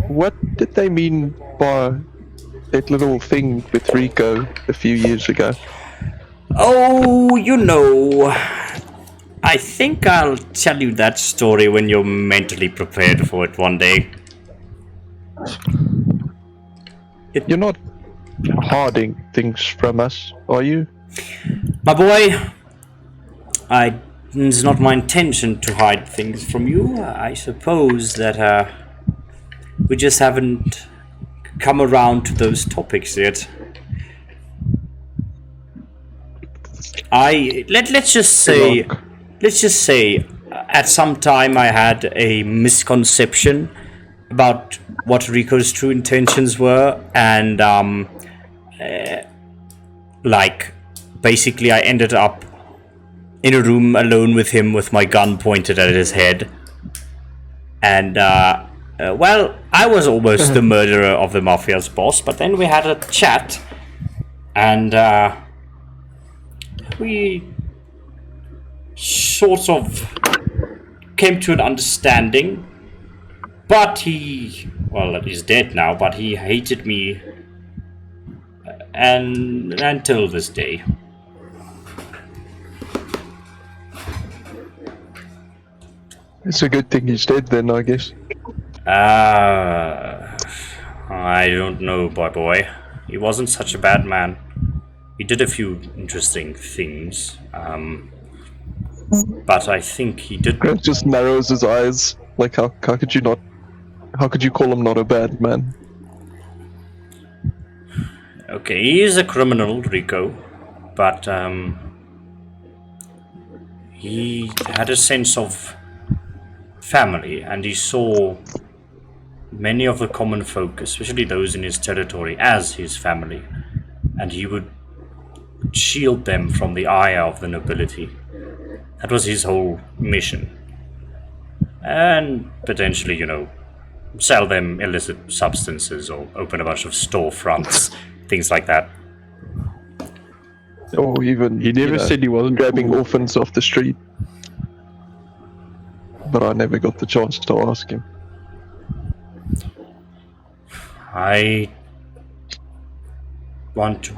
What did they mean by that little thing with Rico a few years ago? Oh, you know, I think I'll tell you that story when you're mentally prepared for it one day. You're not hiding things from us, are you? My boy, it's not my intention to hide things from you. I suppose that we just haven't come around to those topics yet. Let's just say at some time I had a misconception about what Rico's true intentions were, and basically I ended up in a room alone with him with my gun pointed at his head, and I was almost the murderer of the mafia's boss, but then we had a chat, and we sort of came to an understanding. But he's dead now, but he hated me and until this day. It's a good thing he's dead then, I guess. I don't know, boy. He wasn't such a bad man. He did a few interesting things, but I think he did... Grant just narrows his eyes. Like, how could you not... How could you call him not a bad man? Okay, he is a criminal, Rico, but he had a sense of family, and he saw many of the common folk, especially those in his territory, as his family, and he would shield them from the ire of the nobility. That was his whole mission. And potentially, sell them illicit substances or open a bunch of storefronts, things like that. Or even He never said he wasn't grabbing cool. orphans off the street. But I never got the chance to ask him. I want to...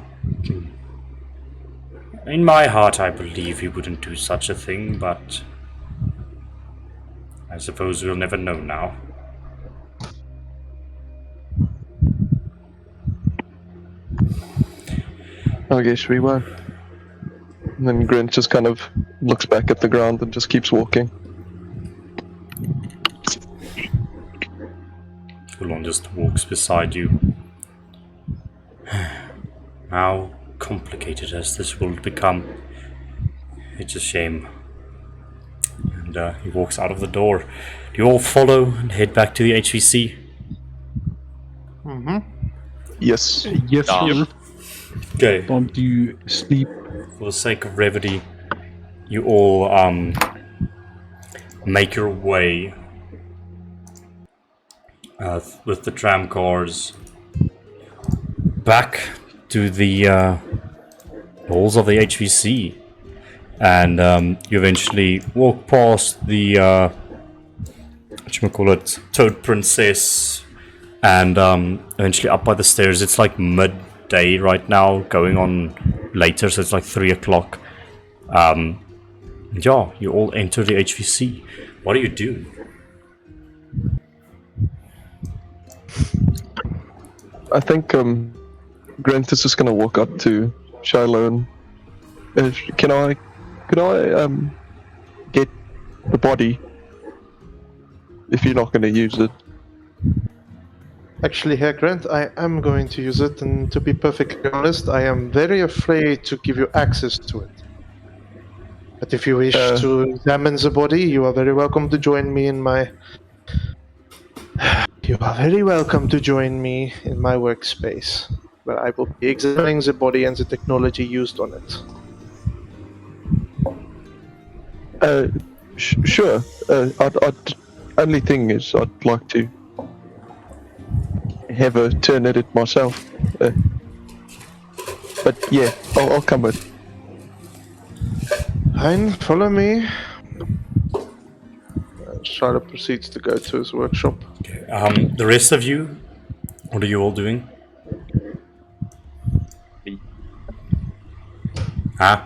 In my heart, I believe he wouldn't do such a thing, but I suppose we'll never know now. I guess we won't. And then Grant just kind of looks back at the ground and just keeps walking. Toulon just walks beside you. How complicated has this world become? It's a shame. And he walks out of the door. Do you all follow and head back to the HVC? Yes. Yes, sir. Okay. Time to sleep. For the sake of brevity, you all make your way with the tram cars back to the halls of the HVC, and you eventually walk past the Toad Princess, and eventually up by the stairs. It's like midday right now, going on later, so it's like 3 o'clock. You all enter the HVC. What do you do? I think Grant is just gonna walk up to Shiloh and could I get the body if you're not gonna use it? Actually, Herr Grant, I am going to use it, and to be perfectly honest, I am very afraid to give you access to it. But if you wish to examine the body, you are very welcome to join me in my... You are very welcome to join me in my workspace, where I will be examining the body and the technology used on it. Sure. Only thing is, I'd like to have a turn at it myself. But yeah, I'll come with. Fine, follow me. Charlotte proceeds to go to his workshop. Okay. The rest of you, what are you all doing? Huh?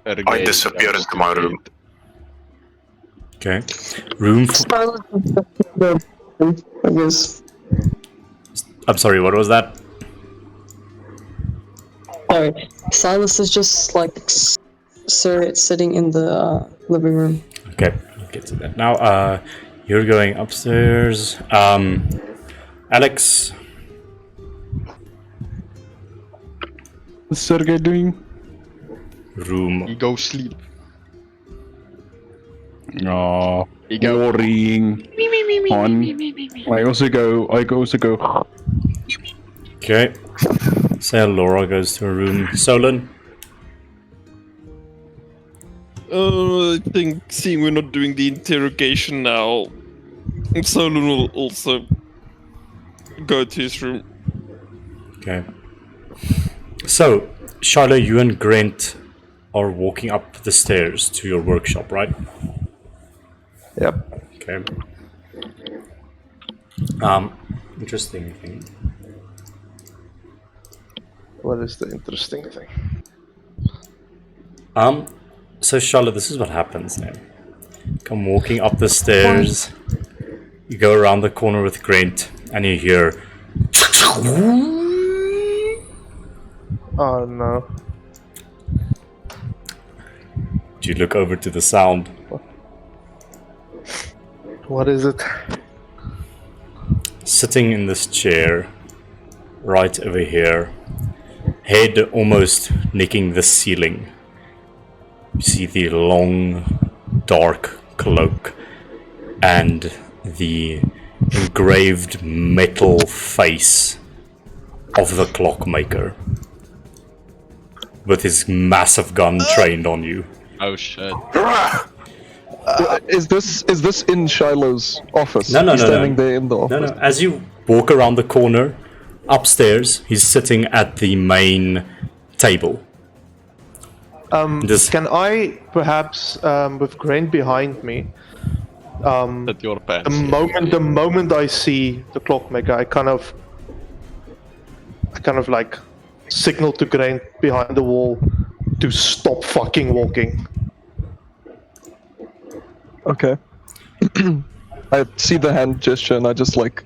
I disappear into my room. Okay. Room. I guess. I'm sorry. What was that? Sorry, Silas is just like sitting in the living room. Okay, I'll get to that. Now, you're going upstairs. Alex, What's Sergey doing? room. He go sleep. Oh, He go. boring. I also go. Okay. So Laura goes to her room. Solon, I think, seeing we're not doing the interrogation now, Solon will also go to his room. okay. So, Shiloh, you and Grant are walking up the stairs to your workshop, right? Yep. Okay. Interesting thing. What is the interesting thing? So Charlotte, this is what happens now. Come walking up the stairs. You go around the corner with Grant, and you hear. Oh no. Do you look over to the sound? What is it? Sitting in this chair, right over here, head almost nicking the ceiling. You see the long, dark cloak and the engraved metal face of the clockmaker, with his massive gun trained on you. Oh shit. Is this in Shiloh's office? No, He's standing there in the office. No. As you walk around the corner, upstairs, he's sitting at the main table. Just- Can I perhaps, with Grant behind me, At your pants. the moment I see the clockmaker, I kind of like signal to Grant behind the wall to stop fucking walking. Okay. I see the hand gesture and I just like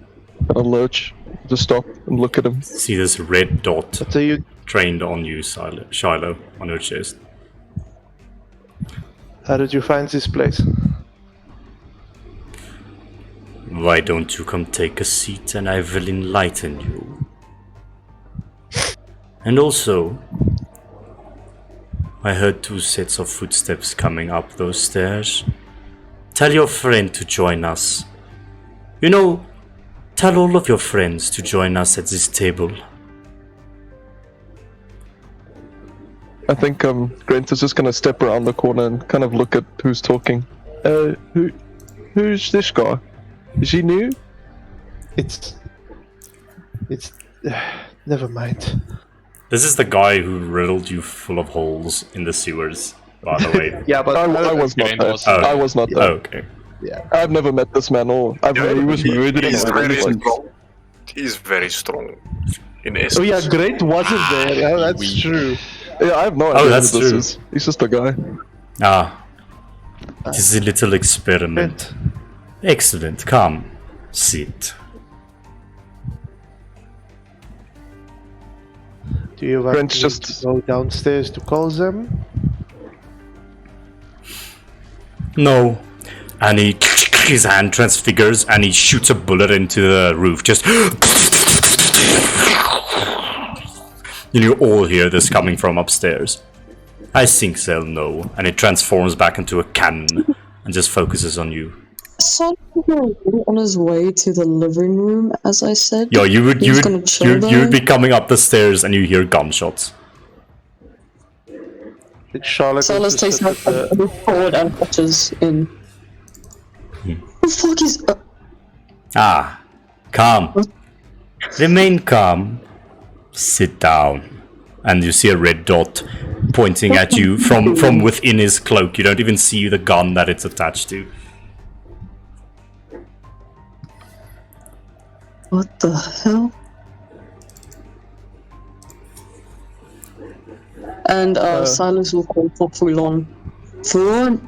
kind of lurch, just stop and look at him. See this red dot So you, trained on you, Shiloh, on your chest. how did you find this place? Why don't you come take a seat and I will enlighten you? And also, I heard 2 sets of footsteps coming up those stairs. Tell your friend to join us. You know, tell all of your friends to join us at this table. I think Grant is just gonna step around the corner and kind of look at who's talking. Who's this guy? Is he new? It's never mind. This is the guy who riddled you full of holes in the sewers, by the way. Yeah, but I was not Grant there. was- I was not there. Okay. I've never met this man or I've He was murdering He's very innocents. strong. He's very strong. In essence. oh yeah, Grant wasn't there. Yeah, that's we- true. Yeah, I have no idea that's who this true. is. He's just a guy. It is a little experiment. Excellent. Come, sit. Do you want Grant's me just- to go downstairs to call them? No. And his hand transfigures and he shoots a bullet into the roof. Just. You all hear this coming from upstairs. I think they'll know. And it transforms back into a cannon and just focuses on you. Son on his way to the living room, as I said. Yo, you would be there. coming up the stairs and you hear gunshots. Did Charlotte Silas go to takes sit out at the- the forward and watches in. The fuck is? Calm. Remain calm. Sit down. And you see a red dot pointing at you from within his cloak. You don't even see the gun that it's attached to. What the hell? And Silas will call for Fulon. Fulon,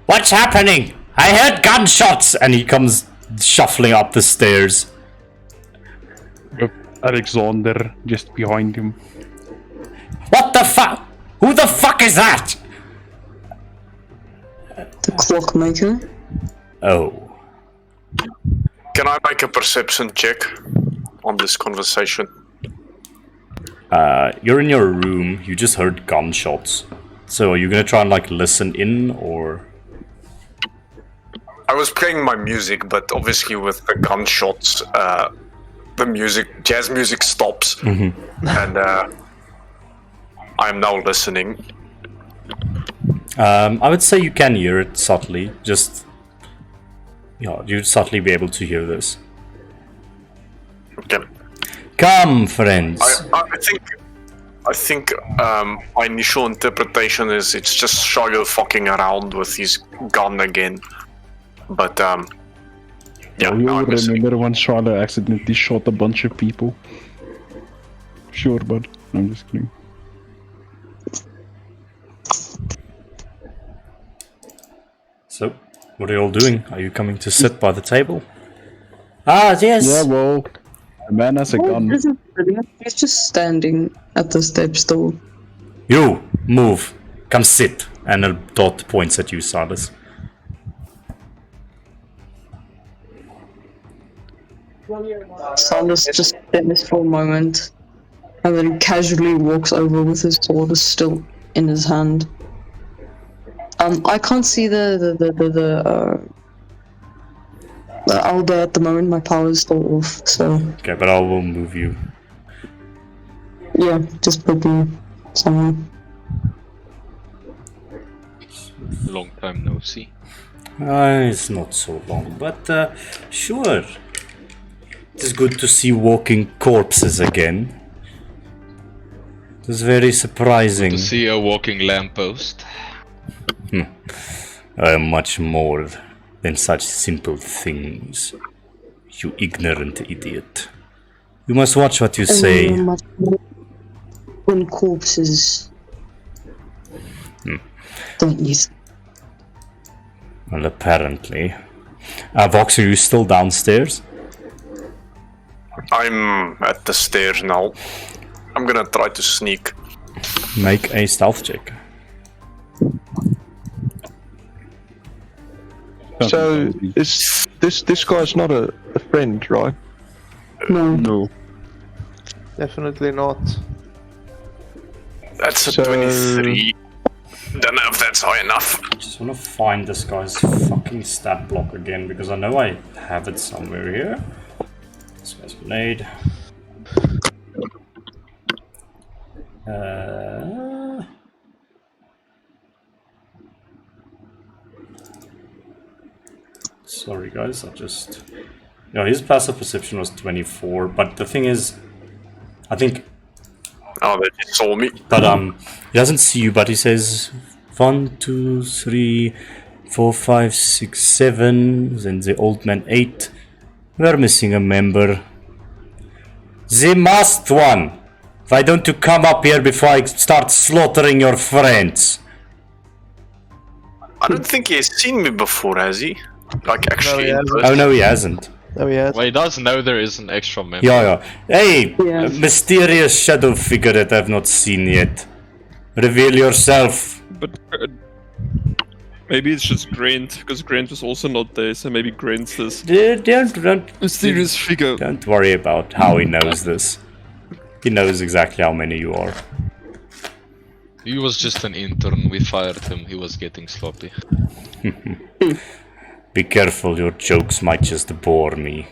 What's happening? I heard gunshots! And he comes shuffling up the stairs. Alexander just behind him. What the fuck? Who the fuck is that? The clockmaker. Oh. Can I make a perception check on this conversation? You're in your room, you just heard gunshots. So are you gonna try and like listen in or? I was playing my music, but obviously with the gunshots, the music, jazz music stops, and I'm now listening. I would say you can hear it subtly, just... Yeah, you'd subtly be able to hear this. Okay. Come, friends! I think my initial interpretation is it's just Shiloh fucking around with his gun again. But yeah, You now all I'm listening. remember when Shiloh accidentally shot a bunch of people? Sure, bud. I'm just kidding. So, what are you all doing? Are you coming to sit by the table? Ah, yes! Yeah, well, a man has a gun. He's just standing at the steps though. You, move. Come sit. And a dot points at you, Silas. Silas just stands for a moment and then casually walks over with his sword still in his hand. I can't see the Alba at the moment. My power is still off, so Okay, but I will move you. yeah, just put me somewhere. Long time no see. It's not so long, but sure. It is good to see walking corpses again. It was very surprising. To see a walking lamppost. I am much more than such simple things. You ignorant idiot. You must watch what you say. Much more than corpses. Don't you? Well, apparently. Vox, are you still downstairs? I'm at the stairs now. I'm gonna try to sneak. Make a stealth check. So is this guy's not a friend, right? No. No. Definitely not. That's a So- 23. Don't know if that's high enough. Just want to find this guy's fucking stat block again because I know I have it somewhere here. This guy's grenade. Sorry guys, I just... No, his passive perception was 24, but the thing is, I think... Oh, they just saw me. But he doesn't see you, but he says 1, 2, 3, 4, 5, 6, 7, then the old man 8. We're missing a member. The masked one! Why don't you come up here before I start slaughtering your friends? I don't think he has seen me before, has he? Like, actually. he in hasn't. person? Oh no, he hasn't. Oh yeah. Well, he does know there is an extra member. Yeah. Hey, Yeah. a mysterious shadow figure that I've not seen yet. Reveal yourself. But maybe it's just Grant, because Grant was also not there, so maybe Grant's this Don't mysterious figure. Don't worry about how he knows this. He knows exactly how many you are. He was just an intern. We fired him. He was getting sloppy. Be careful, your jokes might just bore me.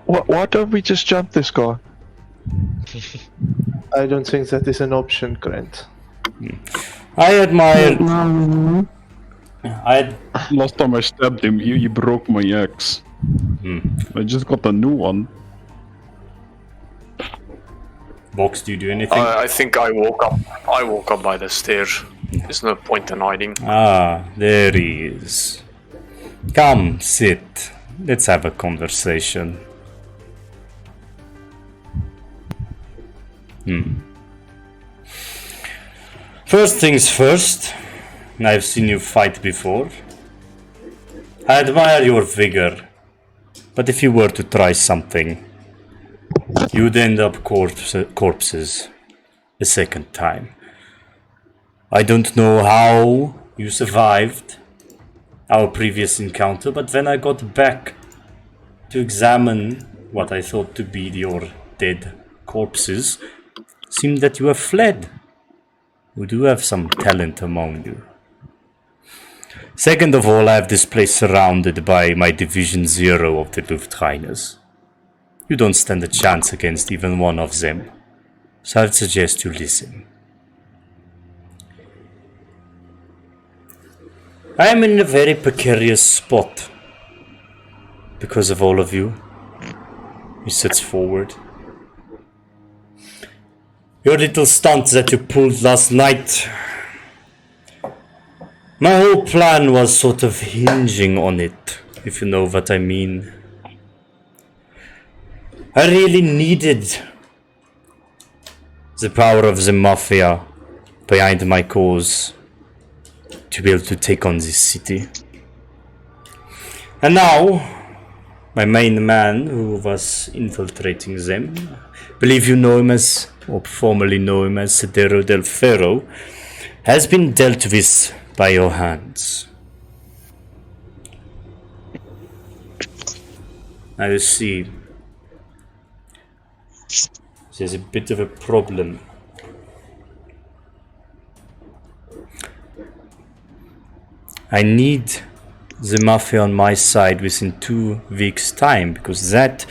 Why don't we just jump this guy? I don't think that is an option, Grant. I admire... No. Last time I stabbed him, he broke my axe. I just got a new one. Vox, do you do anything? I think I woke up. I woke up by the stairs. There's no point in hiding. Ah, there he is. Come, sit. Let's have a conversation. First things first, I've seen you fight before. I admire your vigor, but if you were to try something, you'd end up corpses. a second time. I don't know how you survived our previous encounter, but when I got back to examine what I thought to be your dead corpses, it seemed that you have fled. We do have some talent among you. Second of all, I have this place surrounded by my Division 0 of the Luftreiners. You don't stand a chance against even one of them, so I'd suggest you listen. I am in a very precarious spot because of all of you. He sits forward. Your little stunt that you pulled last night, my whole plan was sort of hinging on it, if you know what I mean. I really needed the power of the mafia behind my cause to be able to take on this city. And now, my main man who was infiltrating them, believe you know him as, or formerly know him as Sidero Del'Ferro, has been dealt with by your hands. Now you see, there's a bit of a problem. I need the mafia on my side within 2 weeks' time, because that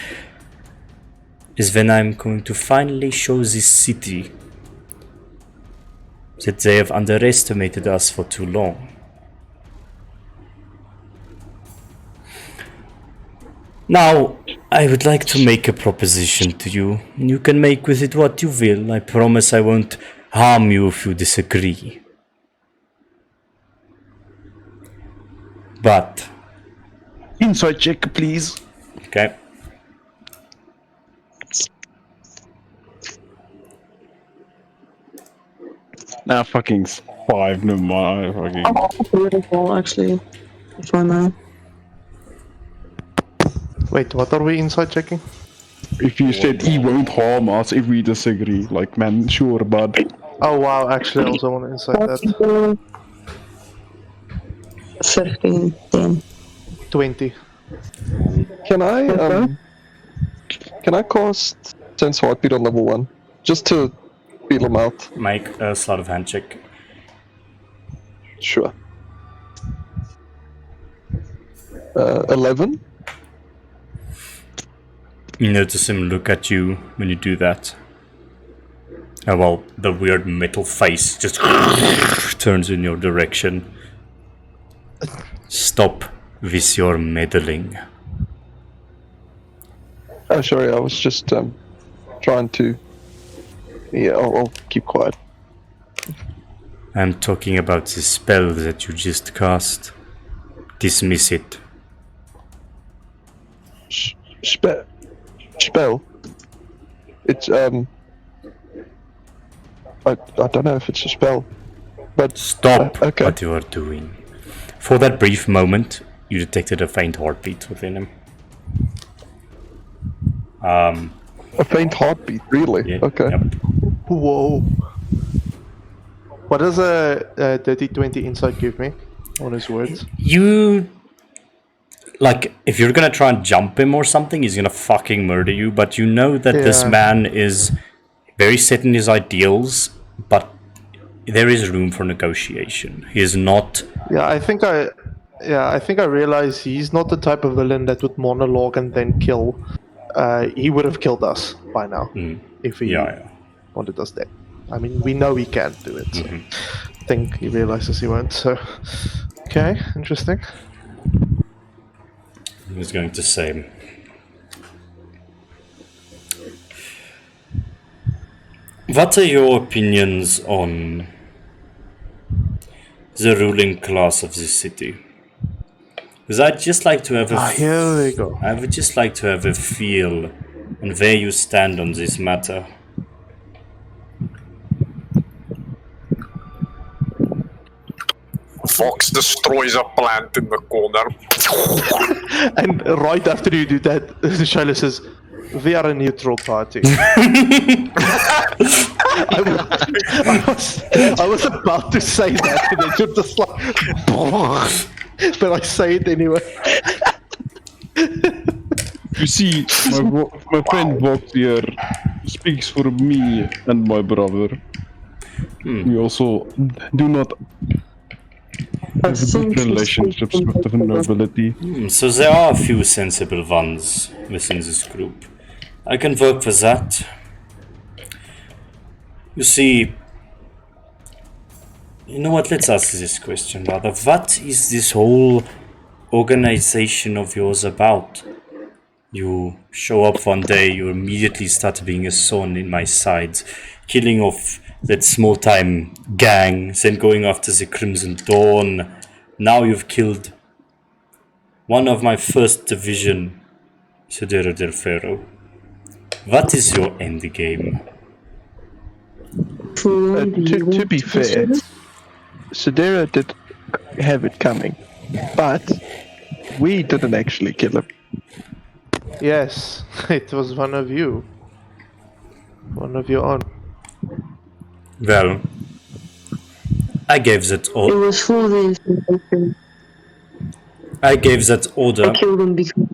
is when I'm going to finally show this city that they have underestimated us for too long. Now, I would like to make a proposition to you. You can make with it what you will. I promise I won't harm you if you disagree. But... Inside check, please. Okay. Nah, fucking 5, no mind. Fucking. I'll put it as well, actually, if I may. Wait, what are we inside checking? If you said he won't harm us if we disagree, like, man, sure, bud. Oh wow, actually I also want to inside that. 15, 10. 20. Can I cast Sense Heartbeat on level 1? Just to feel him out. Make a sleight of hand check. Sure. 11? You notice him look at you when you do that. Oh, well, the weird metal face just turns in your direction. Stop with your meddling. Oh, sorry, I was just trying to... Yeah, I'll keep quiet. I'm talking about the spell that you just cast. Dismiss it. Spell? It's, I don't know if it's a spell, but... Stop okay. what you are doing. For that brief moment, you detected a faint heartbeat within him. A faint heartbeat, really? Yeah, Okay. Yep. Whoa. What does a dirty 20 insight give me on his words? You... Like, if you're gonna try and jump him or something, he's gonna fucking murder you, but you know that this Yeah. man is very set in his ideals, but there is room for negotiation. He is not... Yeah, I think I realize he's not the type of villain that would monologue and then kill. He would have killed us by now if he wanted us dead. I mean, we know he can't do it. So I think he realizes he won't. So, okay, interesting. He was going to say... What are your opinions on the ruling class of this city? Because I'd just like to have a... Here we go. I would just like to have a feel on where you stand on this matter. Vox destroys a plant in the corner. And right after you do that, Shiloh says, "We are a neutral party." I was about to say that, and then you're just like, but I say it anyway. You see, my friend Vox here speaks for me and my brother. We also do not have good relationships with the nobility. So there are a few sensible ones within this group. I can work with that. You see, you know what, let's ask this question rather. What is this whole organization of yours about? You show up one day, you immediately start being a thorn in my side, killing off that small-time gang, then going after the Crimson Dawn. Now you've killed one of my first division, Sidero Del'Ferro. What is your end game? To be fair, Sidero did have it coming, but we didn't actually kill him. Yes, it was one of you. One of your own. Well, I gave that It order. was for the information. I gave that order. I killed him because.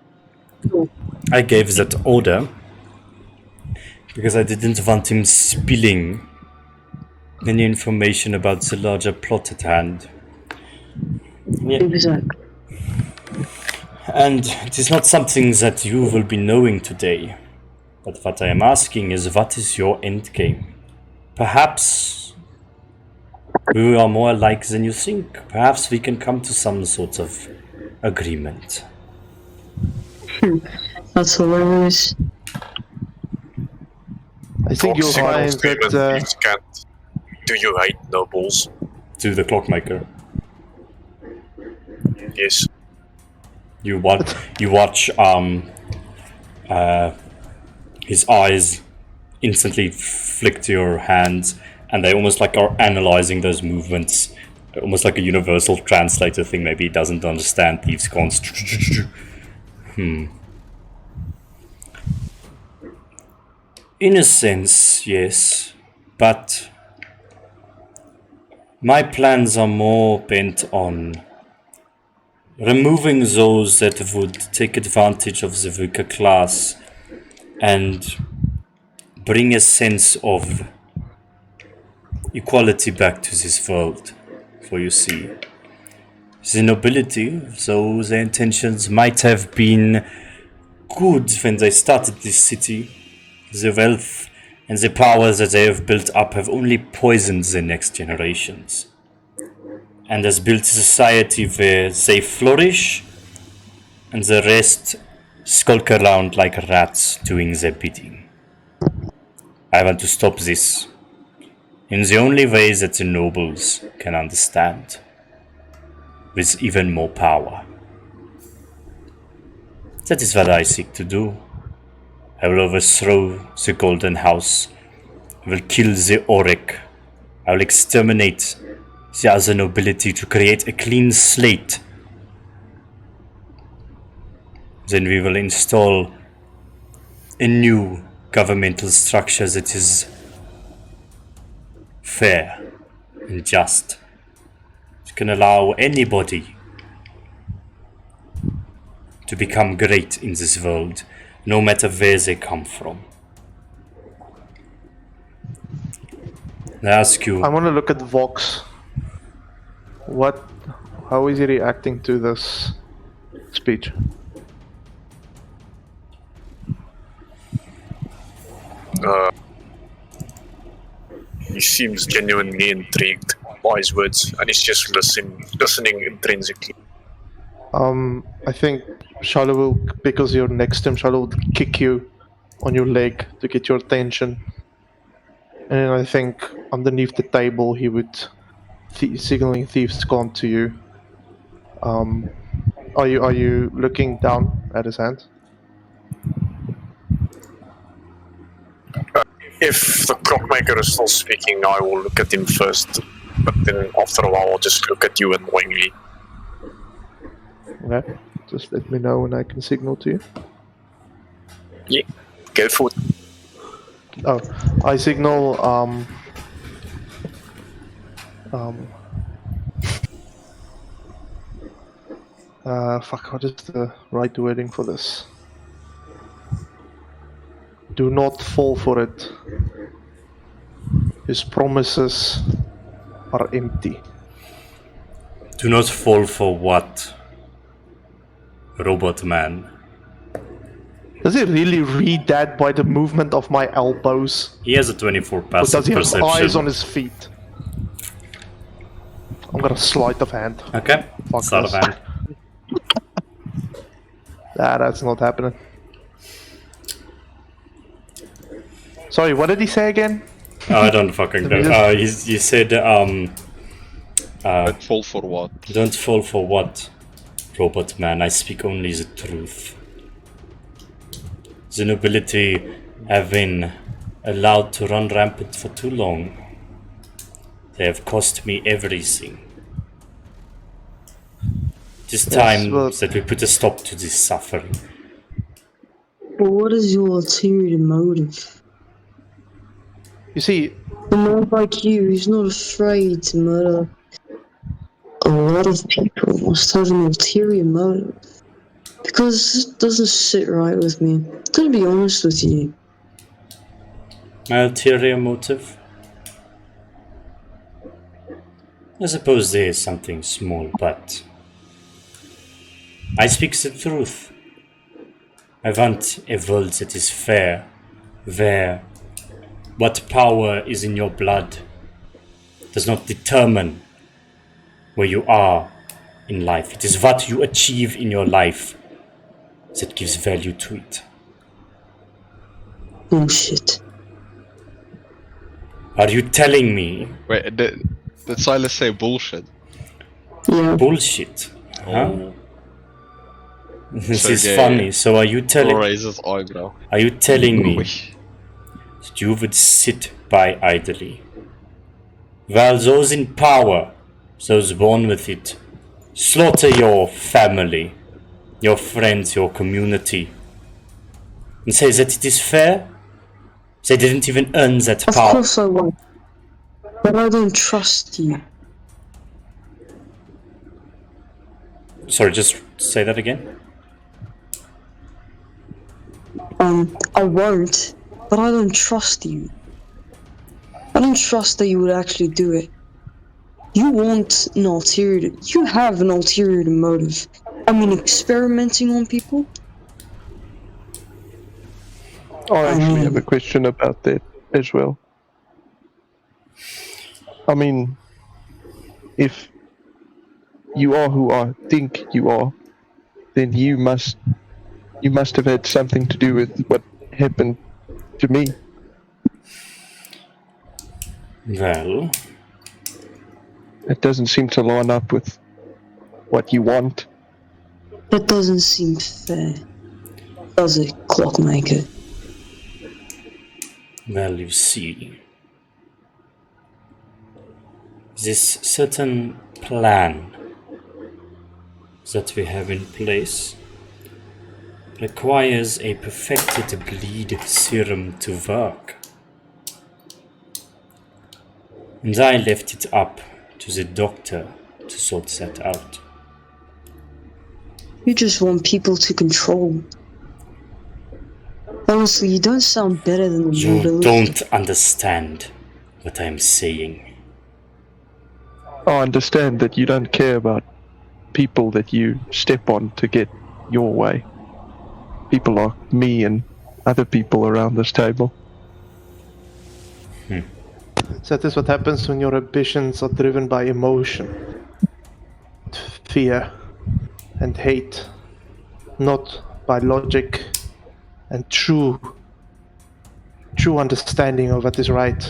I gave that order because I didn't want him spilling any information about the larger plot at hand. Yeah. Exactly. And it is not something that you will be knowing today. But what I am asking is, what is your end game? Perhaps we are more alike than you think. Perhaps we can come to some sort of agreement. That's hilarious. I think you'll find that. Do you hate nobles? To the clockmaker. Yes. You watch his eyes instantly flick to your hands, and they almost like are analyzing those movements, almost like a universal translator thing. Maybe he doesn't understand thieves' cons. In a sense, yes, but my plans are more bent on removing those that would take advantage of the Vika class and bring a sense of equality back to this world. For you see, the nobility, though their intentions might have been good when they started this city, the wealth and the power that they have built up have only poisoned the next generations, and has built a society where they flourish and the rest skulk around like rats doing their bidding. I want to stop this in the only way that the nobles can understand, with even more power. That is what I seek to do. I will overthrow the Golden House. I will kill the Auric. I will exterminate the other nobility to create a clean slate. Then we will install a new governmental structure that is fair and just. It can allow anybody to become great in this world, no matter where they come from. I ask you, I want to look at Vox. How is he reacting to this speech? He seems genuinely intrigued by his words, and he's just listening intrinsically. I think Shiloh will, because you're next to him, Shiloh will kick you on your leg to get your attention. And then I think underneath the table he would signaling thieves gone to you. Are you looking down at his hand? If the clockmaker is still speaking, I will look at him first, but then after a while I'll just look at you annoyingly. Okay, just let me know when I can signal to you. Yeah, go for it. Oh, I signal. Fuck. What is the right wording for this? Do not fall for it. His promises are empty. Do not fall for what? Robot man. Does he really read that by the movement of my elbows? He has a 24 Or passive does he have perception. eyes on his feet? I'm gonna sleight of hand. Okay, Fuck sleight of this. hand. That's not happening. Sorry, what did he say again? Oh, I don't fucking know. You said, Don't fall for what? don't fall for what? Robot man, I speak only the truth. The nobility have been allowed to run rampant for too long. They have cost me everything. It is time that we put a stop to this suffering. But what is your ulterior motive? You see, A man like you is not afraid to murder a lot of people must have an ulterior motive. Because it doesn't sit right with me. I'm gonna be honest with you. My ulterior motive? I suppose there is something small, but I speak the truth. I want a world that is fair, where what power is in your blood does not determine where you are in life. It is what you achieve in your life that gives value to it. Bullshit. Are you telling me Wait, did Silas say bullshit? Yeah. bullshit? Huh? Oh. This So is gay. funny. So are you telling Raises eyebrow. Are you telling me Wish. that you would sit by idly while those in power, those born with it, slaughter your family, your friends, your community, and say that it is fair? They didn't even earn that Of power. course I won't. But I don't trust you. Sorry, just say that again. I won't. But I don't trust you. I don't trust that you would actually do it. You want an ulterior... You have an ulterior motive. I mean, experimenting on people? I actually have a question about that as well. I mean, if you are who I think you are, then you must have had something to do with what happened to me. Well, It doesn't seem to line up with what you want. That doesn't seem fair. Does it, Clockmaker? well, you see, this certain plan that we have in place requires a perfected bleed serum to work. And I left it up to the doctor to sort that out. You just want people to control. Honestly, you don't sound better than the You nobility. don't understand what I'm saying. I understand that you don't care about people that you step on to get your way. People like me and other people around this table. So that is what happens when your ambitions are driven by emotion, fear, and hate, not by logic and true understanding of what is right.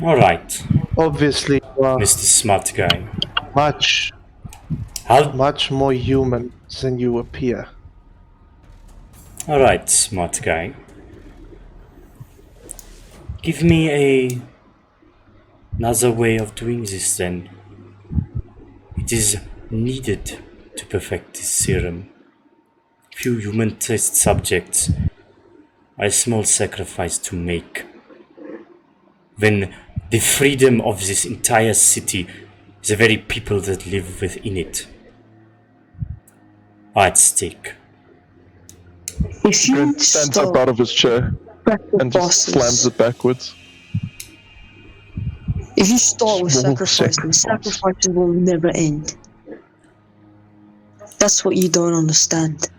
Alright, Obviously, you are Mr. Smart Guy. much more human than you appear. Alright, Smart Guy. Give me another way of doing this then. It is needed to perfect this serum. Few human test subjects a small sacrifice to make. When the freedom of this entire city, the very people that live within it, are at stake. If you Grant stands up start out of his chair and just slams it backwards. if you start with Small sacrificing, sacrifice. sacrifices will never end. That's what you don't understand.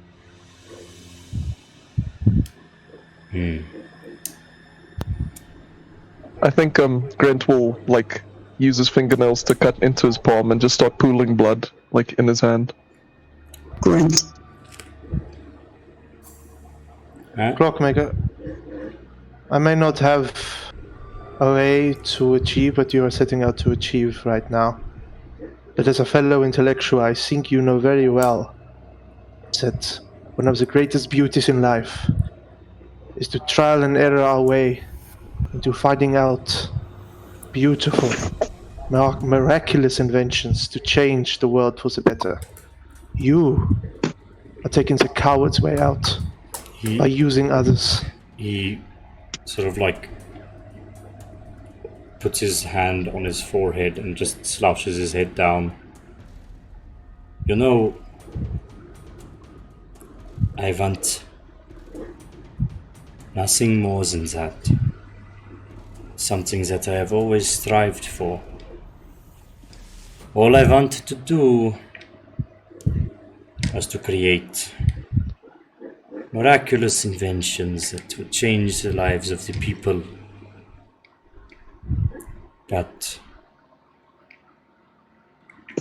I think Grant will like use his fingernails to cut into his palm and just start pooling blood like in his hand. Grant, Clockmaker, I may not have a way to achieve what you are setting out to achieve right now. But as a fellow intellectual, I think you know very well that one of the greatest beauties in life is to trial and error our way into finding out beautiful, miraculous inventions to change the world for the better. You are taking the coward's way out by using others. He sort of like puts his hand on his forehead and just slouches his head down. You know, I want nothing more than that. Something that I have always strived for. All I wanted to do was to create miraculous inventions that would change the lives of the people. But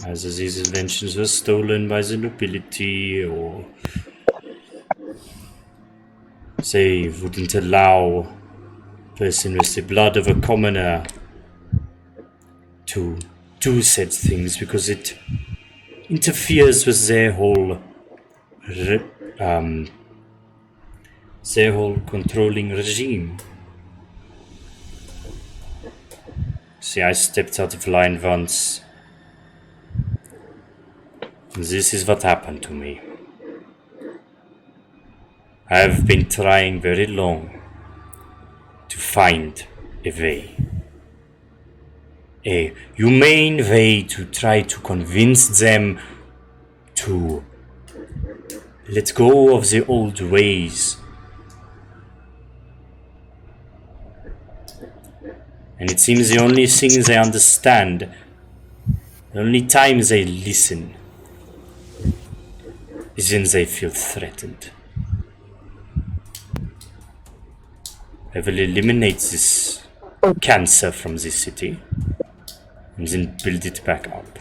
either these inventions were stolen by the nobility, or they wouldn't allow a person with the blood of a commoner to do said things because it interferes with their whole controlling regime. See, I stepped out of line once. And this is what happened to me. I have been trying very long to find a way. A humane way to try to convince them to let go of the old ways. And it seems the only thing they understand, the only time they listen, is when they feel threatened. I will eliminate this cancer from this city and then build it back up.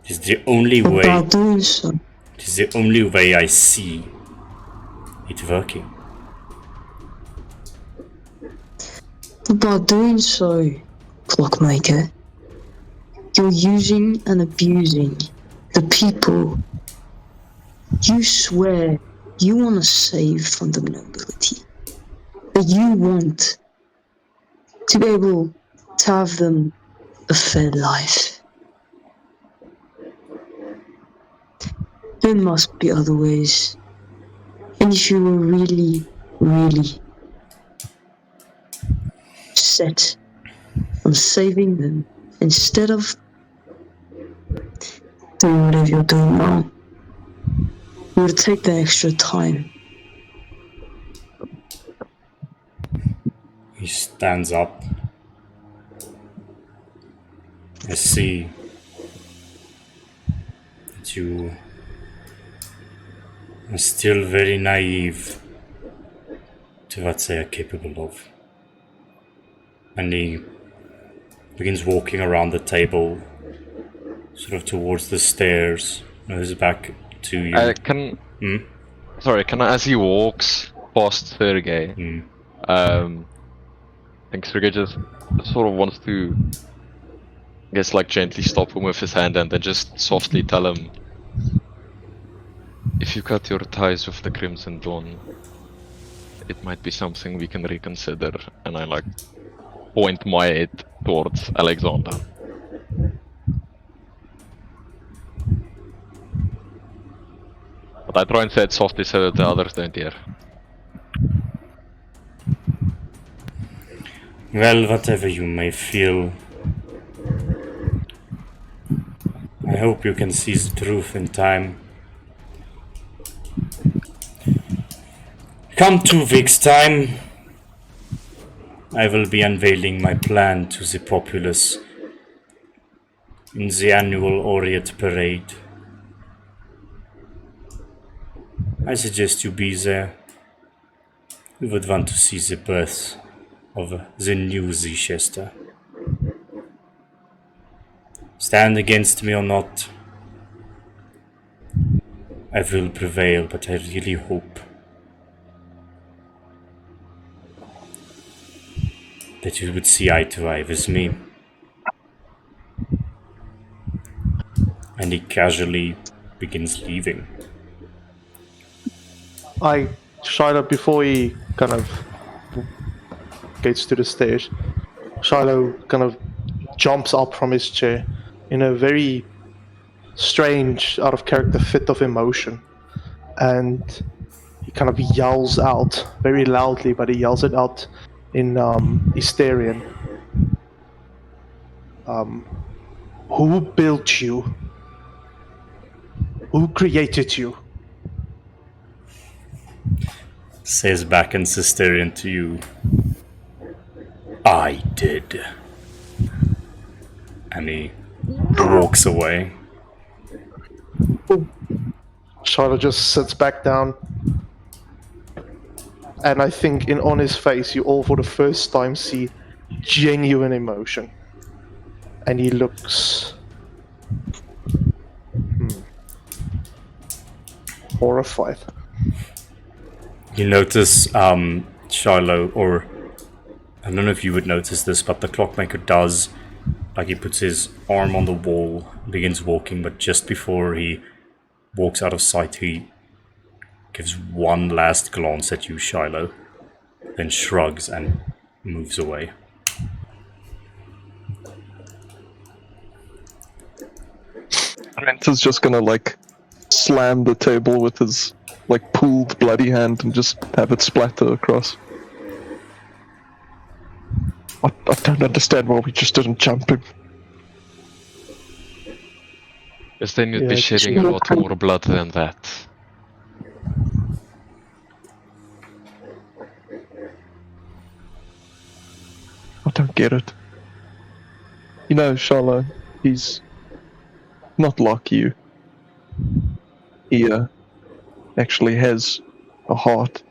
It is the only way. about doing so, It is the only way I see it working. about doing so, Clockmaker, you're using and abusing the people you swear you want to save from the nobility. That you want to be able to have them a fair life. There must be other ways. And if you were really, really set on saving them instead of doing whatever you're doing now, you would take the extra time. He stands up. I see that you are still very naive to what they are capable of. And he begins walking around the table, sort of towards the stairs, his back to you. As he walks past Sergei, I think Sergei just sort of wants to, I guess, like gently stop him with his hand and then just softly tell him, if you cut your ties with the Crimson Dawn, it might be something we can reconsider. And I like point my head towards Alexander. But I try and say it softly so that the others don't hear. Well, whatever you may feel, I hope you can see the truth in time. Come 2 weeks' time, I will be unveiling my plan to the populace in the annual Orient Parade. I suggest you be there. We would want to see the birth of the new Zechester. Stand against me or not, I will prevail, but I really hope that you would see eye to eye with me. And he casually begins leaving. Shiloh, before he kind of gets to the stage, Shiloh kind of jumps up from his chair in a very strange, out of character fit of emotion. And he kind of yells out very loudly, but he yells it out in Hysterian. Who built you? Who created you? Says back in Siderian to you, I did. And he walks away. Shiloh just sits back down. And I think on his face you all for the first time see genuine emotion. And he looks horrified. You notice, Shiloh, or I don't know if you would notice this, but the clockmaker does, like he puts his arm on the wall, begins walking, but just before he walks out of sight, he gives one last glance at you, Shiloh, then shrugs and moves away. Trent is just gonna like slam the table with his like pooled bloody hand and just have it splatter across. I don't understand why we just didn't jump him. Because then you'd be shedding a lot more blood than that. I don't get it. You know, Shiloh, he's not like you. He actually has a heart.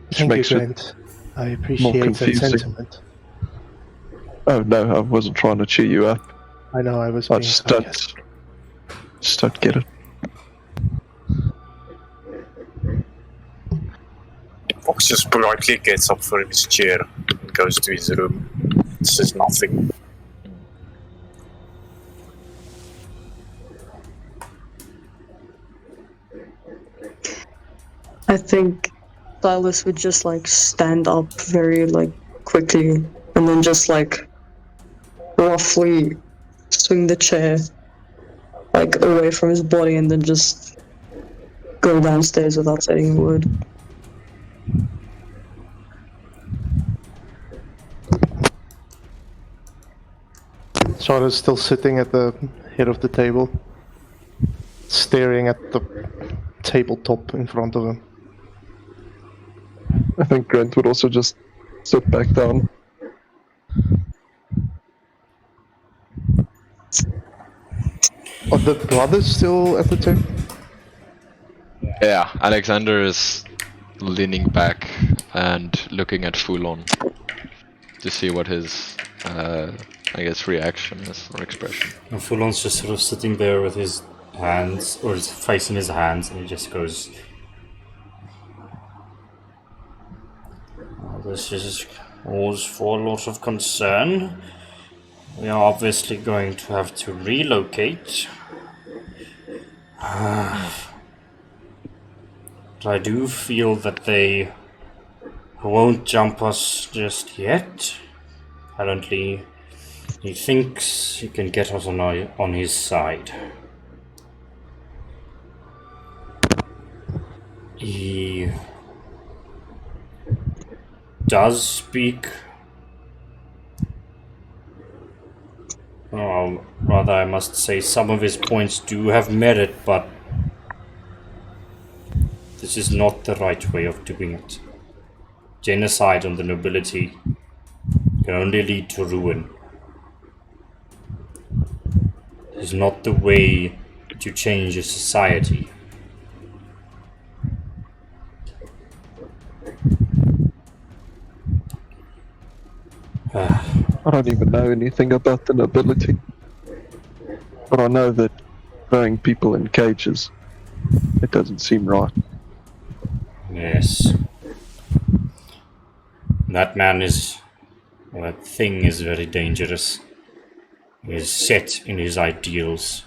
Which Thank makes you, it Grant. I more appreciate that confusing. sentiment. Oh no, I wasn't trying to cheer you up. I know I was I being just sarcastic. don't get it. Fox just politely gets up from his chair and goes to his room. Says nothing. I think Silas would just like stand up very like quickly and then just like roughly swing the chair like away from his body and then just go downstairs without saying a word. Shiloh's still sitting at the head of the table, staring at the tabletop in front of him. I think Grant would also just sit back down. Are the brothers still at the table? Yeah, Alexander is leaning back and looking at Fulon to see what his, I guess, reaction is or expression. And Fulon's just sort of sitting there with his hands, or his face in his hands, and he just goes, "Well, this is cause for a lot of concern. We are obviously going to have to relocate. But I do feel that they won't jump us just yet. Apparently, he thinks he can get us on his side. does speak. Oh, rather, I must say some of his points do have merit, but this is not the right way of doing it. Genocide on the nobility can only lead to ruin. It is not the way to change a society. I don't even know anything about the nobility. But I know that throwing people in cages, it doesn't seem right. Yes. That man is, or that thing is very dangerous. He is set in his ideals.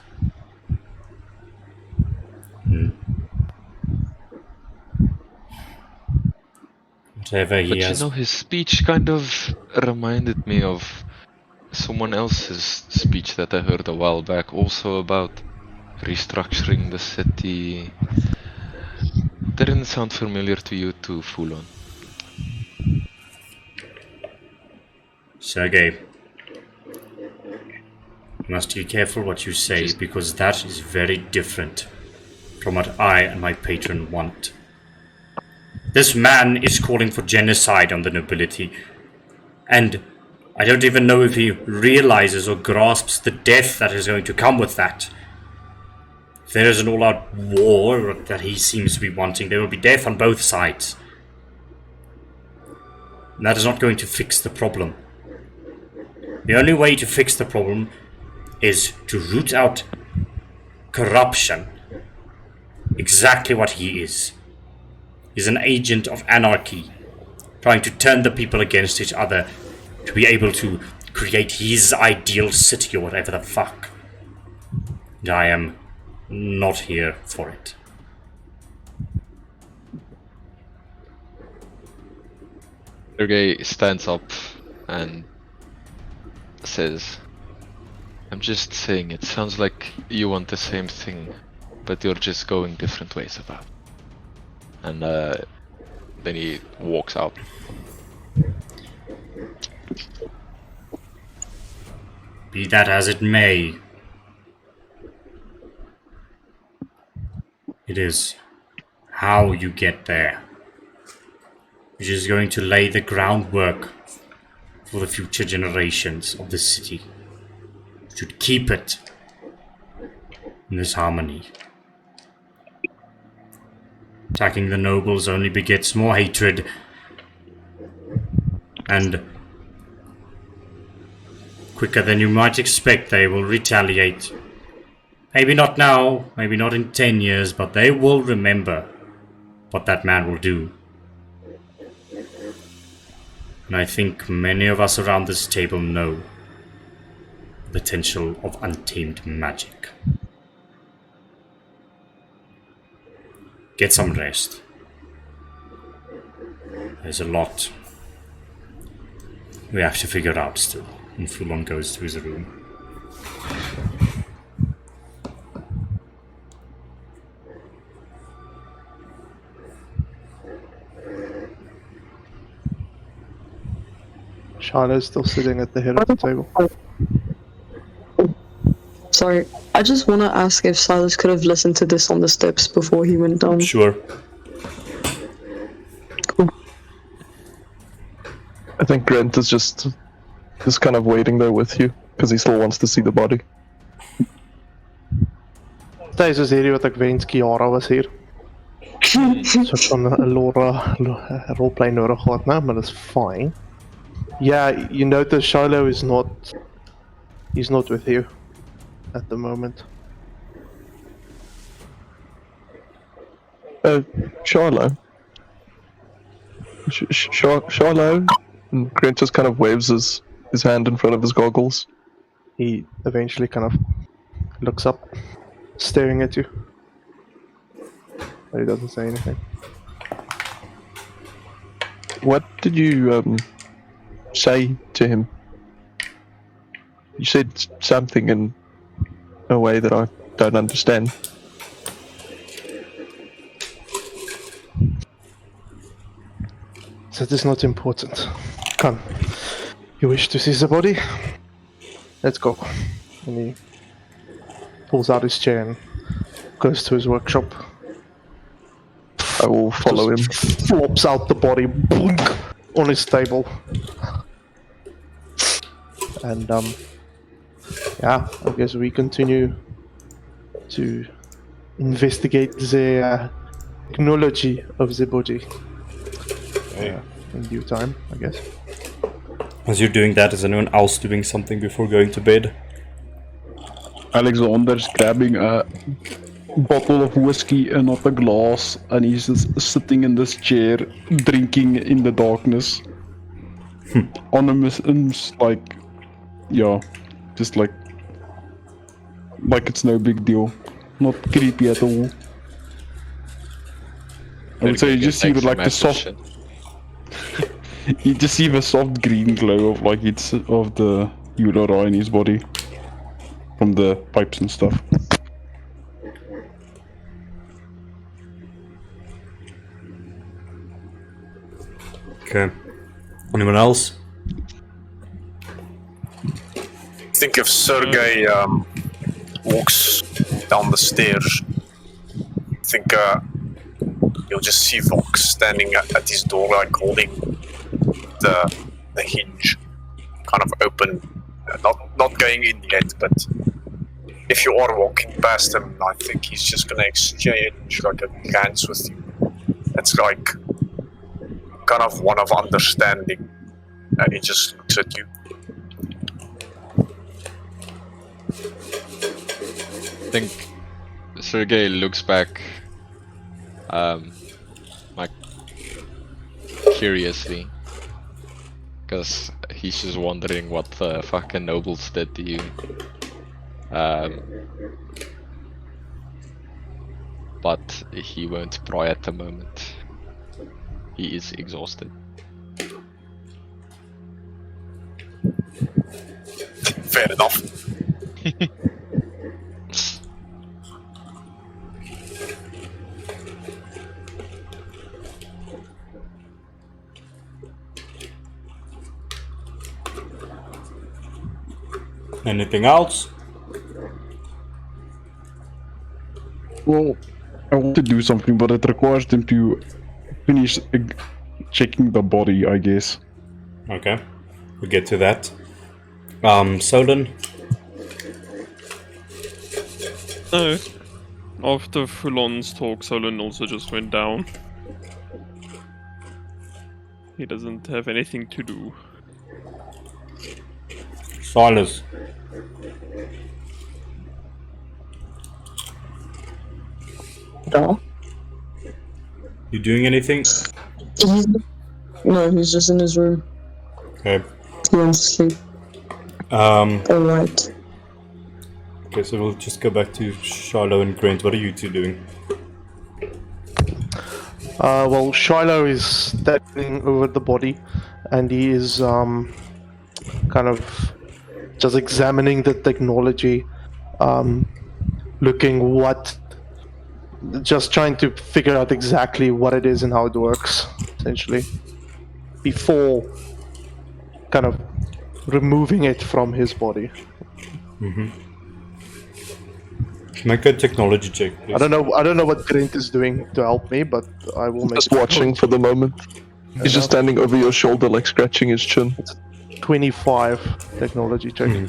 Whatever he But has. you know, his speech kind of reminded me of someone else's speech that I heard a while back, also about restructuring the city. Didn't sound familiar to you too, Fulon? Sergey, you must be careful what you say, because that is very different from what I and my patron want. This man is calling for genocide on the nobility, and I don't even know if he realizes or grasps the death that is going to come with that. If there is an all-out war that he seems to be wanting, there will be death on both sides. And that is not going to fix the problem. The only way to fix the problem is to root out corruption. Exactly what he is. He's an agent of anarchy, trying to turn the people against each other to be able to create his ideal city or whatever the fuck. And I am not here for it. Sergey stands up and says, I'm just saying, it sounds like you want the same thing, but you're just going different ways about it. And then he walks out. Be that as it may, it is how you get there which is going to lay the groundwork for the future generations of the city. Should keep it in this harmony. Attacking the nobles only begets more hatred, and quicker than you might expect they will retaliate. Maybe not now, maybe not in 10 years, but they will remember what that man will do. And I think many of us around this table know the potential of untamed magic. Get some rest. There's a lot we have to figure out still. And Fulon goes to his room. Shiloh's still sitting at the head of the table. Sorry, I just want to ask if Silas could have listened to this on the steps before he went down. Sure. Cool. I think Grant is just kind of waiting there with you, because he still wants to see the body. Deze is hierdie wat ek wens Kiara was hier. Soort van 'n Laura roleplay nodig gehad, né? Maar that's fine. Yeah, you notice Shiloh is not... He's not with you at the moment. Shiloh? Shiloh? And Grant just kind of waves his hand in front of his goggles. He eventually kind of looks up, staring at you. But he doesn't say anything. What did you say to him? You said something in a way that I don't understand. That is not important. Come. You wish to see the body? Let's go. And he pulls out his chair and goes to his workshop. I will follow him. Flops out the body, boink, on his table. And yeah, I guess we continue to investigate the technology of the body in due time, I guess. As you're doing that, is anyone else doing something before going to bed? Alexander's grabbing a bottle of whiskey and not a glass, and he's just sitting in this chair, drinking in the darkness. On a like, yeah, just like it's no big deal. Not creepy at all. I would say you just see like the soft. You just see the soft green glow of like it's of the Eudora in his body from the pipes and stuff. Okay. Anyone else? I think if Sergei walks down the stairs, I think you'll just see Vox standing at his door, like holding the hinge kind of open, not going in yet, but if you are walking past him, I think he's just gonna exchange like a glance with you. It's like kind of one of understanding, and he just looks at you. I think Sergei looks back, like curiously, because he's just wondering what the fucking nobles did to you. But he won't pry at the moment. He is exhausted. Fair enough. Anything else? Well, I want to do something, but it requires them to finish checking the body, I guess. Okay, we'll get to that. Solon? No. After Fulon's talk, Solon also just went down. He doesn't have anything to do. Silas? No. You doing anything? No, he's just in his room. Okay. He wants to sleep. Alright. Okay, so we'll just go back to Shiloh and Grant. What are you two doing? Well, Shiloh is standing over the body, and he is kind of just examining the technology, looking just trying to figure out exactly what it is and how it works, essentially, before kind of removing it from his body. Make a technology check, please. I don't know what Grint is doing to help me, but I will make Just watching for the moment. He's just standing over your shoulder, like scratching his chin. 25 technology check.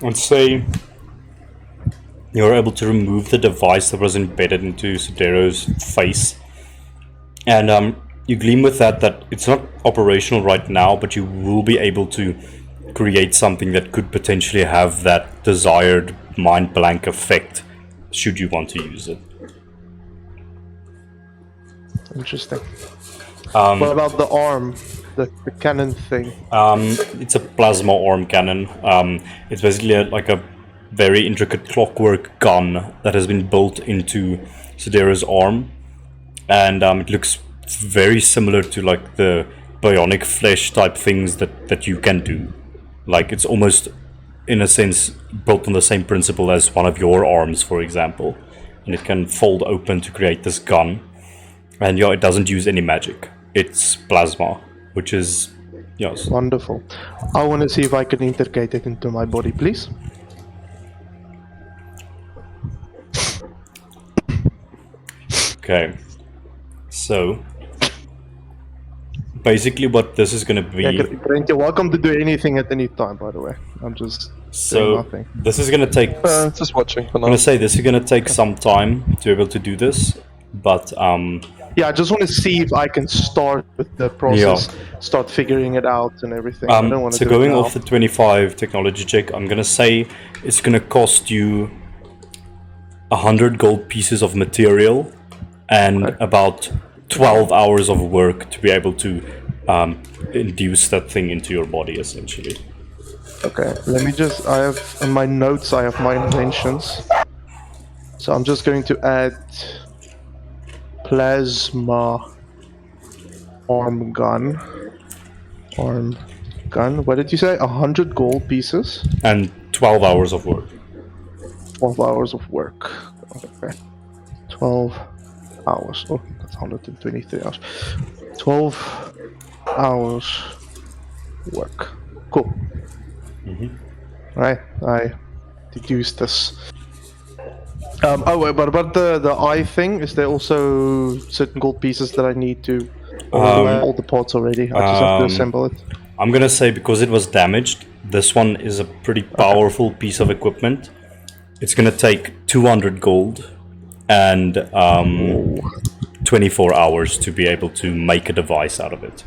I'd say you're able to remove the device that was embedded into Sidero's face. And you glean with that it's not operational right now, but you will be able to create something that could potentially have that desired mind blank effect, should you want to use it. Interesting. What about the arm? The cannon thing? It's a plasma arm cannon. It's basically like a very intricate clockwork gun that has been built into Sidero's arm. And it looks very similar to like the bionic flesh type things that you can do. Like it's almost, in a sense, built on the same principle as one of your arms, for example. And it can fold open to create this gun. And yeah, it doesn't use any magic. its plasma, which is yours. Wonderful. I want to see if I can integrate it into my body, please. Okay. So basically what this is going to be... Yeah, Grant, you're welcome to do anything at any time, by the way. I'm just doing nothing. This is going to take... Just watching for I'm now. going to say this is going to take some time to be able to do this, but Yeah, I just want to see if I can start with the process, start figuring it out and everything. I don't want to so do going it now. off the 25 technology check, I'm going to say it's going to cost you 100 gold pieces of material and about 12 hours of work to be able to induce that thing into your body, essentially. Okay, let me just... I have... in my notes, I have my inventions. So I'm just going to add... plasma... arm gun. What did you say? 100 gold pieces? And 12 hours of work. 12 hours of work. Okay. 12 hours. Oh, that's 123 hours. 12 hours work. Cool. Right, I deduced this. Oh, wait, but about the eye thing, is there also certain gold pieces that I need to... or do I have all the parts already? I just have to assemble it. I'm gonna say because it was damaged, this one is a pretty powerful piece of equipment. It's gonna take 200 gold and 24 hours to be able to make a device out of it.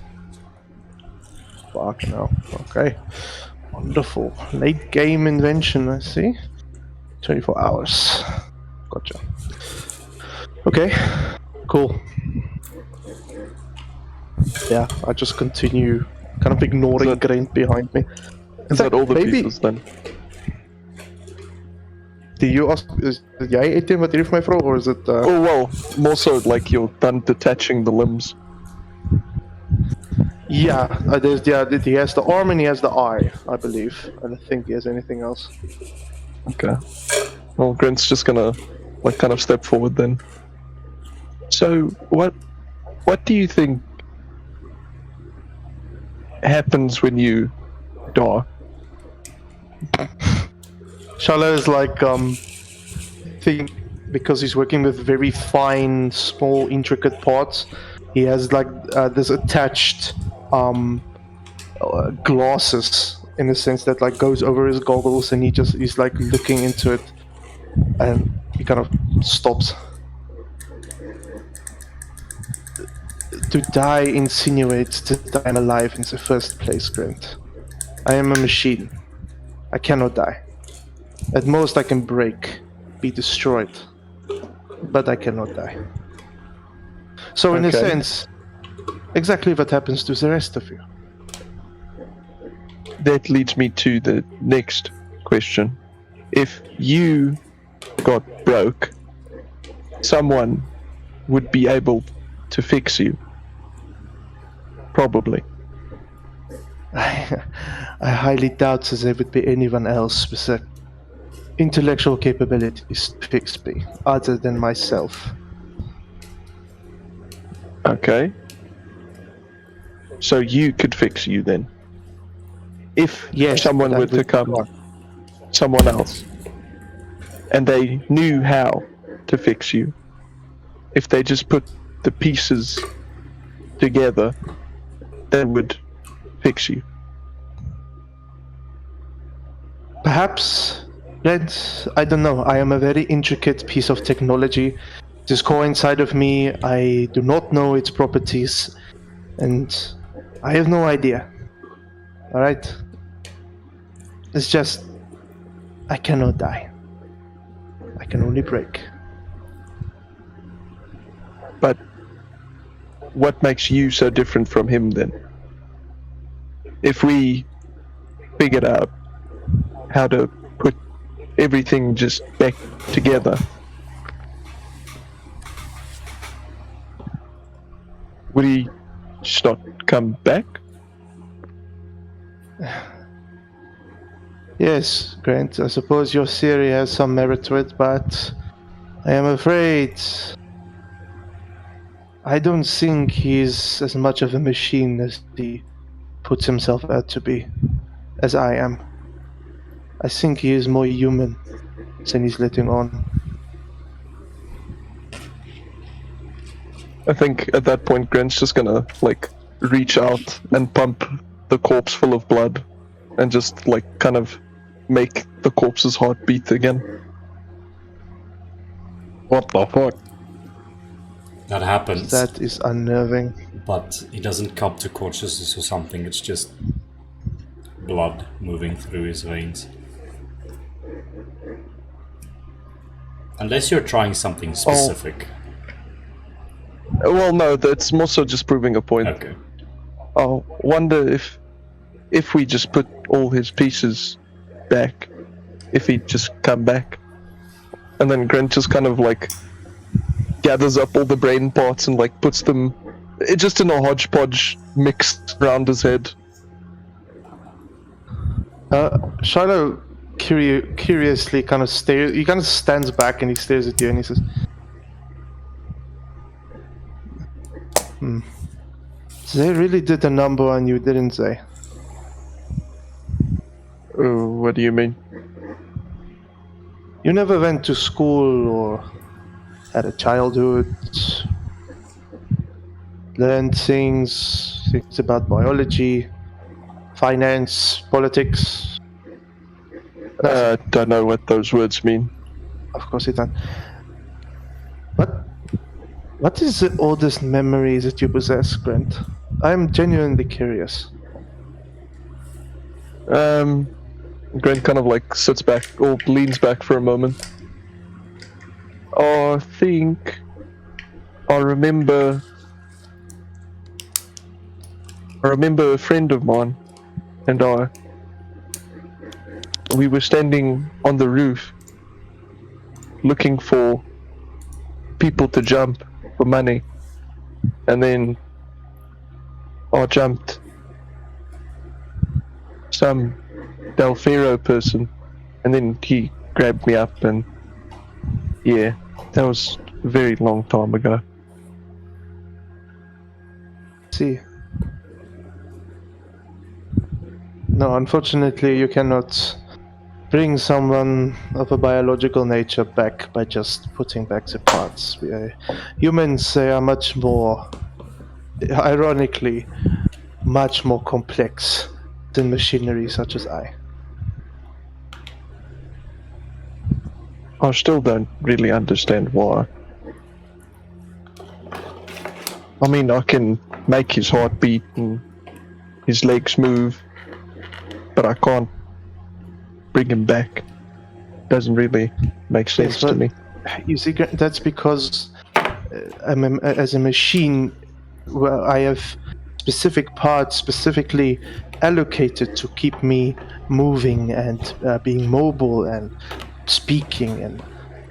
Fuck no. Okay. Wonderful. Late game invention, I see. 24 hours. Gotcha. Okay. Cool. Yeah, I just continue kind of ignoring Grant behind me. Is that all the pieces then? Do you ask, is jij eten wat hier vir my vra, or is it... Oh well, more so like you're done detaching the limbs. Yeah, he has the arm and he has the eye, I believe. I don't think he has anything else. Okay. Well, Grant's just gonna like kind of step forward then. So what do you think happens when you die? Shala is like, think because he's working with very fine, small, intricate parts, he has like this attached glasses in the sense that like goes over his goggles, and he's like looking into it, and he kind of stops. To die insinuates to die alive in the first place, Grant. I am a machine. I cannot die. At most I can break, be destroyed, but I cannot die. So in a sense, exactly what happens to the rest of you. That leads me to the next question. If you got broke, someone would be able to fix you. Probably. I highly doubt that there would be anyone else with the intellectual capabilities to fix me, other than myself. Okay. So you could fix you then? If someone were to come, someone else, and they knew how to fix you, if they just put the pieces together, they would fix you. Perhaps, I don't know. I am a very intricate piece of technology. This core inside of me, I do not know its properties, and I have no idea. Alright? It's just, I cannot die. I can only break. But what makes you so different from him then? If we figured out how to put everything just back together, would he just not come back? Yes, Grant, I suppose your theory has some merit to it, but I am afraid I don't think he's as much of a machine as he puts himself out to be, as I am. I think he is more human than he's letting on. I think at that point, Grant's just gonna, like, reach out and pump the corpse full of blood and just, like, kind of make the corpse's heart beat again. What the fuck? That happens. That is unnerving. But he doesn't come to consciousness or something, it's just blood moving through his veins. Unless you're trying something specific. Well, no, that's more so just proving a point. Okay. I wonder if we just put all his pieces back, if he'd just come back. And then Grant just kind of, like, gathers up all the brain parts and, like, puts them just in a hodgepodge mixed around his head. Shiloh curiously kind of stares. He kind of stands back and he stares at you and he says, They really did a number on you, didn't they? Oh, what do you mean? You never went to school or had a childhood, learned things about biology, finance, politics. Don't know what those words mean. Of course you don't. What is the oldest memory that you possess, Grant? I'm genuinely curious. Grant kind of, like, sits back or leans back for a moment. I think I remember a friend of mine and we were standing on the roof looking for people to jump for money, and then I jumped some Del'Ferro person, and then he grabbed me up, and yeah, that was a very long time ago. See. No, unfortunately you cannot bring someone of a biological nature back by just putting back the parts. Humans, they are much more, ironically, much more complex than machinery such as I. I still don't really understand why. I mean, I can make his heart beat and his legs move, but I can't bring him back. Doesn't really make sense to me. You see, that's because as a machine, well, I have specific parts specifically allocated to keep me moving and being mobile and speaking and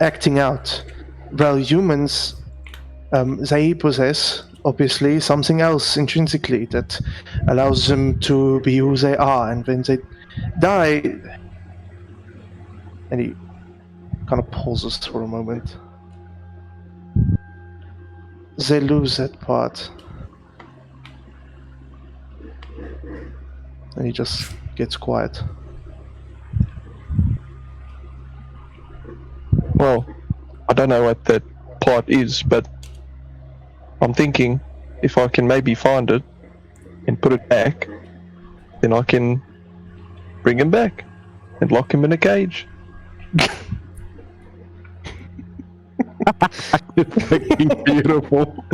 acting out. While humans, they possess obviously something else intrinsically that allows them to be who they are, and when they die, and he kind of pauses for a moment, they lose that part. And he just gets quiet. Well, I don't know what that part is, but I'm thinking if I can maybe find it and put it back, then I can bring him back and lock him in a cage. Fucking beautiful.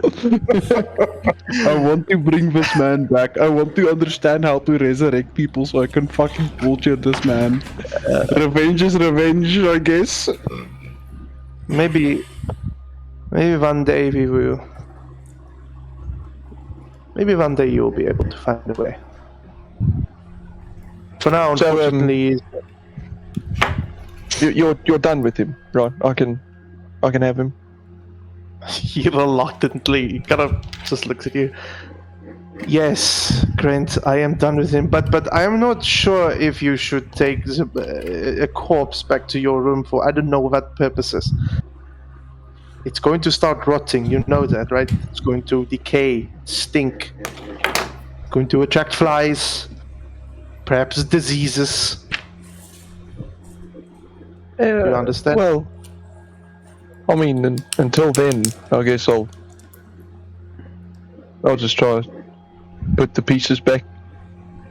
I want to bring this man back. I want to understand how to resurrect people so I can fucking bullshit this man. Revenge is revenge, I guess. Maybe one day we will. Maybe one day you'll be able to find a way. For now, unfortunately, You're done with him, right? I can have him. he reluctantly kind of just looks at you. Yes, Grant, I am done with him, but I am not sure if you should take a corpse back to your room for I don't know what purposes. It's going to start rotting, you know that, right? It's going to decay, stink. Going to attract flies, perhaps diseases. You understand? Well, I mean, until then, I guess I'll just try to put the pieces back.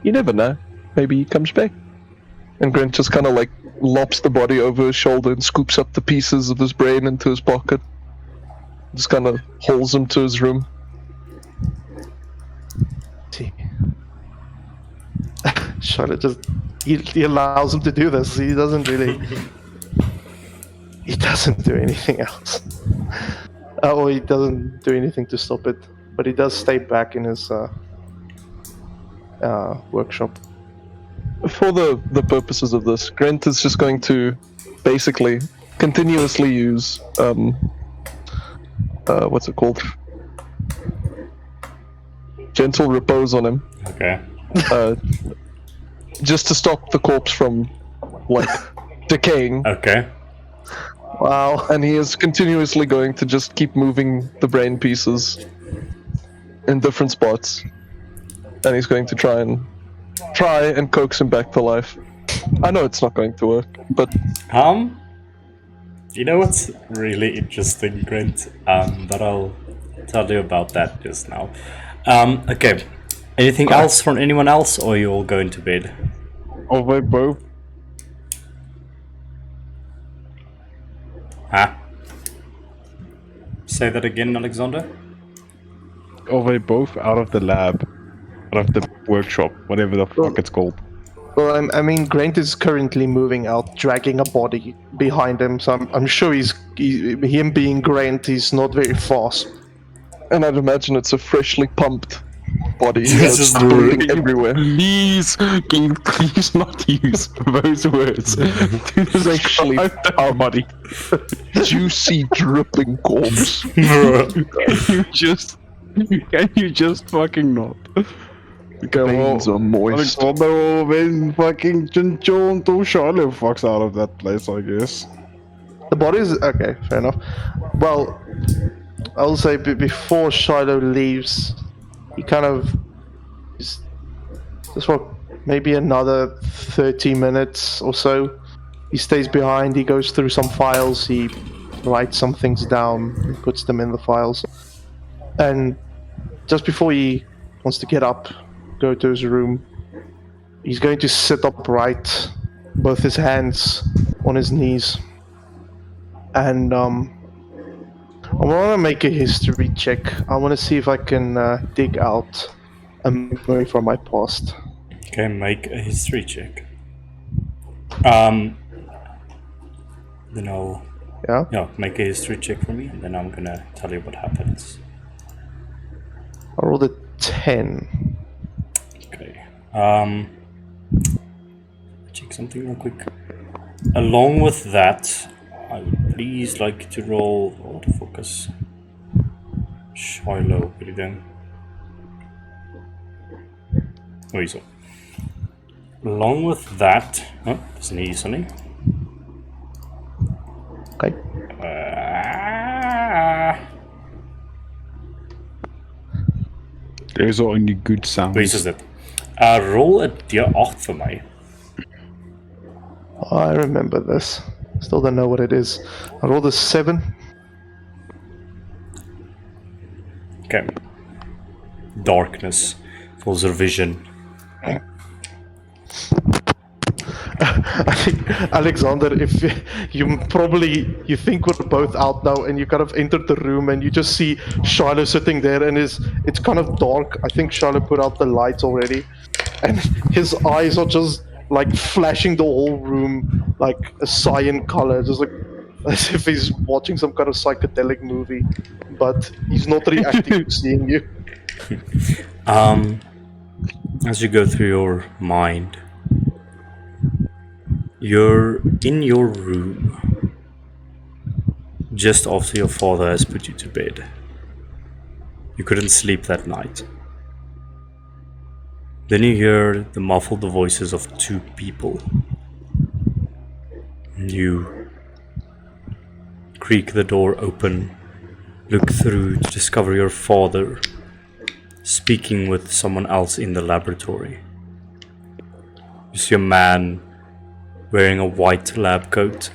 You never know. Maybe he comes back. And Grant just kind of like lops the body over his shoulder and scoops up the pieces of his brain into his pocket. Just kind of hauls him to his room. See. Charlotte just he allows him to do this. He doesn't really. He doesn't do anything else. Or he doesn't do anything to stop it. But he does stay back in his workshop. For the purposes of this, Grant is just going to basically continuously use what's it called? Gentle repose on him. Okay. Just to stop the corpse from like decaying. Okay. Wow. And he is continuously going to just keep moving the brain pieces in different spots. And he's going to try and coax him back to life. I know it's not going to work, but you know what's really interesting, Grant? But I'll tell you about that just now. Okay. Anything else from anyone else, or you all going to bed? Are they both? Huh? Say that again, Alexander? Are they both out of the lab? Out of the workshop, whatever the fuck it's called. Well, I mean, Grant is currently moving out, dragging a body behind him. So I'm sure him being Grant, he's not very fast. And I'd imagine it's a freshly pumped body. This is bleeding everywhere. Please, can you please not use those words? Freshly our body. Juicy, dripping corpse. Can you just fucking not? Okay, Veins are moist. Although when fucking Chinchon to Charlotte fucks out of that place, I guess. The body's okay, fair enough. Well, I'll say before Shiloh leaves, he kind of just for maybe another 30 minutes or so. He stays behind. He goes through some files. He writes some things down and puts them in the files. And just before he wants to get up, go to his room, he's going to sit upright, both his hands on his knees, and I want to make a history check. I want to see if I can dig out a memory from my past. Okay, make a history check. Then I'll make a history check for me, and then I'm gonna tell you what happens. I rolled a 10. Okay. Check something real quick. Along with that, I would please like to roll autofocus. Shiloh, what are you doing? Oh, he's up. Along with that, there's an easy something. Okay. There's only good sounds. Wees is dit? Roll a D8 for mij. Oh, I remember this. Still don't know what it is. I rolled a 7. Okay. Darkness fills your vision. I think, Alexander, if you think we're both out now, and you kind of entered the room and you just see Shiloh sitting there, and it's kind of dark. I think Shiloh put out the lights already, and his eyes are just like flashing the whole room like a cyan color, just like as if he's watching some kind of psychedelic movie, but he's not reacting to seeing you. As you go through your mind, you're in your room just after your father has put you to bed. You couldn't sleep that night. Then you hear the muffled voices of 2 people. You creak the door open look through to discover your father speaking with someone else in the laboratory. You see a man wearing a white lab coat,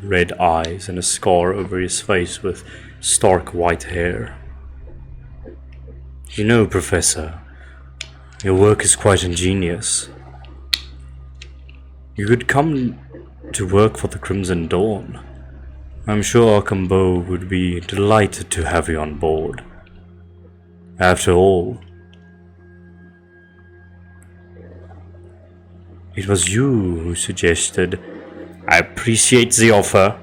red eyes, and a scar over his face with stark white hair. You know, Professor, your work is quite ingenious. You could come to work for the Crimson Dawn. I'm sure Archambault would be delighted to have you on board. After all, it was you who suggested, "I appreciate the offer,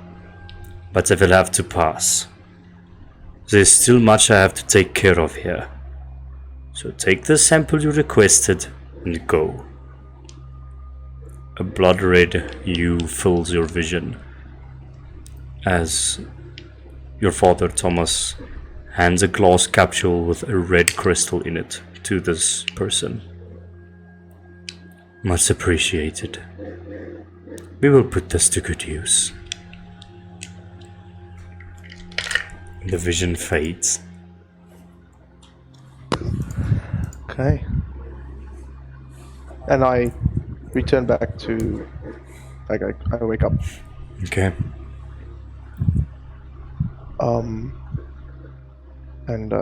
but I will have to pass. There's still much I have to take care of here. So take the sample you requested and go." A blood-red hue fills your vision as your father, Thomas, hands a glass capsule with a red crystal in it to this person. "Much appreciated. We will put this to good use." The vision fades. Okay. And I return back to, like, I wake up. Okay. And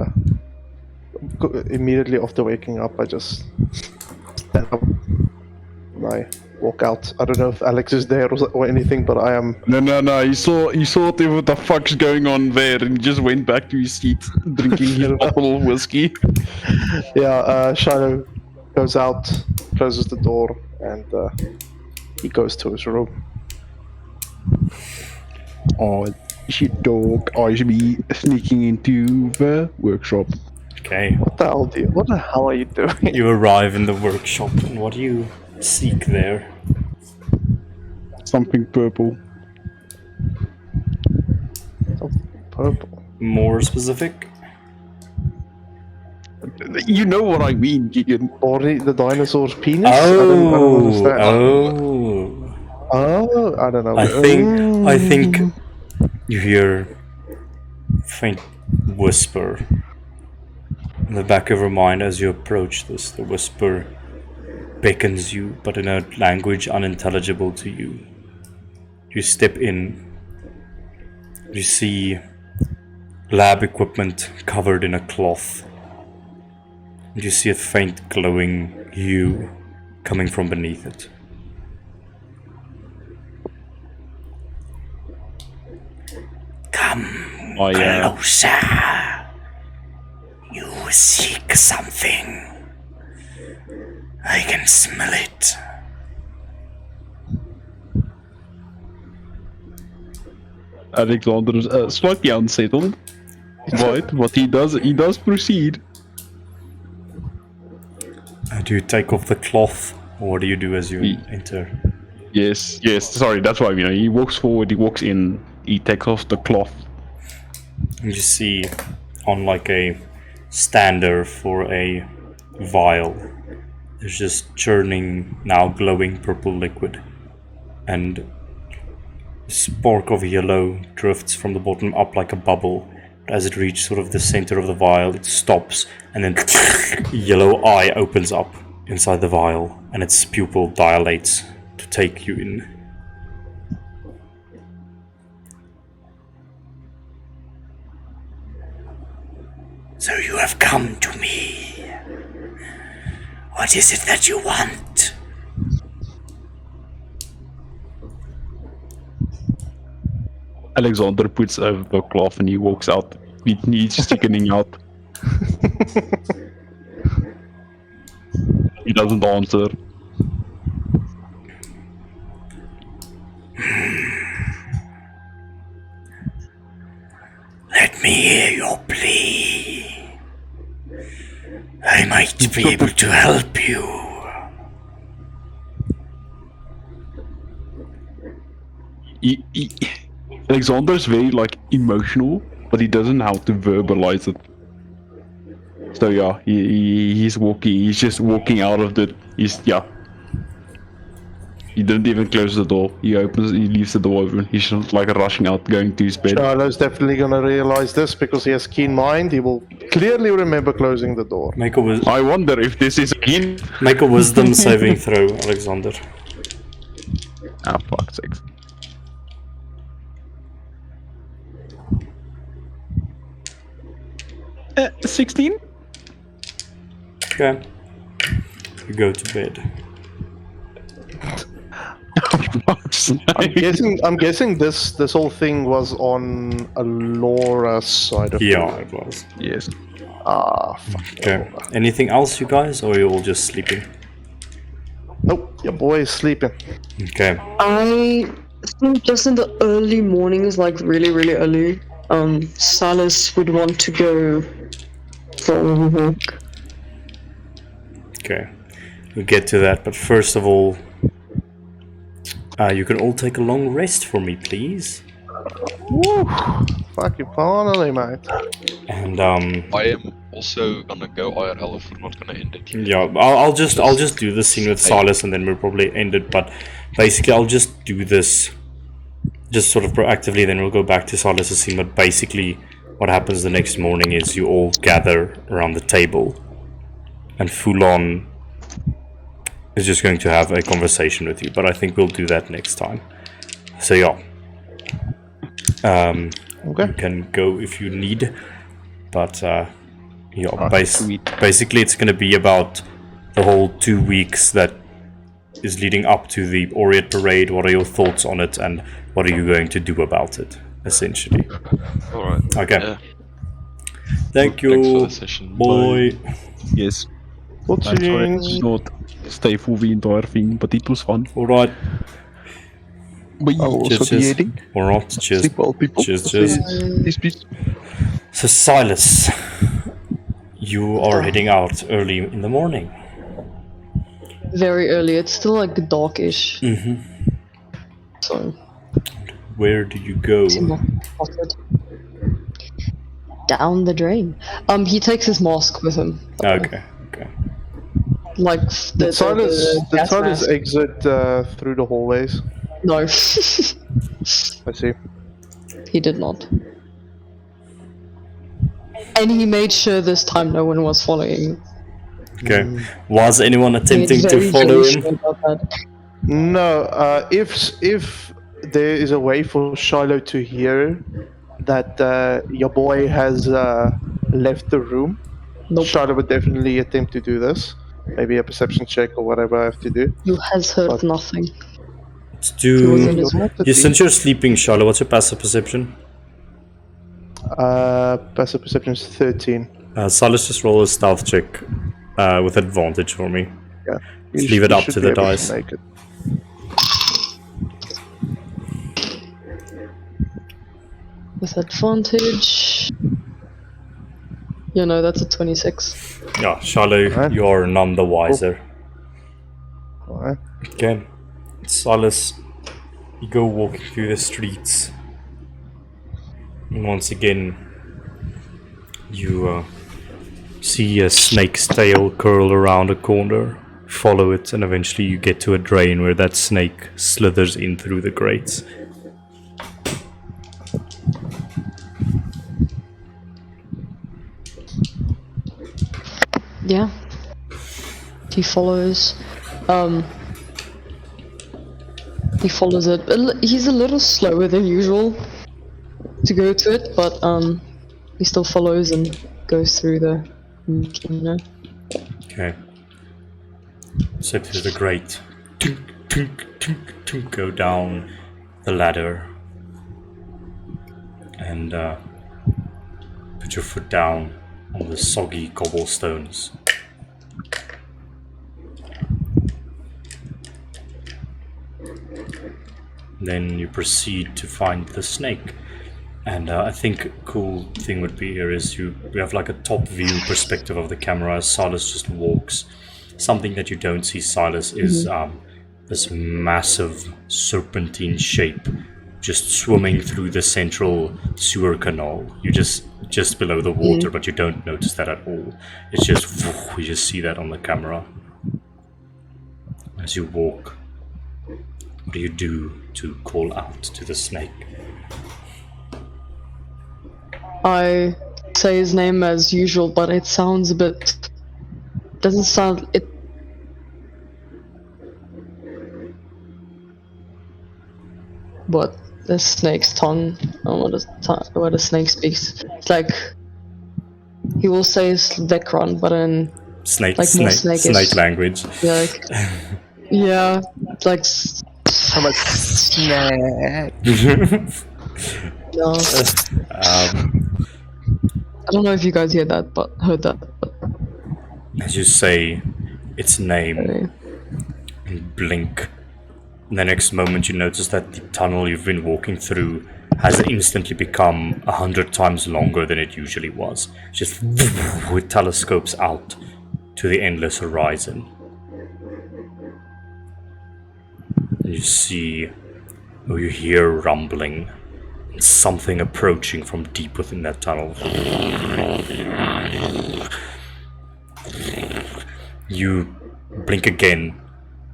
immediately after waking up, I just stand up and I walk out. I don't know if Alex is there or anything, but I am. No. He saw what the fuck's going on there, and he just went back to his seat, drinking his bottle of whiskey. Yeah, Shiloh goes out, closes the door, and he goes to his room. Oh, shit, dog! I should be sneaking into the workshop. Okay. What the hell are you doing? You arrive in the workshop, and what do you seek there? Something purple. Purple. More specific? You know what I mean, Gideon. Or the dinosaur's penis? I don't understand. I don't know. I think you hear a faint whisper in the back of your mind as you approach this. The whisper beckons you, but in a language unintelligible to you. You step in. You see lab equipment covered in a cloth. And you see a faint glowing hue coming from beneath it. Come closer. You seek something. I can smell it. Alexander is slightly unsettled. But he does proceed. Do you take off the cloth, or what do you do as you enter? Yes. Sorry, that's what I mean. He walks forward. He walks in. He takes off the cloth. You see, on like a stander for a vial, there's just churning, now glowing purple liquid, and a spark of yellow drifts from the bottom up like a bubble. As it reaches sort of the center of the vial, it stops, and then yellow eye opens up inside the vial, and its pupil dilates to take you in. So you have come to me. What is it that you want? Alexander puts over the cloth and he walks out. He's sticking out. He doesn't answer. Let me hear your plea. I might be able to help you. Alexander's very emotional, but he doesn't know how to verbalize it. So yeah, he's walking. He's just walking out of the. He's He didn't even close the door. He leaves the door open. He's just like rushing out, going to his bed. Shiloh's definitely gonna realize this because he has keen mind. He will clearly remember closing the door. I wonder if this is again. Make a wisdom saving throw, Alexander. Ah, fuck's sakes. Uh, 16? Okay. You go to bed. I'm guessing this whole thing was on Alora's side of Yeah, it was. Yes. Ah, fuck. Okay. Anything else, you guys, or are you all just sleeping? Nope, your boy is sleeping. Okay. I think just in the early mornings, like really, really early, Silas would want to go for a walk. Okay. We'll get to that, but first of all, you can all take a long rest for me, please. Woo! Fuck you, finally, mate. And I am also gonna go IRL if we're not gonna end it. yeah, I'll just do this scene with Silas, and then we'll probably end it. But basically, I'll just do this, just sort of proactively. Then we'll go back to Silas's scene. But basically, what happens the next morning is you all gather around the table, and Foulon is just going to have a conversation with you. But I think we'll do that next time. So yeah. Okay. You can go if you need, but yeah, basically it's going to be about the whole 2 weeks that is leading up to the Oriat Parade. What are your thoughts on it, and what are you going to do about it, essentially? Alright. Okay. Yeah. Thank you. Thanks for the session. Bye. Yes. What's I tried to not stay for the entire thing, but it was fun. Alright. I will also be Cheers. eating. Alright, cheers. Sleep well, people. Cheers, cheers. Peace, peace. So Silas, you are heading out early in the morning. Very early. It's still like darkish. Mm-hmm. So Where do you go? it's not spotted. Down the drain. He takes his mask with him. Okay, okay. Like Did Silas gas mask. exit through the hallways? No. I see. He did not. And he made sure this time no one was following. Okay. Was anyone He attempting made to very, follow very him? sure about that. No, if there is a way for Shiloh to hear that your boy has left the room, Nope. Shiloh would definitely attempt to do this. Maybe a perception check or whatever I have to do. You has heard nothing. Let's He was in do. his Since you're sleeping, Charlotte, what's your passive perception? Passive perception is 13. Silas, just roll a stealth check with advantage for me. Yeah. Let's leave it up should to be the able dice. make it. With advantage. You know, that's a 26. Yeah, Charlotte, Alright. you're none the wiser. Alright. Okay. Silas, you go walking through the streets. And once again, you see a snake's tail curl around a corner. Follow it, and eventually you get to a drain where that snake slithers in through the grates. Yeah. He follows. He follows it. He's a little slower than usual to go to it, but he still follows and goes through the. You know. Okay. Step through the grate. Tink, tink, tink, tink. Go down the ladder. And put your foot down on the soggy cobblestones. Then you proceed to find the snake. And I think a cool thing would be here is you have like a top view perspective of the camera as Silas just walks. Something that you don't see, Silas, is this massive serpentine shape just swimming through the central sewer canal. You just below the water, but you don't notice that at all. It's just, you just see that on the camera as you walk What do you do to call out to the snake? I say his name as usual, but it sounds a bit. Doesn't sound it. What the snake's tongue? What the snake speaks. It's like he will say Vecron, but in Snake, like more snake, snakish. snake language. Yeah, like, yeah, it's like I'm a snack. no. I don't know if you guys heard that, but As you say its name, Okay. you blink. The next moment you notice that the tunnel you've been walking through has instantly become 100 times longer than it usually was. Just with telescopes out to the endless horizon. And you see, or you hear rumbling, and something approaching from deep within that tunnel. You blink again,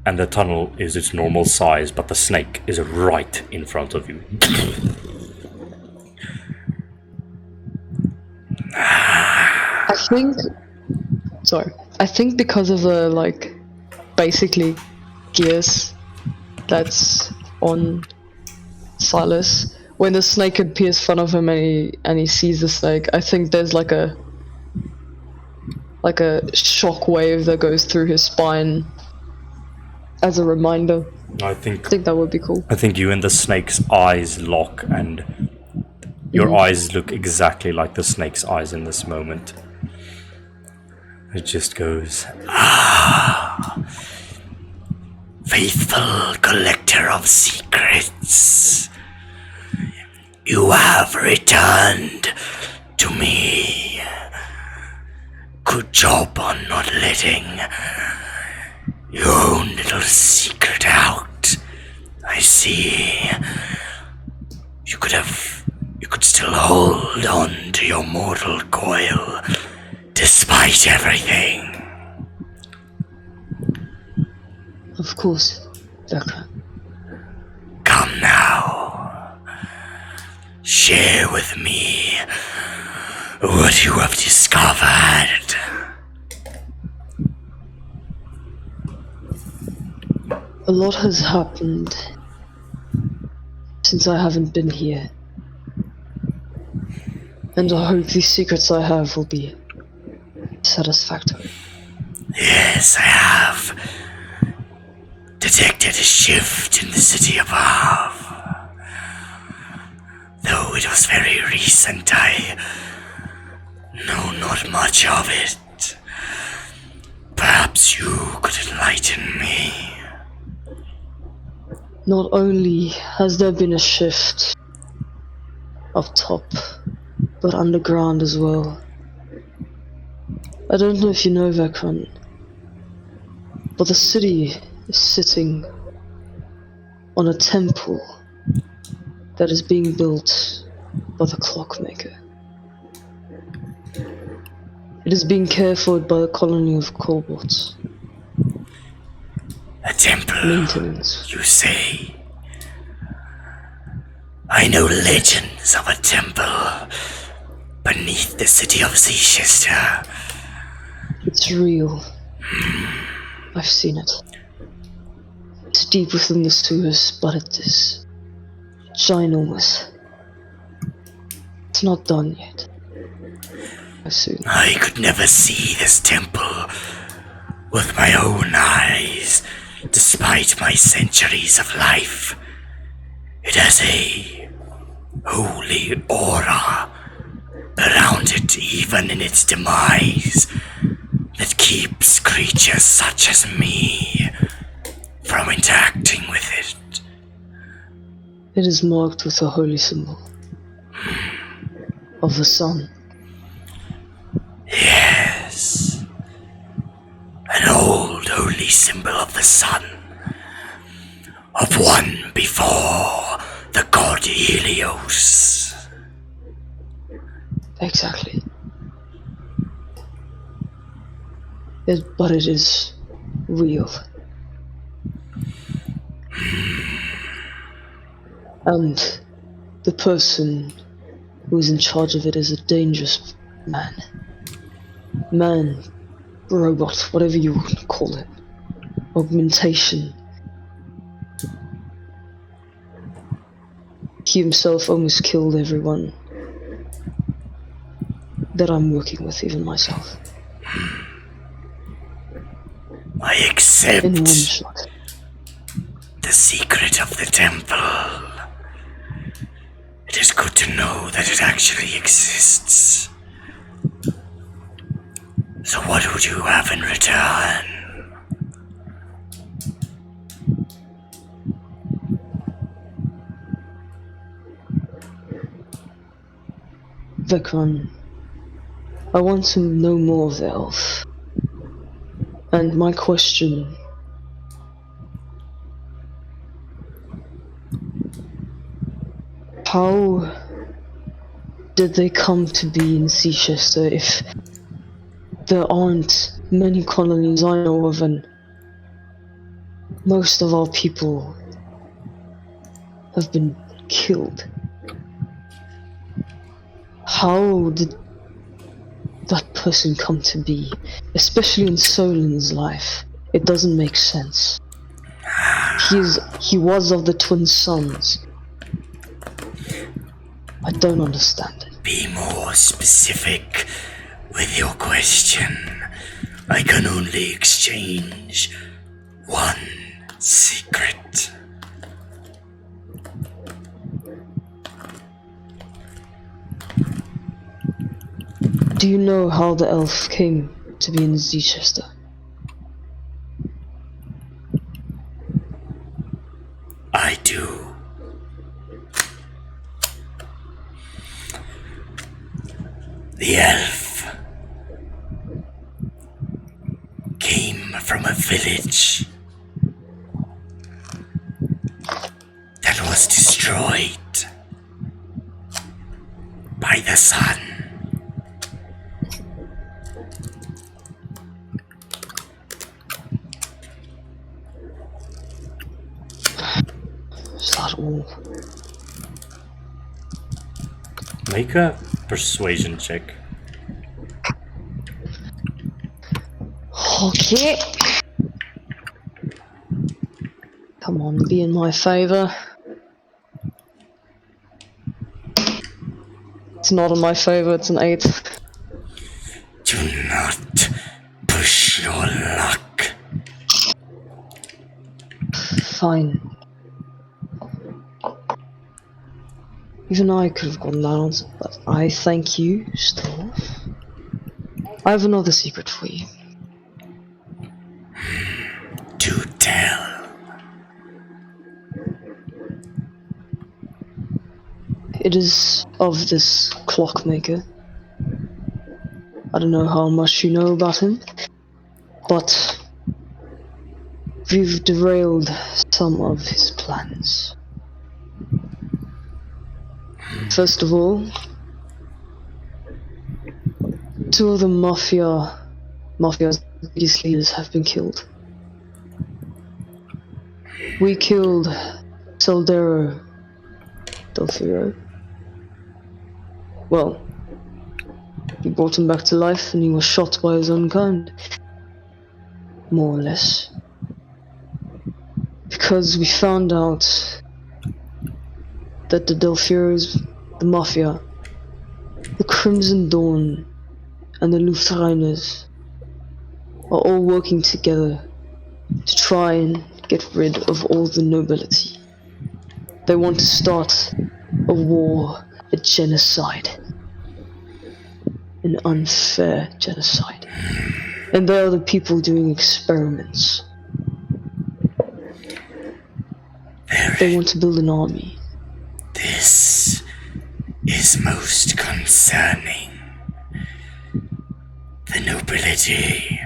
and the tunnel is its normal size, but the snake is right in front of you. I think because of the like basically gears that's on Silas, when the snake appears in front of him and he sees the snake, I think there's like a shock wave that goes through his spine as a reminder. I think that would be cool. I think you and the snake's eyes lock, and your eyes look exactly like the snake's eyes in this moment. It just goes, Faithful collector of secrets, you have returned to me. Good job on not letting your own little secret out. I see. You could still hold on to your mortal coil despite everything. Of course, Vecron. Come now. Share with me what you have discovered. A lot has happened since I haven't been here. And I hope these secrets I have will be satisfactory. Yes, I have detected a shift in the city above. Though it was very recent, I know not much of it. Perhaps you could enlighten me. Not only has there been a shift up top, but underground as well. I don't know if you know, Vecron, but the city is sitting on a temple that is being built by the clockmaker. It is being cared for by a colony of kobolds. A temple, Maintenance. you say? I know legends of a temple beneath the city of Seachester. It's real. I've seen it. It's deep within the sewers, but it is ginormous. It's not done yet. Soon. I could never see this temple with my own eyes, despite my centuries of life. It has a holy aura around it, even in its demise, that keeps creatures such as me from interacting with it. It is marked with a holy symbol of the sun. Yes, an old holy symbol of the sun, of one before the god Helios. Exactly. But it is real. And the person who is in charge of it is a dangerous man. Man, robot, whatever you call it. Augmentation. He himself almost killed everyone that I'm working with, even myself. I accept In one shot. the secret of the temple. It is good to know that it actually exists. So what would you have in return? Vekran, I want to know more of the elf. And my question... How did they come to be in Seachester if there aren't many colonies I know of and most of our people have been killed? How did that person come to be? Especially in Solin's life. It doesn't make sense. He was of the twin sons. I don't understand it. Be more specific with your question. I can only exchange one secret. Do you know how the elf came to be in Seachester? I do. The elf came from a village that was destroyed by the sun. Is that all? Make a persuasion check. Okay. Come on, be in my favor. It's not in my favor, it's an 8. Do not push your luck. Fine. Even I could have gotten that answer, but I thank you still. I have another secret for you. Do tell. It is of this clockmaker. I don't know how much you know about him, but we've derailed some of his plans. First of all, 2 of the mafia's biggest leaders have been killed. We killed Sidero Del'Ferro. Well, we brought him back to life and he was shot by his own kind. More or less. Because we found out that the Del'Ferros, the mafia, the Crimson Dawn, and the Lufthansa are all working together to try and get rid of all the nobility. They want to start a war, a genocide. An unfair genocide. And they are the people doing experiments. They want to build an army. This is most concerning. The nobility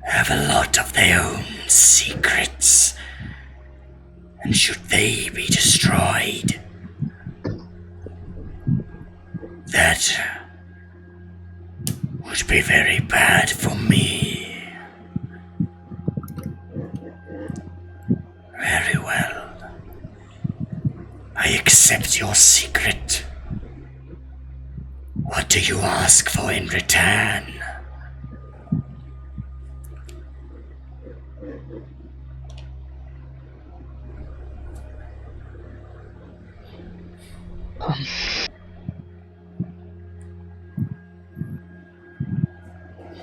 have a lot of their own secrets, and should they be destroyed, that would be very bad for me. Very well. accept your secret. What do you ask for in return?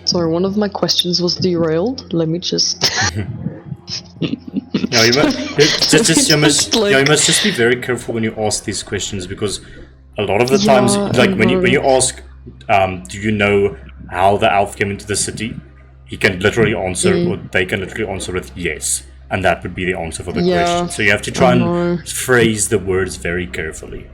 Sorry, one of my questions was derailed. Let me just. Yeah, you must just be very careful when you ask these questions, because a lot of the times, like when you ask, do you know how the elf came into the city? He can literally answer, or they can literally answer with yes, and that would be the answer for the question. So you have to try and phrase the words very carefully.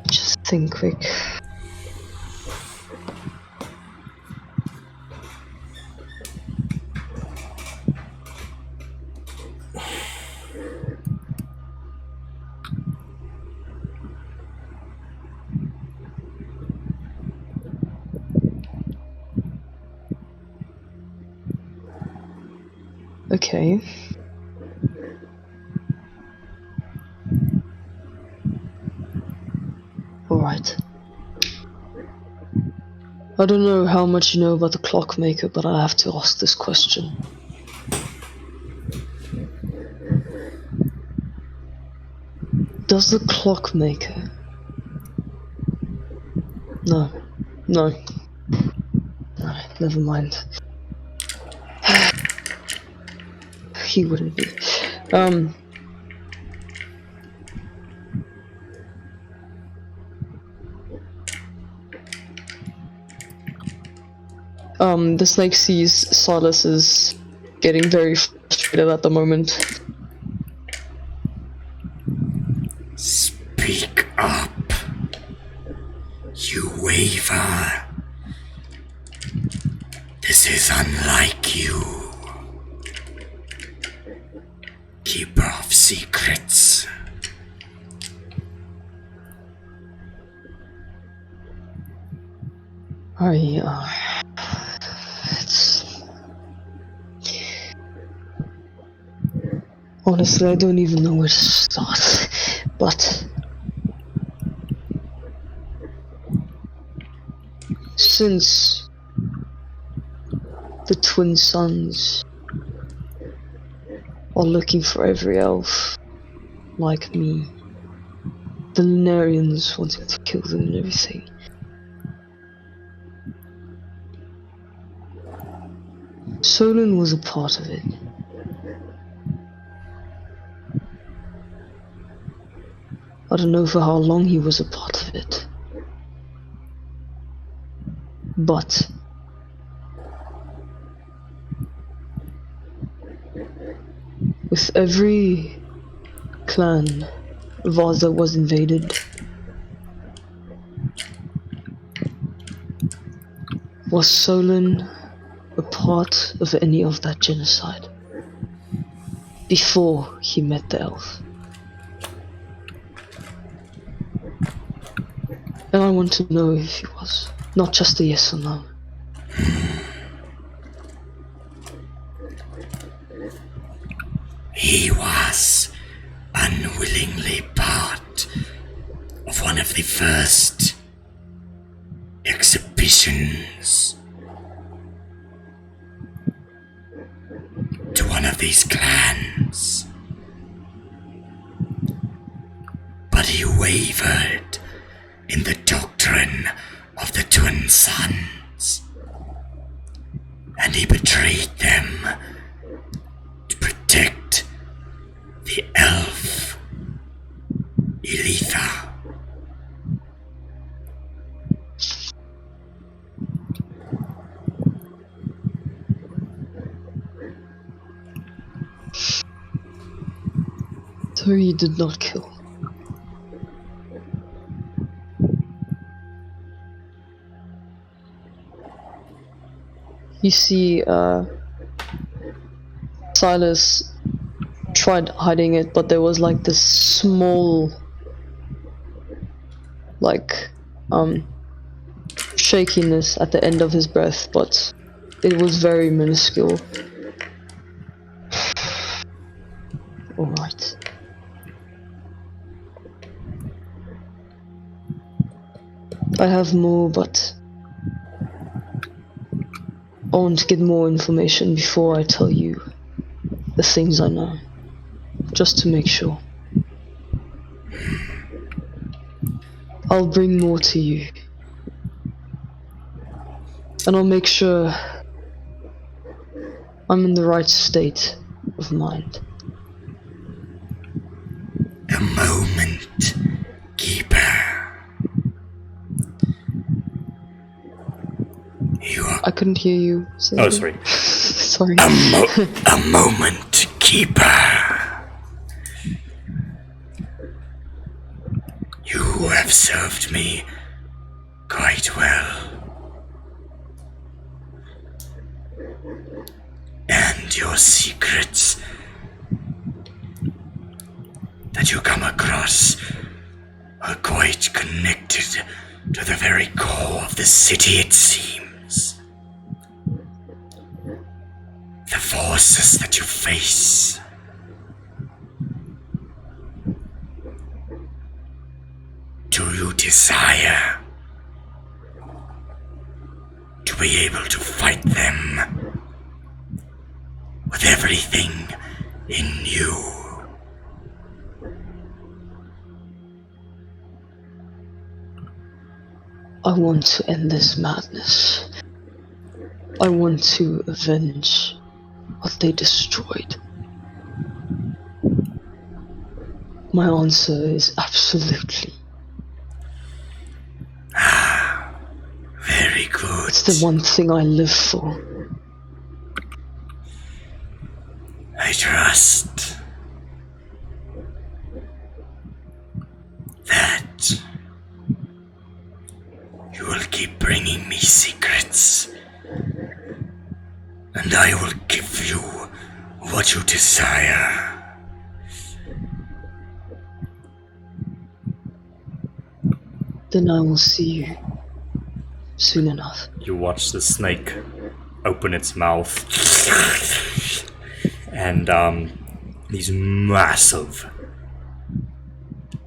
Just think quick. Okay. Alright. I don't know how much you know about the clockmaker, but I have to ask this question. Does the clockmaker... No. Alright, never mind. He wouldn't be. The snake sees Silas is getting very frustrated at the moment. Speak up. You waver. This is unlike you. Keeper of secrets. Honestly, I don't even know where to start, but since the twin sons are looking for every elf like me, the Lunarians wanting to kill them and everything, Solon was a part of it. I don't know for how long he was a part of it, but with every clan of ours that was invaded, was Solon a part of any of that genocide before he met the elf? And I want to know if he was, not just a yes or no. He was unwillingly part of one of the first exhibitions to one of these clans. But he wavered in the doctrine of the twin sons, and he betrayed them to protect the elf Elitha. So he did not kill. You see, Silas tried hiding it, but there was like this small, like, shakiness at the end of his breath, but it was very minuscule. Alright. I have more, but I want to get more information before I tell you the things I know, just to make sure. I'll bring more to you, and I'll make sure I'm in the right state of mind. A moment, Keeper. I couldn't hear you. Say Oh, it. sorry. Sorry. A moment, Keeper. You have served me quite well. And your secrets that you come across are quite connected to the very core of the city, it seems. The forces that you face. Do you desire to be able to fight them with everything in you? I want to end this madness. I want to avenge what they destroyed. My answer is absolutely. Very good. It's the one thing I live for. I trust that you will keep bringing me secrets, and I will give you what you desire. Then I will see you soon enough. You watch the snake open its mouth, and these massive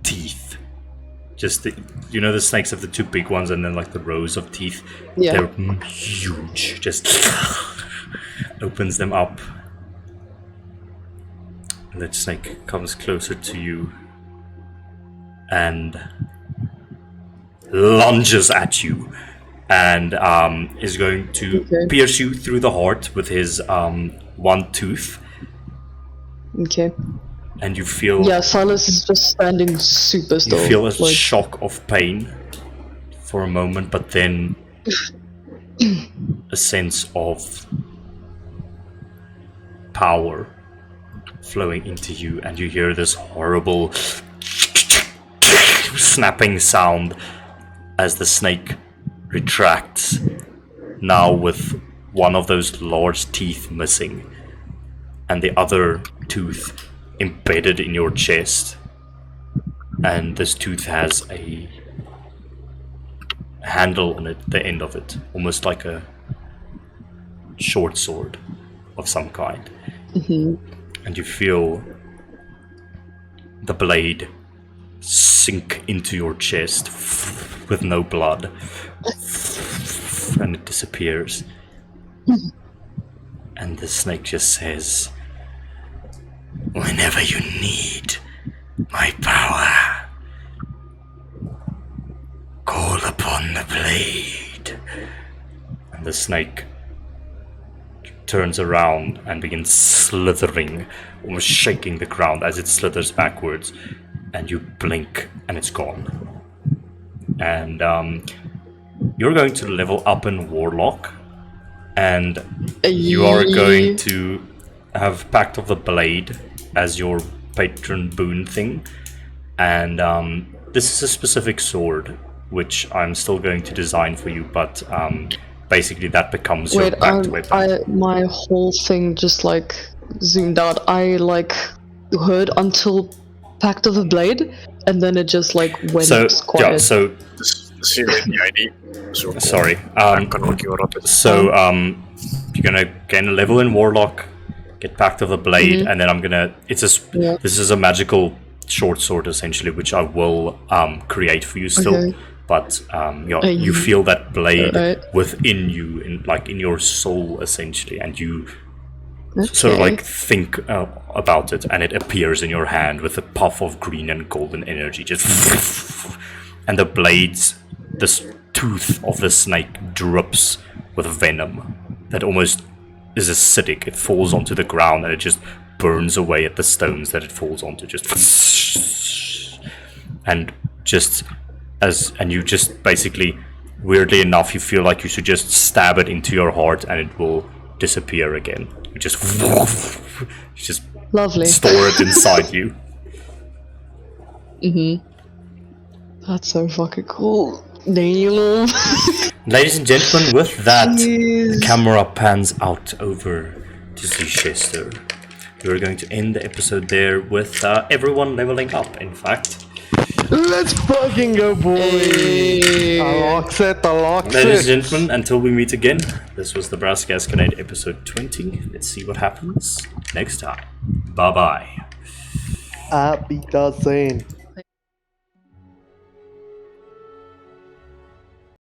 teeth. Just you know the snakes have the two big ones, and then like the rows of teeth. Yeah. They're huge. Just opens them up, and the snake comes closer to you and lunges at you, and is going to pierce you through the heart with his one tooth. Okay. And you feel Yeah, Silas is just standing super still. you feel a like, shock of pain for a moment, but then a sense of power flowing into you, and you hear this horrible snapping sound as the snake retracts, now with one of those large teeth missing and the other tooth embedded in your chest. And this tooth has a handle on it, the end of it, almost like a short sword of some kind. And you feel the blade sink into your chest with no blood, and it disappears. And the snake just says, Whenever you need my power, call upon the blade. and the snake turns around and begins slithering, almost shaking the ground as it slithers backwards, and you blink and it's gone. And you're going to level up in Warlock, and you are going to have Pact of the Blade as your patron boon thing. And this is a specific sword, which I'm still going to design for you, but basically that becomes your pact weapon. My whole thing just like zoomed out. I like heard until Pact of the Blade, and then it just like went quiet. Yeah, so Sien die ID. So Sorry. Ek kan ook jou rot. So you're gonna gain a level in Warlock, get Pact of the Blade, and then I'm gonna. This is a magical short sword essentially, which I will create for you still. Okay. But you feel that blade Right. within you, in your soul essentially, and you sort of like think about it, and it appears in your hand with a puff of green and golden energy, just and the blades, this tooth of the snake drips with venom that almost is acidic. It falls onto the ground and it just burns away at the stones that it falls onto, and you just basically, weirdly enough, you feel like you should just stab it into your heart and it will disappear again. You just Lovely. store it inside you. That's so fucking cool. Daniel. Ladies and gentlemen, with that, Jeez. the camera pans out over to Chester. We're going to end the episode there with everyone leveling up, in fact. Let's fucking go, boys! I like it. Ladies and gentlemen, until we meet again, this was the Brass Gasconade episode 20. Let's see what happens next time. Bye-bye. Auf Wiedersehen.